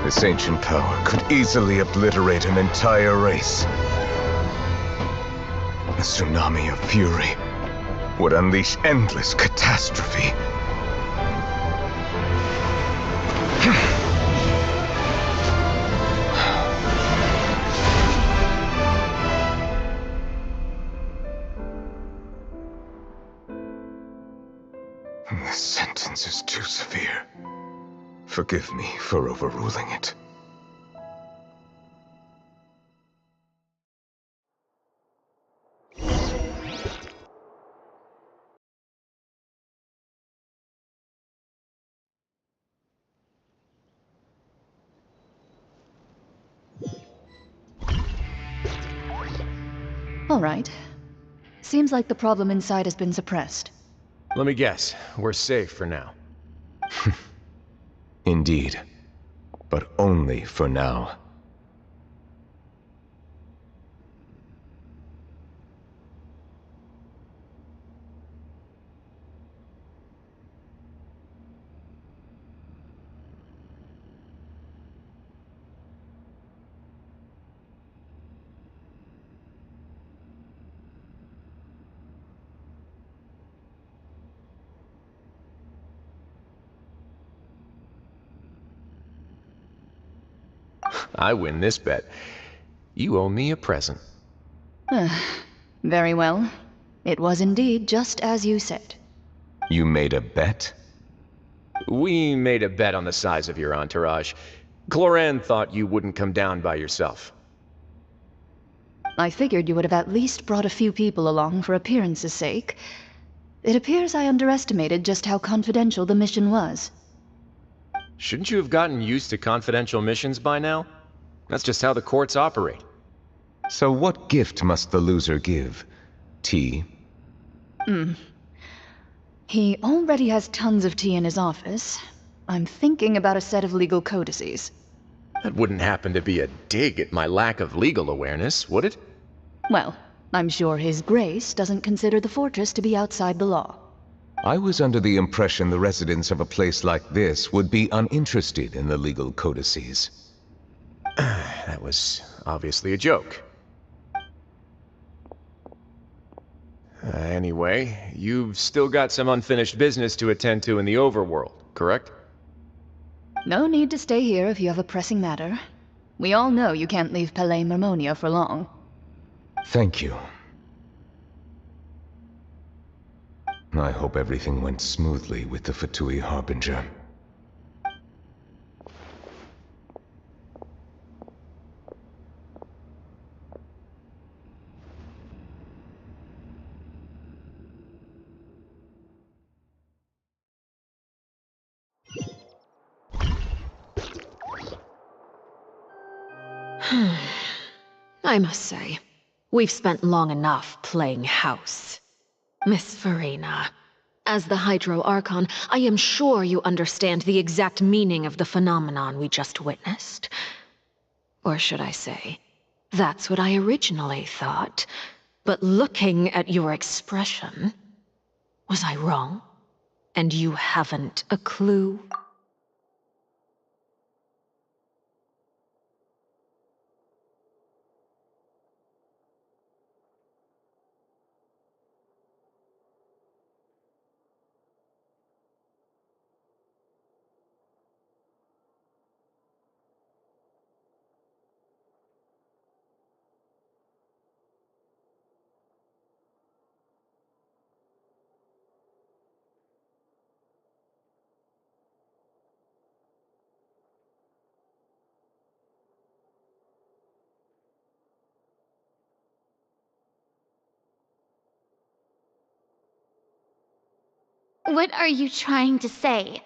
This ancient power could easily obliterate an entire race. A tsunami of fury would unleash endless catastrophe. This sentence is too severe. Forgive me for overruling it. All right. Seems like the problem inside has been suppressed. Let me guess, we're safe for now. Indeed. But only for now. I win this bet. You owe me a present. Very well. It was indeed just as you said. You made a bet? We made a bet on the size of your entourage. Cloran thought you wouldn't come down by yourself. I figured you would have at least brought a few people along for appearance's sake. It appears I underestimated just how confidential the mission was. Shouldn't you have gotten used to confidential missions by now? That's just how the courts operate. So what gift must the loser give? Tea? He already has tons of tea in his office. I'm thinking about a set of legal codices. That wouldn't happen to be a dig at my lack of legal awareness, would it? Well, I'm sure His Grace doesn't consider the fortress to be outside the law. I was under the impression the residents of a place like this would be uninterested in the legal codices. That was obviously a joke. Anyway, you've still got some unfinished business to attend to in the overworld, correct? No need to stay here if you have a pressing matter. We all know you can't leave Palais Mermonia for long. Thank you. I hope everything went smoothly with the Fatui Harbinger. I must say, we've spent long enough playing house. Miss Farina, as the Hydro Archon, I am sure you understand the exact meaning of the phenomenon we just witnessed. Or should I say, that's what I originally thought. But looking at your expression, was I wrong? And you haven't a clue? What are you trying to say?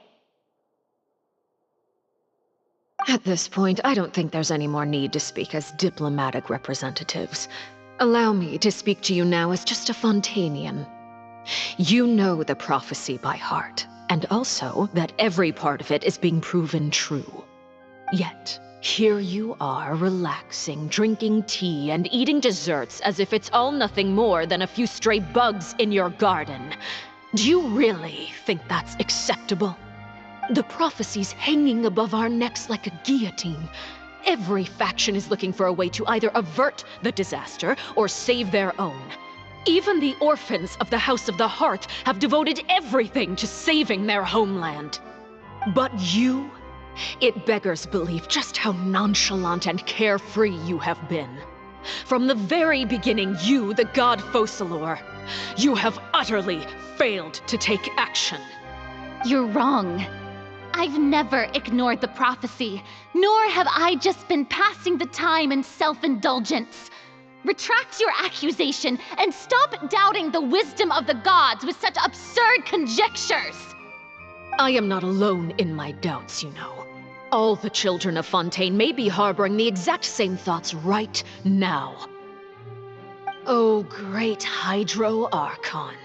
At this point, I don't think there's any more need to speak as diplomatic representatives. Allow me to speak to you now as just a Fontanian. You know the prophecy by heart, and also that every part of it is being proven true. Yet, here you are relaxing, drinking tea, and eating desserts as if it's all nothing more than a few stray bugs in your garden. Do you really think that's acceptable? The prophecy's hanging above our necks like a guillotine. Every faction is looking for a way to either avert the disaster or save their own. Even the orphans of the House of the Hearth have devoted everything to saving their homeland. But you? It beggars belief just how nonchalant and carefree you have been. From the very beginning, you, the god Focalor, you have utterly failed to take action. You're wrong. I've never ignored the prophecy, nor have I just been passing the time in self-indulgence. Retract your accusation and stop doubting the wisdom of the gods with such absurd conjectures. I am not alone in my doubts, you know. All the children of Fontaine may be harboring the exact same thoughts right now. Oh, great Hydro Archon.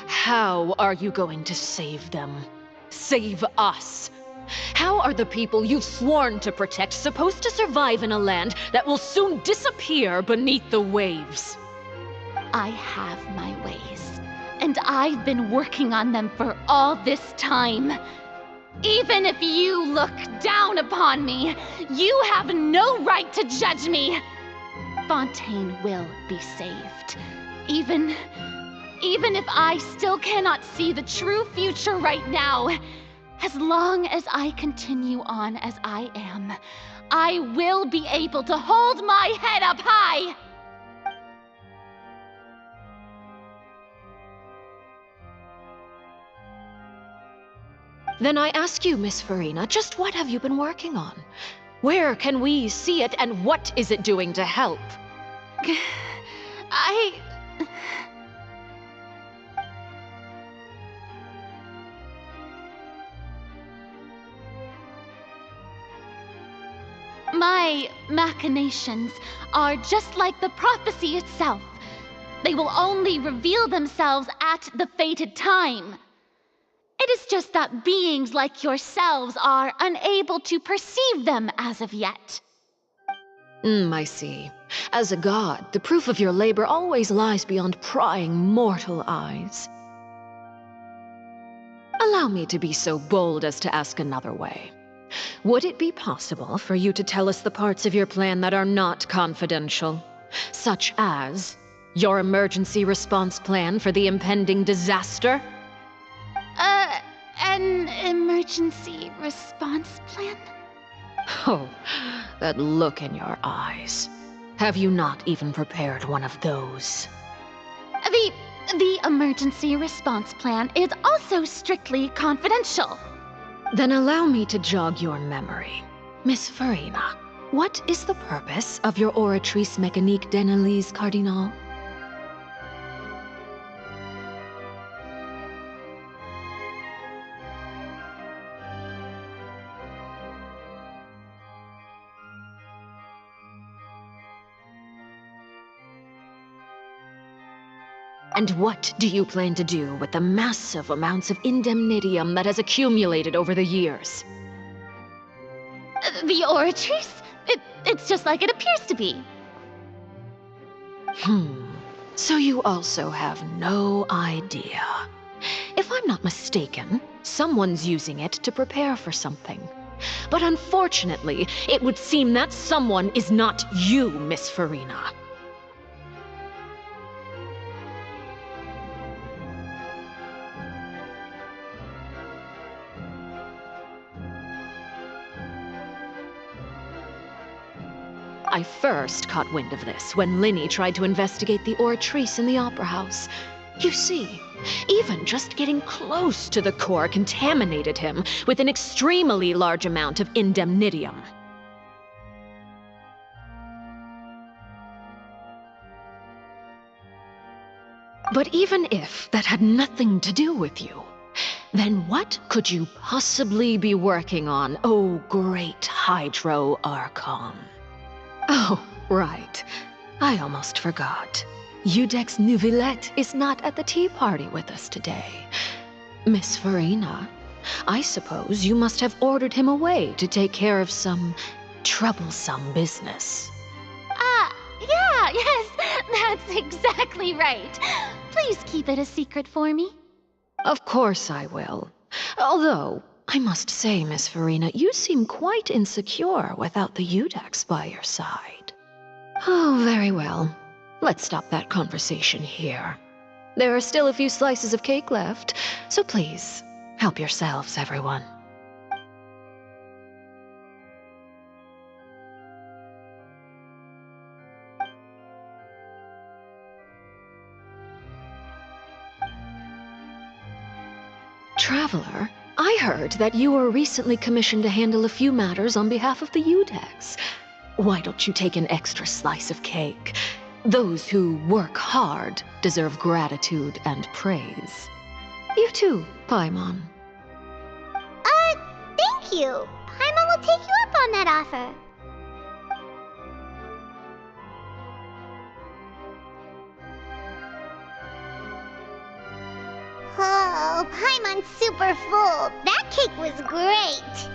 How are you going to save them? Save us? How are the people you've sworn to protect supposed to survive in a land that will soon disappear beneath the waves? I have my ways, and I've been working on them for all this time. Even if you look down upon me, you have no right to judge me. Fontaine will be saved. Even if I still cannot see the true future right now, As long as I continue on as I am, I will be able to hold my head up high! Then I ask you, Miss Farina, just what have you been working on? Where can we see it, and what is it doing to help? My machinations are just like the prophecy itself. They will only reveal themselves at the fated time. It is just that beings like yourselves are unable to perceive them as of yet. I see. As a god, the proof of your labor always lies beyond prying mortal eyes. Allow me to be so bold as to ask another way. Would it be possible for you to tell us the parts of your plan that are not confidential? Such as your emergency response plan for the impending disaster? An emergency response plan? Oh, that look in your eyes. Have you not even prepared one of those? The emergency response plan is also strictly confidential. Then allow me to jog your memory. Miss Farina, what is the purpose of your Oratrice Mécanique d'Analyse Cardinal? And what do you plan to do with the massive amounts of indemnitium that has accumulated over the years? The Oratrice? It's just like it appears to be. So you also have no idea. If I'm not mistaken, someone's using it to prepare for something. But unfortunately, it would seem that someone is not you, Miss Farina. I first caught wind of this when Linny tried to investigate the Oratrice in the Opera House. You see, even just getting close to the core contaminated him with an extremely large amount of indemnitium. But even if that had nothing to do with you, then what could you possibly be working on, oh great Hydro Archon? Oh, right. I almost forgot. Udex Neuvillette is not at the tea party with us today. Miss Farina, I suppose you must have ordered him away to take care of some troublesome business. Yes, that's exactly right. Please keep it a secret for me. Of course I will. Although, I must say, Miss Farina, you seem quite insecure without the Udex by your side. Oh, very well. Let's stop that conversation here. There are still a few slices of cake left, so please, help yourselves, everyone. Traveler, I heard that you were recently commissioned to handle a few matters on behalf of the Udex. Why don't you take an extra slice of cake? Those who work hard deserve gratitude and praise. You too, Paimon. Thank you. Paimon will take you up on that offer. Oh, Paimon's super full. That cake was great.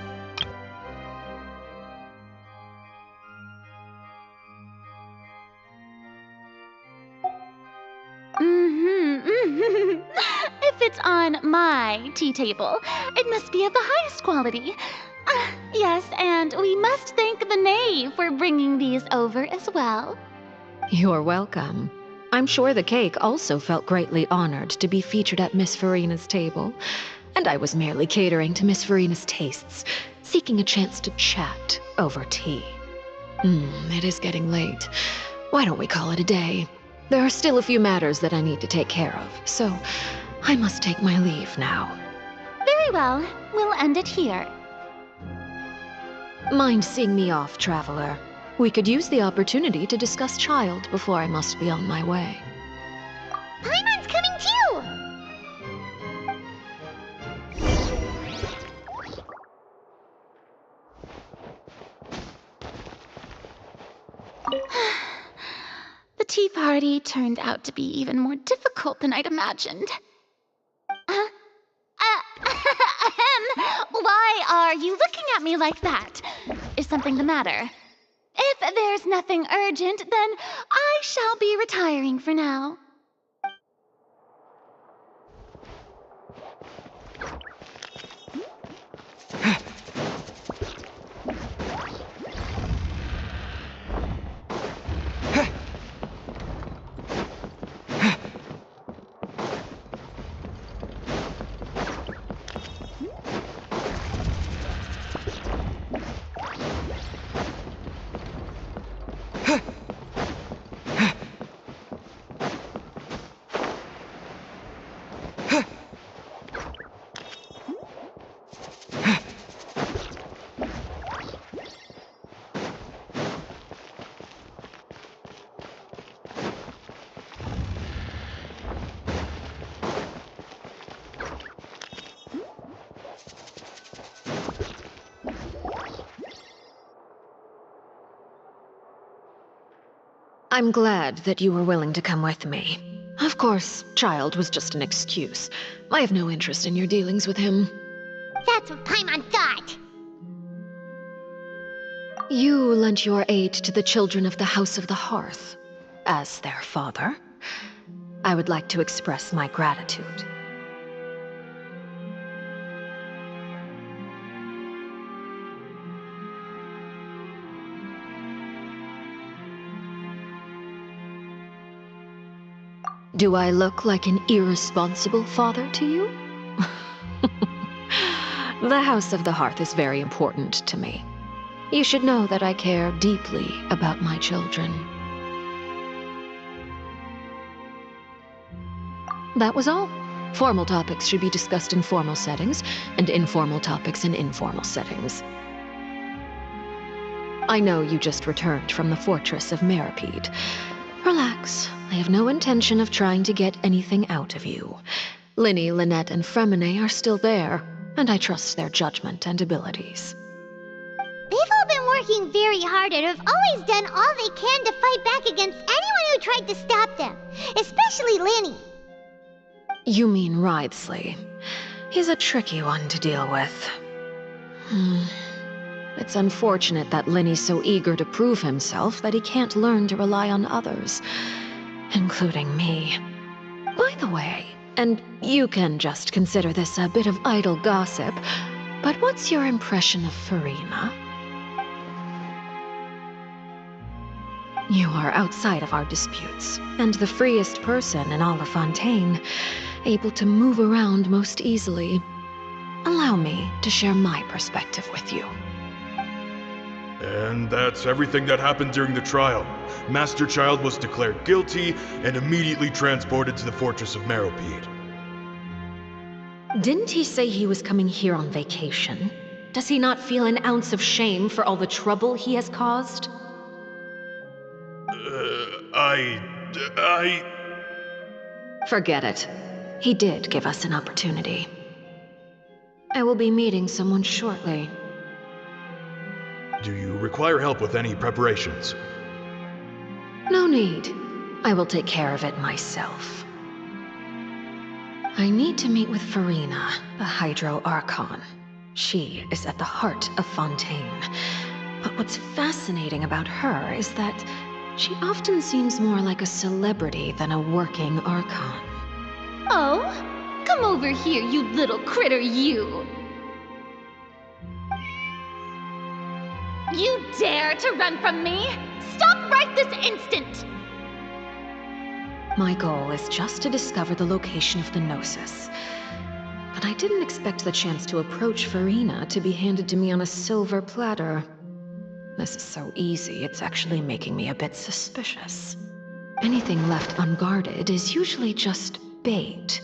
If it's on my tea table, it must be of the highest quality. Yes, and we must thank the knave for bringing these over as well. You're welcome. I'm sure the cake also felt greatly honored to be featured at Miss Farina's table. and I was merely catering to Miss Verina's tastes, seeking a chance to chat over tea. It is getting late. Why don't we call it a day? There are still a few matters that I need to take care of, so I must take my leave now. Very well. We'll end it here. Mind seeing me off, traveler? We could use the opportunity to discuss Child before I must be on my way. Paimon's coming too! The tea party turned out to be even more difficult than I'd imagined. Why are you looking at me like that? Is something the matter? If there's nothing urgent, then I shall be retiring for now. I'm glad that you were willing to come with me. Of course, Child was just an excuse. I have no interest in your dealings with him. That's what Paimon thought! You lent your aid to the children of the House of the Hearth. As their father, I would like to express my gratitude. Do I look like an irresponsible father to you? The House of the Hearth is very important to me. You should know that I care deeply about my children. That was all. Formal topics should be discussed in formal settings, and informal topics in informal settings. I know you just returned from the fortress of Meripede. Relax. I have no intention of trying to get anything out of you. Linny, Lynette, and Fremine are still there, and I trust their judgment and abilities. They've all been working very hard and have always done all they can to fight back against anyone who tried to stop them, especially Linny. You mean Wriothesley. He's a tricky one to deal with. It's unfortunate that Linny's so eager to prove himself that he can't learn to rely on others, including me. By the way, and you can just consider this a bit of idle gossip, but what's your impression of Furina? You are outside of our disputes, and the freest person in all of Fontaine, able to move around most easily. Allow me to share my perspective with you. And that's everything that happened during the trial. Master Child was declared guilty and immediately transported to the Fortress of Meripede. Didn't he say he was coming here on vacation? Does he not feel an ounce of shame for all the trouble he has caused? Forget it. He did give us an opportunity. I will be meeting someone shortly. Do you require help with any preparations? No need. I will take care of it myself. I need to meet with Furina, the Hydro Archon. She is at the heart of Fontaine. But what's fascinating about her is that she often seems more like a celebrity than a working Archon. Oh? Come over here, you little critter, you! You dare to run from me? Stop right this instant! My goal is just to discover the location of the Gnosis. but I didn't expect the chance to approach Farina to be handed to me on a silver platter. This is so easy, it's actually making me a bit suspicious. Anything left unguarded is usually just bait.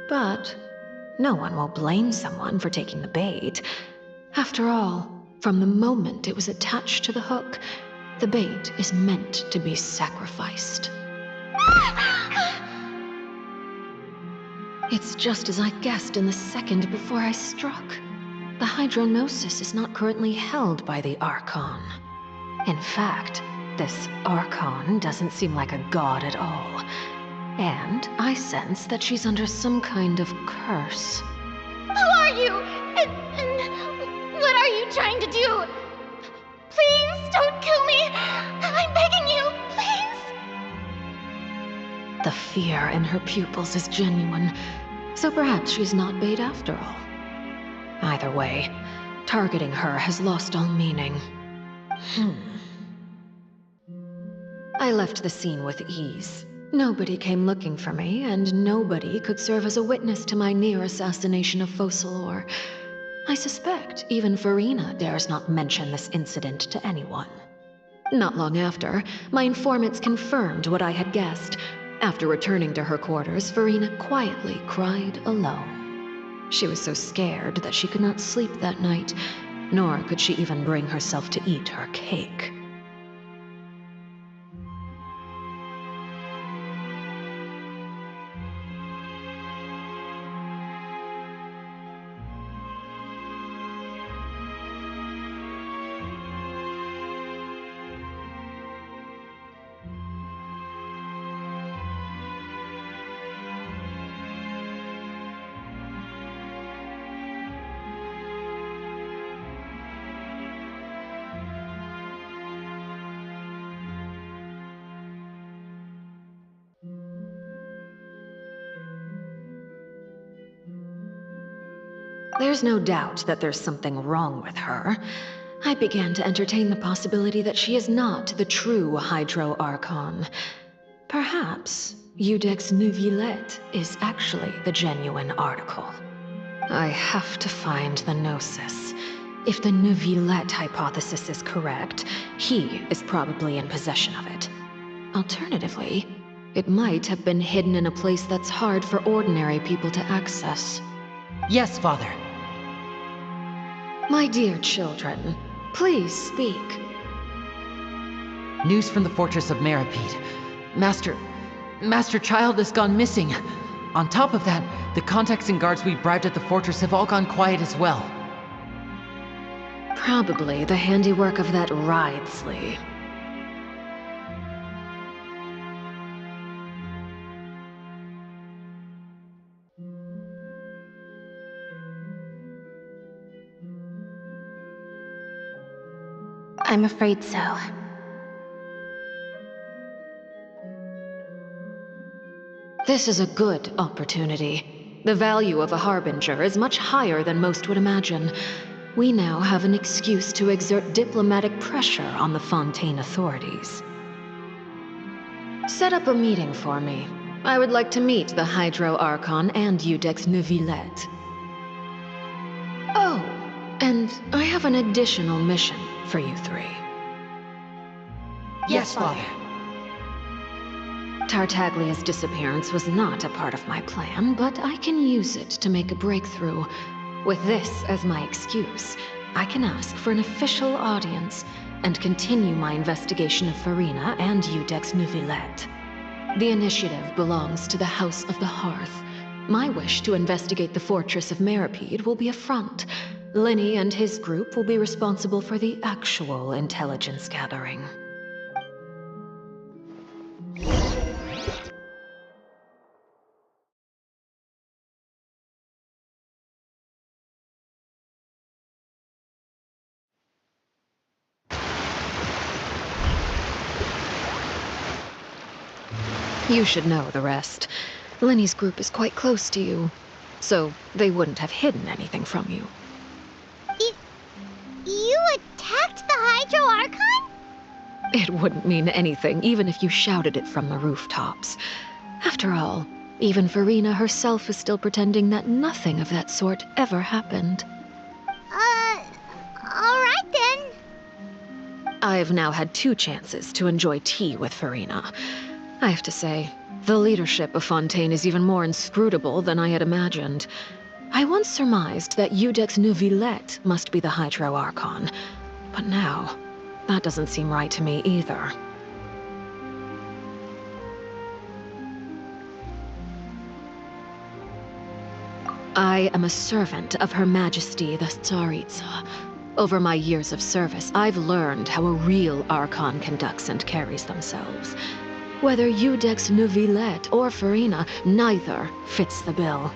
But no one will blame someone for taking the bait. After all, from the moment it was attached to the hook, the bait is meant to be sacrificed. It's just as I guessed in the second before I struck. The Hydronosis is not currently held by the Archon. In fact, this Archon doesn't seem like a god at all. And I sense that she's under some kind of curse. Who are you? And what are you trying to do? Please don't kill me. I'm begging you, please. The fear in her pupils is genuine, so perhaps she's not bait after all. Either way, targeting her has lost all meaning. I left the scene with ease. Nobody came looking for me, and nobody could serve as a witness to my near assassination of Focalor. I suspect even Farina dares not mention this incident to anyone. Not long after, my informants confirmed what I had guessed. After returning to her quarters, Farina quietly cried alone. She was so scared that she could not sleep that night, nor could she even bring herself to eat her cake. There's no doubt that there's something wrong with her. I began to entertain the possibility that she is not the true Hydro Archon. Perhaps Iudex Neuvillette is actually the genuine article. I have to find the Gnosis. If the Neuvillette hypothesis is correct, he is probably in possession of it. Alternatively, it might have been hidden in a place that's hard for ordinary people to access. Yes, Father. My dear children, please speak. News from the Fortress of Meripede. Master Child has gone missing. On top of that, the contacts and guards we bribed at the fortress have all gone quiet as well. Probably the handiwork of that Ridesley. I'm afraid so. This is a good opportunity. The value of a Harbinger is much higher than most would imagine. We now have an excuse to exert diplomatic pressure on the Fontaine authorities. Set up a meeting for me. I would like to meet the Hydro Archon and Iudex Neuvillette. Oh, and I have an additional mission for you three. Yes, Father. Tartaglia's disappearance was not a part of my plan, but I can use it to make a breakthrough. With this as my excuse, I can ask for an official audience and continue my investigation of Farina and Iudex Neuvillette. The initiative belongs to the House of the Hearth. My wish to investigate the Fortress of Meripede will be a front. Linny and his group will be responsible for the actual intelligence gathering. You should know the rest. Linny's group is quite close to you, so they wouldn't have hidden anything from you. You attacked the Hydro Archon? It wouldn't mean anything, even if you shouted it from the rooftops. After all, Even Farina herself is still pretending that nothing of that sort ever happened. Alright then. I've now had 2 chances to enjoy tea with Farina. I have to say, the leadership of Fontaine is even more inscrutable than I had imagined. I once surmised that Iudex Neuvillette must be the Hydro Archon, but now, that doesn't seem right to me either. I am a servant of Her Majesty the Tsaritsa. Over my years of service, I've learned how a real Archon conducts and carries themselves. Whether Iudex Neuvillette or Farina, neither fits the bill.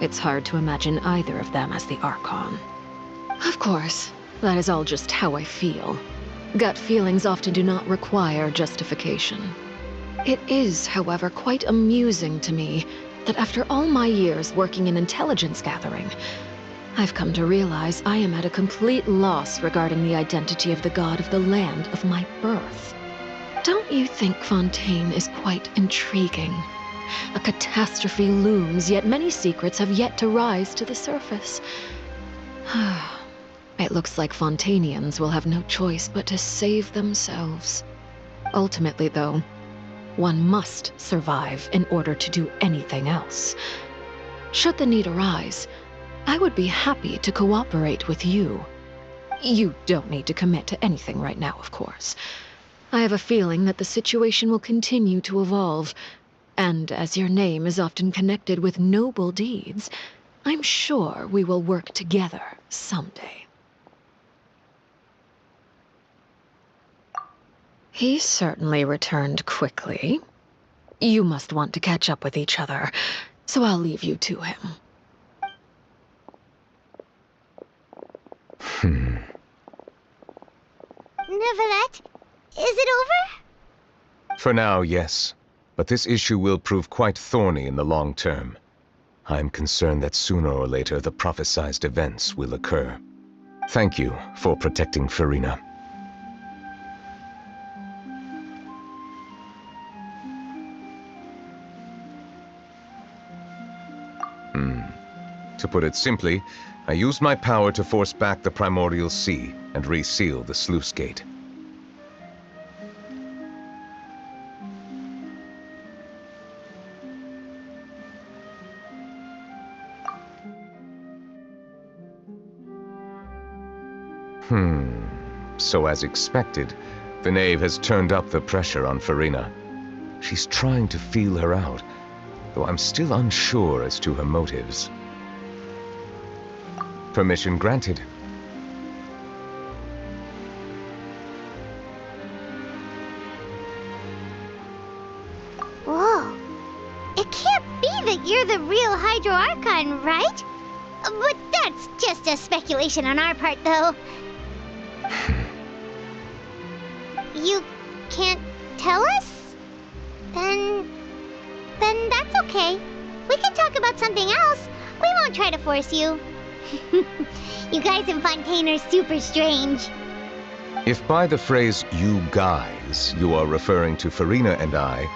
It's hard to imagine either of them as the Archon. Of course, that is all just how I feel. Gut feelings often do not require justification. It is, however, quite amusing to me that after all my years working in intelligence gathering, I've come to realize I am at a complete loss regarding the identity of the god of the land of my birth. Don't you think Fontaine is quite intriguing? A catastrophe looms, yet many secrets have yet to rise to the surface. It looks like Fontainians will have no choice but to save themselves. Ultimately, though, one must survive in order to do anything else. Should the need arise, I would be happy to cooperate with you. You don't need to commit to anything right now, of course. I have a feeling that the situation will continue to evolve, and as your name is often connected with noble deeds, I'm sure we will work together someday. He certainly returned quickly. You must want to catch up with each other, so I'll leave you to him. Neuvillette, is it over? For now, yes. But this issue will prove quite thorny in the long term. I'm concerned that sooner or later the prophesized events will occur. Thank you for protecting Farina. To put it simply, I used my power to force back the Primordial Sea and reseal the sluice gate. So as expected, the knave has turned up the pressure on Farina. She's trying to feel her out, though I'm still unsure as to her motives. Permission granted. Whoa. It can't be that you're the real Hydro Archon, right? But that's just a speculation on our part, though. You can't tell us? Then that's okay. We can talk about something else. We won't try to force you. You guys in Fontaine are super strange. If by the phrase, "you guys," you are referring to Farina and I,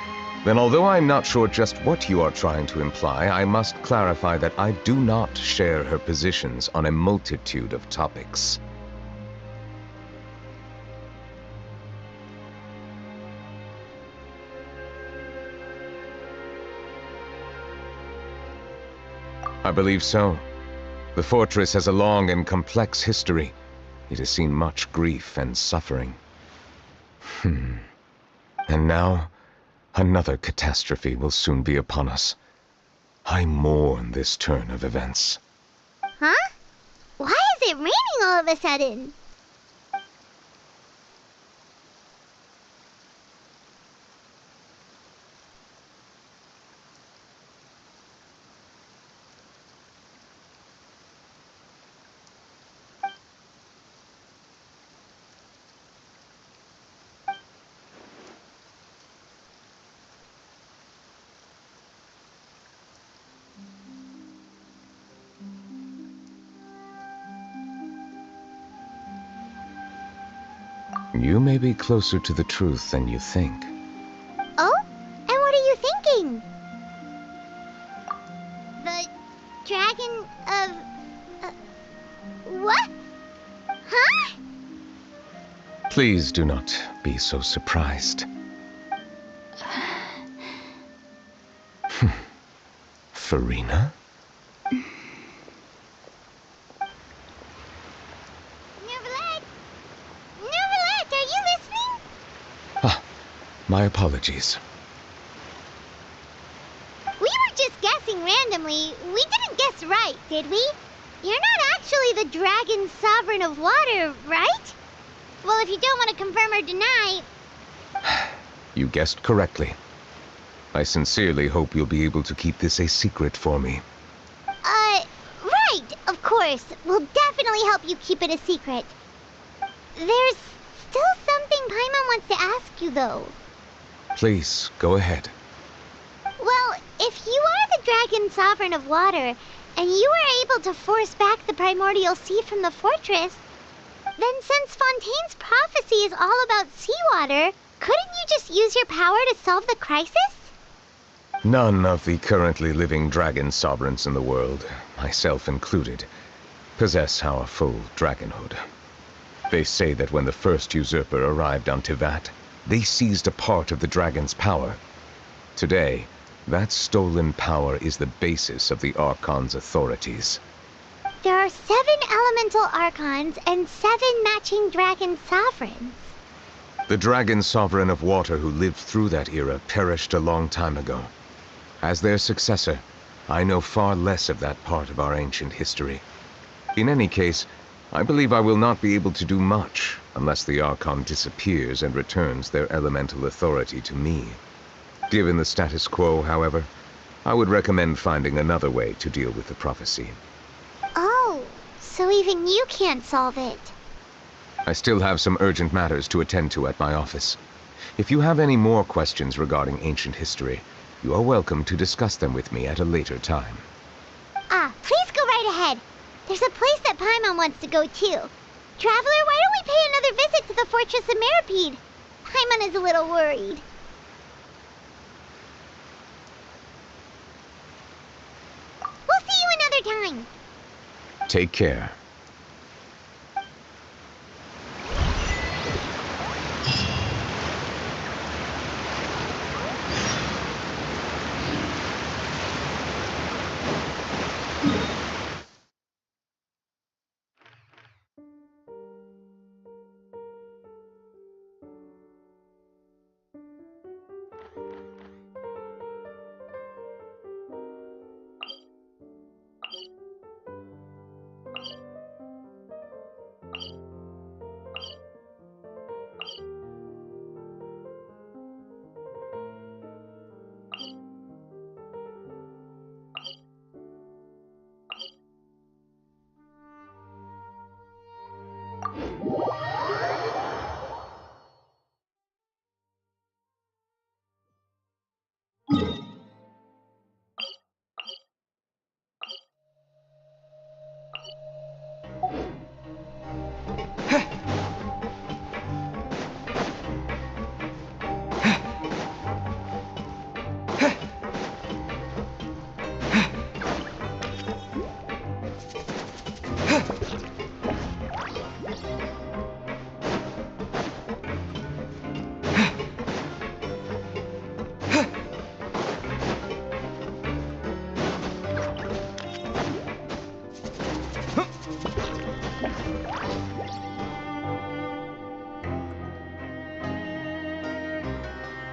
then although I'm not sure just what you are trying to imply, I must clarify that I do not share her positions on a multitude of topics. I believe so. The fortress has a long and complex history. It has seen much grief and suffering. And now, another catastrophe will soon be upon us. I mourn this turn of events. Huh? Why is it raining all of a sudden? You may be closer to the truth than you think. Oh? And what are you thinking? Please do not be so surprised. Farina? Neverlet, are you listening? Ah, my apologies. We were just guessing randomly. We didn't guess right, did we? You're not actually the Dragon Sovereign of Water, right? Well, if you don't want to confirm or deny... You guessed correctly. I sincerely hope you'll be able to keep this a secret for me. Right, of course. We'll definitely help you keep it a secret. There's still something Paimon wants to ask you, though. Please, go ahead. Well, if you are the Dragon Sovereign of Water, and you were able to force back the Primordial Sea from the fortress, then since Fontaine's prophecy is all about seawater, couldn't you just use your power to solve the crisis? None of the currently living dragon sovereigns in the world, myself included, possess our full dragonhood. They say that when the first usurper arrived on Tivat, they seized a part of the dragon's power. Today, that stolen power is the basis of the Archon's authorities. There are 7 elemental Archons and 7 matching dragon sovereigns. The dragon sovereign of water who lived through that era perished a long time ago. As their successor, I know far less of that part of our ancient history. In any case, I believe I will not be able to do much unless the Archon disappears and returns their elemental authority to me. Given the status quo, however, I would recommend finding another way to deal with the prophecy. Oh, so even you can't solve it. I still have some urgent matters to attend to at my office. If you have any more questions regarding ancient history, you are welcome to discuss them with me at a later time. Please go right ahead. There's a place that Paimon wants to go too. Traveler, why don't we pay another visit to the Fortress of Meripede? Paimon is a little worried. We'll see you another time. Take care.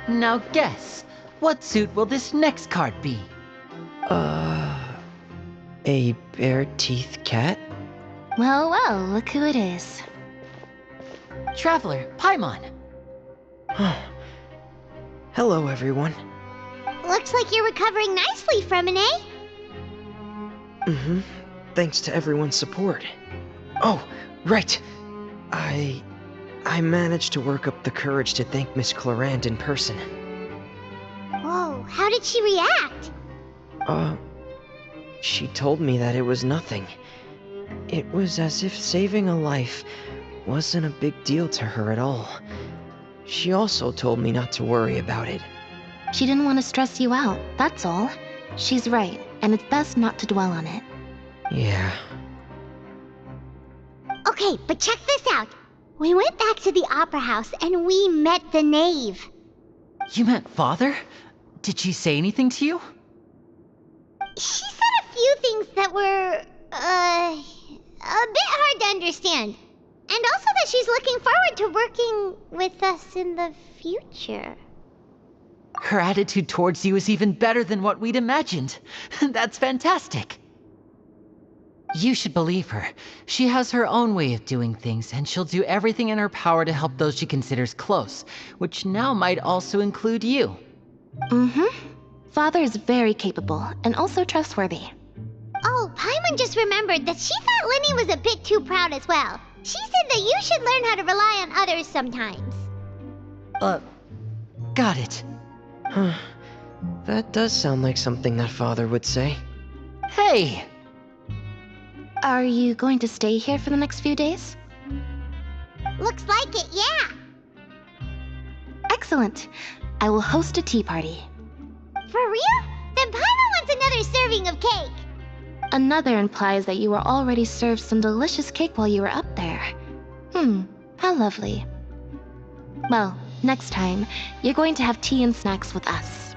Now guess, what suit will this next card be? A bare-teeth cat? Well, well, look who it is. Traveler, Paimon. Hello, everyone. Looks like you're recovering nicely from an A. Mm-hmm. Thanks to everyone's support. Oh, right. I managed to work up the courage to thank Miss Clarant in person. Whoa, how did she react? She told me that it was nothing. It was as if saving a life wasn't a big deal to her at all. She also told me not to worry about it. She didn't want to stress you out, that's all. She's right, and it's best not to dwell on it. Yeah. Okay, but check this out. We went back to the Opera House and we met the knave. You met Father? Did she say anything to you? She said a few things that were, a bit hard to understand. And also that she's looking forward to working with us in the future. Her attitude towards you is even better than what we'd imagined. That's fantastic. You should believe her. She has her own way of doing things, and she'll do everything in her power to help those she considers close, which now might also include you. Father is very capable, and also trustworthy. Oh, Paimon just remembered that she thought Lenny was a bit too proud as well. She said that you should learn how to rely on others sometimes. Got it. That does sound like something that Father would say. Hey! Are you going to stay here for the next few days? Looks like it, yeah. Excellent. I will host a tea party. For real? Then Paimon wants another serving of cake. Another implies that you were already served some delicious cake while you were up there. How lovely. Well, next time, you're going to have tea and snacks with us.